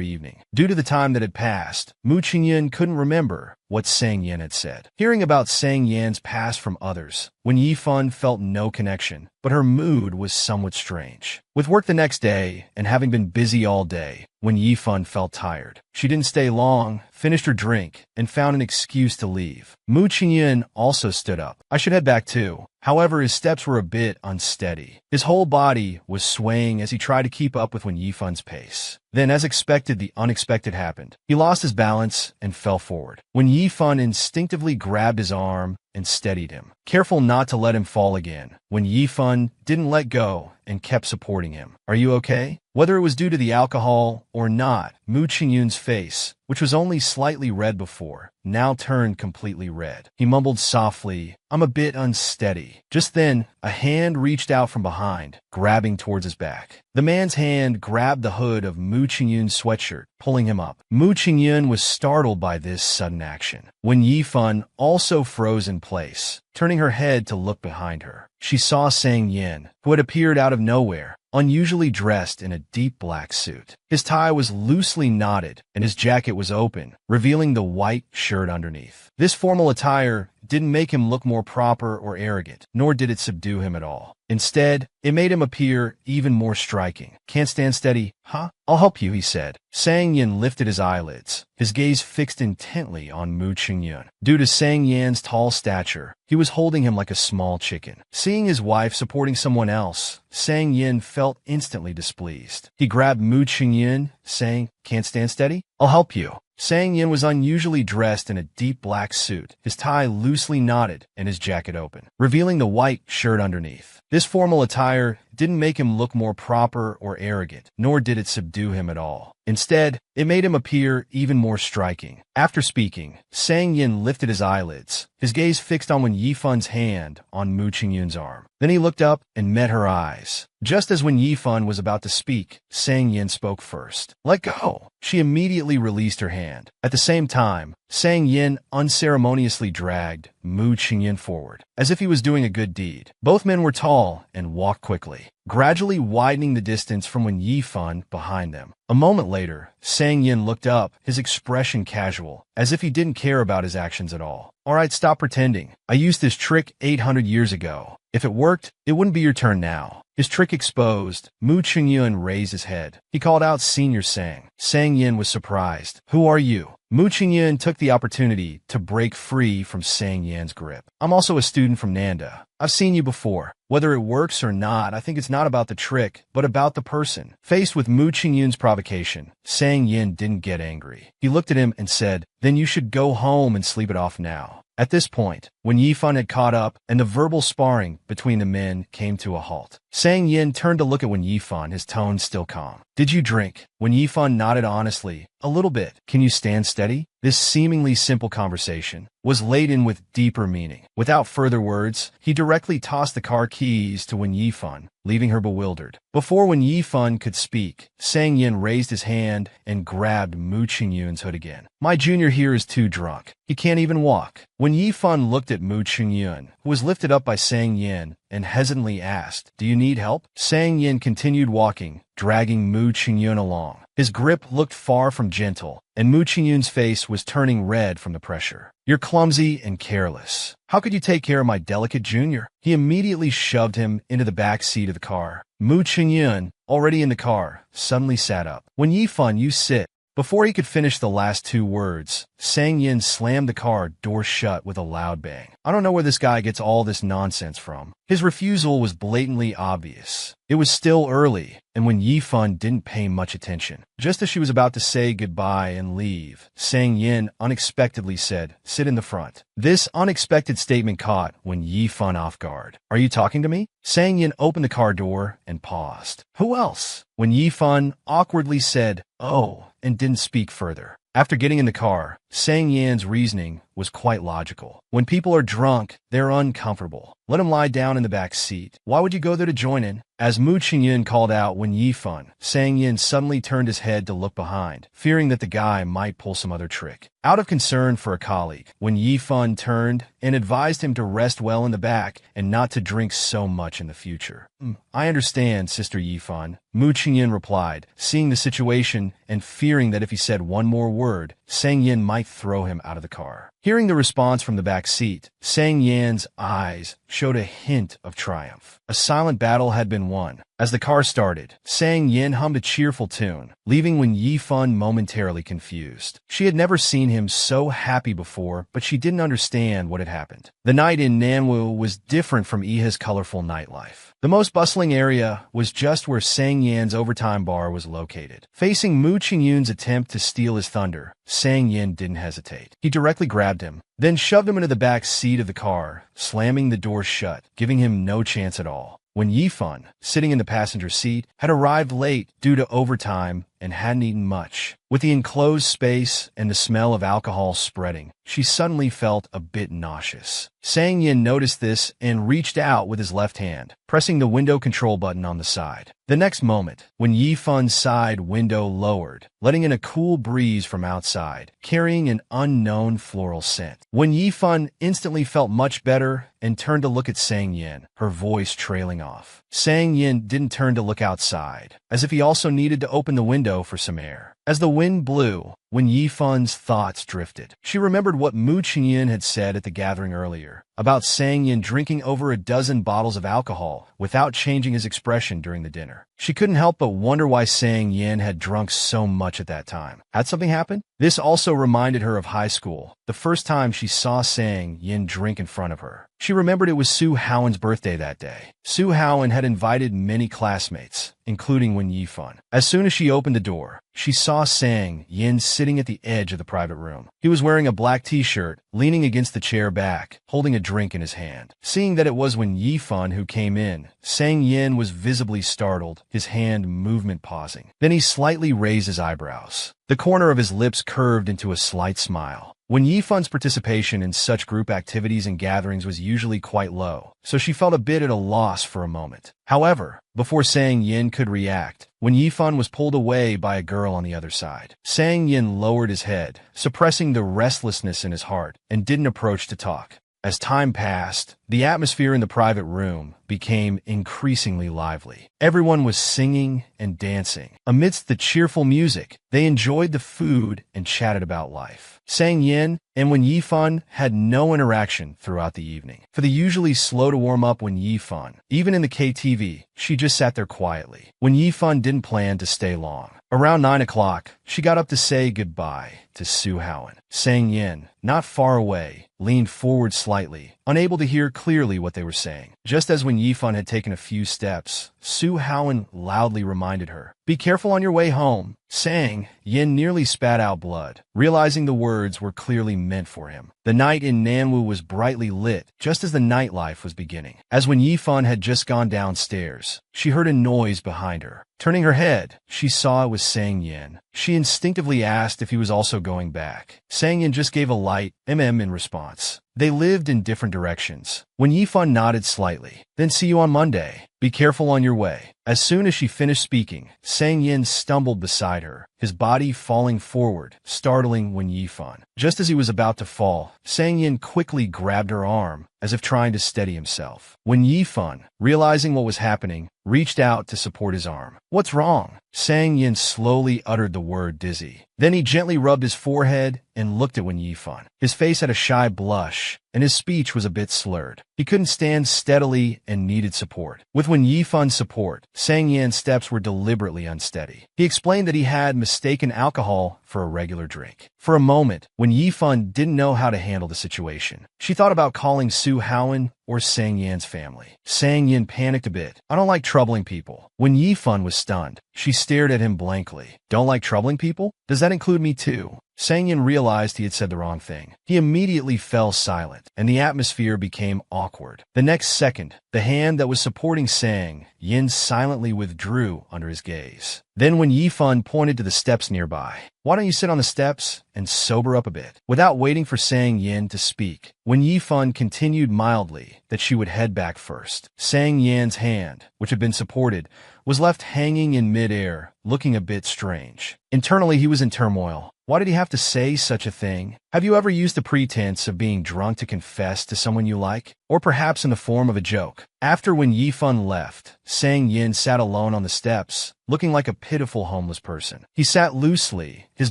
evening. Due to the time that had passed, Mu Qingyun couldn't remember what Sang Yan had said. Hearing about Sang Yan's past from others, Wen Yifan felt no connection, but her mood was somewhat strange. With work the next day, and having been busy all day, Wen Yifan felt tired. She didn't stay long, finished her drink, and found an excuse to leave. Mu Qingyun also stood up. "I should head back too." However, his steps were a bit unsteady. His whole body was swaying as he tried to keep up with Wen Yifan's pace. Then, as expected, the unexpected happened. He lost his balance and fell forward. Wen Yifan instinctively grabbed his arm and steadied him, careful not to let him fall again. Wen Yifan didn't let go and kept supporting him. "Are you okay?" Whether it was due to the alcohol or not, Mu Qingyun's face, which was only slightly red before, now turned completely red. He mumbled softly, "I'm a bit unsteady." Just then, a hand reached out from behind, grabbing towards his back. The man's hand grabbed the hood of Mu Qingyun's sweatshirt, pulling him up. Mu Qingyun was startled by this sudden action. Wen Yifan also froze in place, turning her head to look behind her. She saw Sang Yin, who had appeared out of nowhere, unusually dressed in a deep black suit. His tie was loosely knotted, and his jacket was open, revealing the white shirt underneath. This formal attire didn't make him look more proper or arrogant, nor did it subdue him at all. Instead, it made him appear even more striking. "Can't stand steady, huh? I'll help you," he said. Sang Yin lifted his eyelids, his gaze fixed intently on Mu Qingyun. Due to Sang Yan's tall stature, he was holding him like a small chicken. Seeing his wife supporting someone else, Sang Yin felt instantly displeased. He grabbed Mu Qingyun, saying, "Can't stand steady? I'll help you." Sang Yin was unusually dressed in a deep black suit, his tie loosely knotted and his jacket open, revealing the white shirt underneath. This formal attire didn't make him look more proper or arrogant, nor did it subdue him at all. Instead, it made him appear even more striking. After speaking, Sang Yin lifted his eyelids, his gaze fixed on Wen Yifan's hand on Mu Qingyun's arm. Then he looked up and met her eyes. Just as Wen Yifan was about to speak, Sang Yin spoke first. "Let go." She immediately released her hand. At the same time, Sang Yin unceremoniously dragged Mu Qingyun forward, as if he was doing a good deed. Both men were tall and walked quickly, gradually widening the distance from Wen Yifan behind them. A moment later, Sang Yin looked up, his expression casual, as if he didn't care about his actions at all. "All right, stop pretending. I used this trick 800 years ago. If it worked, it wouldn't be your turn now." His trick exposed, Mu Qingyun raised his head. He called out Senior Sang. Sang Yin was surprised. "Who are you?" Mu Qingyun took the opportunity to break free from Sang Yan's grip. "I'm also a student from Nanda. I've seen you before. Whether it works or not, I think it's not about the trick, but about the person." Faced with Mu Qingyun's provocation, Sang Yin didn't get angry. He looked at him and said, "Then you should go home and sleep it off now." At this point, when Yifan had caught up and the verbal sparring between the men came to a halt, Sang Yin turned to look at Wen Yifan, his tone still calm. "Did you drink?" Wen Yifan nodded honestly. "A little bit. Can you stand steady?" This seemingly simple conversation was laden with deeper meaning. Without further words, he directly tossed the car keys to Wen Yifan, leaving her bewildered. Before Wen Yifan could speak, Sang Yin raised his hand and grabbed Mu Qingyun's hood again. "My junior here is too drunk. He can't even walk." When Yifan looked at Mu Qingyun, who was lifted up by Sang Yin, and hesitantly asked, "Do you need help?" Sang Yin continued walking, dragging Mu Qingyun along. His grip looked far from gentle, and Mu Qingyun's face was turning red from the pressure. "You're clumsy and careless. How could you take care of my delicate junior?" He immediately shoved him into the back seat of the car. Mu Qingyun, already in the car, suddenly sat up. "When Yifan, you sit." Before he could finish the last two words, Sang Yin slammed the car door shut with a loud bang. I don't know where this guy gets all this nonsense from. His refusal was blatantly obvious. It was still early, and when Yifan didn't pay much attention. Just as she was about to say goodbye and leave, Sang Yin unexpectedly said, "Sit in the front." This unexpected statement caught Wen Yifan off guard. "Are you talking to me?" Sang Yin opened the car door and paused. "Who else?" Wen Yifan awkwardly said, "Oh," and didn't speak further. After getting in the car, Sang Yan's reasoning was quite logical. When people are drunk, they're uncomfortable. Let him lie down in the back seat. Why would you go there to join in? As Mu Qingyun called out Wen Yifan, Sang Yin suddenly turned his head to look behind, fearing that the guy might pull some other trick. Out of concern for a colleague, Wen Yifan turned and advised him to rest well in the back and not to drink so much in the future. "I understand, Sister Yifan," Mu Qingyun replied, seeing the situation and fearing that if he said one more word, Sang Yin might throw him out of the car. Hearing the response from the back seat, Sang Yan's eyes showed a hint of triumph. A silent battle had been won. As the car started, Sang Yin hummed a cheerful tune, leaving Wen Yifan momentarily confused. She had never seen him so happy before, but she didn't understand what had happened. The night in Nanwu was different from Iha's colorful nightlife. The most bustling area was just where Sang Yan's overtime bar was located. Facing Mu Qingyun's attempt to steal his thunder, Sang Yin didn't hesitate. He directly grabbed him, then shoved him into the back seat of the car, slamming the door shut, giving him no chance at all. When Yifan, sitting in the passenger seat, had arrived late due to overtime and hadn't eaten much. With the enclosed space and the smell of alcohol spreading, she suddenly felt a bit nauseous. Sang Yin noticed this and reached out with his left hand, pressing the window control button on the side. The next moment, when Yifan's side window lowered, letting in a cool breeze from outside, carrying an unknown floral scent. When Yifan instantly felt much better and turned to look at Sang Yin, her voice trailing off. Sang Yin didn't turn to look outside, as if he also needed to open the window for some air. As the wind blew, when Yifan's thoughts drifted, she remembered what Mu Qingyun had said at the gathering earlier, about Sang Yin drinking over a dozen bottles of alcohol without changing his expression during the dinner. She couldn't help but wonder why Sang Yin had drunk so much at that time. Had something happened? This also reminded her of high school, the first time she saw Sang Yin drink in front of her. She remembered it was Su Haowen's birthday that day. Su Haowen had invited many classmates, including Wen Yifan. As soon as she opened the door, she saw Sang Yin sitting at the edge of the private room. He was wearing a black t-shirt, leaning against the chair back, holding a drink in his hand. Seeing that it was Wen Yifan who came in, Sang Yin was visibly startled, his hand movement pausing. Then he slightly raised his eyebrows. The corner of his lips curved into a slight smile. When Yifan's participation in such group activities and gatherings was usually quite low, so she felt a bit at a loss for a moment. However, before Sang Yin could react, when Yifan was pulled away by a girl on the other side, Sang Yin lowered his head, suppressing the restlessness in his heart, and didn't approach to talk. As time passed, the atmosphere in the private room became increasingly lively. Everyone was singing and dancing. Amidst the cheerful music, they enjoyed the food and chatted about life. Sang Yin and Wen Yifan had no interaction throughout the evening. For the usually slow to warm up Wen Yifan, even in the KTV, she just sat there quietly. Wen Yifan didn't plan to stay long. Around 9 o'clock, she got up to say goodbye to Su Haoen. Sang Yin, not far away, leaned forward slightly, unable to hear clearly what they were saying. Just as Wen Yifan had taken a few steps, Su Haoen loudly reminded her, "Be careful on your way home." Sang Yin nearly spat out blood, realizing the words were clearly meant for him. The night in Nanwu was brightly lit, just as the nightlife was beginning. As Wen Yifan had just gone downstairs, she heard a noise behind her. Turning her head, she saw it was Sang Yin. She instinctively asked if he was also going back. Sang Yin just gave a light in response. They lived in different directions. Wen Yifan nodded slightly. "Then see you on Monday. Be careful on your way." As soon as she finished speaking, Sang Yin stumbled beside her, his body falling forward, startling Wen Yifan. Just as he was about to fall, Sang Yin quickly grabbed her arm, as if trying to steady himself. Wen Yifan, realizing what was happening, reached out to support his arm. "What's wrong?" Sang Yin slowly uttered the word dizzy. Then he gently rubbed his forehead and looked at Wen Yifan. His face had a shy blush, and his speech was a bit slurred. He couldn't stand steadily and needed support. With Wen Yifan's support, Sang Yin's steps were deliberately unsteady. He explained that he had mistaken alcohol for a regular drink. For a moment, Wen Yifan didn't know how to handle the situation. She thought about calling Su Haoen or Sang Yin's family. Sang Yin panicked a bit. "I don't like troubling people." Wen Yifan was stunned. She stared at him blankly. "Don't like troubling people? Does that include me too?" Sang Yin realized he had said the wrong thing. He immediately fell silent, and the atmosphere became awkward. The next second, the hand that was supporting Sang Yin silently withdrew under his gaze. Then Wen Yifan pointed to the steps nearby. "Why don't you sit on the steps and sober up a bit?" Without waiting for Sang Yin to speak, Wen Yifan continued mildly that she would head back first. Sang Yin's hand, which had been supported, was left hanging in midair, looking a bit strange. Internally, he was in turmoil. Why did he have to say such a thing? Have you ever used the pretense of being drunk to confess to someone you like? Or perhaps in the form of a joke? After Wen Yifan left, Sang Yin sat alone on the steps, looking like a pitiful homeless person. He sat loosely, his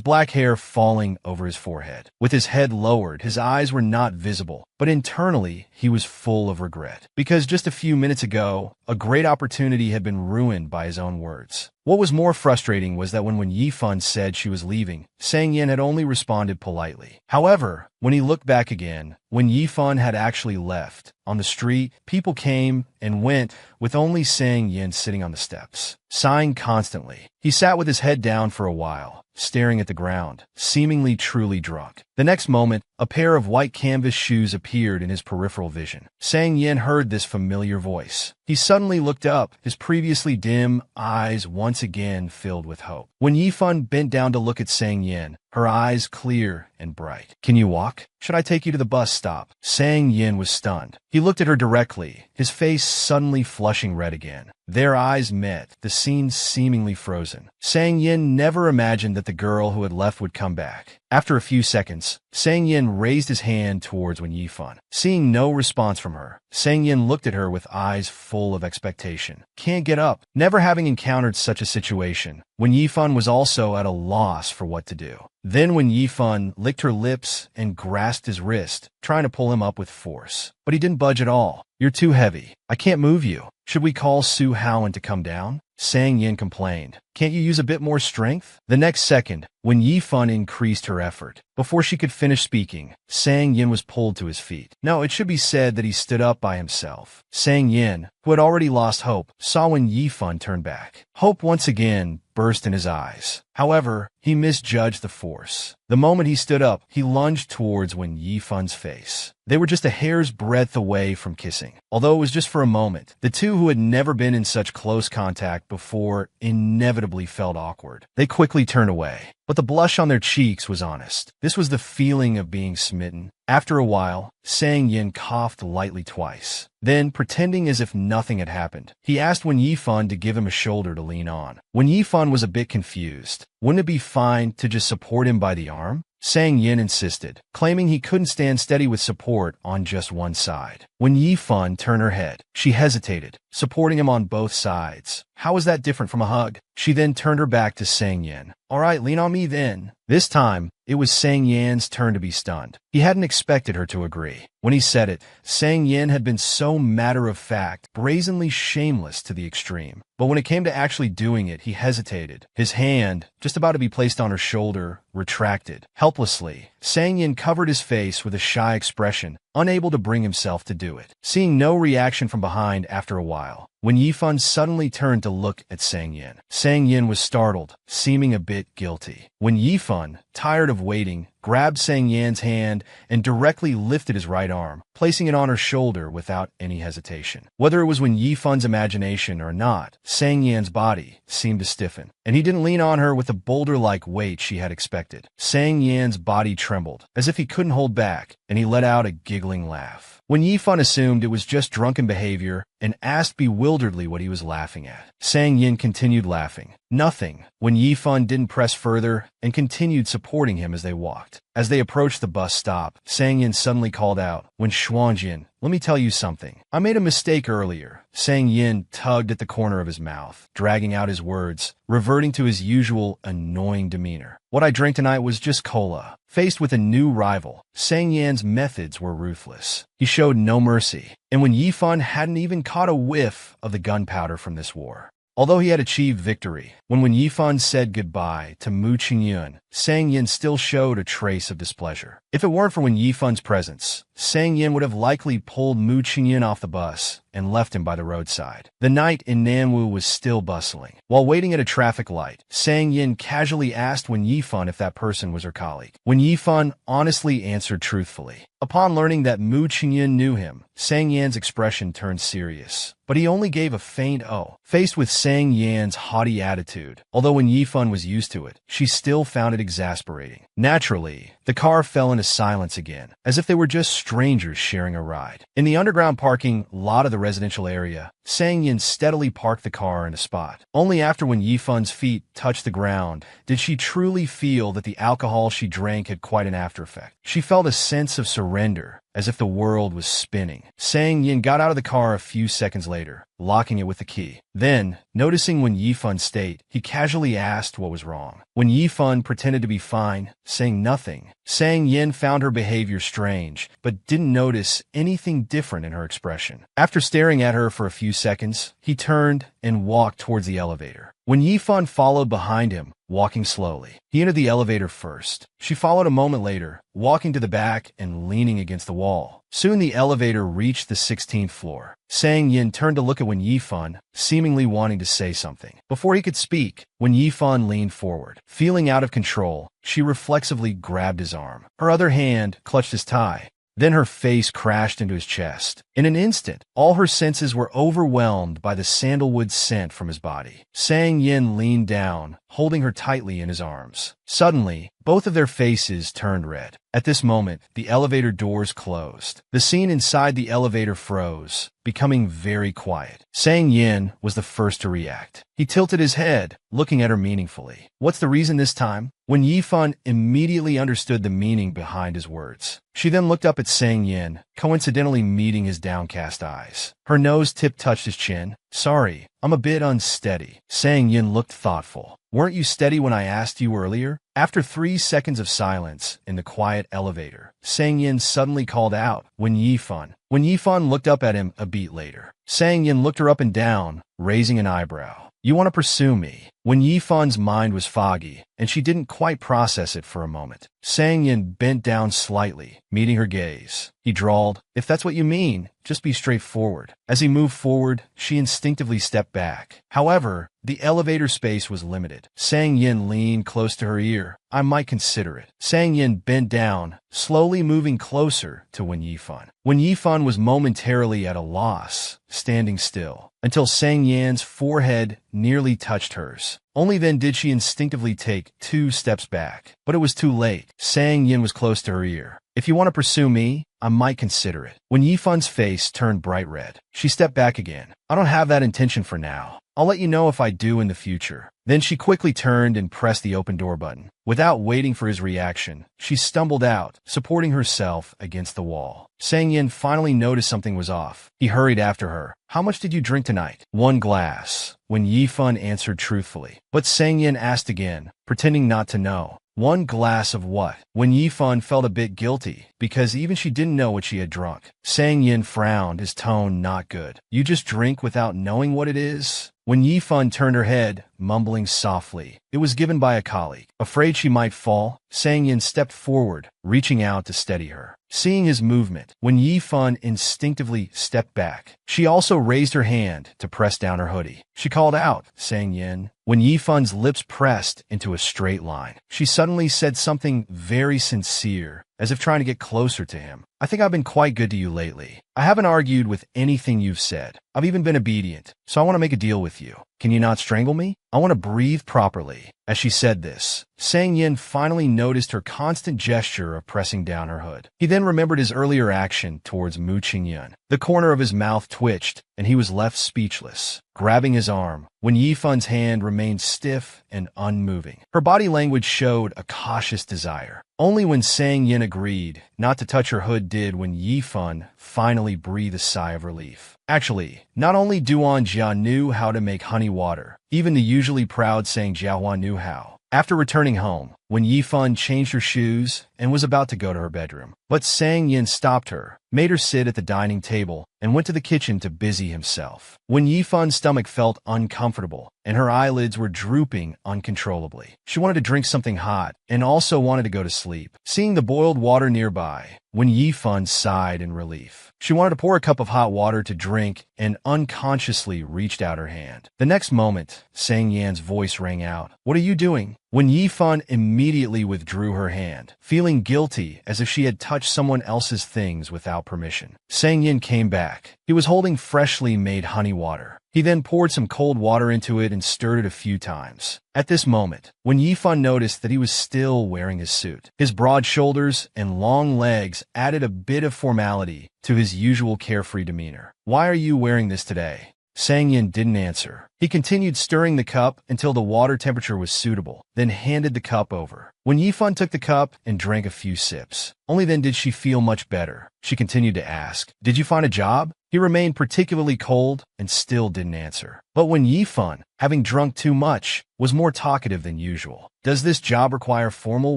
black hair falling over his forehead. With his head lowered, his eyes were not visible, but internally, he was full of regret. Because just a few minutes ago, a great opportunity had been ruined by his own words. What was more frustrating was that when Wen Yifan said she was leaving, Sang Yin had only responded politely. However, when he looked back again, Wen Yifan had actually left. On the street, people came and went, with only Sang Yin sitting on the steps, sighing constantly. He sat with his head down for a while, staring at the ground, seemingly truly drunk. The next moment, a pair of white canvas shoes appeared in his peripheral vision. Sang Yin heard this familiar voice. He suddenly looked up, his previously dim eyes once again filled with hope. When Yifan bent down to look at Sang Yin, her eyes clear and bright. "Can you walk? Should I take you to the bus stop?" Sang Yin was stunned. He looked at her directly, his face suddenly flushing red again. Their eyes met, the scene seemingly frozen. Sang Yin never imagined that the girl who had left would come back. After a few seconds, Sang Yin raised his hand towards Wen Yifan. Seeing no response from her, Sang Yin looked at her with eyes full of expectation. "Can't get up." Never having encountered such a situation, Wen Yifan was also at a loss for what to do. Then Wen Yifan licked her lips and grasped his wrist, trying to pull him up with force. But he didn't budge at all. "You're too heavy. I can't move you. Should we call Su Haoen to come down?" Sang Yin complained. "Can't you use a bit more strength?" The next second, Wen Yifan increased her effort. Before she could finish speaking, Sang Yin was pulled to his feet. No, it should be said that he stood up by himself. Sang Yin, who had already lost hope, saw Wen Yifan turn back. Hope once again burst in his eyes. However, he misjudged the force. The moment he stood up, he lunged towards Wen Yifan's face. They were just a hair's breadth away from kissing. Although it was just for a moment, the two who had never been in such close contact before inevitably felt awkward. They quickly turned away. but the blush on their cheeks was honest. This was the feeling of being smitten. After a while, Sang Yin coughed lightly twice. Then, pretending as if nothing had happened, he asked Wen Yifan to give him a shoulder to lean on. Wen Yifan was a bit confused. Wouldn't it be fine to just support him by the arm? Sang Yin insisted, claiming he couldn't stand steady with support on just one side. When Yifan turned her head, she hesitated, supporting him on both sides. How was that different from a hug? She then turned her back to Sang Yin. All right, lean on me then. This time, it was Sang Yin's turn to be stunned. He hadn't expected her to agree. When he said it, Sang Yin had been so matter-of-fact, brazenly shameless to the extreme. But when it came to actually doing it, he hesitated. His hand, just about to be placed on her shoulder, retracted. Helplessly, Sang Yin covered his face with a shy expression, unable to bring himself to do it. Seeing no reaction from behind after a while, when Yifan suddenly turned to look at Sang Yin was startled, seeming a bit guilty. When Yifan, tired of waiting, grabbed Sang Yin's hand and directly lifted his right arm, placing it on her shoulder without any hesitation. Whether it was Wen Yifan's imagination or not, Sang Yin's body seemed to stiffen, and he didn't lean on her with the boulder-like weight she had expected. Sang Yin's body trembled, as if he couldn't hold back, and he let out a giggling laugh. When Yifan assumed it was just drunken behavior and asked bewilderedly what he was laughing at, Sang Yin continued laughing. Nothing, when Yifan didn't press further and continued supporting him as they walked. As they approached the bus stop, Sang Yin suddenly called out, "When Xuanjin, let me tell you something. I made a mistake earlier." Sang Yin tugged at the corner of his mouth, dragging out his words, reverting to his usual annoying demeanor. "What I drank tonight was just cola." Faced with a new rival, Sang Yin's methods were ruthless. He showed no mercy, and when Yifan hadn't even caught a whiff of the gunpowder from this war. Although he had achieved victory, when Yifan said goodbye to Mu Qingyun, Sang Yin still showed a trace of displeasure. If it weren't for Wen Yifan's presence, Sang Yin would have likely pulled Mu Qingyun off the bus and left him by the roadside. The night in Nanwu was still bustling. While waiting at a traffic light, Sang Yin casually asked Wen Yifan if that person was her colleague. Wen Yifan honestly answered truthfully. Upon learning that Mu Qingyun knew him, Sang Yin's expression turned serious, but he only gave a faint "oh." Faced with Sang Yin's haughty attitude, although Wen Yifan was used to it, she still found it exasperating. Naturally, the car fell into silence again, as if they were just strangers sharing a ride. In the underground parking lot of the residential area, Sang Yin steadily parked the car in a spot. Only after when Yifan's feet touched the ground did she truly feel that the alcohol she drank had quite an after effect. She felt a sense of surrender, as if the world was spinning. Sang Yin got out of the car a few seconds later, locking it with the key. Then, noticing Wen Yifan's state, he casually asked what was wrong. When Yifan pretended to be fine, saying nothing, Sang Yin found her behavior strange, but didn't notice anything different in her expression. After staring at her for a few seconds, he turned and walked towards the elevator. When Yifan followed behind him, walking slowly, he entered the elevator first. She followed a moment later, walking to the back and leaning against the wall. Soon the elevator reached the 16th floor. Sang Yin turned to look at Wen Yifan, seemingly wanting to say something. Before he could speak, Wen Yifan leaned forward. Feeling out of control, she reflexively grabbed his arm. Her other hand clutched his tie. Then her face crashed into his chest. In an instant, all her senses were overwhelmed by the sandalwood scent from his body. Sang Yin leaned down, holding her tightly in his arms. Suddenly, both of their faces turned red. At this moment, the elevator doors closed. The scene inside the elevator froze, becoming very quiet. Sang Yin was the first to react. He tilted his head, looking at her meaningfully. "What's the reason this time?" When Yifan immediately understood the meaning behind his words. She then looked up at Sang Yin, coincidentally meeting his downcast eyes. Her nose tip touched his chin. "Sorry, I'm a bit unsteady." Sang Yin looked thoughtful. "Weren't you steady when I asked you earlier?" After 3 seconds of silence in the quiet elevator, Sang Yin suddenly called out, "Wen Yifan." When Yifan looked up at him a beat later, Sang Yin looked her up and down, raising an eyebrow. "You want to pursue me?" When Yifan's mind was foggy, and she didn't quite process it for a moment, Sang Yin bent down slightly, meeting her gaze. He drawled, "If that's what you mean, just be straightforward." As he moved forward, she instinctively stepped back. However, the elevator space was limited. Sang Yin leaned close to her ear. "I might consider it." Sang Yin bent down, slowly moving closer to Wen Yifan. Wen Yifan was momentarily at a loss, standing still. until Sang Yan's forehead nearly touched hers. Only then did she instinctively take 2 steps back. But it was too late. Sang Yin was close to her ear. "If you want to pursue me, I might consider it." When Yifun's face turned bright red, she stepped back again. "I don't have that intention for now. I'll let you know if I do in the future." Then she quickly turned and pressed the open door button. Without waiting for his reaction, she stumbled out, supporting herself against the wall. Sang Yin finally noticed something was off. He hurried after her. "How much did you drink tonight?" "1 glass," when Yifun answered truthfully. But Sang Yin asked again, pretending not to know. "1 glass of what?" When Yifun felt a bit guilty, because even she didn't know what she had drunk. Sang Yin frowned, his tone not good. "You just drink without knowing what it is?" When Yifun turned her head, mumbling softly, "It was given by a colleague." Afraid she might fall, Sang Yin stepped forward, reaching out to steady her. Seeing his movement, when Yifun instinctively stepped back, she also raised her hand to press down her hoodie. She called out, "Sang Yin." When Yifun's lips pressed into a straight line, she suddenly said something very sincere, as if trying to get closer to him. "I think I've been quite good to you lately. I haven't argued with anything you've said. I've even been obedient, so I want to make a deal with you. Can you not strangle me? I want to breathe properly." As she said this, Sang Yin finally noticed her constant gesture of pressing down her hood. He then remembered his earlier action towards Mu Qingyun. The corner of his mouth twitched, and he was left speechless, grabbing his arm, when Yifun's hand remained stiff and unmoving. Her body language showed a cautious desire. Only when Sang Yin agreed not to touch her hood did when Yifun finally breathed a sigh of relief. Actually, not only Duan Jia knew how to make honey water, even the usually proud Sang Jiahua knew how. After returning home, when Yifun changed her shoes and was about to go to her bedroom, but Sang Yin stopped her, made her sit at the dining table, and went to the kitchen to busy himself. When Yifun's stomach felt uncomfortable and her eyelids were drooping uncontrollably, she wanted to drink something hot and also wanted to go to sleep. Seeing the boiled water nearby, when Yifun sighed in relief, she wanted to pour a cup of hot water to drink and unconsciously reached out her hand. The next moment, Sang Yan's voice rang out, "What are you doing?" When Yifun immediately withdrew her hand, feeling guilty as if she had touched someone else's things without permission. Sang Yin came back. He was holding freshly made honey water. He then poured some cold water into it and stirred it a few times. At this moment, when Yifun noticed that he was still wearing his suit, his broad shoulders and long legs added a bit of formality to his usual carefree demeanor. "Why are you wearing this today?" Sang Yin didn't answer. He continued stirring the cup until the water temperature was suitable, then handed the cup over. When Yifun took the cup and drank a few sips, only then did she feel much better. She continued to ask, "Did you find a job?" He remained particularly cold and still didn't answer. But when Yifun, having drunk too much, was more talkative than usual, "Does this job require formal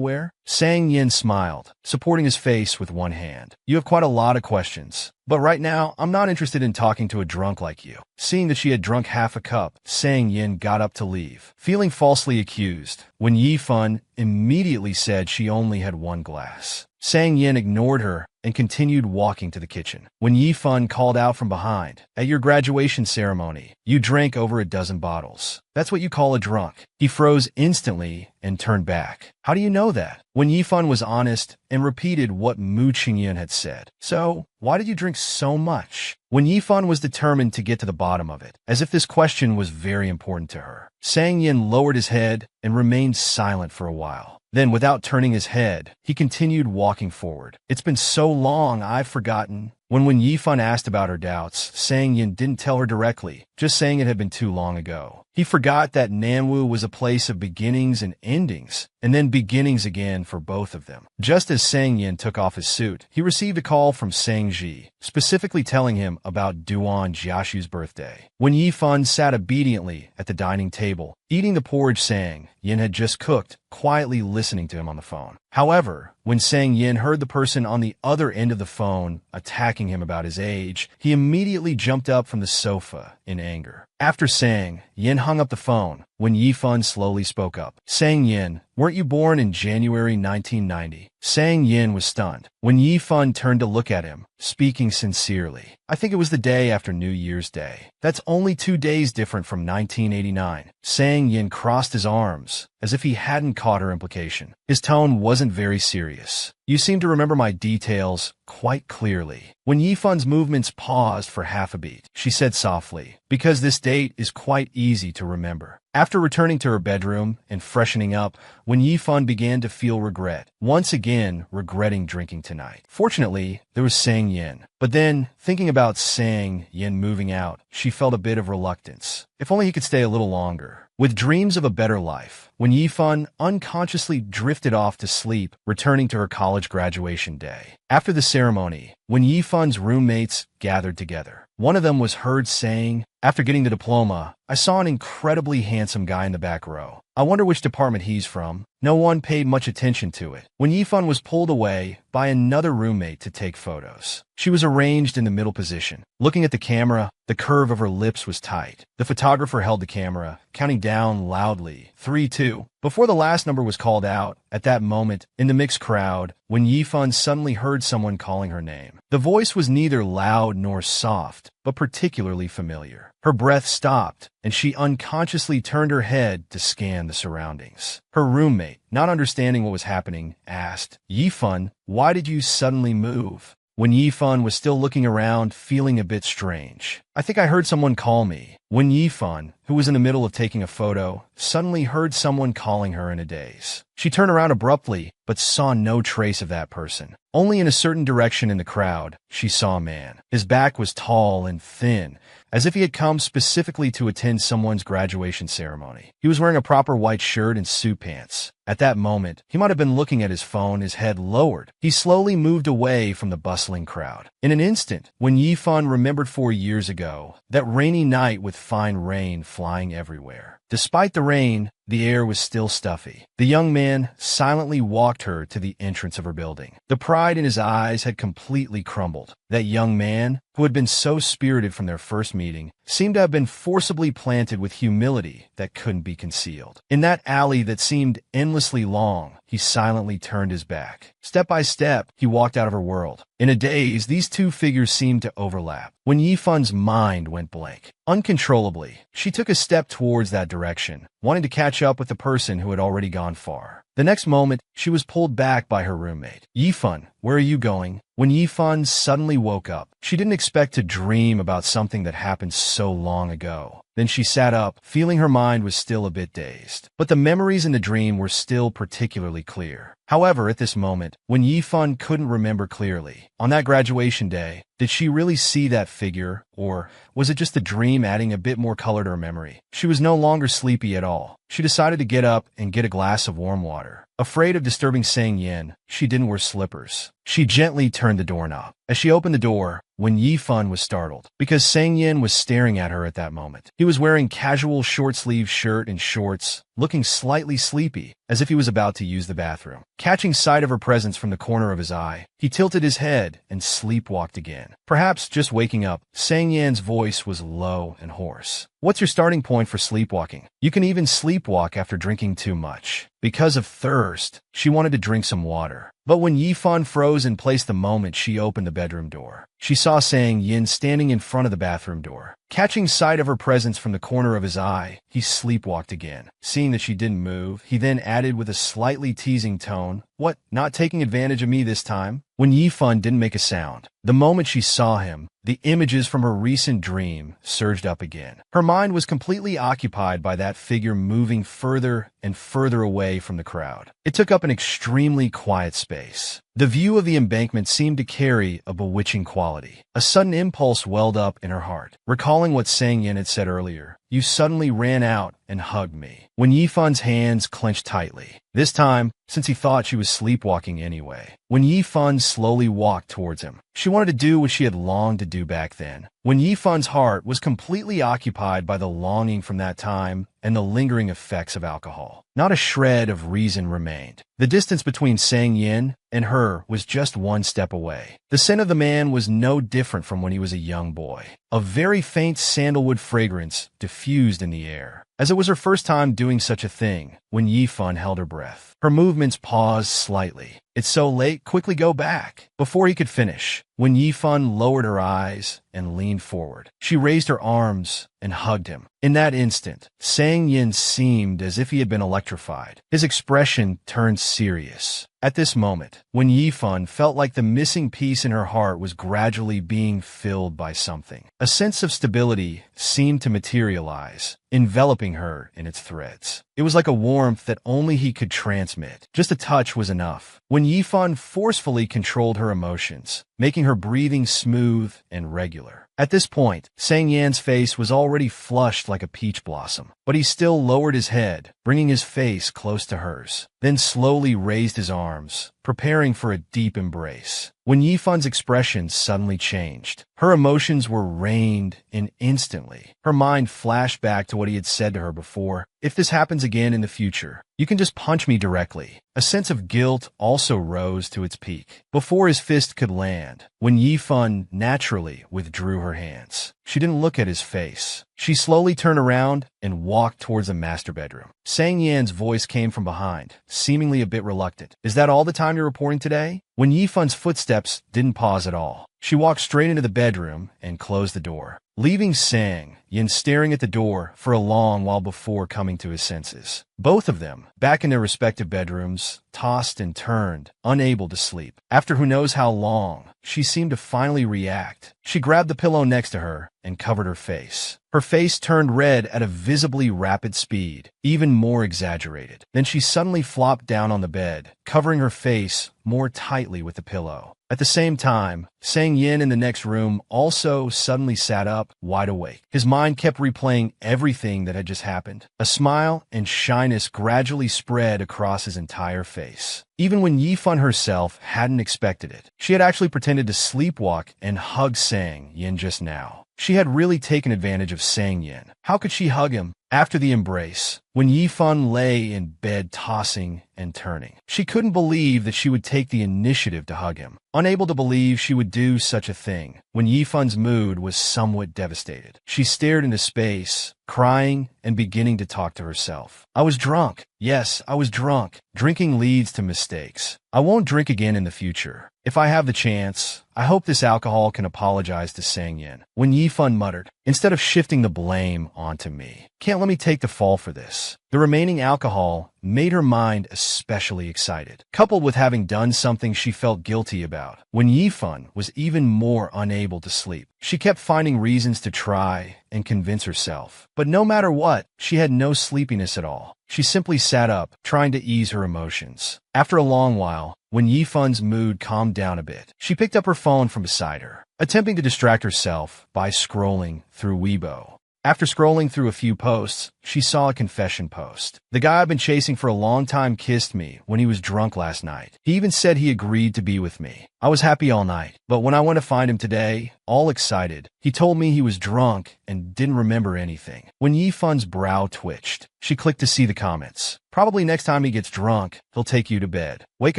wear?" Sang Yin smiled, supporting his face with one hand. "You have quite a lot of questions, but right now I'm not interested in talking to a drunk like you." Seeing that she had drunk half a cup, Sang Yin got up to leave, feeling falsely accused, when Yifun immediately said she only had 1 glass. Sang Yin ignored her and continued walking to the kitchen. When Yifun called out from behind, "At your graduation ceremony, you drank over a dozen bottles. That's what you call a drunk." He froze instantly and turned back. "How do you know that?" When Yifun was honest and repeated what Mu Qingyun had said. "So, why did you drink so much?" When Yifun was determined to get to the bottom of it, as if this question was very important to her, Sang Yin lowered his head and remained silent for a while. Then, without turning his head, he continued walking forward. "It's been so long, I've forgotten." When Yifun asked about her doubts, Sang Yin didn't tell her directly, just saying it had been too long ago. He forgot that Nanwu was a place of beginnings and endings, and then beginnings again for both of them. Just as Sang Yin took off his suit, he received a call from Sang Ji, specifically telling him about Duan Jiashu's birthday. When Yifun sat obediently at the dining table, eating the porridge Sang Yin had just cooked, quietly listening to him on the phone. However, when Sang Yin heard the person on the other end of the phone attacking him about his age, he immediately jumped up from the sofa in anger. After Sang Yin hung up the phone, when Yifun slowly spoke up, "Sang Yin, weren't you born in January 1990? Sang Yin was stunned. When Yifun turned to look at him, speaking sincerely, "I think it was the day after New Year's Day. That's only 2 days different from 1989. Sang Yin crossed his arms, as if he hadn't caught her implication. His tone wasn't very serious. "You seem to remember my details quite clearly. When Yifun's movements paused for half a beat, she said softly, "Because this date is quite easy to remember." After returning to her bedroom and freshening up, when Yifun began to feel regret, once again regretting drinking tonight. Fortunately, there was Sang Yin. But then, thinking about Sang Yin moving out, she felt a bit of reluctance. If only he could stay a little longer. With dreams of a better life, when Yifun unconsciously drifted off to sleep, returning to her college graduation day. After the ceremony, when Yifun's roommates gathered together, one of them was heard saying, "After getting the diploma, I saw an incredibly handsome guy in the back row. I wonder which department he's from." No one paid much attention to it when Yifun was pulled away by another roommate to take photos. She was arranged in the middle position. Looking at the camera, the curve of her lips was tight. The photographer held the camera, counting down loudly, 3, 2. Before the last number was called out, at that moment, in the mixed crowd, when Yifun suddenly heard someone calling her name. The voice was neither loud nor soft, but particularly familiar. Her breath stopped, and she unconsciously turned her head to scan the surroundings. Her roommate, not understanding what was happening, asked, "Yifun, why did you suddenly move?" When Yifun was still looking around, feeling a bit strange. "I think I heard someone call me." When Yifun, who was in the middle of taking a photo, suddenly heard someone calling her in a daze. She turned around abruptly, but saw no trace of that person. Only in a certain direction in the crowd, she saw a man. His back was tall and thin, as if he had come specifically to attend someone's graduation ceremony. He was wearing a proper white shirt and suit pants. At that moment, he might have been looking at his phone, his head lowered. He slowly moved away from the bustling crowd. In an instant, when Yifun remembered 4 years ago, that rainy night with fine rain flying everywhere. Despite the rain, the air was still stuffy. The young man silently walked her to the entrance of her building. The pride in his eyes had completely crumbled. That young man, who had been so spirited from their first meeting, seemed to have been forcibly planted with humility that couldn't be concealed. In that alley that seemed endlessly long, he silently turned his back. Step by step, he walked out of her world. In a daze, these two figures seemed to overlap. When Yifun's mind went blank, uncontrollably, she took a step towards that direction, wanting to catch up with the person who had already gone far. The next moment, she was pulled back by her roommate. "Yifun, where are you going?" When Yifun suddenly woke up, she didn't expect to dream about something that happened so long ago. Then she sat up, feeling her mind was still a bit dazed. But the memories in the dream were still particularly clear. However, at this moment, when Yifun couldn't remember clearly, on that graduation day, did she really see that figure, or was it just the dream adding a bit more color to her memory? She was no longer sleepy at all. She decided to get up and get a glass of warm water. Afraid of disturbing Sang Yin, she didn't wear slippers. She gently turned the doorknob. As she opened the door, when Yifun was startled, because Sang Yin was staring at her at that moment. He was wearing casual short-sleeved shirt and shorts, looking slightly sleepy, as if he was about to use the bathroom. Catching sight of her presence from the corner of his eye, he tilted his head and sleepwalked again. Perhaps just waking up, Sang Yin's voice was low and hoarse. "What's your starting point for sleepwalking? You can even sleepwalk after drinking too much." Because of thirst, she wanted to drink some water. But when Yifun froze in place the moment she opened the bedroom door, she saw Sang Yin standing in front of the bathroom door. Catching sight of her presence from the corner of his eye, he sleepwalked again. Seeing that she didn't move, he then added with a slightly teasing tone, "What, not taking advantage of me this time?" When Yifun didn't make a sound, the moment she saw him, the images from her recent dream surged up again. Her mind was completely occupied by that figure moving further and further away from the crowd. It took up an extremely quiet space. The view of the embankment seemed to carry a bewitching quality. A sudden impulse welled up in her heart. Recalling what Sang Yin had said earlier, "You suddenly ran out and hugged me." When Yifun's hands clenched tightly, this time, since he thought she was sleepwalking anyway. When Yifun slowly walked towards him, she wanted to do what she had longed to do back then. When Yifun's heart was completely occupied by the longing from that time and the lingering effects of alcohol. Not a shred of reason remained. The distance between Sang Yin and her was just one step away. The scent of the man was no different from when he was a young boy. A very faint sandalwood fragrance diffused in the air. As it was her first time doing such a thing, when Yifun held her breath, her movements paused slightly. "It's so late, quickly go back." Before he could finish, when Yifun lowered her eyes and leaned forward, she raised her arms and hugged him. In that instant, Sang Yin seemed as if he had been electrified. His expression turned serious. At this moment, when Yifan felt like the missing piece in her heart was gradually being filled by something, a sense of stability seemed to materialize, enveloping her in its threads. It was like a warmth that only he could transmit. Just a touch was enough. When Yifan forcefully controlled her emotions, making her breathing smooth and regular. At this point, Sang Yan's face was already flushed like a peach blossom, but he still lowered his head, bringing his face close to hers, then slowly raised his arms, preparing for a deep embrace. When Yifan's expression suddenly changed, her emotions were reined in instantly. Her mind flashed back to what he had said to her before. If this happens again in the future, you can just punch me directly. A sense of guilt also rose to its peak. Before his fist could land, when Yifan naturally withdrew her hands, she didn't look at his face. She slowly turned around and walked towards the master bedroom. Sang Yan's voice came from behind, seemingly a bit reluctant. "Is that all the time you're reporting today?" When Yifan's footsteps didn't pause at all, she walked straight into the bedroom and closed the door, leaving Sang Yin staring at the door for a long while before coming to his senses. Both of them, back in their respective bedrooms, tossed and turned, unable to sleep. After who knows how long, she seemed to finally react. She grabbed the pillow next to her and covered her face. Her face turned red at a visibly rapid speed, even more exaggerated. Then she suddenly flopped down on the bed, covering her face more tightly with the pillow. At the same time, Sang Yin in the next room also suddenly sat up, wide awake. His mind kept replaying everything that had just happened. A smile and shyness gradually spread across his entire face. Even when Yifan herself hadn't expected it, she had actually pretended to sleepwalk and hug Sang Yin just now. She had really taken advantage of Sang Yin. How could she hug him? After the embrace, when Yifan lay in bed tossing and turning, she couldn't believe that she would take the initiative to hug him. Unable to believe she would do such a thing, when Yifan's mood was somewhat devastated, she stared into space, crying and beginning to talk to herself. "I was drunk. Yes, I was drunk. Drinking leads to mistakes. I won't drink again in the future. If I have the chance, I hope this alcohol can apologize to Sang Yin." When Yifan muttered, "Instead of shifting the blame onto me, can't let me take the fall for this." The remaining alcohol made her mind especially excited, coupled with having done something she felt guilty about. When Yifan was even more unable to sleep, she kept finding reasons to try and convince herself. But no matter what, she had no sleepiness at all. She simply sat up, trying to ease her emotions. After a long while, when Yifan's mood calmed down a bit, she picked up her phone from beside her, attempting to distract herself by scrolling through Weibo. After scrolling through a few posts, she saw a confession post. "The guy I've been chasing for a long time kissed me when he was drunk last night. He even said he agreed to be with me. I was happy all night, but when I went to find him today, all excited, he told me he was drunk and didn't remember anything." When Yifan's brow twitched, she clicked to see the comments. "Probably next time he gets drunk, he'll take you to bed. Wake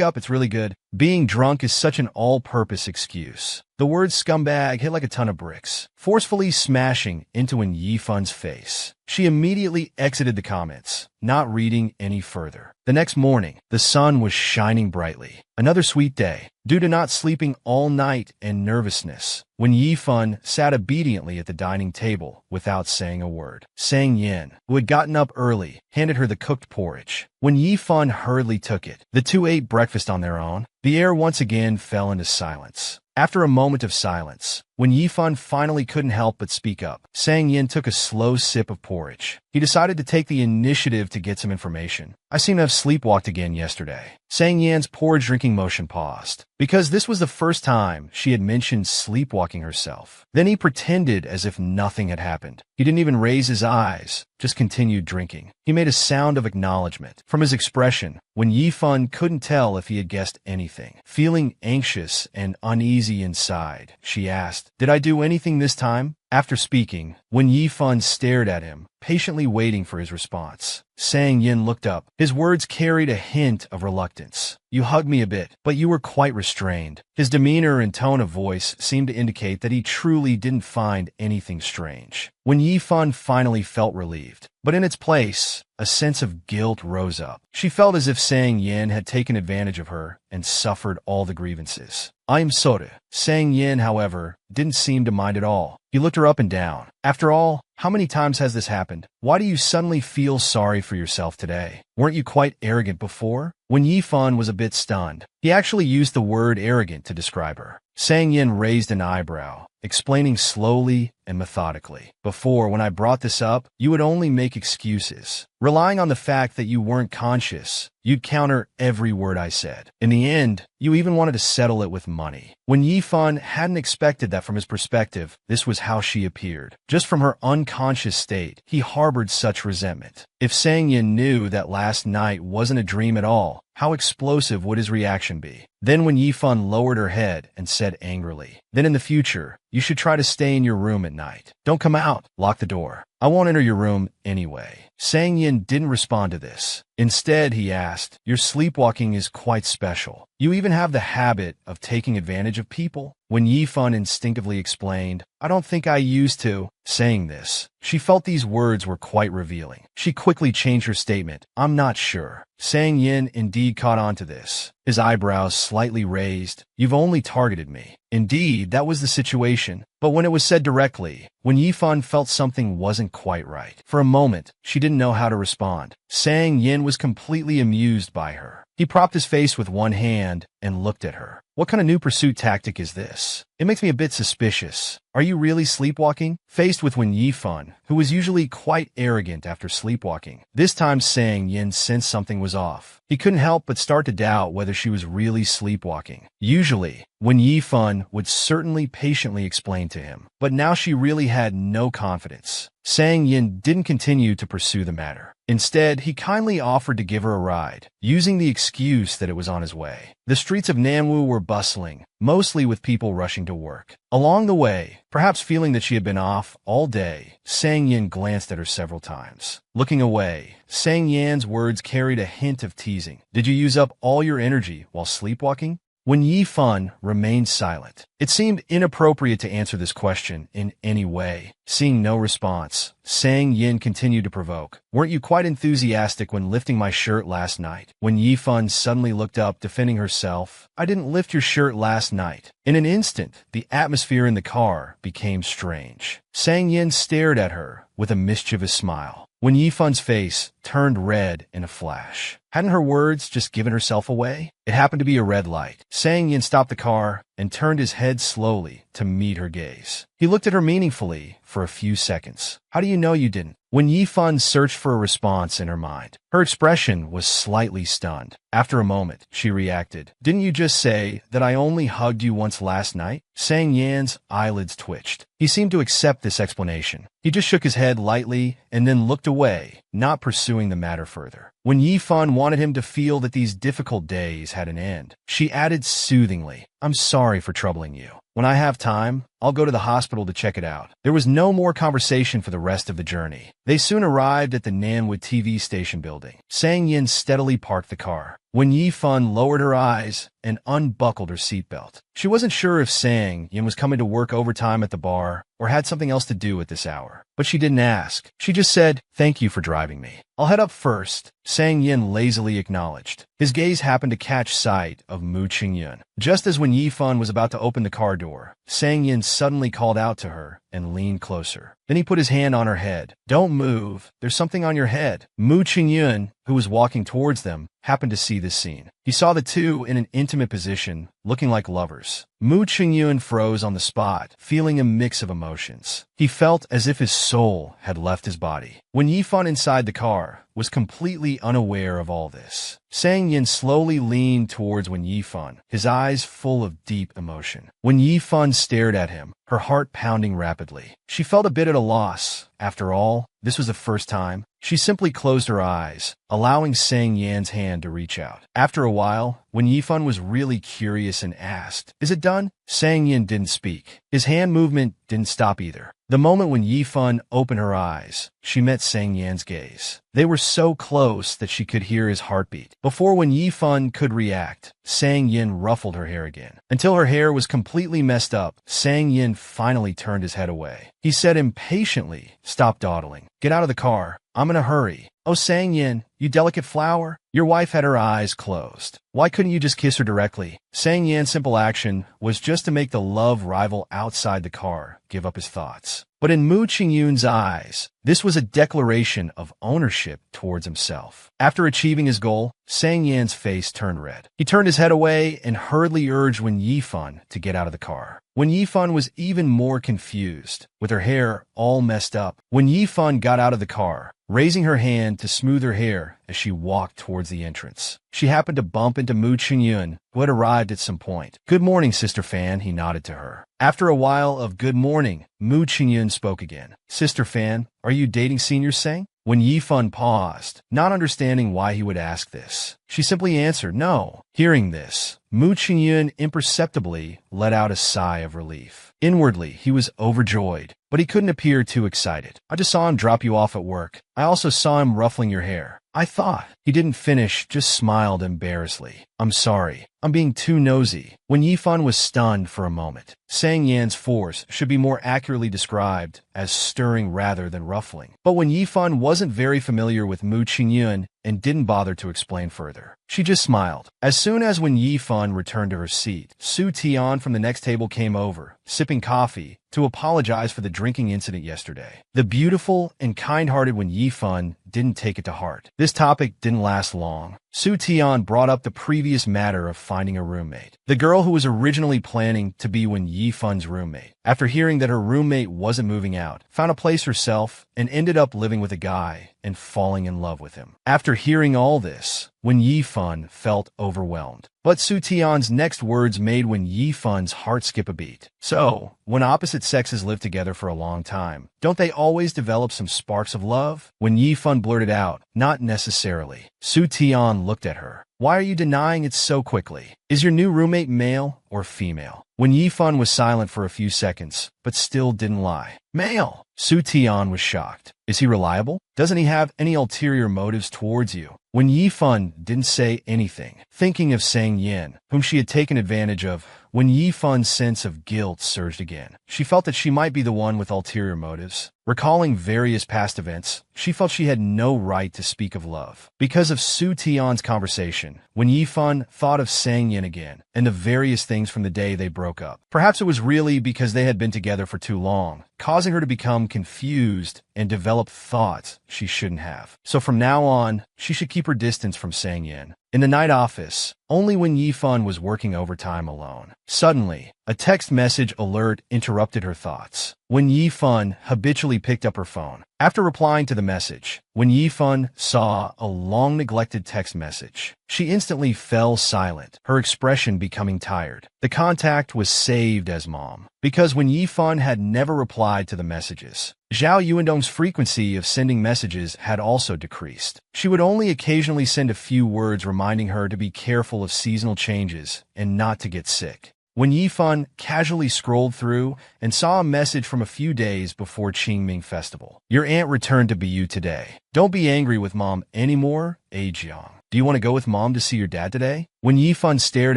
up, it's really good." Being drunk is such an all-purpose excuse. The word scumbag hit like a ton of bricks, forcefully smashing into Yifan's face. She immediately exited the comments, not reading any further. The next morning, the sun was shining brightly. Another sweet day, due to not sleeping all night and nervousness, when Yifan sat obediently at the dining table without saying a word. Sang Yin, who had gotten up early, handed her the cooked porridge. When Yifan hurriedly took it, the two ate breakfast on their own. The air once again fell into silence. After a moment of silence, when Yifan finally couldn't help but speak up, Sang Yin took a slow sip of porridge. He decided to take the initiative to get some information. "I seem to have sleepwalked again yesterday." Sang Yan's porridge drinking motion paused, because this was the first time she had mentioned sleepwalking herself. Then he pretended as if nothing had happened. He didn't even raise his eyes, just continued drinking. He made a sound of acknowledgement. From his expression, when Yifan couldn't tell if he had guessed anything. Feeling anxious and uneasy inside, she asked, "Did I do anything this time?" After speaking, when Yifan stared at him, patiently waiting for his response, Sang Yin looked up. His words carried a hint of reluctance. "You hugged me a bit, but you were quite restrained." His demeanor and tone of voice seemed to indicate that he truly didn't find anything strange. When Yifan finally felt relieved, but in its place, a sense of guilt rose up. She felt as if Sang Yin had taken advantage of her and suffered all the grievances. "I am sorry." Sang Yin, however, didn't seem to mind at all. He looked her up and down, After all, how many times has this happened? Why do you suddenly feel sorry for yourself today? Weren't you quite arrogant before? When Yifan was a bit stunned, he actually used the word arrogant to describe her. Sang Yin raised an eyebrow, explaining slowly and methodically. Before, when I brought this up, you would only make excuses. Relying on the fact that you weren't conscious, you'd counter every word I said. In the end, you even wanted to settle it with money. When Yifan hadn't expected that from his perspective, this was how she appeared. Just from her unconscious state, he harbored such resentment. If Sang Yin knew that last night wasn't a dream at all, how explosive would his reaction be? Then when Yifan lowered her head and said angrily, "Then in the future, you should try to stay in your room at night. Don't come out. Lock the door. I won't enter your room anyway." Sang Yin didn't respond to this. Instead, he asked, "Your sleepwalking is quite special. You even have the habit of taking advantage of people?" When Yifan instinctively explained, "I don't think I used to," saying this, she felt these words were quite revealing. She quickly changed her statement, "I'm not sure." Sang Yin indeed caught on to this. His eyebrows slightly raised. "You've only targeted me." Indeed, that was the situation. But when it was said directly, when Yifan felt something wasn't quite right, for a moment, she didn't know how to respond. Sang Yin was completely amused by her. He propped his face with one hand and looked at her. "What kind of new pursuit tactic is this? It makes me a bit suspicious. Are you really sleepwalking?" Faced with Wen Yifan, who was usually quite arrogant after sleepwalking, this time Sang Yin sensed something was off. He couldn't help but start to doubt whether she was really sleepwalking. Usually, Wen Yifan would certainly patiently explain to him, but now she really had no confidence. Sang Yin didn't continue to pursue the matter. Instead, he kindly offered to give her a ride, using the excuse that it was on his way. The streets of Nanwu were bustling, mostly with people rushing to work. Along the way, perhaps feeling that she had been off all day, Sang Yin glanced at her several times. Looking away, Sang Yan's words carried a hint of teasing. "Did you use up all your energy while sleepwalking?" When Yifan remained silent, it seemed inappropriate to answer this question in any way. Seeing no response, Sang Yin continued to provoke. "Weren't you quite enthusiastic when lifting my shirt last night?" When Yifan suddenly looked up, defending herself, "I didn't lift your shirt last night." In an instant, the atmosphere in the car became strange. Sang Yin stared at her with a mischievous smile. When Yifan's face turned red in a flash. Hadn't her words just given herself away? It happened to be a red light. Sang Yin stopped the car and turned his head slowly to meet her gaze. He looked at her meaningfully for a few seconds. "How do you know you didn't?" When Yifan searched for a response in her mind, her expression was slightly stunned. After a moment, she reacted, "Didn't you just say that I only hugged you once last night?" Sang Yan's eyelids twitched. He seemed to accept this explanation. He just shook his head lightly and then looked away, not pursuing the matter further. When Yifan wanted him to feel that these difficult days had an end, she added soothingly, "I'm sorry for troubling you. When I have time, I'll go to the hospital to check it out." There was no more conversation for the rest of the journey. They soon arrived at the Nanwood TV station building. Sang Yin steadily parked the car. When Yifan lowered her eyes and unbuckled her seatbelt. She wasn't sure if Sang Yin was coming to work overtime at the bar or had something else to do at this hour. But she didn't ask. She just said, "Thank you for driving me. I'll head up first." Sang Yin lazily acknowledged. His gaze happened to catch sight of Mu Qingyun. Just as when Yifan was about to open the car door, Sang Yin suddenly called out to her and leaned closer. Then he put his hand on her head. "Don't move. There's something on your head." Mu Qingyun, who was walking towards them, happened to see this scene. He saw the two in an intimate position, looking like lovers. Mu Qingyun froze on the spot, feeling a mix of emotions. He felt as if his soul had left his body. When Yifan inside the car was completely unaware of all this, Sang Yin slowly leaned towards Wen Yifan, his eyes full of deep emotion. When Yifan stared at him, her heart pounding rapidly. She felt a bit at a loss. After all, this was the first time. She simply closed her eyes, allowing Sang Yan's hand to reach out. After a while, when Yifan was really curious and asked, "Is it done?" Sang Yin didn't speak. His hand movement didn't stop either. The moment when Yifan opened her eyes, she met Sang Yan's gaze. They were so close that she could hear his heartbeat. Before when Yifan could react, Sang Yin ruffled her hair again. Until her hair was completely messed up, Sang Yin finally turned his head away. He said impatiently, "Stop dawdling. Get out of the car. I'm in a hurry." "Oh, Sang Yin, you delicate flower." Your wife had her eyes closed. Why couldn't you just kiss her directly? Sang Yan's simple action was just to make the love rival outside the car give up his thoughts. But in Mu Qingyun's eyes, this was a declaration of ownership towards himself. After achieving his goal, Sang Yan's face turned red. He turned his head away and hurriedly urged Wen Yifan to get out of the car. Wen Yifan was even more confused, with her hair all messed up. Wen Yifan got out of the car, raising her hand to smooth her hair as she walked towards the entrance. She happened to bump into Mu Qingyun, who had arrived at some point. "Good morning, Sister Fan," he nodded to her. After a while of good morning, Mu Qingyun spoke again. "Sister Fan, are you dating Senior Sang?" When Yifan paused, not understanding why he would ask this, she simply answered no. Hearing this, Mu Qingyun imperceptibly let out a sigh of relief. Inwardly, he was overjoyed, but he couldn't appear too excited. "I just saw him drop you off at work. I also saw him ruffling your hair. I thought." He didn't finish, just smiled embarrassedly. "I'm sorry. I'm being too nosy." When Yifan was stunned for a moment, Sang Yan's force should be more accurately described as stirring rather than ruffling. But when Yifan wasn't very familiar with Mu Qingyun and didn't bother to explain further, she just smiled. As soon as Wen Yifan returned to her seat, Su Tian from the next table came over, sipping coffee, to apologize for the drinking incident yesterday. The beautiful and kind-hearted Wen Yifan didn't take it to heart. This topic didn't last long. Su Tian brought up the previous matter of finding a roommate. The girl who was originally planning to be Wen Yifan's roommate, after hearing that her roommate wasn't moving out, found a place herself and ended up living with a guy and falling in love with him. After hearing all this, Wen Yifan felt overwhelmed. But Su Tian's next words made Wen Yifan's heart skip a beat. "So, when opposite sexes live together for a long time, don't they always develop some sparks of love?" Wen Yifan blurted out, "Not necessarily." Su Tian looked at her. "Why are you denying it so quickly? Is your new roommate male or female?" Wen Yifan was silent for a few seconds, but still didn't lie. "Male." Su Tian was shocked. "Is he reliable? Doesn't he have any ulterior motives towards you?" Wen Yifan didn't say anything, thinking of Sang Yan, whom she had taken advantage of. Wen Yifan's sense of guilt surged again. She felt that she might be the one with ulterior motives. Recalling various past events, she felt she had no right to speak of love. Because of Su Tian's conversation, Wen Yifan thought of Sang Yan again, and the various things from the day they broke up. Perhaps it was really because they had been together for too long, causing her to become confused and develop thoughts she shouldn't have. So from now on, she should keep her distance from Sang Yan. In the night office, only Wen Yifan was working overtime alone. Suddenly, a text message alert interrupted her thoughts. Wen Yifan habitually picked up her phone. After replying to the message, Wen Yifan saw a long-neglected text message. She instantly fell silent, her expression becoming tired. The contact was saved as Mom, because Wen Yifan had never replied to the messages. Zhao Yuandong's frequency of sending messages had also decreased. She would only occasionally send a few words reminding her to be careful of seasonal changes and not to get sick. Wen Yifan casually scrolled through and saw a message from a few days before Qingming Festival. "Your aunt returned to BU today. Don't be angry with Mom anymore, A Jiang. Do you want to go with Mom to see your dad today?" Wen Yifan stared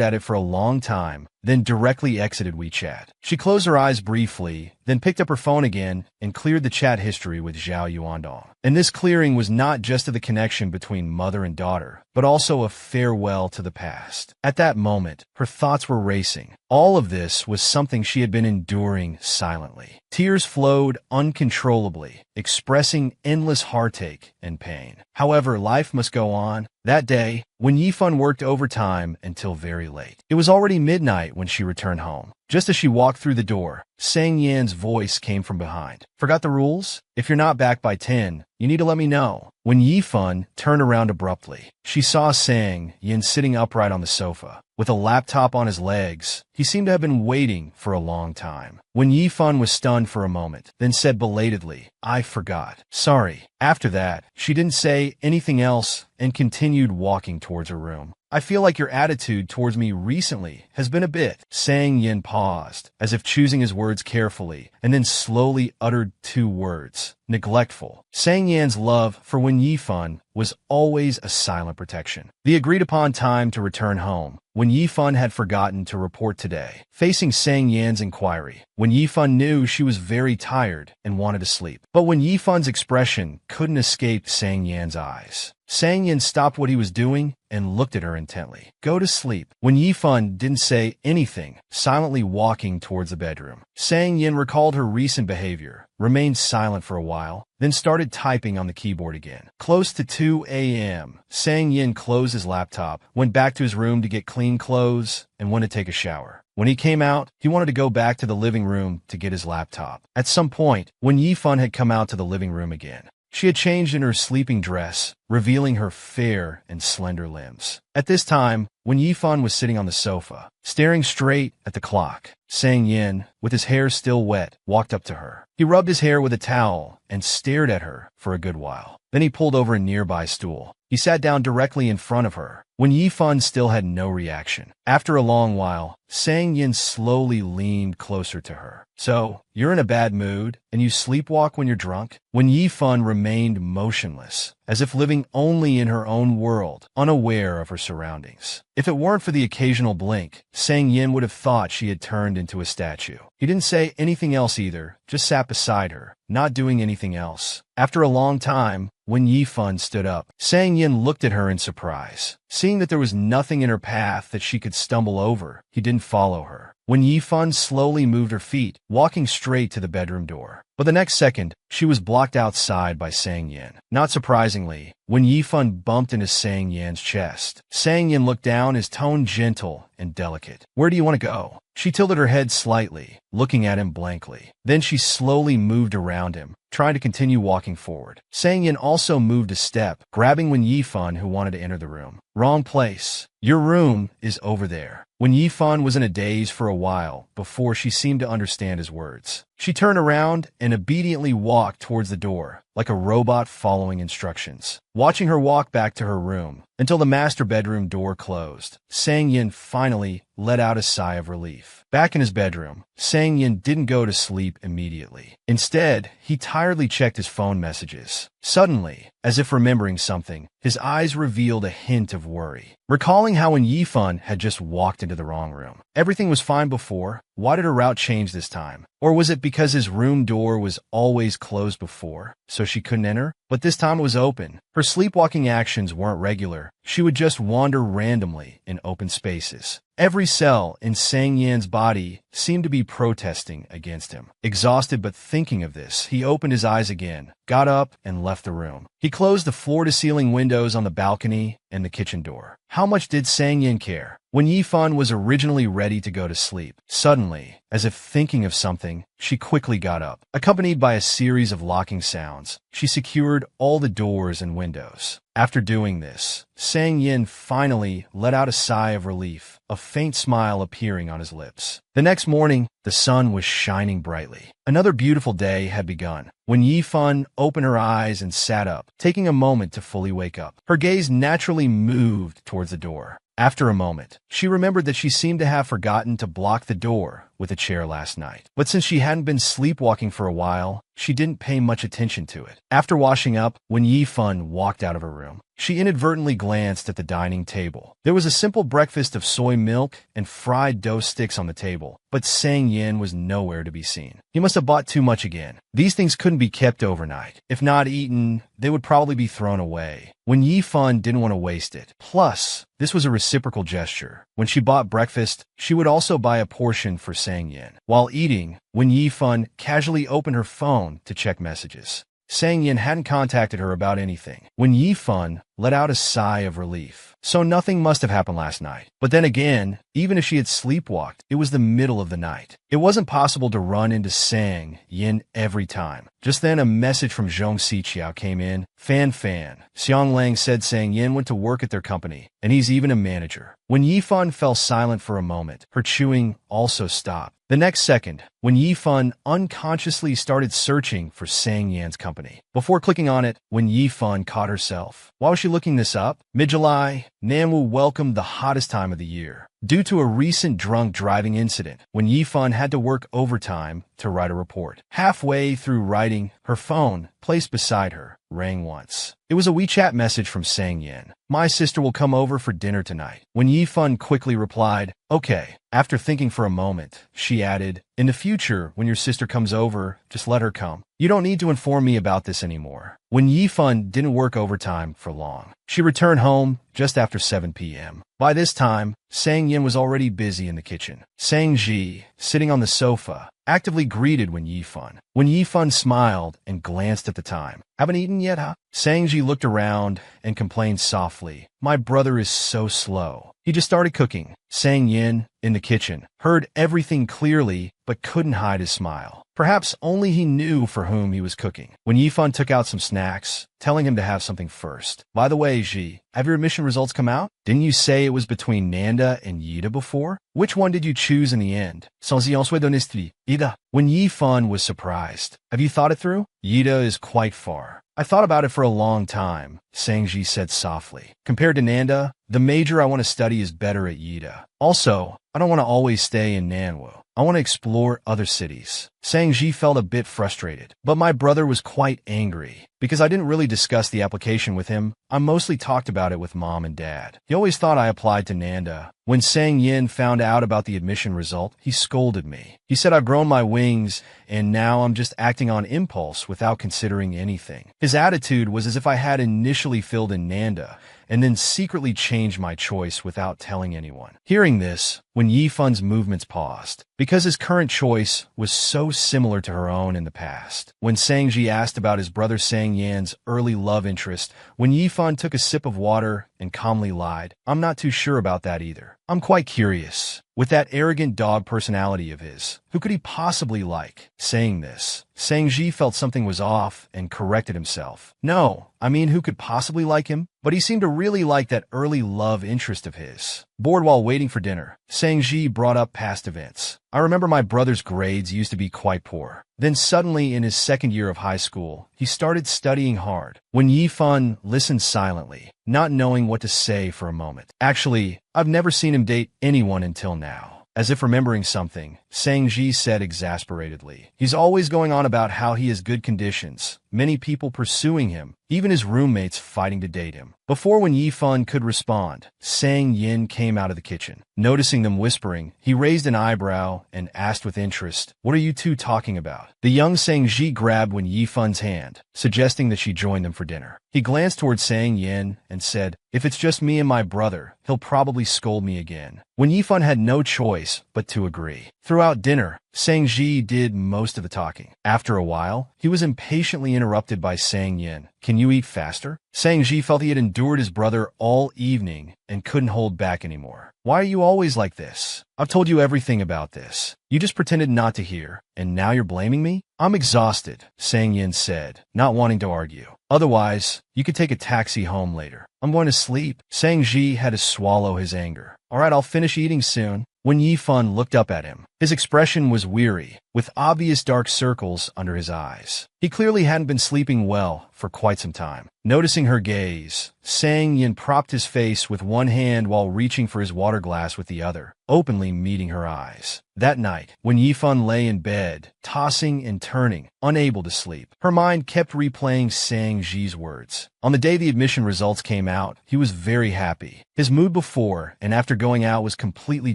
at it for a long time, then directly exited WeChat. She closed her eyes briefly, then picked up her phone again and cleared the chat history with Zhao Yuandong. And this clearing was not just of the connection between mother and daughter, but also a farewell to the past. At that moment, her thoughts were racing. All of this was something she had been enduring silently. Tears flowed uncontrollably, expressing endless heartache and pain. However, life must go on. That day, Wen Yifan worked overtime until very late. It was already midnight when she returned home. Just as she walked through the door, Sang Yan's voice came from behind. "Forgot the rules? If you're not back by 10, you need to let me know." When Yifan turned around abruptly, she saw Sang Yan sitting upright on the sofa, with a laptop on his legs. He seemed to have been waiting for a long time. When Yifan was stunned for a moment, then said belatedly, "I forgot. Sorry." After that, she didn't say anything else and continued walking towards her room. "I feel like your attitude towards me recently has been a bit." Sang Yan paused, as if choosing his words carefully, and then slowly uttered two words: neglectful. Sang Yan's love for Wen Yifan was always a silent protection. The agreed-upon time to return home, Wen Yifan had forgotten to report today. Facing Sang Yan's inquiry, Wen Yifan knew she was very tired and wanted to sleep. But Wen Yifan's expression couldn't escape Sang Yan's eyes. Sang Yan stopped what he was doing and looked at her intently. Go to sleep. When Yifan didn't say anything, silently walking towards the bedroom. Sang Yin recalled her recent behavior, remained silent for a while, then started typing on the keyboard again. Close to 2 a.m., Sang Yin closed his laptop, went back to his room to get clean clothes, and went to take a shower. When he came out, he wanted to go back to the living room to get his laptop. At some point, when Yifan had come out to the living room again, she had changed in her sleeping dress, revealing her fair and slender limbs. At this time, when Yifan was sitting on the sofa, staring straight at the clock, Sang Yin, with his hair still wet, walked up to her. He rubbed his hair with a towel and stared at her for a good while. Then he pulled over a nearby stool. He sat down directly in front of her, when Yifan still had no reaction. After a long while, Sang Yin slowly leaned closer to her. So, you're in a bad mood, and you sleepwalk when you're drunk? When Yifan remained motionless, as if living only in her own world, unaware of her surroundings. If it weren't for the occasional blink, Sang Yin would have thought she had turned into a statue. He didn't say anything else either, just sat beside her, not doing anything else. After a long time, when Yifan stood up, Sang Yin looked at her in surprise. Seeing that there was nothing in her path that she could stumble over, he didn't follow her. When Yifan slowly moved her feet, walking straight to the bedroom door. But the next second, she was blocked outside by Sang Yin. Not surprisingly, when Yifan bumped into Sang Yin's chest, Sang Yin looked down, his tone gentle and delicate. Where do you want to go? She tilted her head slightly, looking at him blankly. Then she slowly moved around him, trying to continue walking forward. Sang Yin also moved a step, grabbing Wen Yifan, who wanted to enter the room. Wrong place. Your room is over there. Wen Yifan was in a daze for a while before she seemed to understand his words. She turned around and obediently walked towards the door, like a robot following instructions. Watching her walk back to her room until the master bedroom door closed, Sang Yin finally let out a sigh of relief. Back in his bedroom, Sang Yin didn't go to sleep immediately. Instead, he tiredly checked his phone messages. Suddenly, as if remembering something, his eyes revealed a hint of worry. Recalling how Wen Yifan had just walked into the wrong room. Everything was fine before. Why did her route change this time? Or was it because his room door was always closed before, so she couldn't enter? But this time it was open. Her sleepwalking actions weren't regular. She would just wander randomly in open spaces. Every cell in Sang Yin's body seemed to be protesting against him. Exhausted but thinking of this, he opened his eyes again, got up, and left the room. He closed the floor-to-ceiling windows on the balcony and the kitchen door. How much did Sang Yin care? Wen Yifan was originally ready to go to sleep. Suddenly, as if thinking of something, she quickly got up. Accompanied by a series of locking sounds, she secured all the doors and windows. After doing this, Sang Yin finally let out a sigh of relief, a faint smile appearing on his lips. The next morning, the sun was shining brightly. Another beautiful day had begun. When Yifan opened her eyes and sat up, taking a moment to fully wake up, her gaze naturally moved towards the door. After a moment, she remembered that she seemed to have forgotten to block the door with a chair last night. But since she hadn't been sleepwalking for a while, she didn't pay much attention to it. After washing up, when Yifan walked out of her room, she inadvertently glanced at the dining table. There was a simple breakfast of soy milk and fried dough sticks on the table, but Sang Yin was nowhere to be seen. He must have bought too much again. These things couldn't be kept overnight. If not eaten, they would probably be thrown away. When Yifan didn't want to waste it. Plus, this was a reciprocal gesture. When she bought breakfast, she would also buy a portion for Sang Yin. While eating, when Yifan casually opened her phone to check messages. Sang Yin hadn't contacted her about anything. When Yifan let out a sigh of relief. So nothing must have happened last night. But then again, even if she had sleepwalked, it was the middle of the night. It wasn't possible to run into Sang Yin every time. Just then, a message from Zhong Xiqiao came in. Fan. Xiang Lang said Sang Yin went to work at their company, and he's even a manager. When Yifan fell silent for a moment, her chewing also stopped. The next second, when Yifan unconsciously started searching for Sang Yan's company. Before clicking on it, when Yifan caught herself. Why was she looking this up? Mid-July, Nanwu welcomed the hottest time of the year. Due to a recent drunk driving incident, when Yifan had to work overtime to write a report. Halfway through writing, her phone, placed beside her, rang once. It was a WeChat message from Sang Yin. My sister will come over for dinner tonight. When Yifan quickly replied, okay. After thinking for a moment, she added, in the future, when your sister comes over, just let her come. You don't need to inform me about this anymore. When Yifan didn't work overtime for long, she returned home just after 7 p.m. By this time, Sang Yin was already busy in the kitchen. Sang Ji, sitting on the sofa, actively greeted When Yifan smiled and glanced at the time. Haven't eaten yet, huh? Sang Ji looked around and complained softly, my brother is so slow. He just started cooking. Sang Yin, in the kitchen, heard everything clearly but couldn't hide his smile. Perhaps only he knew for whom he was cooking. When Yifan took out some snacks, telling him to have something first. By the way, Ji, have your admission results come out? Didn't you say it was between Nanda and Yida before? Which one did you choose in the end? Sans y ensuite d'honnêteté. Yida. When Yifan was surprised. Have you thought it through? Yida is quite far. I thought about it for a long time, Sangji said softly. Compared to Nanda, the major I want to study is better at Yida. Also, I don't want to always stay in Nanwu. I want to explore other cities. Sangji felt a bit frustrated, but my brother was quite angry. Because I didn't really discuss the application with him, I mostly talked about it with Mom and Dad. He always thought I applied to Nanda. When Sang Yin found out about the admission result, he scolded me. He said I've grown my wings, and now I'm just acting on impulse without considering anything. His attitude was as if I had initially filled in Nanda, and then secretly changed my choice without telling anyone. Hearing this, when Yifan's movements paused, because his current choice was so similar to her own in the past. When Sangji asked about his brother Sang Yan's early love interest, when Yifan took a sip of water and calmly lied, I'm not too sure about that either. I'm quite curious. With that arrogant dog personality of his, who could he possibly like? Saying this, Sangji felt something was off and corrected himself. No, I mean who could possibly like him? But he seemed to really like that early love interest of his. Bored while waiting for dinner, Sangji brought up past events. I remember my brother's grades used to be quite poor. Then suddenly in his second year of high school, he started studying hard. When Yifan listened silently, not knowing what to say for a moment. Actually, I've never seen him date anyone until now. As if remembering something, Sangji said exasperatedly. He's always going on about how he has good conditions, many people pursuing him, even his roommates fighting to date him. Before when Yifan could respond, Sang Yin came out of the kitchen. Noticing them whispering, he raised an eyebrow and asked with interest, what are you two talking about? The young Sangji grabbed when Yifan's hand, suggesting that she join them for dinner. He glanced toward Sang Yin and said, if it's just me and my brother, he'll probably scold me again. When Yifan had no choice but to agree. Throughout dinner, Sangji did most of the talking. After a while, he was impatiently interrupted by Sang Yin. Can you eat faster? Sangji felt he had endured his brother all evening and couldn't hold back anymore. Why are you always like this? I've told you everything about this. You just pretended not to hear, and now you're blaming me? I'm exhausted, Sang Yin said, not wanting to argue. Otherwise, you could take a taxi home later. I'm going to sleep. Sangji had to swallow his anger. All right, I'll finish eating soon. When Yifan looked up at him, his expression was weary, with obvious dark circles under his eyes. He clearly hadn't been sleeping well for quite some time. Noticing her gaze, Sang Yin propped his face with one hand while reaching for his water glass with the other, openly meeting her eyes. That night, when Yifan lay in bed, tossing and turning, unable to sleep, her mind kept replaying Sangji's words. On the day the admission results came out, he was very happy. His mood before and after going out was completely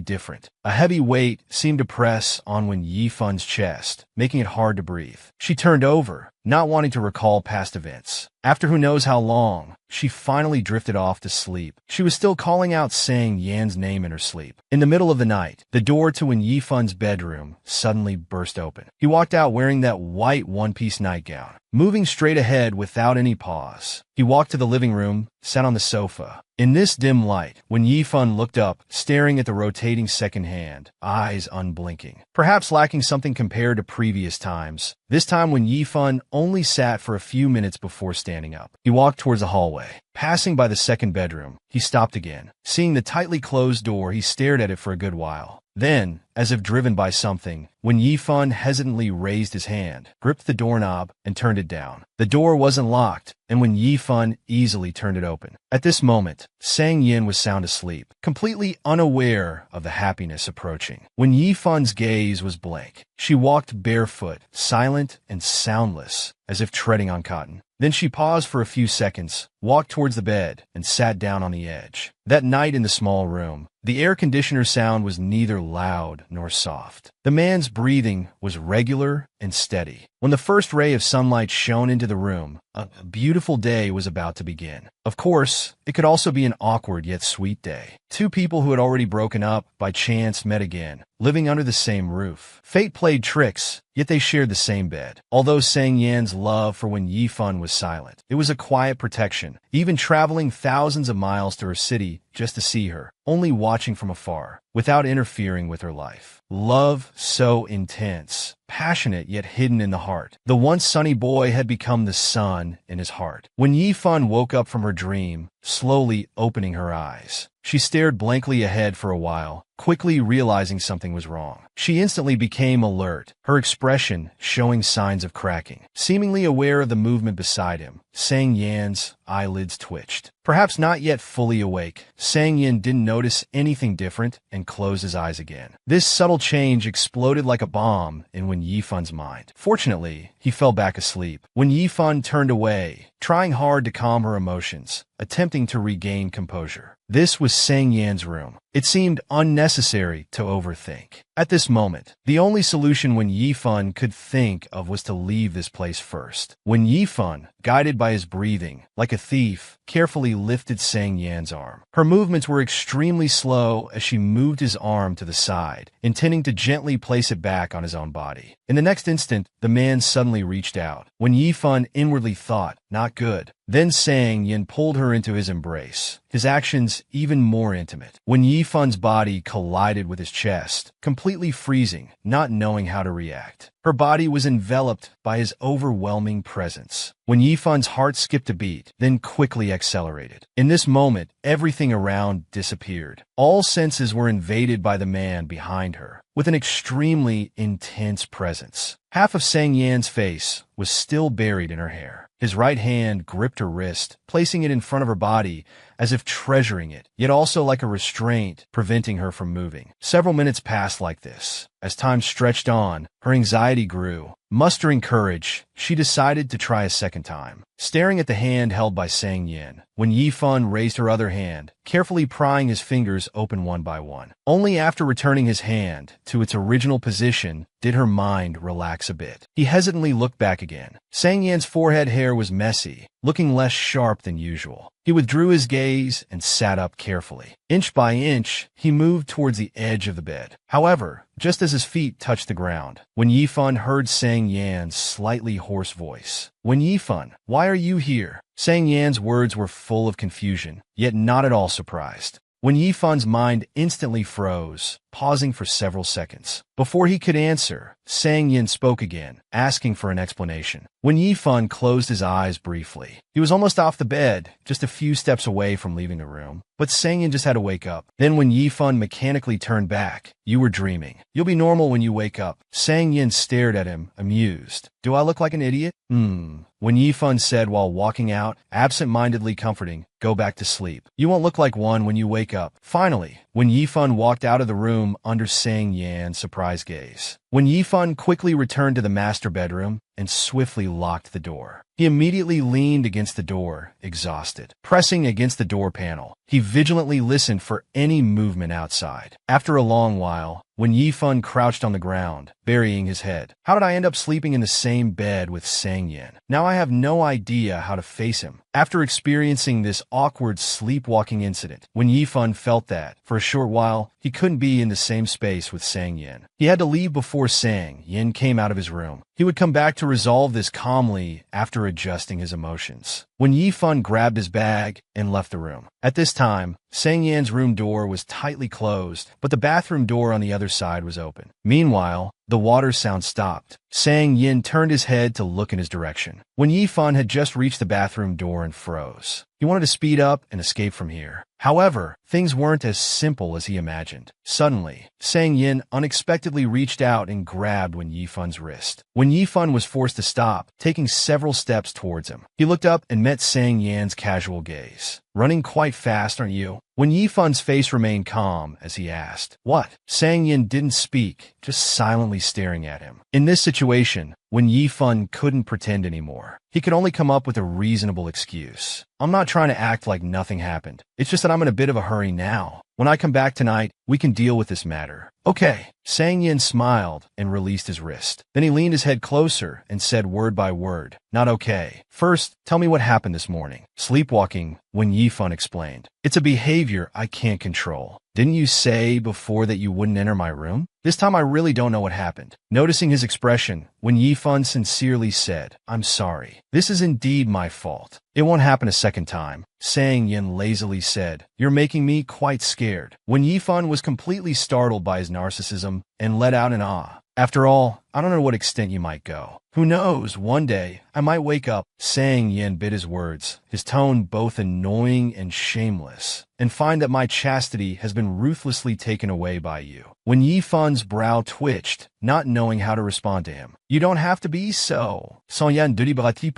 different. A heavy weight seemed to press on when Yifan's chest, making it hard to breathe. She turned over, not wanting to recall past events. After who knows how long, she finally drifted off to sleep. She was still calling out Sang Yan's name in her sleep. In the middle of the night, the door to Wen Yifan's bedroom suddenly burst open. He walked out wearing that white one-piece nightgown, moving straight ahead without any pause. He walked to the living room, sat on the sofa. In this dim light, when Yifan looked up, staring at the rotating second hand, eyes unblinking, perhaps lacking something compared to previous times. This time when Yifan only sat for a few minutes before standing up. He walked towards the hallway. Passing by the second bedroom, he stopped again. Seeing the tightly closed door, he stared at it for a good while. Then, as if driven by something, when Yifan hesitantly raised his hand, gripped the doorknob, and turned it down. The door wasn't locked, and when Yifan easily turned it open. At this moment, Sang Yin was sound asleep, completely unaware of the happiness approaching. When Yifan's gaze was blank, she walked barefoot, silent and soundless, as if treading on cotton. Then she paused for a few seconds, walked towards the bed, and sat down on the edge. That night in the small room, the air conditioner sound was neither loud nor soft. The man's breathing was regular and steady. When the first ray of sunlight shone into the room, a beautiful day was about to begin. Of course, it could also be an awkward yet sweet day. Two people who had already broken up by chance met again, living under the same roof. Fate played tricks, yet they shared the same bed. Although Sang Yan's love for when Yifan was silent, it was a quiet protection, even traveling thousands of miles to her city just to see her, only watching from afar, without interfering with her life. Love so intense, passionate yet hidden in the heart. The once sunny boy had become the sun in his heart. When Yifan woke up from her dream, slowly opening her eyes, she stared blankly ahead for a while, quickly realizing something was wrong. She instantly became alert, her expression showing signs of cracking. Seemingly aware of the movement beside him, Sang Yan's eyelids twitched. Perhaps not yet fully awake, Sang Yin didn't notice anything different and closed his eyes again. This subtle change exploded like a bomb in Wen Yifan's mind. Fortunately, he fell back asleep. When Yifan turned away, trying hard to calm her emotions, attempting to regain composure. This was Sang Yan's room. It seemed unnecessary to overthink. At this moment, the only solution Wen Yifan could think of was to leave this place first. When Yifan, guided by his breathing, like a thief, carefully lifted Sang Yan's arm. Her movements were extremely slow as she moved his arm to the side, intending to gently place it back on his own body. In the next instant, the man suddenly reached out. When Yifan inwardly thought, not good. Then Sang Yin pulled her into his embrace, his actions even more intimate. When Yifan's body collided with his chest, completely freezing, not knowing how to react. Her body was enveloped by his overwhelming presence. When Yifan's heart skipped a beat, then quickly accelerated. In this moment, everything around disappeared. All senses were invaded by the man behind her, with an extremely intense presence. Half of Sang Yan's face was still buried in her hair. His right hand gripped her wrist, placing it in front of her body as if treasuring it, yet also like a restraint, preventing her from moving. Several minutes passed like this. As time stretched on, her anxiety grew. Mustering courage, she decided to try a second time. Staring at the hand held by Sang Yin, when Yifan raised her other hand, carefully prying his fingers open one by one. Only after returning his hand to its original position did her mind relax a bit. He hesitantly looked back again. Sang Yan's forehead hair was messy, looking less sharp than usual. He withdrew his gaze and sat up carefully. Inch by inch, he moved towards the edge of the bed. However, just as his feet touched the ground, when Yifan heard Sang Yan's slightly hoarse voice. When Yifan, why are you here? Sang Yan's words were full of confusion, yet not at all surprised. When Yifan's mind instantly froze, pausing for several seconds. Before he could answer, Sang Yin spoke again, asking for an explanation. When Yifan closed his eyes briefly, he was almost off the bed, just a few steps away from leaving the room. But Sang Yin just had to wake up. Then when Yifan mechanically turned back, you were dreaming. You'll be normal when you wake up. Sang Yin stared at him, amused. Do I look like an idiot? When Yifan said while walking out, absent-mindedly comforting, go back to sleep. You won't look like one when you wake up. Finally, when Yifan walked out of the room under Sang Yan's surprised gaze. When Yifan quickly returned to the master bedroom and swiftly locked the door. He immediately leaned against the door, exhausted. Pressing against the door panel, he vigilantly listened for any movement outside. After a long while, when Yifan crouched on the ground, burying his head, how did I end up sleeping in the same bed with Sang Yin? Now I have no idea how to face him. After experiencing this awkward sleepwalking incident, when Yifan felt that, for a short while, he couldn't be in the same space with Sang Yin. He had to leave before Sang Yin came out of his room. He would come back to resolve this calmly after adjusting his emotions. when Yifan grabbed his bag and left the room. At this time, Sang Yan's room door was tightly closed, but the bathroom door on the other side was open. Meanwhile, the water sound stopped. Sang Yin turned his head to look in his direction. When Yifan had just reached the bathroom door and froze. He wanted to speed up and escape from here. However, things weren't as simple as he imagined. Suddenly, Sang Yin unexpectedly reached out and grabbed Wen Yifan's wrist. Wen Yifan was forced to stop, taking several steps towards him. He looked up and met Sang Yan's casual gaze. "Running quite fast, aren't you?" Wen Yifan's face remained calm as he asked. "What?" Sang Yin didn't speak, just silently staring at him. In this situation, Wen Yifan couldn't pretend anymore. He could only come up with a reasonable excuse. "I'm not trying to act like nothing happened. It's just that I'm in a bit of a hurry now. When I come back tonight, we can deal with this matter." "Okay." Sang Yin smiled and released his wrist. Then he leaned his head closer and said word by word, "Not okay. First, tell me what happened this morning." "Sleepwalking," Wen Yifan explained. "It's a behavior I can't control. Didn't you say before that you wouldn't enter my room? This time I really don't know what happened." Noticing his expression, Wen Yifan sincerely said, "I'm sorry. This is indeed my fault. It won't happen a second time." Sang Yin lazily said, "You're making me quite scared." Wen Yifan was completely startled by his narcissism and let out an ah. "After all, I don't know to what extent you might go. Who knows, one day, I might wake up." Sang Yin bit his words, his tone both annoying and shameless, "and find that my chastity has been ruthlessly taken away by you." When Yifan's brow twitched, not knowing how to respond to him. "You don't have to be so. Sans Yan deliberately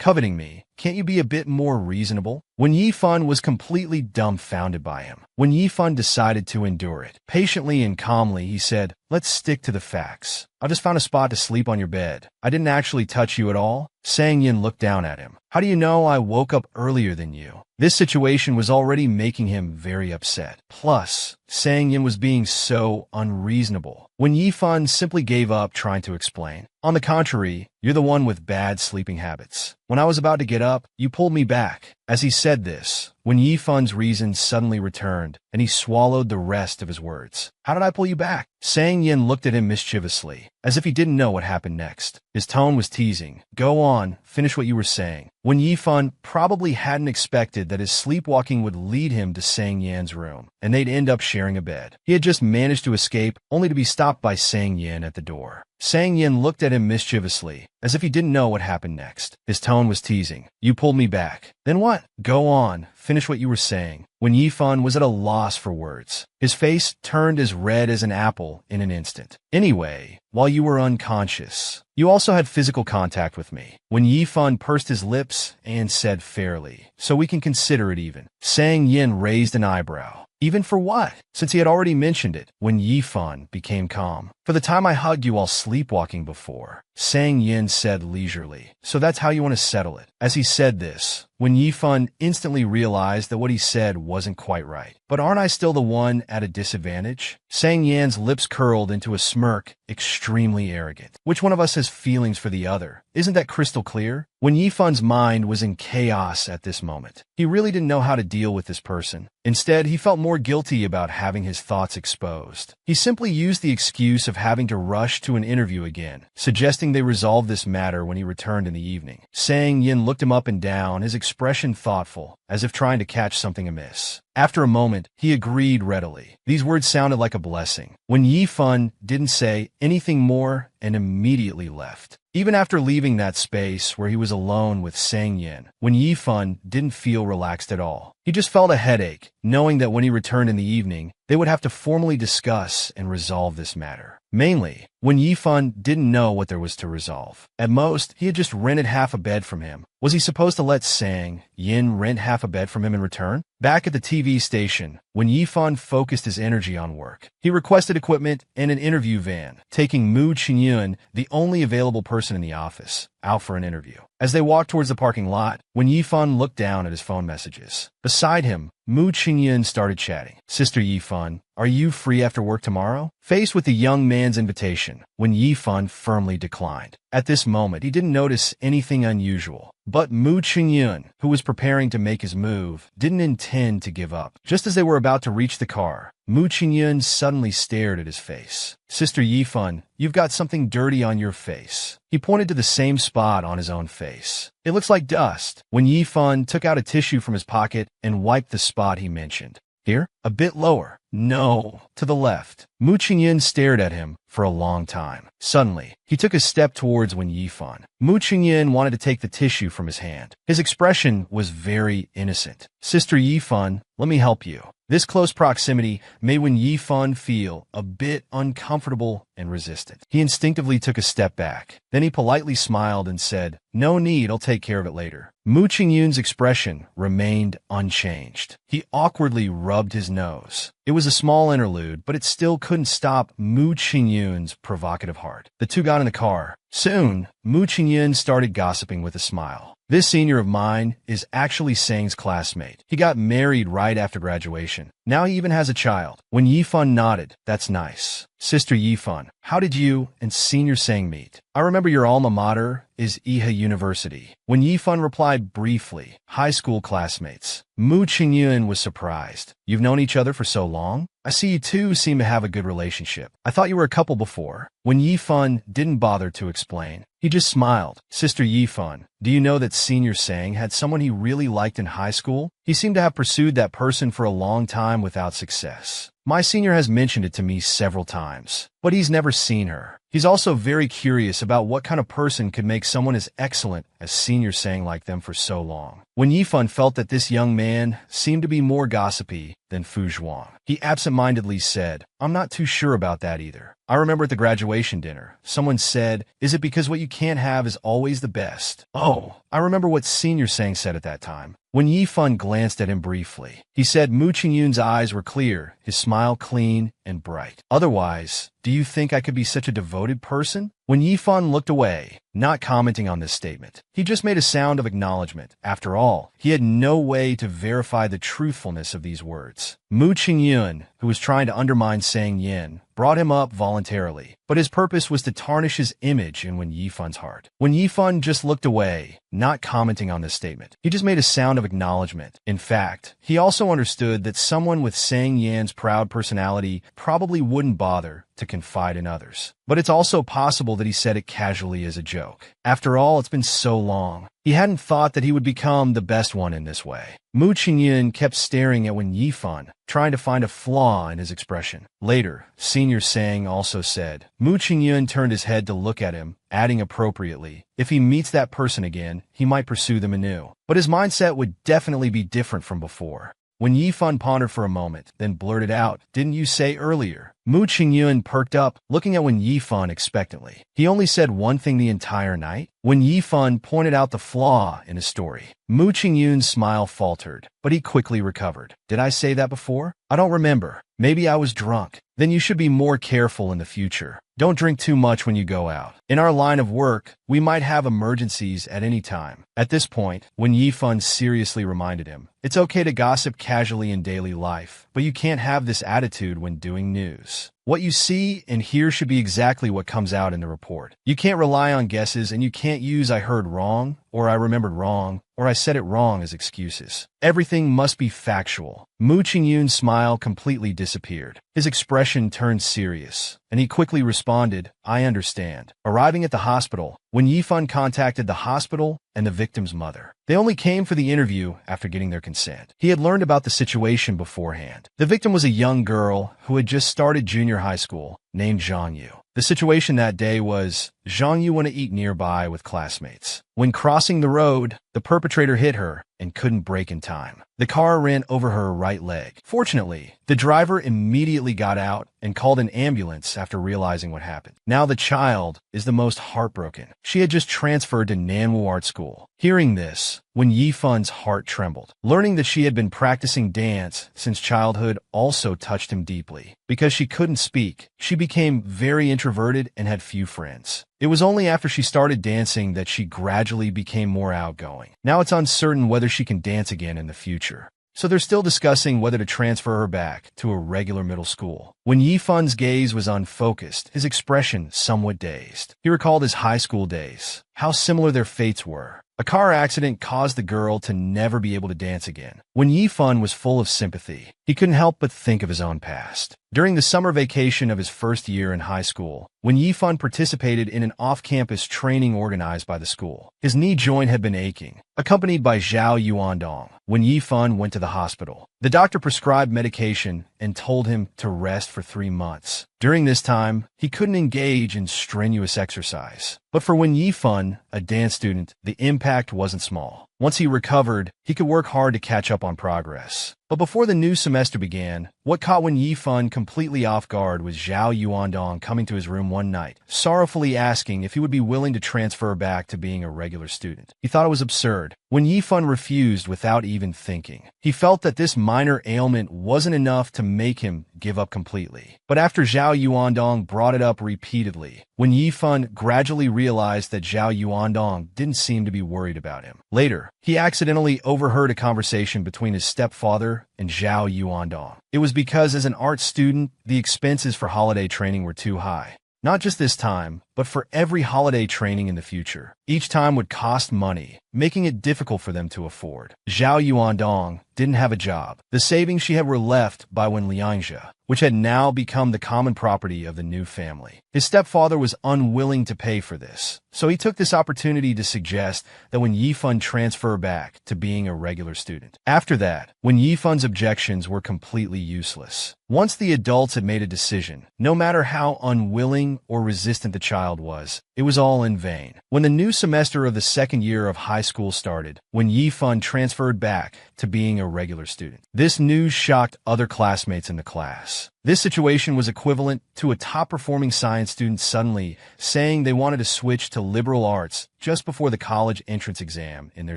coveting me. Can't you be a bit more reasonable?" When Yifan was completely dumbfounded by him. When Yifan decided to endure it. Patiently and calmly, he said, "Let's stick to the facts. I just found a spot to sleep on your bed. I didn't actually touch you at all." Sang Yin looked down at him. "How do you know I woke up earlier than you?" This situation was already making him very upset. Plus, Sang Yin was being so unreasonable. When Yifan simply gave up trying to explain. "On the contrary, you're the one with bad sleeping habits. When I was about to get up, you pulled me back." As he said this, when Yifan's reason suddenly returned, and he swallowed the rest of his words. "How did I pull you back?" Sang Yin looked at him mischievously, as if he didn't know what happened next. His tone was teasing. "Go on, finish what you were saying." When Yifan probably hadn't expected that his sleepwalking would lead him to Sang Yan's room, and they'd end up sharing a bed. He had just managed to escape, only to be stopped by Sang Yin at the door. Sang Yin looked at him mischievously, as if he didn't know what happened next. His tone was teasing. "You pulled me back. Then what?" "Go on, finish what you were saying." When Yifan was at a loss for words, his face turned as red as an apple in an instant. "Anyway, while you were unconscious, you also had physical contact with me." When Yifan pursed his lips and said fairly, "So we can consider it even." Sang Yin raised an eyebrow. Even for what? Since he had already mentioned it, when Yifan became calm. "For the time I hugged you while sleepwalking before," Sang Yin said leisurely. "So that's how you want to settle it." As he said this, when Yifan instantly realized that what he said wasn't quite right. "But aren't I still the one at a disadvantage?" Sang Yan's lips curled into a smirk, extremely arrogant. "Which one of us has feelings for the other? Isn't that crystal clear?" When Yifan's mind was in chaos at this moment, he really didn't know how to deal with this person. Instead, he felt more guilty about having his thoughts exposed. He simply used the excuse of having to rush to an interview again, suggesting they resolve this matter when he returned in the evening. Sang Yin looked him up and down, his expression thoughtful, as if trying to catch something amiss. After a moment, he agreed readily. These words sounded like a blessing. When Yifan didn't say anything more and immediately left. Even after leaving that space where he was alone with Sang Yin, when Yifan didn't feel relaxed at all. He just felt a headache, knowing that when he returned in the evening, they would have to formally discuss and resolve this matter. Mainly, when Yifan didn't know what there was to resolve. At most, he had just rented half a bed from him. Was he supposed to let Sang Yin rent half a bed from him in return? Back at the TV station, when Yifan focused his energy on work, he requested equipment and an interview van, taking Mu Qinyun, the only available person in the office, out for an interview. As they walked towards the parking lot, when Yifan looked down at his phone messages, beside him, Mu Qinyun started chatting. "Sister Yifan, are you free after work tomorrow?" Faced with the young man's invitation, direction when Yifan firmly declined. At this moment, he didn't notice anything unusual. But Mu Qingyun, who was preparing to make his move, didn't intend to give up. Just as they were about to reach the car, Mu Qingyun suddenly stared at his face. "Sister Yifan, you've got something dirty on your face." He pointed to the same spot on his own face. "It looks like dust." When Yifan took out a tissue from his pocket and wiped the spot he mentioned. "Here? A bit lower." "No, to the left." Mu Qingyun stared at him for a long time. Suddenly, he took a step towards Wen Yifan. Mu Qingyun wanted to take the tissue from his hand. His expression was very innocent. "Sister Yifan, let me help you." This close proximity made Wen Yifan feel a bit uncomfortable and resistant. He instinctively took a step back. Then he politely smiled and said, "No need, I'll take care of it later." Mu Qingyun's expression remained unchanged. He awkwardly rubbed his nose. It was a small interlude, but it still couldn't stop Mu Qingyun's provocative heart. The two got in the car. Soon, Mu Qingyun started gossiping with a smile. "This senior of mine is actually Sang's classmate. He got married right after graduation. Now he even has a child." When Yifan nodded, "That's nice." "Sister Yifan, how did you and Senior Sang meet?" "I remember your alma mater is Iha University." When Yifan replied briefly, "High school classmates." Mu Qingyun was surprised. "You've known each other for so long? I see you two seem to have a good relationship. I thought you were a couple before." When Yifan didn't bother to explain, he just smiled. "Sister Yifan, do you know that Senior Sang had someone he really liked in high school? He seemed to have pursued that person for a long time without success. My senior has mentioned it to me several times, but he's never seen her. He's also very curious about what kind of person could make someone as excellent as Senior Sang like them for so long." When Yifan felt that this young man seemed to be more gossipy than Fu Zhuang, he absent-mindedly said, "I'm not too sure about that either. I remember at the graduation dinner, someone said, 'Is it because what you can't have is always the best?'" "Oh, I remember what Senior Sang said at that time." When Yifan glanced at him briefly, he said Mu Qingyun's eyes were clear, his smile clean and bright. "Otherwise, do you think I could be such a devoted person?" When Yifan looked away, not commenting on this statement, he just made a sound of acknowledgement. After all, he had no way to verify the truthfulness of these words. Mu Qingyun, who was trying to undermine Sang Yin, brought him up voluntarily, but his purpose was to tarnish his image in Wen Yifan's heart. When Yifan just looked away, not commenting on this statement, he just made a sound of acknowledgement. In fact, he also understood that someone with Sang Yan's proud personality probably wouldn't bother to confide in others. But it's also possible that he said it casually as a joke. After all, it's been so long. He hadn't thought that he would become the best one in this way. Mu Qingyun kept staring at Wen Yifan, trying to find a flaw in his expression. Later, Senior Sang also said. Mu Qingyun turned his head to look at him, adding appropriately, "If he meets that person again, he might pursue them anew." But his mindset would definitely be different from before. When Yifan pondered for a moment, then blurted out, "Didn't you say earlier?" Mu Qingyun perked up, looking at Wen Yifan expectantly. He only said one thing the entire night? When Yifan pointed out the flaw in his story, Mu Qingyun's smile faltered, but he quickly recovered. "Did I say that before? I don't remember. Maybe I was drunk." "Then you should be more careful in the future. Don't drink too much when you go out. In our line of work, we might have emergencies at any time." At this point, when Yifan seriously reminded him, "It's okay to gossip casually in daily life, but you can't have this attitude when doing news. What you see and hear should be exactly what comes out in the report. You can't rely on guesses, and you can't use 'I heard wrong,' or 'I remembered wrong,' or 'I said it wrong' as excuses. Everything must be factual." Mu Qingyun's smile completely disappeared. His expression turned serious, and he quickly responded, "I understand." Arriving at the hospital, when Yifan contacted the hospital and the victim's mother. They only came for the interview after getting their consent. He had learned about the situation beforehand. The victim was a young girl who had just started junior high school, named Zhang Yu. The situation that day was, Zhang Yu went to eat nearby with classmates. When crossing the road, the perpetrator hit her and couldn't brake in time. The car ran over her right leg. Fortunately, the driver immediately got out and called an ambulance after realizing what happened. Now the child is the most heartbroken. She had just transferred to Nanwu Art School. Hearing this, when Yifan's heart trembled. Learning that she had been practicing dance since childhood also touched him deeply. Because she couldn't speak, she became very introverted and had few friends. It was only after she started dancing that she gradually became more outgoing. Now it's uncertain whether she can dance again in the future. so they're still discussing whether to transfer her back to a regular middle school. When Yifun's gaze was unfocused, his expression somewhat dazed. He recalled his high school days, how similar their fates were. A car accident caused the girl to never be able to dance again. When Yifun was full of sympathy, he couldn't help but think of his own past. During the summer vacation of his first year in high school, when Yifun participated in an off-campus training organized by the school, his knee joint had been aching, accompanied by Zhao Yuandong. When Yifun went to the hospital, the doctor prescribed medication and told him to rest for 3 months. During this time, he couldn't engage in strenuous exercise. But for Wen Yifun, a dance student, the impact wasn't small. Once he recovered, he could work hard to catch up on progress. But before the new semester began, what caught Wen Yifun completely off guard was Zhao Yuandong coming to his room one night, sorrowfully asking if he would be willing to transfer back to being a regular student. He thought it was absurd. Wen Yifun refused without even thinking. He felt that this minor ailment wasn't enough to make him give up completely. But after Zhao Yuandong brought it up repeatedly, Wen Yifun gradually realized that Zhao Yuandong didn't seem to be worried about him. Later, he accidentally overheard a conversation between his stepfather and Zhao Yuandong. It was because as an art student, the expenses for holiday training were too high. Not just this time, but for every holiday training in the future. Each time would cost money, making it difficult for them to afford. Zhao Yuandong didn't have a job. The savings she had were left by Wen Liangzhe, which had now become the common property of the new family. His stepfather was unwilling to pay for this, so he took this opportunity to suggest that Wen Yifun transfer back to being a regular student. After that, Wen Yifun's objections were completely useless. Once the adults had made a decision, no matter how unwilling or resistant the child was, it was all in vain. When the new semester of the second year of high school started, Wen Yifun transferred back to being a regular student. This news shocked other classmates in the class. This situation was equivalent to a top-performing science student suddenly saying they wanted to switch to liberal arts just before the college entrance exam in their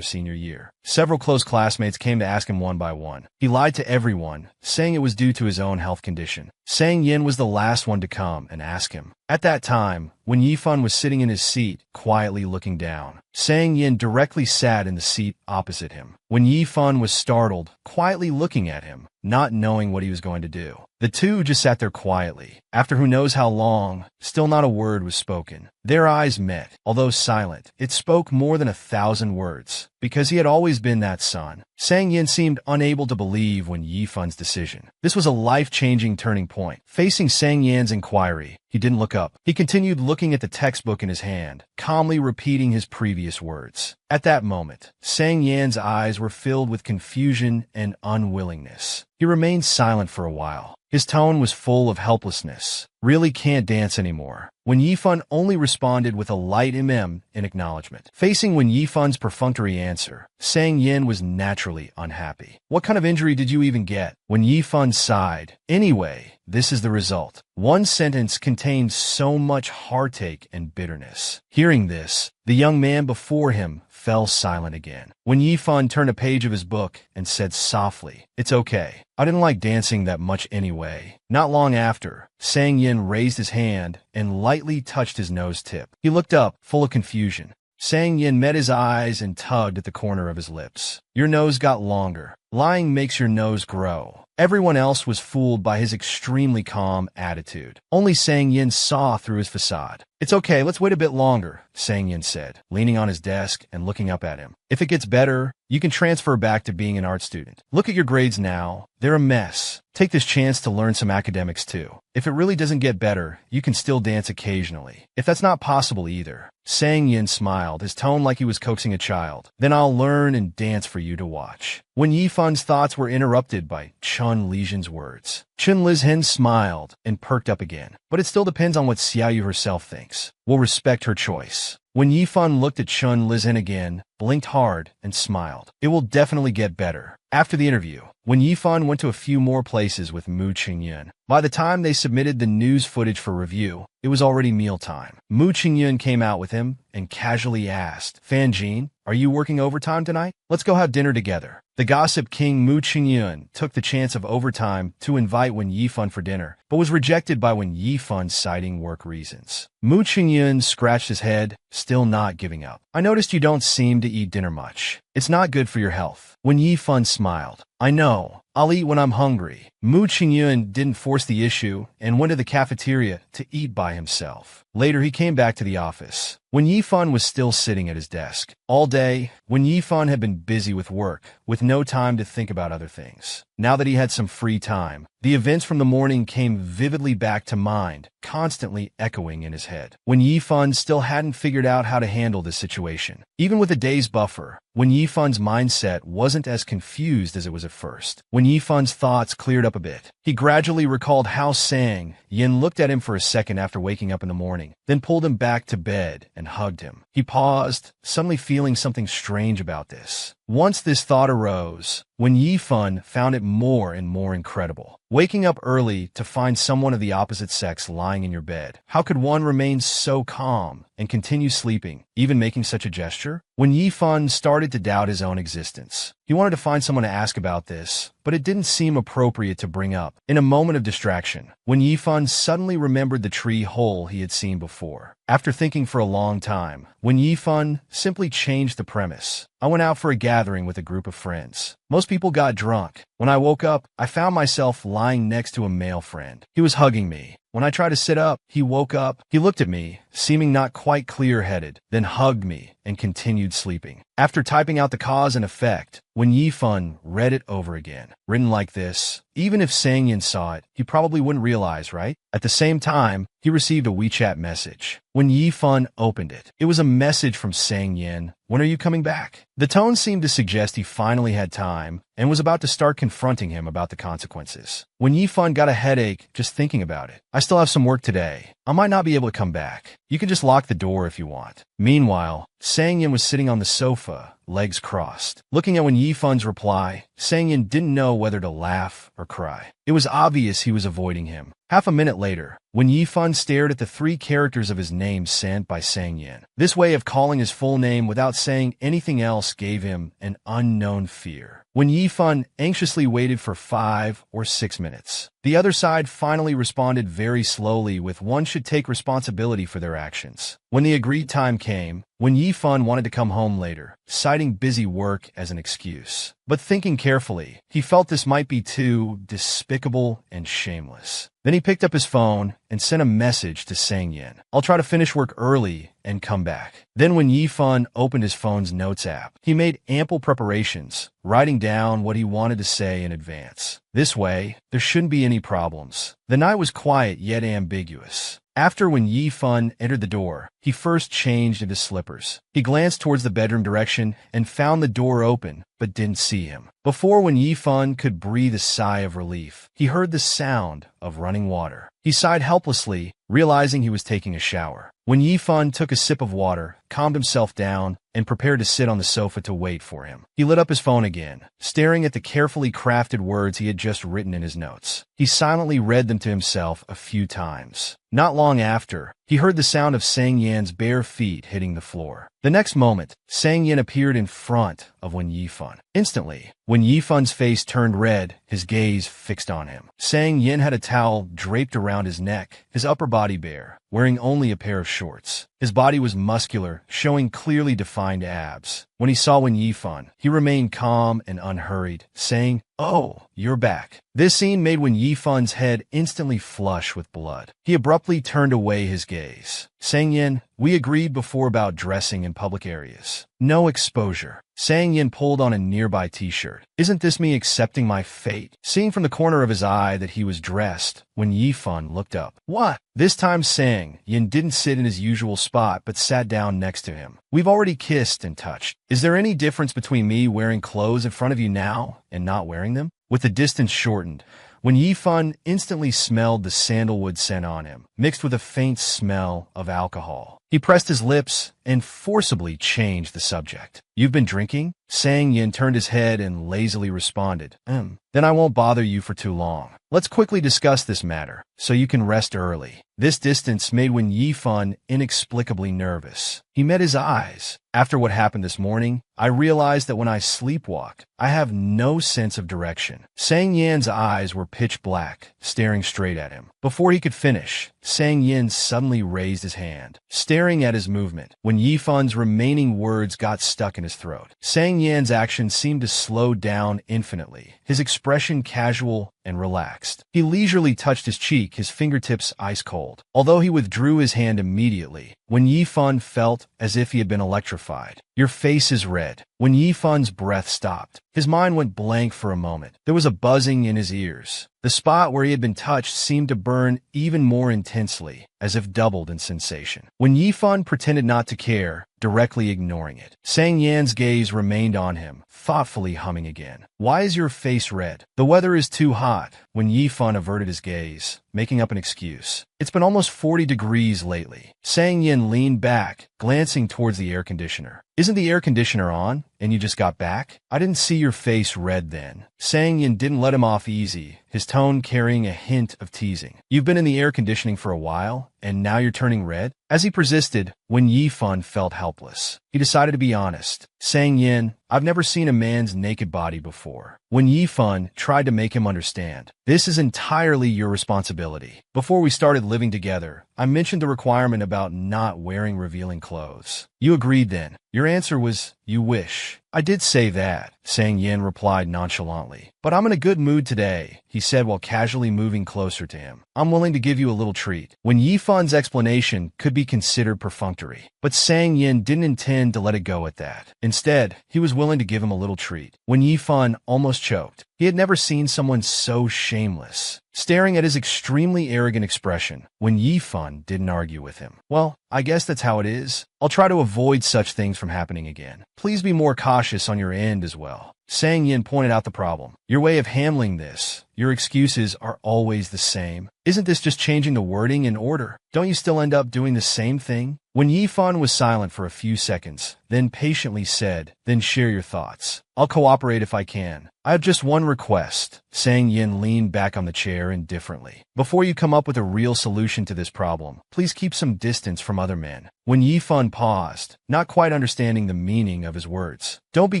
senior year. Several close classmates came to ask him one by one. He lied to everyone, saying it was due to his own health condition. Sang Yin was the last one to come and ask him. At that time, when Yifun was sitting in his seat, quietly looking down, Sang Yin directly sat in the seat opposite him. When Yifun was startled, quietly looking at him, not knowing what he was going to do. The two just sat there quietly. After who knows how long, still not a word was spoken. Their eyes met. Although silent, it spoke more than 1,000 words, because he had always been that son. Sang Yin seemed unable to believe Wen Yifun's decision. This was a life-changing turning point. Facing Sang Yin's inquiry, he didn't look up. He continued looking at the textbook in his hand, calmly repeating his previous words. At that moment, Sang Yan's eyes were filled with confusion and unwillingness. He remained silent for a while. His tone was full of helplessness. Really can't dance anymore. Wen Yifun only responded with a light in acknowledgement. Facing Wen Yifun's perfunctory answer, Sang Yin was naturally unhappy. What kind of injury did you even get? Wen Yifun sighed. Anyway, this is the result. One sentence contained so much heartache and bitterness. Hearing this, the young man before him fell silent again. Wen Yifun turned a page of his book and said softly, "It's okay. I didn't like dancing that much anyway." Not long after, Sang Yin raised his hand and lightly touched his nose tip. He looked up, full of confusion. Sang Yin met his eyes and tugged at the corner of his lips. Your nose got longer. Lying makes your nose grow. Everyone else was fooled by his extremely calm attitude. Only Sang Yin saw through his facade. It's okay, let's wait a bit longer, Sang Yin said, leaning on his desk and looking up at him. If it gets better, you can transfer back to being an art student. Look at your grades now. They're a mess. Take this chance to learn some academics too. If it really doesn't get better, you can still dance occasionally. If that's not possible either, Sang Yin smiled, his tone like he was coaxing a child. Then I'll learn and dance for you to watch. Wen Yifun's thoughts were interrupted by Chun Lizhen's words. Chun Lizhen smiled and perked up again. But it still depends on what Xiaoyu herself thinks. We'll respect her choice. Wen Yifun looked at Chun Lizhen again, blinked hard, and smiled. It will definitely get better. After the interview, Wen Yifun went to a few more places with Mu Qingyun. By the time they submitted the news footage for review, it was already mealtime. Mu Qingyun came out with him and casually asked, Fan Jin, are you working overtime tonight? Let's go have dinner together. The gossip king Mu Qingyun took the chance of overtime to invite Wen Yifun for dinner, but was rejected by Wen Yifan, citing work reasons. Mu Qingyun scratched his head, still not giving up. I noticed you don't seem to eat dinner much. It's not good for your health. Wen Yifan smiled. I know. I'll eat when I'm hungry. Mu Qingyun didn't force the issue and went to the cafeteria to eat by himself. Later, he came back to the office. Wen Yifan was still sitting at his desk. All day, Wen Yifan had been busy with work, with no time to think about other things. Now that he had some free time, the events from the morning came vividly back to mind, constantly echoing in his head. Wen Yifan still hadn't figured out how to handle this situation. Even with a day's buffer, Wen Yifan's mindset wasn't as confused as it was at first. Wen Yifan's thoughts cleared up a bit. He gradually recalled how Sang Yin looked at him for a second after waking up in the morning, then pulled him back to bed and hugged him. He paused, suddenly feeling something strange about this. Once this thought arose, Wen Yifan found it more and more incredible. Waking up early to find someone of the opposite sex lying in your bed. How could one remain so calm and continue sleeping, even making such a gesture? Wen Yifan started to doubt his own existence. He wanted to find someone to ask about this, but it didn't seem appropriate to bring up. In a moment of distraction, Wen Yifan suddenly remembered the tree hole he had seen before. After thinking for a long time, Wen Yifan simply changed the premise. I went out for a gathering with a group of friends. Most people got drunk. When I woke up, I found myself lying next to a male friend. He was hugging me. When I tried to sit up, he woke up. He looked at me, seeming not quite clear-headed, then hugged me and continued sleeping. After typing out the cause and effect, Wen Yifan read it over again. Written like this. Even if Sang Yin saw it, he probably wouldn't realize, right? At the same time, he received a WeChat message. Wen Yifan opened it. It was a message from Sang Yin. When are you coming back? The tone seemed to suggest he finally had time and was about to start confronting him about the consequences. Wen Yifan got a headache just thinking about it. I still have some work today. I might not be able to come back. You can just lock the door if you want. Meanwhile, Sang Yin was sitting on the sofa, legs crossed. Looking at Wen Yifan's reply, Sang Yin didn't know whether to laugh or cry. It was obvious he was avoiding him. Half a minute later, Wen Yifan stared at the 3 characters of his name sent by Sang Yin. This way of calling his full name without saying anything else gave him an unknown fear. Wen Yifan anxiously waited for 5 or 6 minutes. The other side finally responded very slowly with one should take responsibility for their actions. When the agreed time came, Wen Yifan wanted to come home later, citing busy work as an excuse. But thinking carefully, he felt this might be too despicable and shameless. Then he picked up his phone and sent a message to Sang Yin. I'll try to finish work early and come back. Then when Yifan opened his phone's notes app, he made ample preparations, writing down what he wanted to say in advance. This way, there shouldn't be any problems. The night was quiet yet ambiguous. After Wen Yifan entered the door, he first changed into slippers. He glanced towards the bedroom direction and found the door open, but didn't see him. Before Wen Yifan could breathe a sigh of relief, he heard the sound of running water. He sighed helplessly, realizing he was taking a shower. Wen Yifan took a sip of water, calmed himself down, and prepared to sit on the sofa to wait for him. He lit up his phone again, staring at the carefully crafted words he had just written in his notes. He silently read them to himself a few times. Not long after, he heard the sound of Sang Yin's bare feet hitting the floor. The next moment, Sang Yin appeared in front of Wen Yifan. Instantly, when Yifan's face turned red, his gaze fixed on him. Sang Yin had a towel draped around his neck, his upper body bare, wearing only a pair of shorts. His body was muscular, showing clearly defined abs. When he saw Wen Yifan, he remained calm and unhurried, saying, "Oh, you're back." This scene made Wen Yifan's head instantly flush with blood. He abruptly turned away his gaze. Sang Yin, we agreed before about dressing in public areas. No exposure. Sang Yin pulled on a nearby t-shirt. Isn't this me accepting my fate? Seeing from the corner of his eye that he was dressed, Wen Yifan looked up. What? This time Sang Yin didn't sit in his usual spot but sat down next to him. We've already kissed and touched. Is there any difference between me wearing clothes in front of you now and not wearing them? With the distance shortened, Wen Yifan instantly smelled the sandalwood scent on him, mixed with a faint smell of alcohol. He pressed his lips and forcibly changed the subject. "You've been drinking?" Sang Yin turned his head and lazily responded, Then I won't bother you for too long. Let's quickly discuss this matter, so you can rest early." This distance made Wen Yifan inexplicably nervous. He met his eyes. "After what happened this morning, I realized that when I sleepwalk, I have no sense of direction." Sang Yan's eyes were pitch black, staring straight at him. Before he could finish, Sang Yin suddenly raised his hand, staring at his movement. When Yifan's remaining words got stuck in his throat, Sang Yan's actions seemed to slow down infinitely, his expression casual and relaxed. He leisurely touched his cheek, his fingertips ice cold. Although he withdrew his hand immediately, Wen Yifan felt as if he had been electrified. "Your face is red." When Yifan's breath stopped, his mind went blank for a moment. There was a buzzing in his ears. The spot where he had been touched seemed to burn even more intensely, as if doubled in sensation. When Yifan pretended not to care, directly ignoring it, Sang Yan's gaze remained on him, thoughtfully humming again. "Why is your face red?" "The weather is too hot." When Yifan averted his gaze, making up an excuse. "It's been almost 40 degrees lately." Sang Yin leaned back, glancing towards the air conditioner. "Isn't the air conditioner on, and you just got back?" "I didn't see your face red then." Sang Yin didn't let him off easy, his tone carrying a hint of teasing. "You've been in the air conditioning for a while, and now you're turning red?" As he persisted, Wen Yifan felt helpless. He decided to be honest. "Sang Yin, I've never seen a man's naked body before." Wen Yifan tried to make him understand. "This is entirely your responsibility. Before we started living together, I mentioned the requirement about not wearing revealing clothes. You agreed then. Your answer was, 'You wish.'" "I did say that," Sang Yin replied nonchalantly. "But I'm in a good mood today," he said while casually moving closer to him. "I'm willing to give you a little treat." When Yifan's explanation could be considered perfunctory, but Sang Yin didn't intend to let it go at that. Instead, he was willing to give him a little treat. When Yifan almost choked. He had never seen someone so shameless. Staring at his extremely arrogant expression, Wen Yifan didn't argue with him. "Well, I guess that's how it is. I'll try to avoid such things from happening again. Please be more cautious on your end as well." Sang Yin pointed out the problem. "Your way of handling this, your excuses are always the same. Isn't this just changing the wording in order? Don't you still end up doing the same thing?" When Yifan was silent for a few seconds, then patiently said, "Then share your thoughts. I'll cooperate if I can. I have just one request." Sang Yin leaned back on the chair indifferently. "Before you come up with a real solution to this problem, please keep some distance from other men." When Yifan paused, not quite understanding the meaning of his words. "Don't be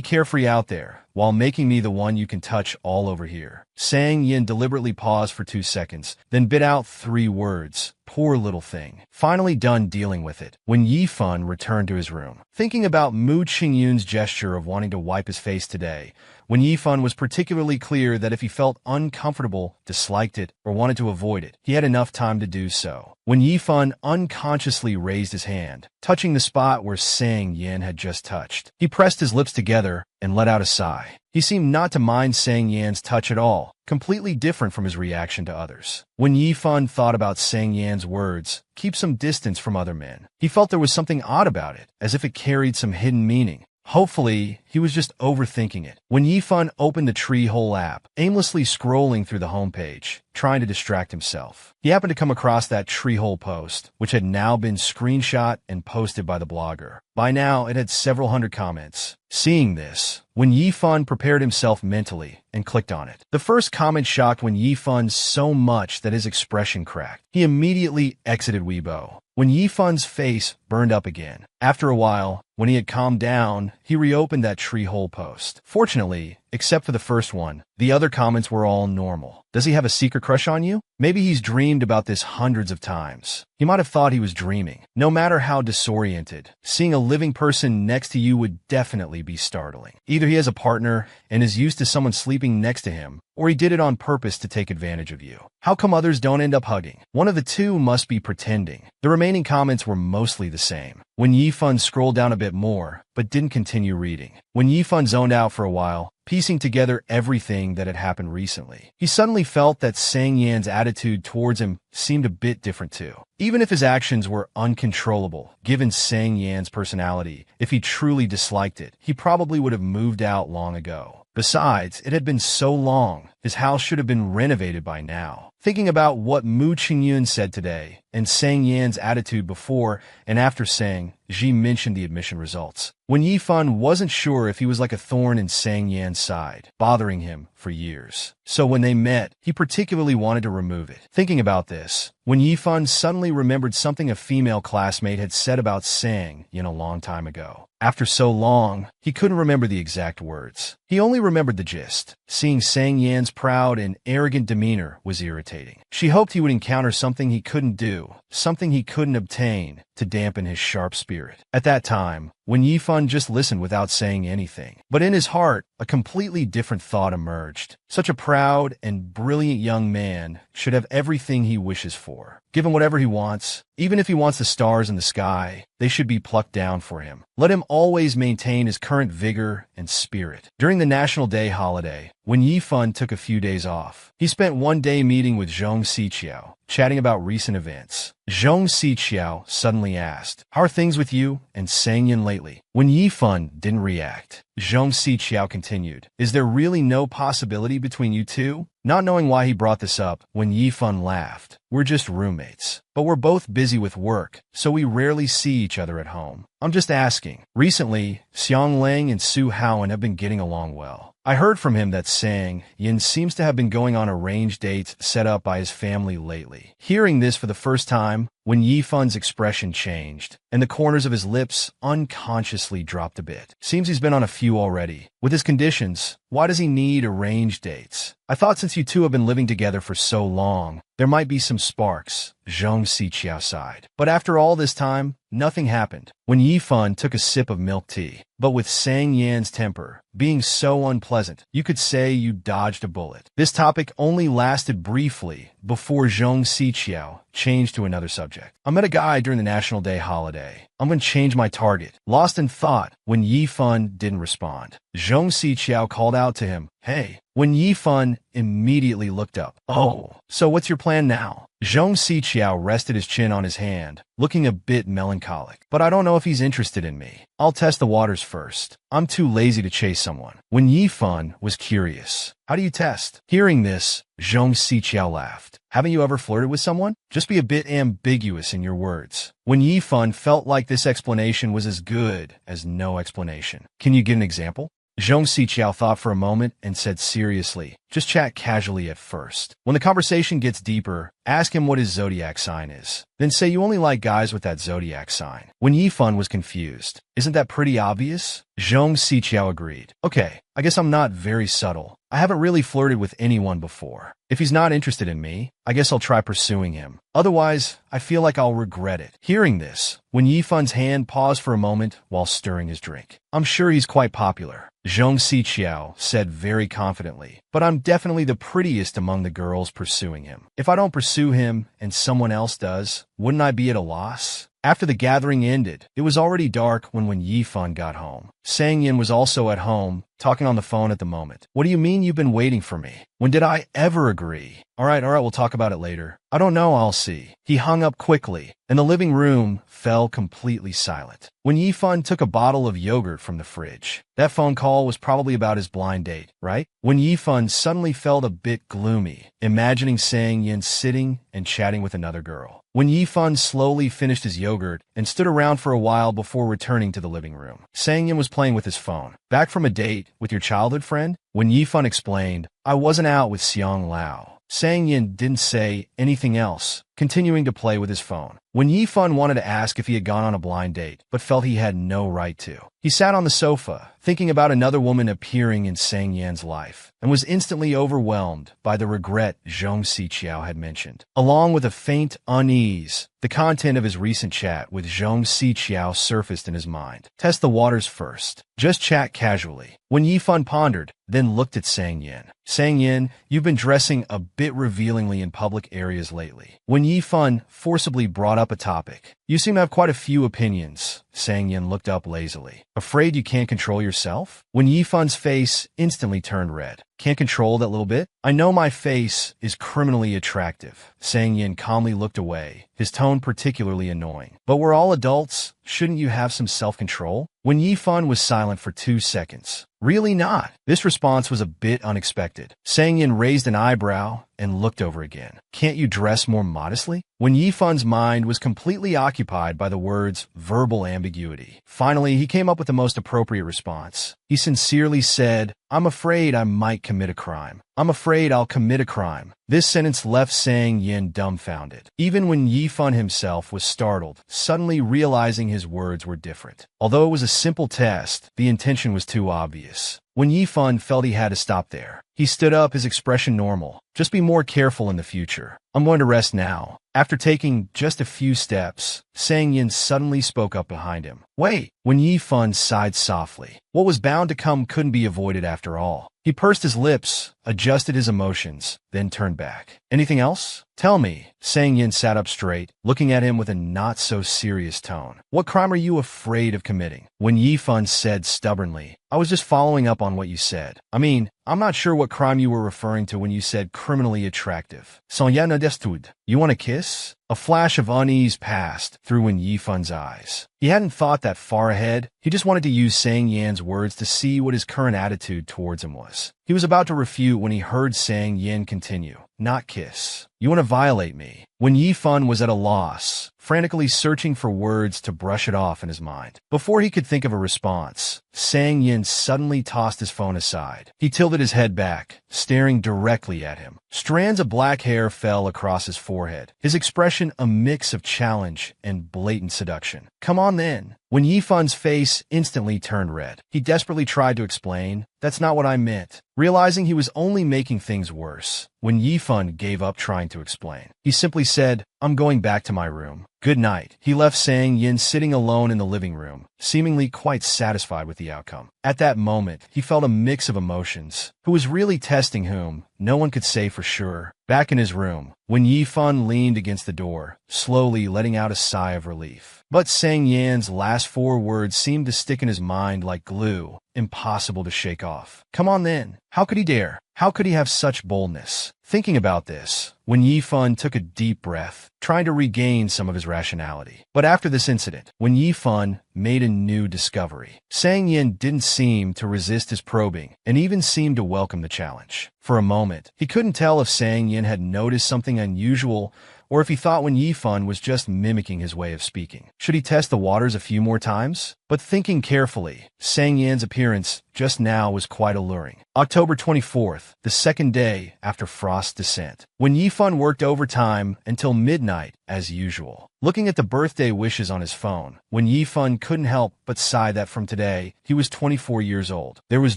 carefree out there, while making me the one you can touch all over here." Sang Yin deliberately paused for 2 seconds, then bit out 3 words. "Poor little thing." Finally done dealing with it, when Yifan returned to his room. Thinking about Mu Qingyun's gesture of wanting to wipe his face today, when Yifan was particularly clear that if he felt uncomfortable, disliked it, or wanted to avoid it, he had enough time to do so. When Yifan unconsciously raised his hand, touching the spot where Sang Yin had just touched, he pressed his lips together and let out a sigh. He seemed not to mind Sang Yan's touch at all, completely different from his reaction to others. When Yifan thought about Sang Yan's words, "Keep some distance from other men," he felt there was something odd about it, as if it carried some hidden meaning. Hopefully, he was just overthinking it. When Yifan opened the Treehole app, aimlessly scrolling through the homepage, trying to distract himself, he happened to come across that Treehole post, which had now been screenshot and posted by the blogger. By now, it had several hundred comments. Seeing this, when Yifan prepared himself mentally and clicked on it. The first comment shocked When Yifan so much that his expression cracked. He immediately exited Weibo. When Yifan's face burned up again. After a while, when he had calmed down, he reopened that Treehole post. Fortunately, except for the first one, the other comments were all normal. Does he have a secret crush on you? Maybe he's dreamed about this hundreds of times. He might have thought he was dreaming. No matter how disoriented, seeing a living person next to you would definitely be startling. Either he has a partner and is used to someone sleeping next to him, or he did it on purpose to take advantage of you. How come others don't end up hugging? One of the two must be pretending. The remaining comments were mostly the same. When Yifan scrolled down a bit more, but didn't continue reading. When Yifan zoned out for a while, piecing together everything that had happened recently, he suddenly felt that Sang Yan's attitude towards him seemed a bit different too. Even if his actions were uncontrollable, given Sang Yan's personality, if he truly disliked it, he probably would have moved out long ago. Besides, it had been so long, his house should have been renovated by now. Thinking about what Mu Qingyun said today, and Sang Yan's attitude before and after saying, Ji mentioned the admission results. When Yifan wasn't sure if he was like a thorn in Sang Yan's side, bothering him for years. So when they met, he particularly wanted to remove it. Thinking about this, when Yifan suddenly remembered something a female classmate had said about Sang Yan a long time ago. After so long, he couldn't remember the exact words. He only remembered the gist. Seeing Sang Yan's proud and arrogant demeanor was irritating. She hoped he would encounter something he couldn't do, something he couldn't obtain, to dampen his sharp spirit. At that time, when Yifan just listened without saying anything. But in his heart, a completely different thought emerged. Such a proud and brilliant young man should have everything he wishes for. Give him whatever he wants. Even if he wants the stars in the sky, they should be plucked down for him. Let him always maintain his current vigor and spirit. During the National Day holiday, when Yifan took a few days off, he spent one day meeting with Zhong Siqiao, chatting about recent events. Zhong Siqiao suddenly asked, "How are things with you and Sang Yan lately?" When Yifan didn't react, Zhong Siqiao continued, "Is there really no possibility between you two?" Not knowing why he brought this up, when Yifan laughed, "We're just roommates. But we're both busy with work, so we rarely see each other at home. I'm just asking." Recently, Xiang Lang and Su Haoan have been getting along well. I heard from him that Sang Yan seems to have been going on arranged dates set up by his family lately. Hearing this for the first time, when Yifan's expression changed, and the corners of his lips unconsciously dropped a bit. Seems he's been on a few already. With his conditions, why does he need arranged dates? I thought since you two have been living together for so long, there might be some sparks, Zhong Siqiao sighed. But after all this time, nothing happened. When Yifan took a sip of milk tea, but with Sang Yan's temper being so unpleasant, you could say you dodged a bullet. This topic only lasted briefly before Zhong Siqiao changed to another subject. I met a guy during the National Day holiday. I'm going to change my target. Lost in thought when Yifan didn't respond. Zhong Siqiao called out to him, "Hey." When Yifan immediately looked up. "Oh, so what's your plan now?" Zhong Siqiao rested his chin on his hand, looking a bit melancholic. "But I don't know if he's interested in me. I'll test the waters first. I'm too lazy to chase someone." When Yifan was curious, "How do you test?" Hearing this, Zhong Siqiao laughed. "Haven't you ever flirted with someone? Just be a bit ambiguous in your words." When Yifan felt like this explanation was as good as no explanation. "Can you give an example?" Zhong Siqiao thought for a moment and said seriously, "Just chat casually at first. When the conversation gets deeper, ask him what his zodiac sign is. Then say you only like guys with that zodiac sign." When Yifan was confused, "Isn't that pretty obvious?" Zhong Siqiao agreed. "Okay, I guess I'm not very subtle. I haven't really flirted with anyone before. If he's not interested in me, I guess I'll try pursuing him. Otherwise, I feel like I'll regret it." Hearing this, when Yifan's hand paused for a moment while stirring his drink. "I'm sure he's quite popular," Zhong Siqiao said very confidently, "but I'm definitely the prettiest among the girls pursuing him. If I don't pursue him and someone else does, wouldn't I be at a loss?" After the gathering ended, it was already dark when Yifan got home. Sang Yan was also at home, talking on the phone at the moment. "What do you mean you've been waiting for me? When did I ever agree?" All right, we'll talk about it later." "I don't know, I'll see." He hung up quickly, and the living room fell completely silent. When Yifan took a bottle of yogurt from the fridge, that phone call was probably about his blind date, right? When Yifan suddenly felt a bit gloomy, imagining Sang Yan sitting and chatting with another girl. When Yifan slowly finished his yogurt and stood around for a while before returning to the living room, Sang Yan was playing with his phone. "Back from a date with your childhood friend?" When Yifan explained, "I wasn't out with Xiang Lao." Sang Yan didn't say anything else, continuing to play with his phone. When Yifan wanted to ask if he had gone on a blind date, but felt he had no right to. He sat on the sofa, thinking about another woman appearing in Sang Yan's life, and was instantly overwhelmed by the regret Zhong Siqiao had mentioned. Along with a faint unease, the content of his recent chat with Zhong Siqiao surfaced in his mind. Test the waters first. Just chat casually. When Yifan pondered, then looked at Sang Yan. "Sang Yan, you've been dressing a bit revealingly in public areas lately." When Yifan forcibly brought up a topic, "You seem to have quite a few opinions Sang Yin looked up lazily. Afraid you can't control yourself? When Yifun's face instantly turned red. Can't control that little bit? I know my face is criminally attractive. Sang Yin calmly looked away, his tone particularly annoying. But we're all adults. Shouldn't you have some self-control? When Yifan was silent for 2 seconds. Really not. This response was a bit unexpected. Sang Yin raised an eyebrow and looked over again. Can't you dress more modestly? When Yifan's mind was completely occupied by the words verbal ambiguity. Finally, he came up with the most appropriate response. He sincerely said, I'm afraid I might commit a crime. I'm afraid I'll commit a crime. This sentence left Sang Yin dumbfounded. Even when Yifan himself was startled, suddenly realizing his words were different. Although it was a simple test, the intention was too obvious. When Yifan felt he had to stop there, he stood up, his expression normal. Just be more careful in the future. I'm going to rest now. After taking just a few steps, Sang Yin suddenly spoke up behind him. Wait! When Yifan sighed softly. What was bound to come couldn't be avoided after all. He pursed his lips, adjusted his emotions, then turned back. Anything else? Tell me. Sang Yin sat up straight, looking at him with a not-so-serious tone. What crime are you afraid of committing? When Yifan said stubbornly, I was just following up on what you said. I'm not sure what crime you were referring to when you said criminally attractive. Sans rien d'estud. You want a kiss? A flash of unease passed through Wen Yifan's eyes. He hadn't thought that far ahead. He just wanted to use Sang Yan's words to see what his current attitude towards him was. He was about to refute when he heard Sang Yan continue. Not kiss. You want to violate me. When Yifan was at a loss, frantically searching for words to brush it off in his mind. Before he could think of a response, Sang Yin suddenly tossed his phone aside. He tilted his head back, staring directly at him. Strands of black hair fell across his forehead, his expression a mix of challenge and blatant seduction. Come on then. When Yifan's face instantly turned red, he desperately tried to explain, that's not what I meant, realizing he was only making things worse. When Yifan gave up trying to explain, he simply said, I'm going back to my room. Good night. He left Sang Yin sitting alone in the living room, seemingly quite satisfied with the outcome. At that moment, he felt a mix of emotions. Who was really testing whom, no one could say for sure. Back in his room, when Yifan leaned against the door, slowly letting out a sigh of relief. But Sang Yan's last 4 words seemed to stick in his mind like glue, impossible to shake off. Come on then. How could he dare? How could he have such boldness? Thinking about this, when Yifan took a deep breath, trying to regain some of his rationality. But after this incident, when Yifan made a new discovery, Sang Yin didn't seem to resist his probing, and even seemed to welcome the challenge. For a moment, he couldn't tell if Sang Yin had noticed something unusual, or if he thought Wen Yifan was just mimicking his way of speaking. Should he test the waters a few more times? But thinking carefully, Sang Yan's appearance just now was quite alluring. October 24th, the second day after Frost's descent. When Yifan worked overtime until midnight, as usual. Looking at the birthday wishes on his phone, when Yifan couldn't help but sigh that from today, he was 24 years old. There was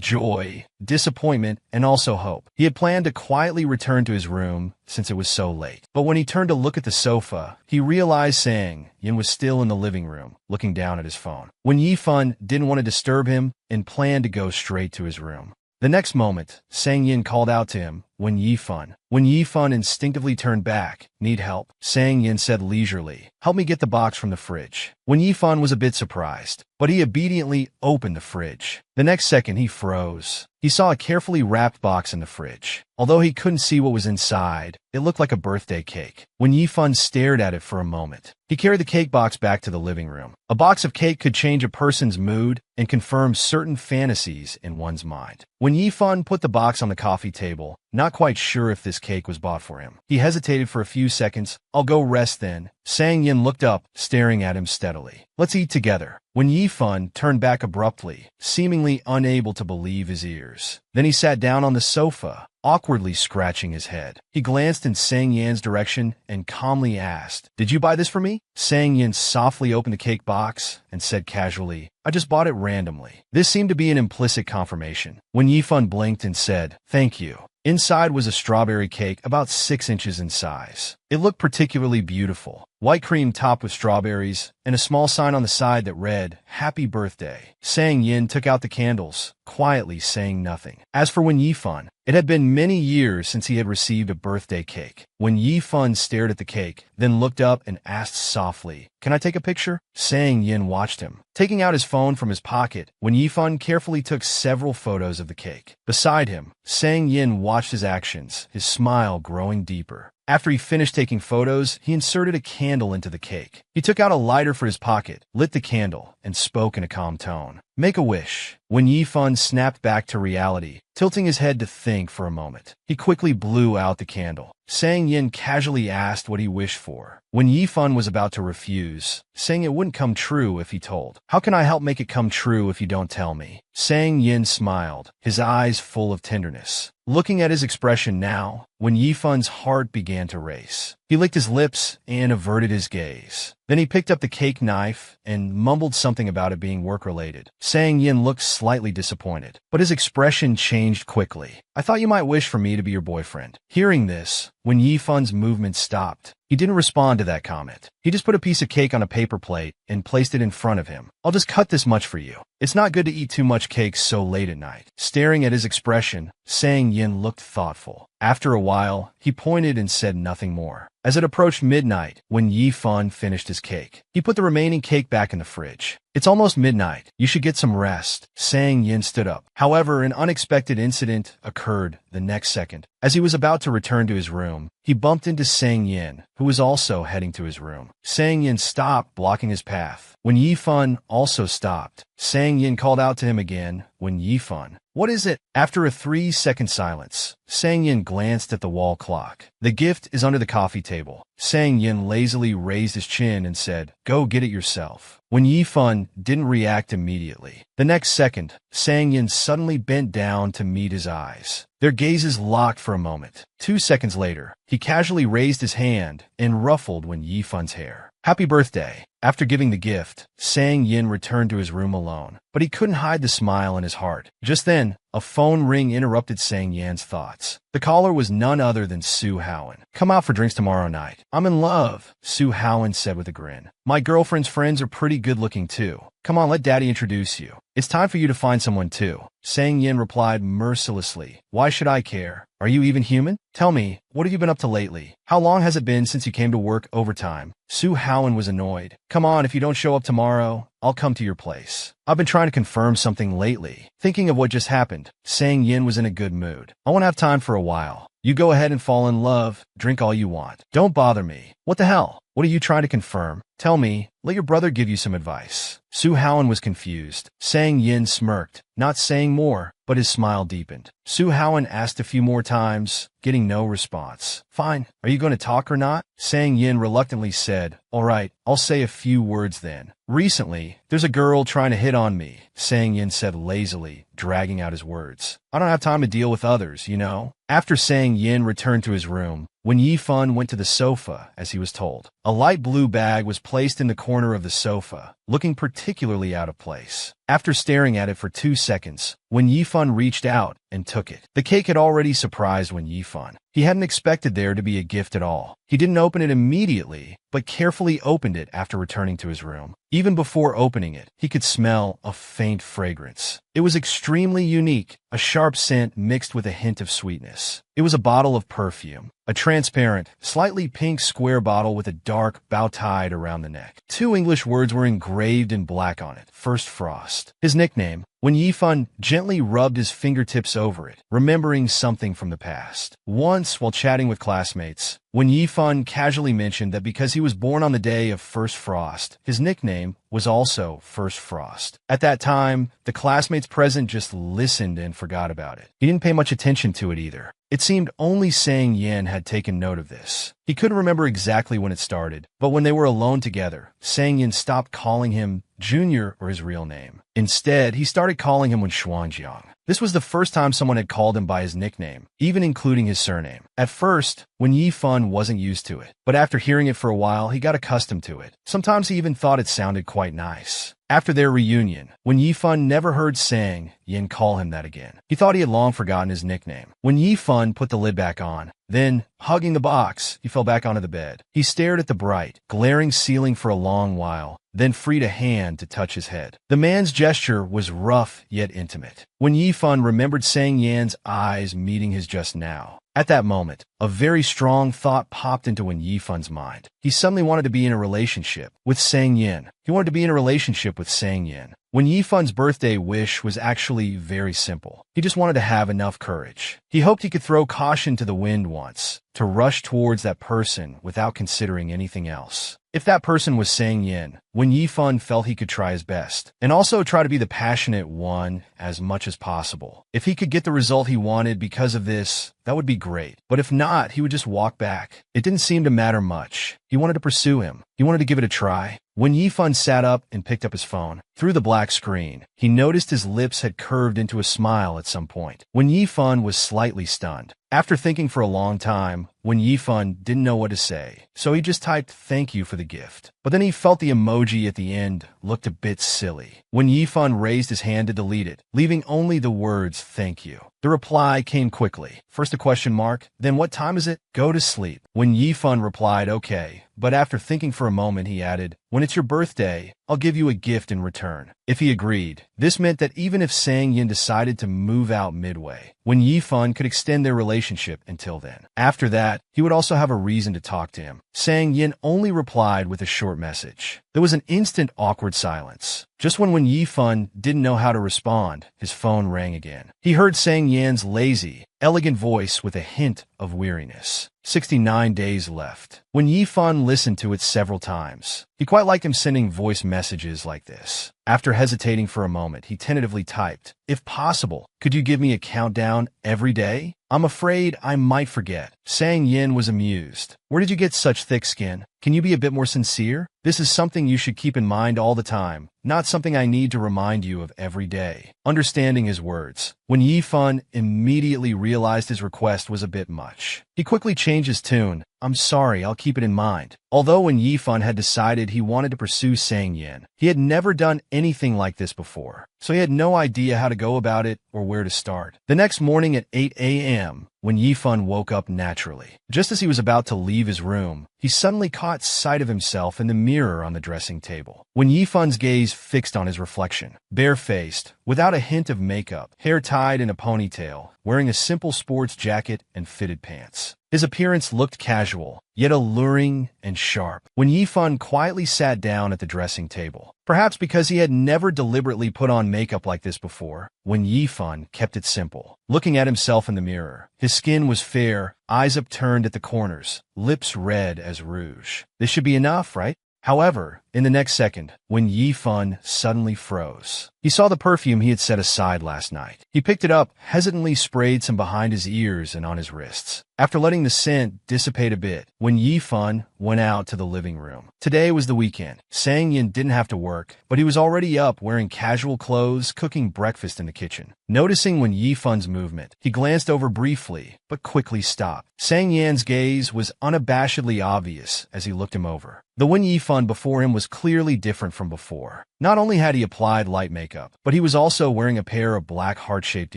joy, disappointment, and also hope. He had planned to quietly return to his room since it was so late. But when he turned to look at the sofa, he realized Sang Yin was still in the living room, looking down at his phone. When Yifan didn't want to disturb him and planned to go straight to his room. The next moment, Sang Yin called out to him, When Yifan instinctively turned back, need help? Sang Yin said leisurely, help me get the box from the fridge. When Yifan was a bit surprised, but he obediently opened the fridge. The next second, he froze. He saw a carefully wrapped box in the fridge. Although he couldn't see what was inside, it looked like a birthday cake. When Yifan stared at it for a moment, he carried the cake box back to the living room. A box of cake could change a person's mood and confirm certain fantasies in one's mind. When Yifan put the box on the coffee table, not quite sure if this cake was bought for him, he hesitated for a few seconds. I'll go rest then. Sang Yin looked up, staring at him steadily. Let's eat together. When Yifan turned back abruptly, seemingly unable to believe his ears. Then he sat down on the sofa, awkwardly scratching his head. He glanced in Sang Yan's direction and calmly asked, Did you buy this for me? Sang Yin softly opened the cake box and said casually, I just bought it randomly. This seemed to be an implicit confirmation. When Yifan blinked and said, Thank you. Inside was a strawberry cake about 6 inches in size. It looked particularly beautiful. White cream topped with strawberries, and a small sign on the side that read, "Happy Birthday." Sang Yin took out the candles, quietly saying nothing. As for Wen Yifan, it had been many years since he had received a birthday cake. When Yifan stared at the cake, then looked up and asked softly, "Can I take a picture?" Sang Yin watched him. Taking out his phone from his pocket, Wen Yifan carefully took several photos of the cake. Beside him, Sang Yin watched his actions, his smile growing deeper. After he finished taking photos, he inserted a candle into the cake. He took out a lighter for his pocket, lit the candle, and spoke in a calm tone. "Make a wish." When Yifan snapped back to reality, tilting his head to think for a moment, he quickly blew out the candle. Sang Yin casually asked what he wished for. When Yifan was about to refuse, saying it wouldn't come true if he told. "How can I help make it come true if you don't tell me?" Sang Yin smiled, his eyes full of tenderness. Looking at his expression now, when Yifan's heart began to race, he licked his lips and averted his gaze. Then he picked up the cake knife and mumbled something about it being work-related. Sang Yin looked slightly disappointed, but his expression changed quickly. "I thought you might wish for me to be your boyfriend." Hearing this, when Yifan's movement stopped, he didn't respond to that comment. He just put a piece of cake on a paper plate and placed it in front of him. "I'll just cut this much for you. It's not good to eat too much cake so late at night." Staring at his expression, Sang Yin looked thoughtful. After a while, he pointed and said nothing more. As it approached midnight, when Yifan finished his cake, he put the remaining cake back in the fridge. "It's almost midnight. You should get some rest." Sang Yin stood up. However, an unexpected incident occurred the next second. As he was about to return to his room, he bumped into Sang Yin, who was also heading to his room. Sang Yin stopped, blocking his path. When Yifan also stopped, Sang Yin called out to him again. When Yifan, "What is it?" After a 3-second silence, Sang Yin glanced at the wall clock. "The gift is under the coffee table." Sang Yin lazily raised his chin and said, "Go get it yourself." When Yifan didn't react immediately, the next second, Sang Yin suddenly bent down to meet his eyes. Their gazes locked for a moment. 2 seconds later, he casually raised his hand and ruffled Wen Yifan's hair. "Happy birthday." After giving the gift, Sang Yin returned to his room alone, but he couldn't hide the smile in his heart. Just then, a phone ring interrupted Sang Yin's thoughts. The caller was none other than Su Howen. "Come out for drinks tomorrow night." "I'm in love," Su Howen said with a grin. "My girlfriend's friends are pretty good-looking too. Come on, let Daddy introduce you." "It's time for you to find someone too," Sang Yin replied mercilessly. "Why should I care? Are you even human? Tell me, what have you been up to lately? How long has it been since you came to work overtime?" Su Howen was annoyed. "Come on, if you don't show up tomorrow, I'll come to your place." "I've been trying to confirm something lately." Thinking of what just happened, Sang Yin was in a good mood. "I won't have time for a while. You go ahead and fall in love, drink all you want. Don't bother me." "What the hell? What are you trying to confirm? Tell me, let your brother give you some advice." Su Howen was confused. Sang Yin smirked, not saying more, but his smile deepened. Su Howen asked a few more times, getting no response. "Fine, are you going to talk or not?" Sang Yin reluctantly said, "All right, I'll say a few words then." "Recently, there's a girl trying to hit on me," Sang Yin said lazily, dragging out his words. "I don't have time to deal with others, you know." After Sang Yin returned to his room, Wen Yifan went to the sofa, as he was told. A light blue bag was placed in the corner of the sofa, looking particularly out of place. After staring at it for 2 seconds, Wen Yifan reached out and took it. The cake had already surprised Wen Yifan. He hadn't expected there to be a gift at all. He didn't open it immediately, but carefully opened it after returning to his room. Even before opening it, he could smell a faint fragrance. It was extremely unique, a sharp scent mixed with a hint of sweetness. It was a bottle of perfume, a transparent, slightly pink square bottle with a dark bow tied around the neck. 2 English words were engraved in black on it: First Frost. His nickname. When Yifan gently rubbed his fingertips over it, remembering something from the past. Once, while chatting with classmates, when Yifan casually mentioned that because he was born on the day of First Frost, his nickname was also First Frost. At that time, the classmates present just listened and forgot about it. He didn't pay much attention to it either. It seemed only Sang Yin had taken note of this. He couldn't remember exactly when it started, but when they were alone together, Sang Yin stopped calling him Junior or his real name. Instead, he started calling him Xuanjiang. This was the first time someone had called him by his nickname, even including his surname. At first, Wen Yifan wasn't used to it, but after hearing it for a while, he got accustomed to it. Sometimes he even thought it sounded quite nice. After their reunion, when Yifan never heard Sang Yin call him that again. He thought he had long forgotten his nickname. When Yifan put the lid back on, then, hugging the box, he fell back onto the bed. He stared at the bright, glaring ceiling for a long while, then freed a hand to touch his head. The man's gesture was rough yet intimate. When Yifan remembered Sang Yan's eyes meeting his just now, at that moment, a very strong thought popped into Wen Yifan's mind. He suddenly wanted to be in a relationship with Sang Yin. He wanted to be in a relationship with Sang Yin. Wen Yifan's birthday wish was actually very simple. He just wanted to have enough courage. He hoped he could throw caution to the wind once, to rush towards that person without considering anything else. If that person was Sang Yin, Wen Yifan felt he could try his best, and also try to be the passionate one as much as possible. If he could get the result he wanted because of this, that would be great. But if not, he would just walk back. It didn't seem to matter much. He wanted to pursue him. He wanted to give it a try. When Yifan sat up and picked up his phone, through the black screen, he noticed his lips had curved into a smile at some point. When Yifan was slightly stunned. After thinking for a long time, Wen Yifan didn't know what to say, so he just typed "thank you" for the gift. But then he felt the emoji at the end looked a bit silly. Wen Yifan raised his hand to delete it, leaving only the words "thank you." The reply came quickly. First a question mark, then "what time is it? Go to sleep." Wen Yifan replied "okay," but after thinking for a moment he added, "When it's your birthday, I'll give you a gift in return." If he agreed, this meant that even if Sang Yin decided to move out midway, Wen Yifan could extend their relationship until then. After that, he would also have a reason to talk to him. Sang Yin only replied with a short message. There was an instant awkward silence. Just when Wen Yifan didn't know how to respond, his phone rang again. He heard Sang Yan's lazy, elegant voice with a hint of weariness. 69 days left. When Yifan listened to it several times, he quite liked him sending voice messages like this. After hesitating for a moment, he tentatively typed, "If possible, could you give me a countdown every day? I'm afraid I might forget." Sang Yin was amused. "Where did you get such thick skin? Can you be a bit more sincere? This is something you should keep in mind all the time, not something I need to remind you of every day." Understanding his words, Wen Yifan immediately realized his request was a bit much. He quickly changed his tune. "I'm sorry, I'll keep it in mind." Although Wen Yifan had decided he wanted to pursue Sang Yin, he had never done anything like this before, so he had no idea how to go about it or where to start. The next morning at 8 a.m., when Yifan woke up naturally, just as he was about to leave his room, he suddenly caught sight of himself in the mirror on the dressing table. When Yifan's gaze fixed on his reflection, barefaced, without a hint of makeup, hair tied in a ponytail, wearing a simple sports jacket and fitted pants. His appearance looked casual, yet alluring and sharp. When Yifan quietly sat down at the dressing table, perhaps because he had never deliberately put on makeup like this before, When Yifan kept it simple. Looking at himself in the mirror, his skin was fair, eyes upturned at the corners, lips red as rouge. This should be enough, right? However, in the next second, when Yifan suddenly froze, he saw the perfume he had set aside last night. He picked it up, hesitantly sprayed some behind his ears and on his wrists. After letting the scent dissipate a bit, when Yifan went out to the living room. Today was the weekend. Sang Yin didn't have to work, but he was already up wearing casual clothes, cooking breakfast in the kitchen. Noticing when Yifan's movement, he glanced over briefly, but quickly stopped. Sang Yan's gaze was unabashedly obvious as he looked him over. The Wen Yifan before him was clearly different from before. Not only had he applied light makeup, but he was also wearing a pair of black heart-shaped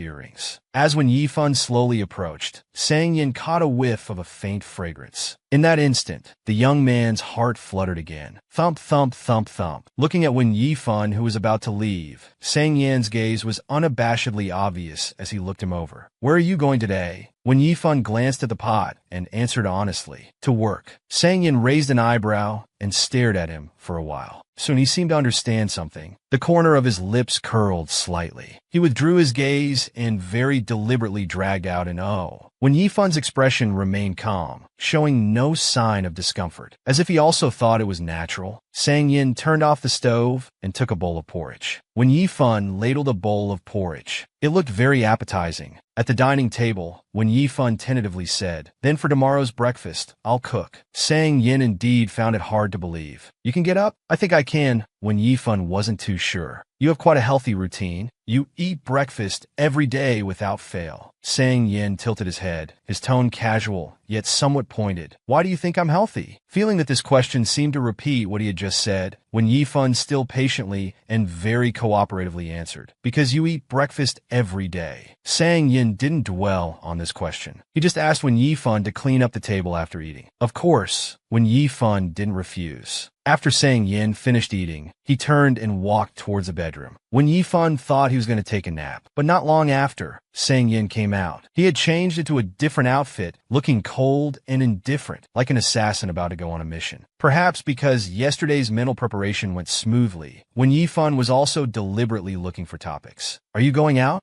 earrings. As when Yifan slowly approached, Sang Yin caught a whiff of a faint fragrance. In that instant, the young man's heart fluttered again. Thump, thump, thump, thump. Looking at Wen Yifan, who was about to leave, Sang Yan's gaze was unabashedly obvious as he looked him over. "Where are you going today?" When Yifan glanced at the pot and answered honestly, "To work." Sang Yin raised an eyebrow and stared at him for a while. Soon he seemed to understand something. The corner of his lips curled slightly. He withdrew his gaze and very deliberately dragged out an "oh." When Yifan's expression remained calm, showing no sign of discomfort, as if he also thought it was natural, Sang Yin turned off the stove and took a bowl of porridge. When Yifan ladled a bowl of porridge, it looked very appetizing. At the dining table, when Yifan tentatively said, "Then for tomorrow's breakfast, I'll cook," Sang Yin indeed found it hard to believe. You can get up? I think I can, when Yifan wasn't too sure. You have quite a healthy routine. You eat breakfast every day without fail. Sang Yin tilted his head, his tone casual, yet somewhat pointed. Why do you think I'm healthy? Feeling that this question seemed to repeat what he had just said, when Yifan still patiently and very cooperatively answered, because you eat breakfast every day. Sang Yin didn't dwell on this question. He just asked when Yifan to clean up the table after eating. Of course, when Yifan didn't refuse. After Sang Yin finished eating, he turned and walked towards the bedroom. When Yifan thought he was going to take a nap, but not long after, Sang Yin came out. He had changed into a different outfit, looking cold and indifferent, like an assassin about to go on a mission. Perhaps because yesterday's mental preparation went smoothly, when Yifan was also deliberately looking for topics. Are you going out?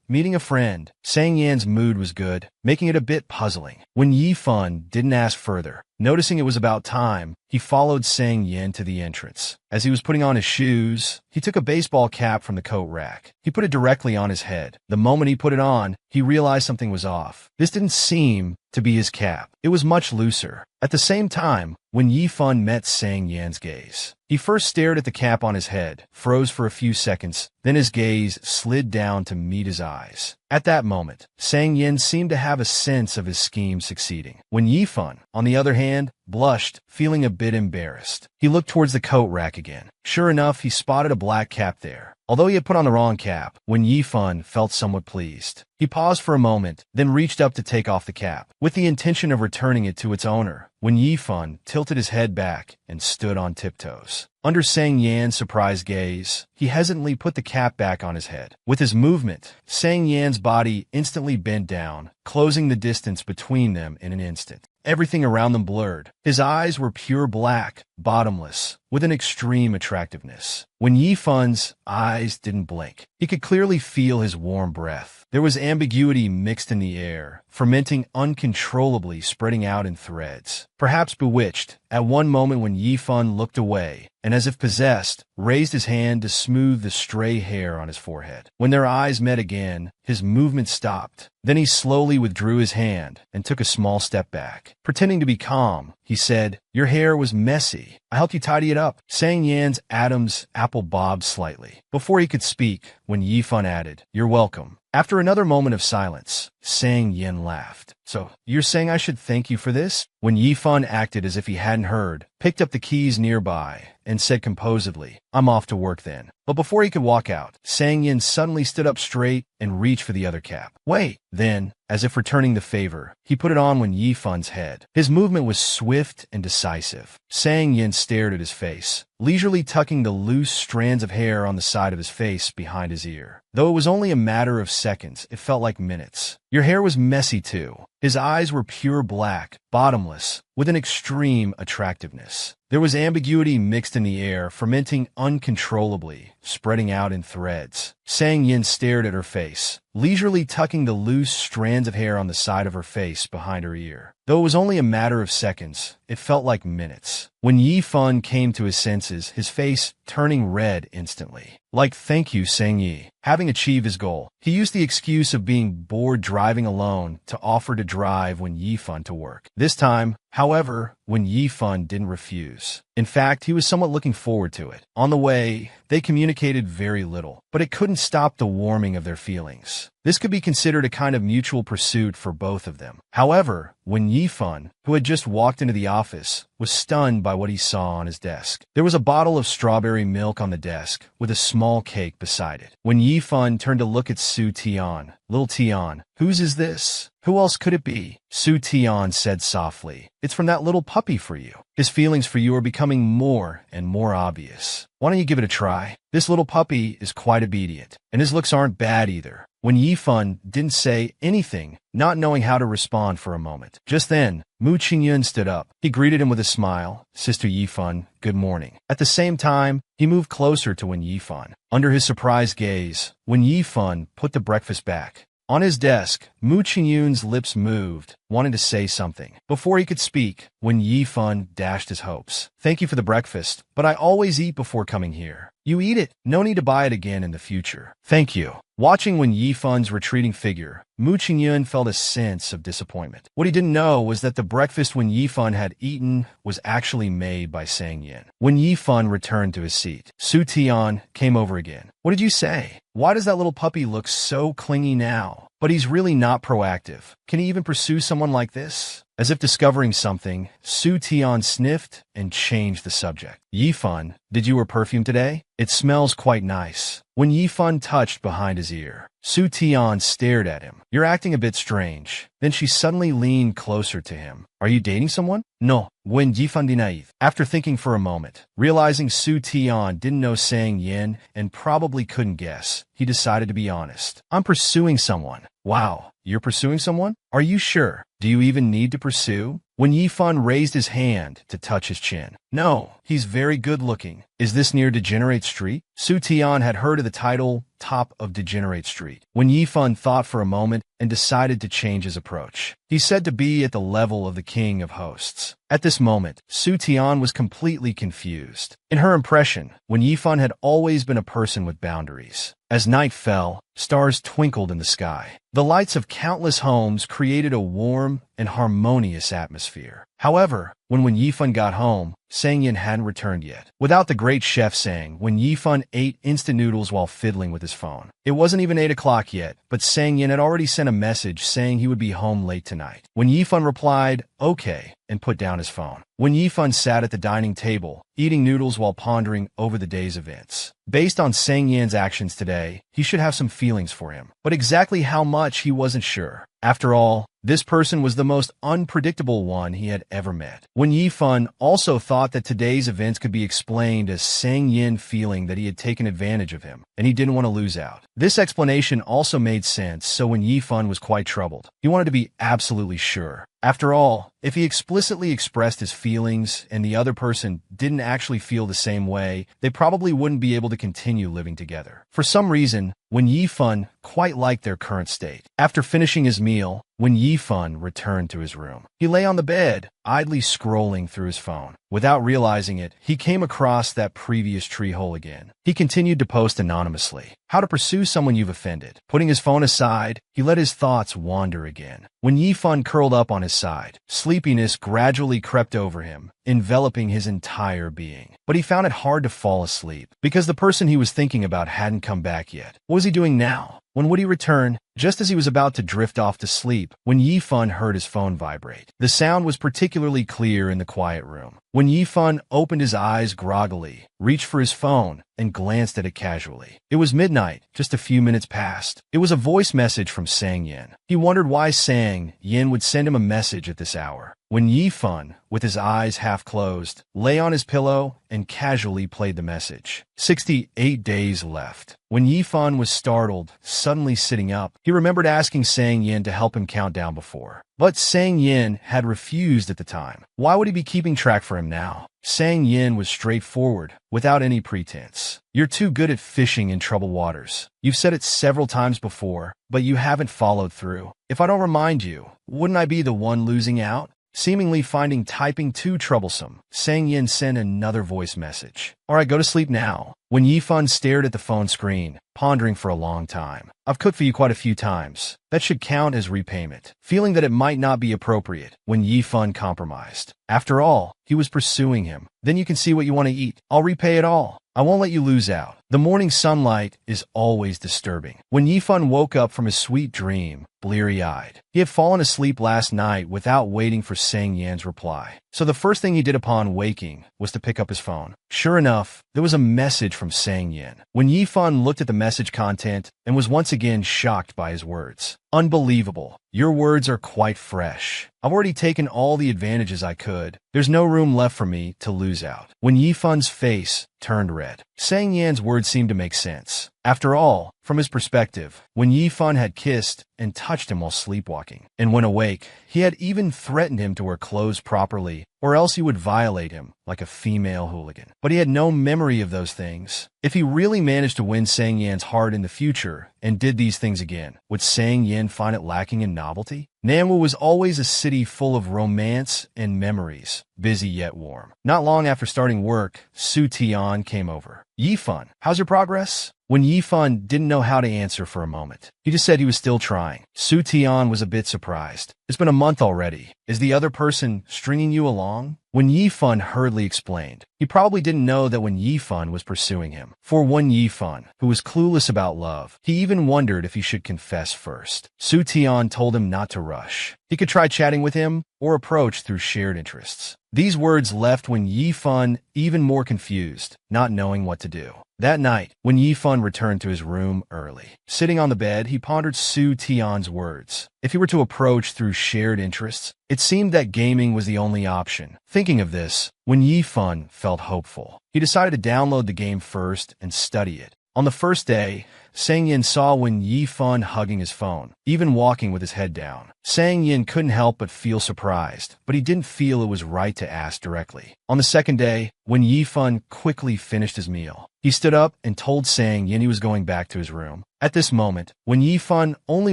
Meeting a friend. Sang Yan's mood was good, making it a bit puzzling. When Yifan didn't ask further, noticing it was about time, he followed Sang Yin to the entrance. As he was putting on his shoes, he took a baseball cap from the coat rack. He put it directly on his head. The moment he put it on, he realized something was off. This didn't seem to be his cap. It was much looser. At the same time, when Yifan met Sang Yan's gaze, he first stared at the cap on his head, froze for a few seconds, then his gaze slid down to meet his eyes. At that moment, Sang Yin seemed to have a sense of his scheme succeeding. When Yifan, on the other hand, blushed, feeling a bit embarrassed. He looked towards the coat rack again. Sure enough, he spotted a black cap there. Although he had put on the wrong cap, when Yifan felt somewhat pleased. He paused for a moment, then reached up to take off the cap, with the intention of returning it to its owner, when Yifan tilted his head back and stood on tiptoes. Under Sang Yan's surprised gaze, he hesitantly put the cap back on his head. With his movement, Sang Yan's body instantly bent down, closing the distance between them in an instant. Everything around them blurred. His eyes were pure black, bottomless, with an extreme attractiveness. When Yifan's eyes didn't blink, he could clearly feel his warm breath. There was ambiguity mixed in the air, fermenting uncontrollably, spreading out in threads. Perhaps bewitched, at one moment when Yifan looked away, and as if possessed, raised his hand to smooth the stray hair on his forehead. When their eyes met again, his movement stopped. Then he slowly withdrew his hand and took a small step back. Pretending to be calm, he said, "Your hair was messy. I helped you tidy it up." Sang Yan's Adam's apple bobbed slightly. Before he could speak, when Yifan added, "You're welcome." After another moment of silence, Sang Yin laughed. "So, you're saying I should thank you for this?" When Yifan acted as if he hadn't heard, picked up the keys nearby, and said composedly, "I'm off to work then." But before he could walk out, Sang Yin suddenly stood up straight and reached for the other cap. "Wait!" Then, as if returning the favor, he put it on when Yifan's head. His movement was swift and decisive. Sang Yin stared at his face, leisurely tucking the loose strands of hair on the side of his face behind his ear. Though it was only a matter of seconds, it felt like minutes. Your hair was messy too. His eyes were pure black, bottomless, with an extreme attractiveness. There was ambiguity mixed in the air, fermenting uncontrollably, spreading out in threads. Sang Yin stared at her face, leisurely tucking the loose strands of hair on the side of her face behind her ear. Though it was only a matter of seconds, it felt like minutes. When Yifan came to his senses, his face turning red instantly. Like "Thank you, Sang Yi." Having achieved his goal, he used the excuse of being bored driving alone to offer to drive when Yifan to work. This time, however, when Yifan didn't refuse. In fact, he was somewhat looking forward to it. On the way, they communicated very little, but it couldn't stop the warming of their feelings. This could be considered a kind of mutual pursuit for both of them. However, when Yifan, who had just walked into the office, was stunned by what he saw on his desk. There was a bottle of strawberry milk on the desk, with a small cake beside it. When Yifan turned to look at Su Tian, "Little Tian, whose is this?" "Who else could it be?" Su Tian said softly. "It's from that little puppy for you. His feelings for you are becoming more and more obvious. Why don't you give it a try? This little puppy is quite obedient, and his looks aren't bad either." When Yifan didn't say anything, not knowing how to respond for a moment. Just then, Mu Qingyun stood up. He greeted him with a smile. "Sister Yifan, good morning." At the same time, he moved closer to Wen Yifan. Under his surprised gaze, Wen Yifan put the breakfast back. On his desk, Mu Qingyun's lips moved, wanting to say something. Before he could speak, Wen Yifan dashed his hopes. "Thank you for the breakfast, but I always eat before coming here. You eat it. No need to buy it again in the future. Thank you. Watching Wen Yifan's retreating figure, Mu Qingyun felt a sense of disappointment. What he didn't know was that the breakfast Wen Yifan had eaten was actually made by Sang Yin. Wen Yifan returned to his seat. Su Tian came over again. What did you say? Why does that little puppy look so clingy now? But he's really not proactive. Can he even pursue someone like this? As if discovering something, Su Tian sniffed and changed the subject. Yifan, did you wear perfume today? It smells quite nice. When Yifan touched behind his ear, Su Tian stared at him. You're acting a bit strange. Then she suddenly leaned closer to him. Are you dating someone? No. Wen Yifan denied. After thinking for a moment, realizing Su Tian didn't know Sang Yin and probably couldn't guess, he decided to be honest. I'm pursuing someone. Wow, you're pursuing someone? Are you sure? Do you even need to pursue? When Yifan raised his hand to touch his chin. No, he's very good looking. Is this near Degenerate Street? Su Tian had heard of the title Top of Degenerate Street. When Yifan thought for a moment and decided to change his approach. He said to be at the level of the king of hosts. At this moment, Su Tian was completely confused. In her impression, Wen Yifan had always been a person with boundaries. As night fell, stars twinkled in the sky. The lights of countless homes created a warm and harmonious atmosphere. However, when Wen Yifan got home, Sang Yin hadn't returned yet. Without the great chef saying, Wen Yifan ate instant noodles while fiddling with his phone. It wasn't even 8 o'clock yet, but Sang Yin had already sent a message saying he would be home late tonight. Wen Yifan replied, okay, and put down his phone. Wen Yifan sat at the dining table, eating noodles while pondering over the day's events. Based on Sang Yin's actions today, he should have some feelings for him. But exactly how much he wasn't sure. After all, this person was the most unpredictable one he had ever met. Wen Yifan also thought that today's events could be explained as Sang Yin feeling that he had taken advantage of him, and he didn't want to lose out. This explanation also made sense, so Wen Yifan was quite troubled. He wanted to be absolutely sure. After all, if he explicitly expressed his feelings and the other person didn't actually feel the same way, they probably wouldn't be able to continue living together. For some reason, Wen Yifan quite liked their current state. After finishing his meal, Wen Yifan returned to his room. He lay on the bed, idly scrolling through his phone. Without realizing it, he came across that previous tree hole again. He continued to post anonymously. How to pursue someone you've offended. Putting his phone aside, he let his thoughts wander again. When Yifan curled up on his side, sleepiness gradually crept over him, enveloping his entire being. But he found it hard to fall asleep, because the person he was thinking about hadn't come back yet. What was he doing now? When would he return? Just as he was about to drift off to sleep, when Yifan heard his phone vibrate. The sound was particularly clear in the quiet room. When Yifan opened his eyes groggily, reached for his phone, and glanced at it casually. It was midnight, just a few minutes past. It was a voice message from Sang Yin. He wondered why Sang Yin would send him a message at this hour. When Yifan, with his eyes half closed, lay on his pillow and casually played the message. 68 days left. When Yifan was startled, suddenly sitting up, he remembered asking Sang Yin to help him count down before. But Sang Yin had refused at the time. Why would he be keeping track for him now? Sang Yin was straightforward, without any pretense. You're too good at fishing in troubled waters. You've said it several times before, but you haven't followed through. If I don't remind you, wouldn't I be the one losing out? Seemingly finding typing too troublesome, Sang Yin sent another voice message. Alright, go to sleep now. When Yifan stared at the phone screen, pondering for a long time. I've cooked for you quite a few times. That should count as repayment. Feeling that it might not be appropriate, when Yifan compromised. After all, he was pursuing him. Then you can see what you want to eat. I'll repay it all. I won't let you lose out. The morning sunlight is always disturbing. When Yifan woke up from his sweet dream, bleary-eyed, he had fallen asleep last night without waiting for Sang Yin's reply. So the first thing he did upon waking was to pick up his phone. Sure enough, there was a message from Sang Yin. When Yifan looked at the message content and was once again shocked by his words. Unbelievable. Your words are quite fresh. I've already taken all the advantages I could. There's no room left for me to lose out. When Yifan's face turned red, Sang Yan's words seemed to make sense. After all, from his perspective, when Yifan had kissed and touched him while sleepwalking, and when awake, he had even threatened him to wear clothes properly, or else he would violate him like a female hooligan. But he had no memory of those things. If he really managed to win Sang Yan's heart in the future and did these things again, would Sang Yan find it lacking in novelty? Nanwu was always a city full of romance and memories, busy yet warm. Not long after starting work, Su Tian came over. Yifan, how's your progress? When Yifan didn't know how to answer for a moment, he just said he was still trying. Su Tian was a bit surprised. It's been a month already. Is the other person stringing you along? When Yifan hurriedly explained, he probably didn't know that when Yifan was pursuing him. For one Yifan, who was clueless about love, he even wondered if he should confess first. Su Tian told him not to rush. He could try chatting with him or approach through shared interests. These words left when Yifan even more confused, not knowing what to do. That night, when Yifan returned to his room early, sitting on the bed, he pondered Su Tian's words. If he were to approach through shared interests, it seemed that gaming was the only option. Thinking of this, when Yifan felt hopeful, he decided to download the game first and study it. On the first day, Sang Yin saw when Yifan hugging his phone, even walking with his head down. Sang Yin couldn't help but feel surprised, but he didn't feel it was right to ask directly. On the second day, when Yifan quickly finished his meal, he stood up and told Sang Yin he was going back to his room. At this moment, when Yifan only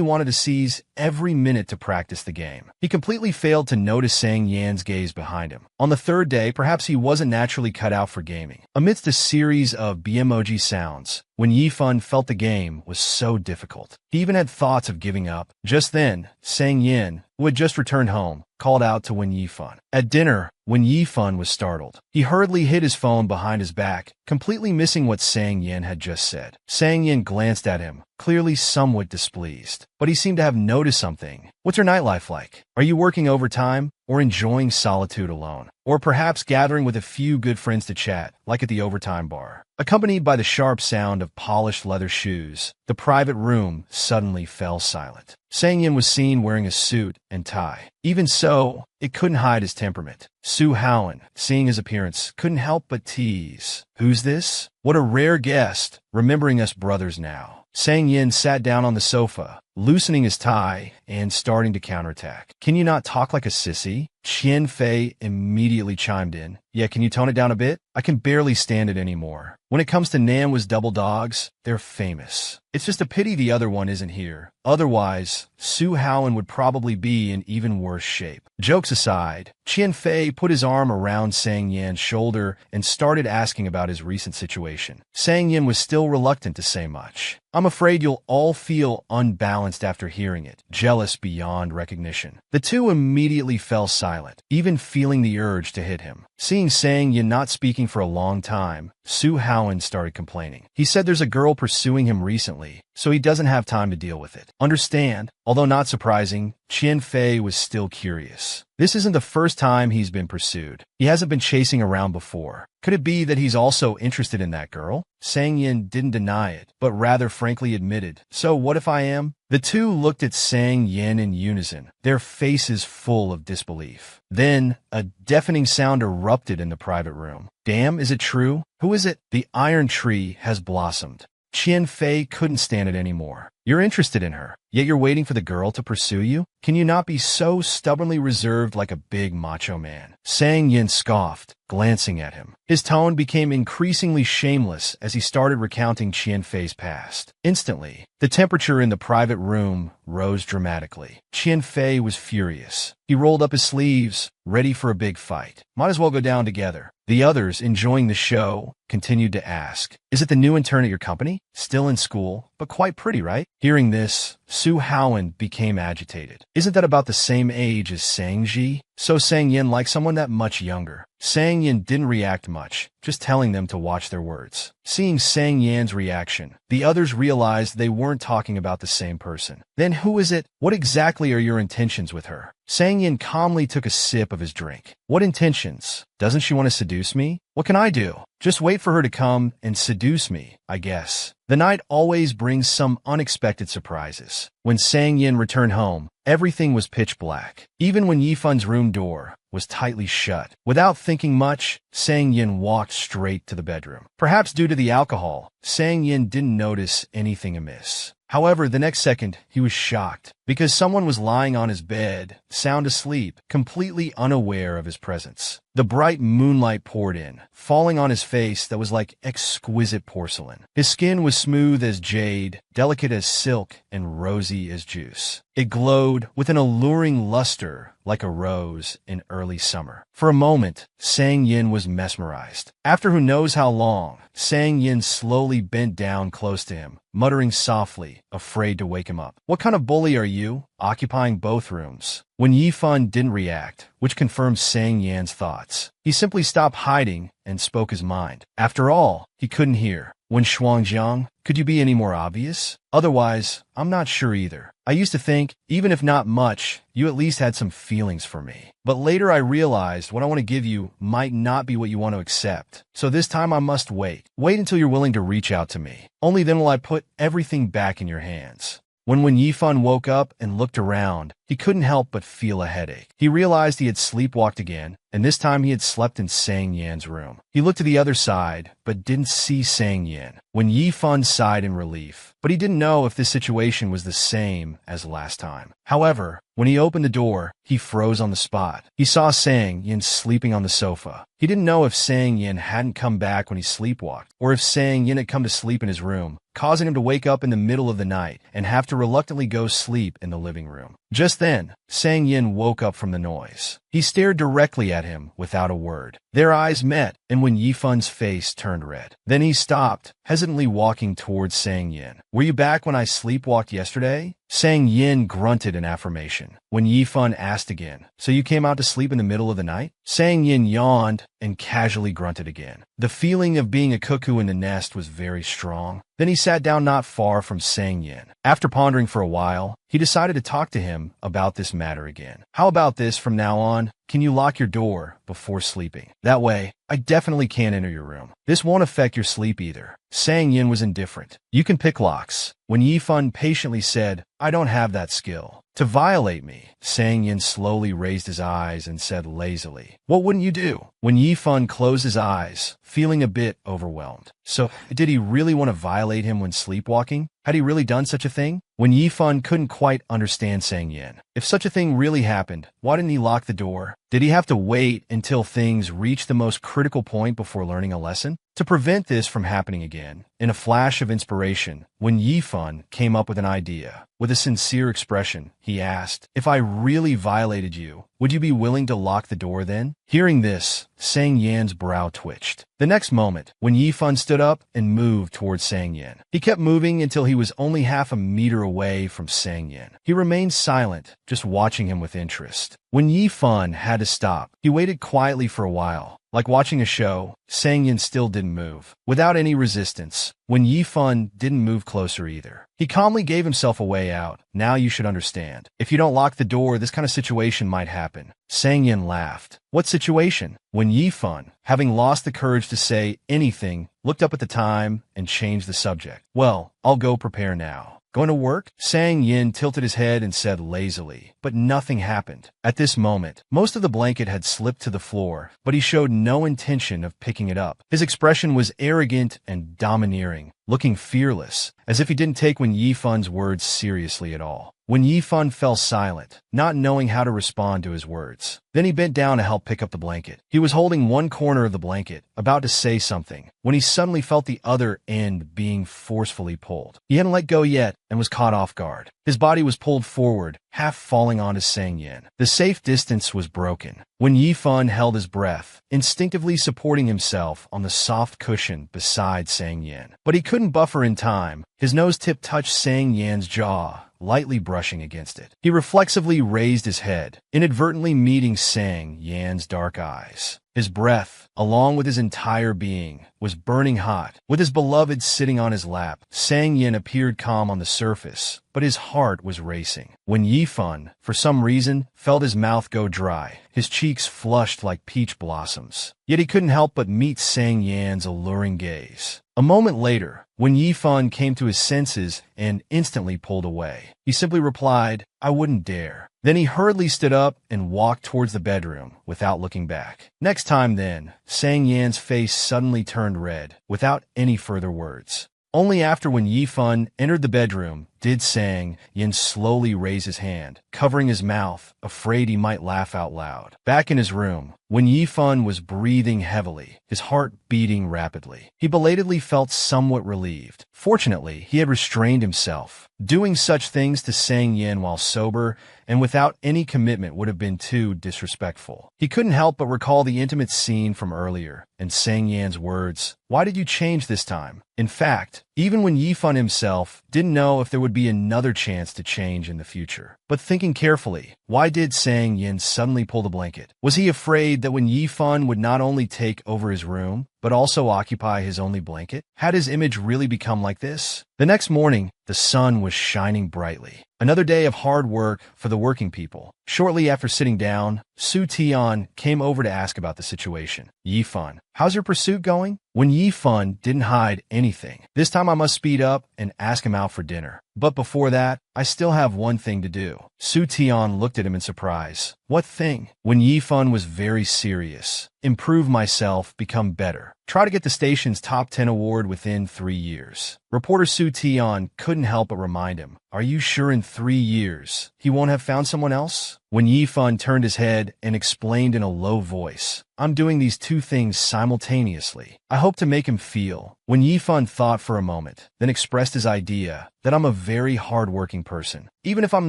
wanted to seize every minute to practice the game, he completely failed to notice Sang Yan's gaze behind him. On the third day, perhaps he wasn't naturally cut out for gaming. Amidst a series of BMOG sounds, when Yifan felt the game was so difficult, he even had thoughts of giving up. Just then, Sang Yin, who had just returned home, called out to Wen Yifan. At dinner, Wen Yifan was startled. He hurriedly hid his phone behind his back, completely missing what Sang Yin had just said. Sang Yin glanced at him, clearly somewhat displeased, but he seemed to have noticed something. What's your nightlife like? Are you working overtime or enjoying solitude alone? Or perhaps gathering with a few good friends to chat, like at the overtime bar? Accompanied by the sharp sound of polished leather shoes, the private room suddenly fell silent. Sang Yin was seen wearing a suit and tie. Even so, it couldn't hide his temperament. Su Howen, seeing his appearance, couldn't help but tease. Who's this? What a rare guest, remembering us brothers now. Sang Yin sat down on the sofa, loosening his tie and starting to counterattack. Can you not talk like a sissy? Qian Fei immediately chimed in. Yeah, can you tone it down a bit? I can barely stand it anymore. When it comes to Nanwa's double dogs, they're famous. It's just a pity the other one isn't here. Otherwise, Su Howen would probably be in even worse shape. Jokes aside, Qian Fei put his arm around Sang Yan's shoulder and started asking about his recent situation. Sang Yan was still reluctant to say much. I'm afraid you'll all feel unbalanced after hearing it, jealous beyond recognition. The two immediately fell silent, even feeling the urge to hit him. Seeing Sang Yan not speaking for a long time, Su Howen started complaining. He said there's a girl pursuing him recently, so he doesn't have time to deal with it. Understand? Although not surprising, Qian Fei was still curious. This isn't the first time he's been pursued. He hasn't been chasing around before. Could it be that he's also interested in that girl? Sang Yin didn't deny it, but rather frankly admitted, so what if I am? The two looked at Sang Yin in unison, their faces full of disbelief. Then, a deafening sound erupted in the private room. Damn, is it true? Who is it? The iron tree has blossomed. Qian Fei couldn't stand it anymore. You're interested in her, yet you're waiting for the girl to pursue you? Can you not be so stubbornly reserved like a big macho man? Sang Yin scoffed, glancing at him. His tone became increasingly shameless as he started recounting Qian Fei's past. Instantly, the temperature in the private room rose dramatically. Qian Fei was furious. He rolled up his sleeves, ready for a big fight. Might as well go down together. The others, enjoying the show, continued to ask, is it the new intern at your company? Still in school, but quite pretty, right? Hearing this, Su Howen became agitated. Isn't that about the same age as Sang Ji? So Sang Yin liked someone that much younger. Sang Yin didn't react much, just telling them to watch their words. Seeing Sang Yan's reaction, the others realized they weren't talking about the same person. Then who is it? What exactly are your intentions with her? Sang Yin calmly took a sip of his drink. What intentions? Doesn't she want to seduce me? What can I do? Just wait for her to come and seduce me, I guess. The night always brings some unexpected surprises. When Sang Yin returned home, everything was pitch black. Even when Yifan's room door was tightly shut. Without thinking much, Sang Yin walked straight to the bedroom. Perhaps due to the alcohol, Sang Yin didn't notice anything amiss. However, the next second, he was shocked because someone was lying on his bed, sound asleep, completely unaware of his presence. The bright moonlight poured in, falling on his face that was like exquisite porcelain. His skin was smooth as jade, delicate as silk, and rosy as juice. It glowed with an alluring luster like a rose in early summer. For a moment, Sang Yin was mesmerized. After who knows how long, Sang Yin slowly bent down close to him, muttering softly, afraid to wake him up. "What kind of bully are you, occupying both rooms?" When Yifan didn't react, which confirmed Sang Yan's thoughts, he simply stopped hiding and spoke his mind. After all, he couldn't hear. "When Shuangjiang, could you be any more obvious? Otherwise, I'm not sure either. I used to think, even if not much, you at least had some feelings for me. But later I realized what I want to give you might not be what you want to accept. So this time I must wait. Wait until you're willing to reach out to me. Only then will I put everything back in your hands." When Yifan woke up and looked around, he couldn't help but feel a headache. He realized he had sleepwalked again, and this time he had slept in Sang Yan's room. He looked to the other side, but didn't see Sang Yan. When Yifan sighed in relief, but he didn't know if this situation was the same as last time. However, when he opened the door, he froze on the spot. He saw Sang Yan sleeping on the sofa. He didn't know if Sang Yan hadn't come back when he sleepwalked, or if Sang Yan had come to sleep in his room, causing him to wake up in the middle of the night and have to reluctantly go sleep in the living room. Just then, Sang Yin woke up from the noise. He stared directly at him without a word. Their eyes met, and when Yifan's face turned red. Then he stopped, hesitantly walking towards Sang Yin. "Were you back when I sleepwalked yesterday?" Sang Yin grunted in affirmation. When Yifan asked again, "So you came out to sleep in the middle of the night?" Sang Yin yawned and casually grunted again. The feeling of being a cuckoo in the nest was very strong. Then he sat down not far from Sang Yin. After pondering for a while, he decided to talk to him about this matter again. "How about this from now on? Can you lock your door before sleeping? That way, I definitely can't enter your room. This won't affect your sleep either." Sang Yin was indifferent. "You can pick locks." When Yifan patiently said, "I don't have that skill." "To violate me," Sang Yin slowly raised his eyes and said lazily, "What wouldn't you do?" When Yifan closed his eyes, feeling a bit overwhelmed. So, did he really want to violate him when sleepwalking? Had he really done such a thing? When Yifan couldn't quite understand Sang Yin. If such a thing really happened, why didn't he lock the door? Did he have to wait until things reached the most critical point before learning a lesson? To prevent this from happening again, in a flash of inspiration, when Yifan came up with an idea, with a sincere expression, he asked, "If I really violated you, would you be willing to lock the door then?" Hearing this, Sang Yan's brow twitched. The next moment, when Yifan stood up and moved towards Sang Yan, he kept moving until he was only half a meter away from Sang Yan. He remained silent, just watching him with interest. When Yifan had to stop, he waited quietly for a while. Like watching a show, Sang Yin still didn't move. Without any resistance, when Yifan didn't move closer either. He calmly gave himself a way out. "Now you should understand. If you don't lock the door, this kind of situation might happen." Sang Yin laughed. "What situation?" When Yifan, having lost the courage to say anything, looked up at the time and changed the subject. "Well, I'll go prepare now." "Going to work?" Sang Yin tilted his head and said lazily, but nothing happened. At this moment, most of the blanket had slipped to the floor, but he showed no intention of picking it up. His expression was arrogant and domineering, looking fearless, as if he didn't take when Yifan's words seriously at all. When Yifan fell silent, not knowing how to respond to his words. Then he bent down to help pick up the blanket. He was holding one corner of the blanket, about to say something, when he suddenly felt the other end being forcefully pulled. He hadn't let go yet and was caught off guard. His body was pulled forward, half falling onto Sang Yin. The safe distance was broken. When Yifan held his breath, instinctively supporting himself on the soft cushion beside Sang Yin. But he couldn't buffer in time. His nose tip touched Sang Yan's jaw, lightly brushing against it. He reflexively raised his head, inadvertently meeting Sang Yan's dark eyes. His breath, along with his entire being, was burning hot. With his beloved sitting on his lap, Sang Yin appeared calm on the surface, but his heart was racing. When Yifan, for some reason, felt his mouth go dry, his cheeks flushed like peach blossoms. Yet he couldn't help but meet Sang Yan's alluring gaze. A moment later, when Yifan came to his senses and instantly pulled away, he simply replied, "I wouldn't dare." Then he hurriedly stood up and walked towards the bedroom without looking back. Next time then, Sang Yan's face suddenly turned red, without any further words. Only after when Yifan entered the bedroom did Sang Yin slowly raise his hand, covering his mouth, afraid he might laugh out loud. Back in his room, when Yifan was breathing heavily, his heart beating rapidly, he belatedly felt somewhat relieved. Fortunately, he had restrained himself. Doing such things to Sang Yin while sober and without any commitment would have been too disrespectful. He couldn't help but recall the intimate scene from earlier and Sang Yan's words, "Why did you change this time?" In fact, even when Yifan himself didn't know if there would be another chance to change in the future. But thinking carefully, why did Sang Yin suddenly pull the blanket? Was he afraid that when Yifan would not only take over his room, but also occupy his only blanket? Had his image really become like this? The next morning, the sun was shining brightly. Another day of hard work for the working people. Shortly after sitting down, Su Tian came over to ask about the situation. "Yifan, how's your pursuit going?" When Yifan didn't hide anything. "This time I must speed up and ask him out for dinner. But before that, I still have one thing to do." Su Tian looked at him in surprise. "What thing?" When Yifan was very serious. "Improve myself, become better. Try to get the station's top 10 award within 3 years." Reporter Su Tian couldn't help but remind him, "Are you sure in 3 years he won't have found someone else?" When Yifan turned his head and explained in a low voice, "I'm doing these two things simultaneously. I hope to make him feel." When Yifan thought for a moment, then expressed his idea that I'm a very hard-working person. Even if I'm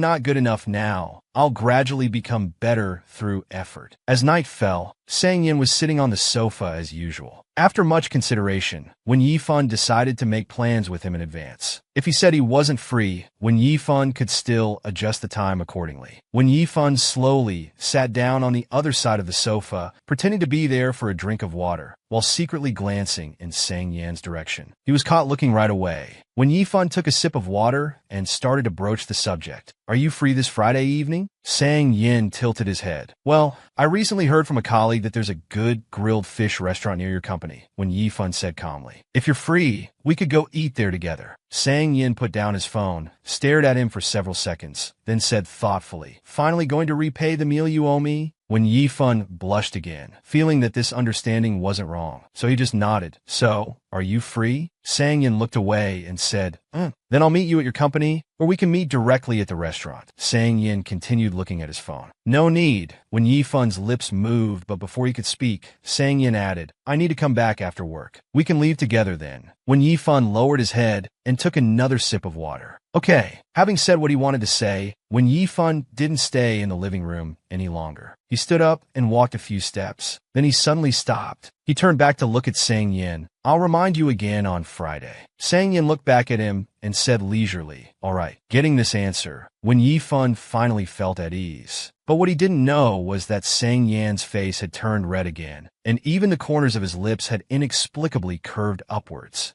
not good enough now, I'll gradually become better through effort. As night fell, Sang Yin was sitting on the sofa as usual. After much consideration, when Yifan decided to make plans with him in advance. If he said he wasn't free, when Yifan could still adjust the time accordingly. When Yifan slowly sat down on the other side of the sofa, pretending to be there for a drink of water, while secretly glancing in Sang Yan's direction. He was caught looking right away. When Yifan took a sip of water and started to broach the subject, "Are you free this Friday evening?" Sang Yin tilted his head. "Well, I recently heard from a colleague that there's a good grilled fish restaurant near your company," when Yifan said calmly. "If you're free, we could go eat there together." Sang Yin put down his phone, stared at him for several seconds, then said thoughtfully, "Finally going to repay the meal you owe me?" When Yifan blushed again, feeling that this understanding wasn't wrong, so he just nodded. "So, are you free?" Sang Yin looked away and said, "Then I'll meet you at your company, or we can meet directly at the restaurant." Sang Yin continued looking at his phone. "No need." When Yifan's lips moved, but before he could speak, Sang Yin added, "I need to come back after work. We can leave together then." When Yifan lowered his head and took another sip of water. Okay, having said what he wanted to say, when Yifan didn't stay in the living room any longer. He stood up and walked a few steps. Then he suddenly stopped. He turned back to look at Sang Yin. "I'll remind you again on Friday." Sang Yin looked back at him and said leisurely, "All right." Getting this answer, when Yifan finally felt at ease. But what he didn't know was that Sang Yan's face had turned red again, and even the corners of his lips had inexplicably curved upwards.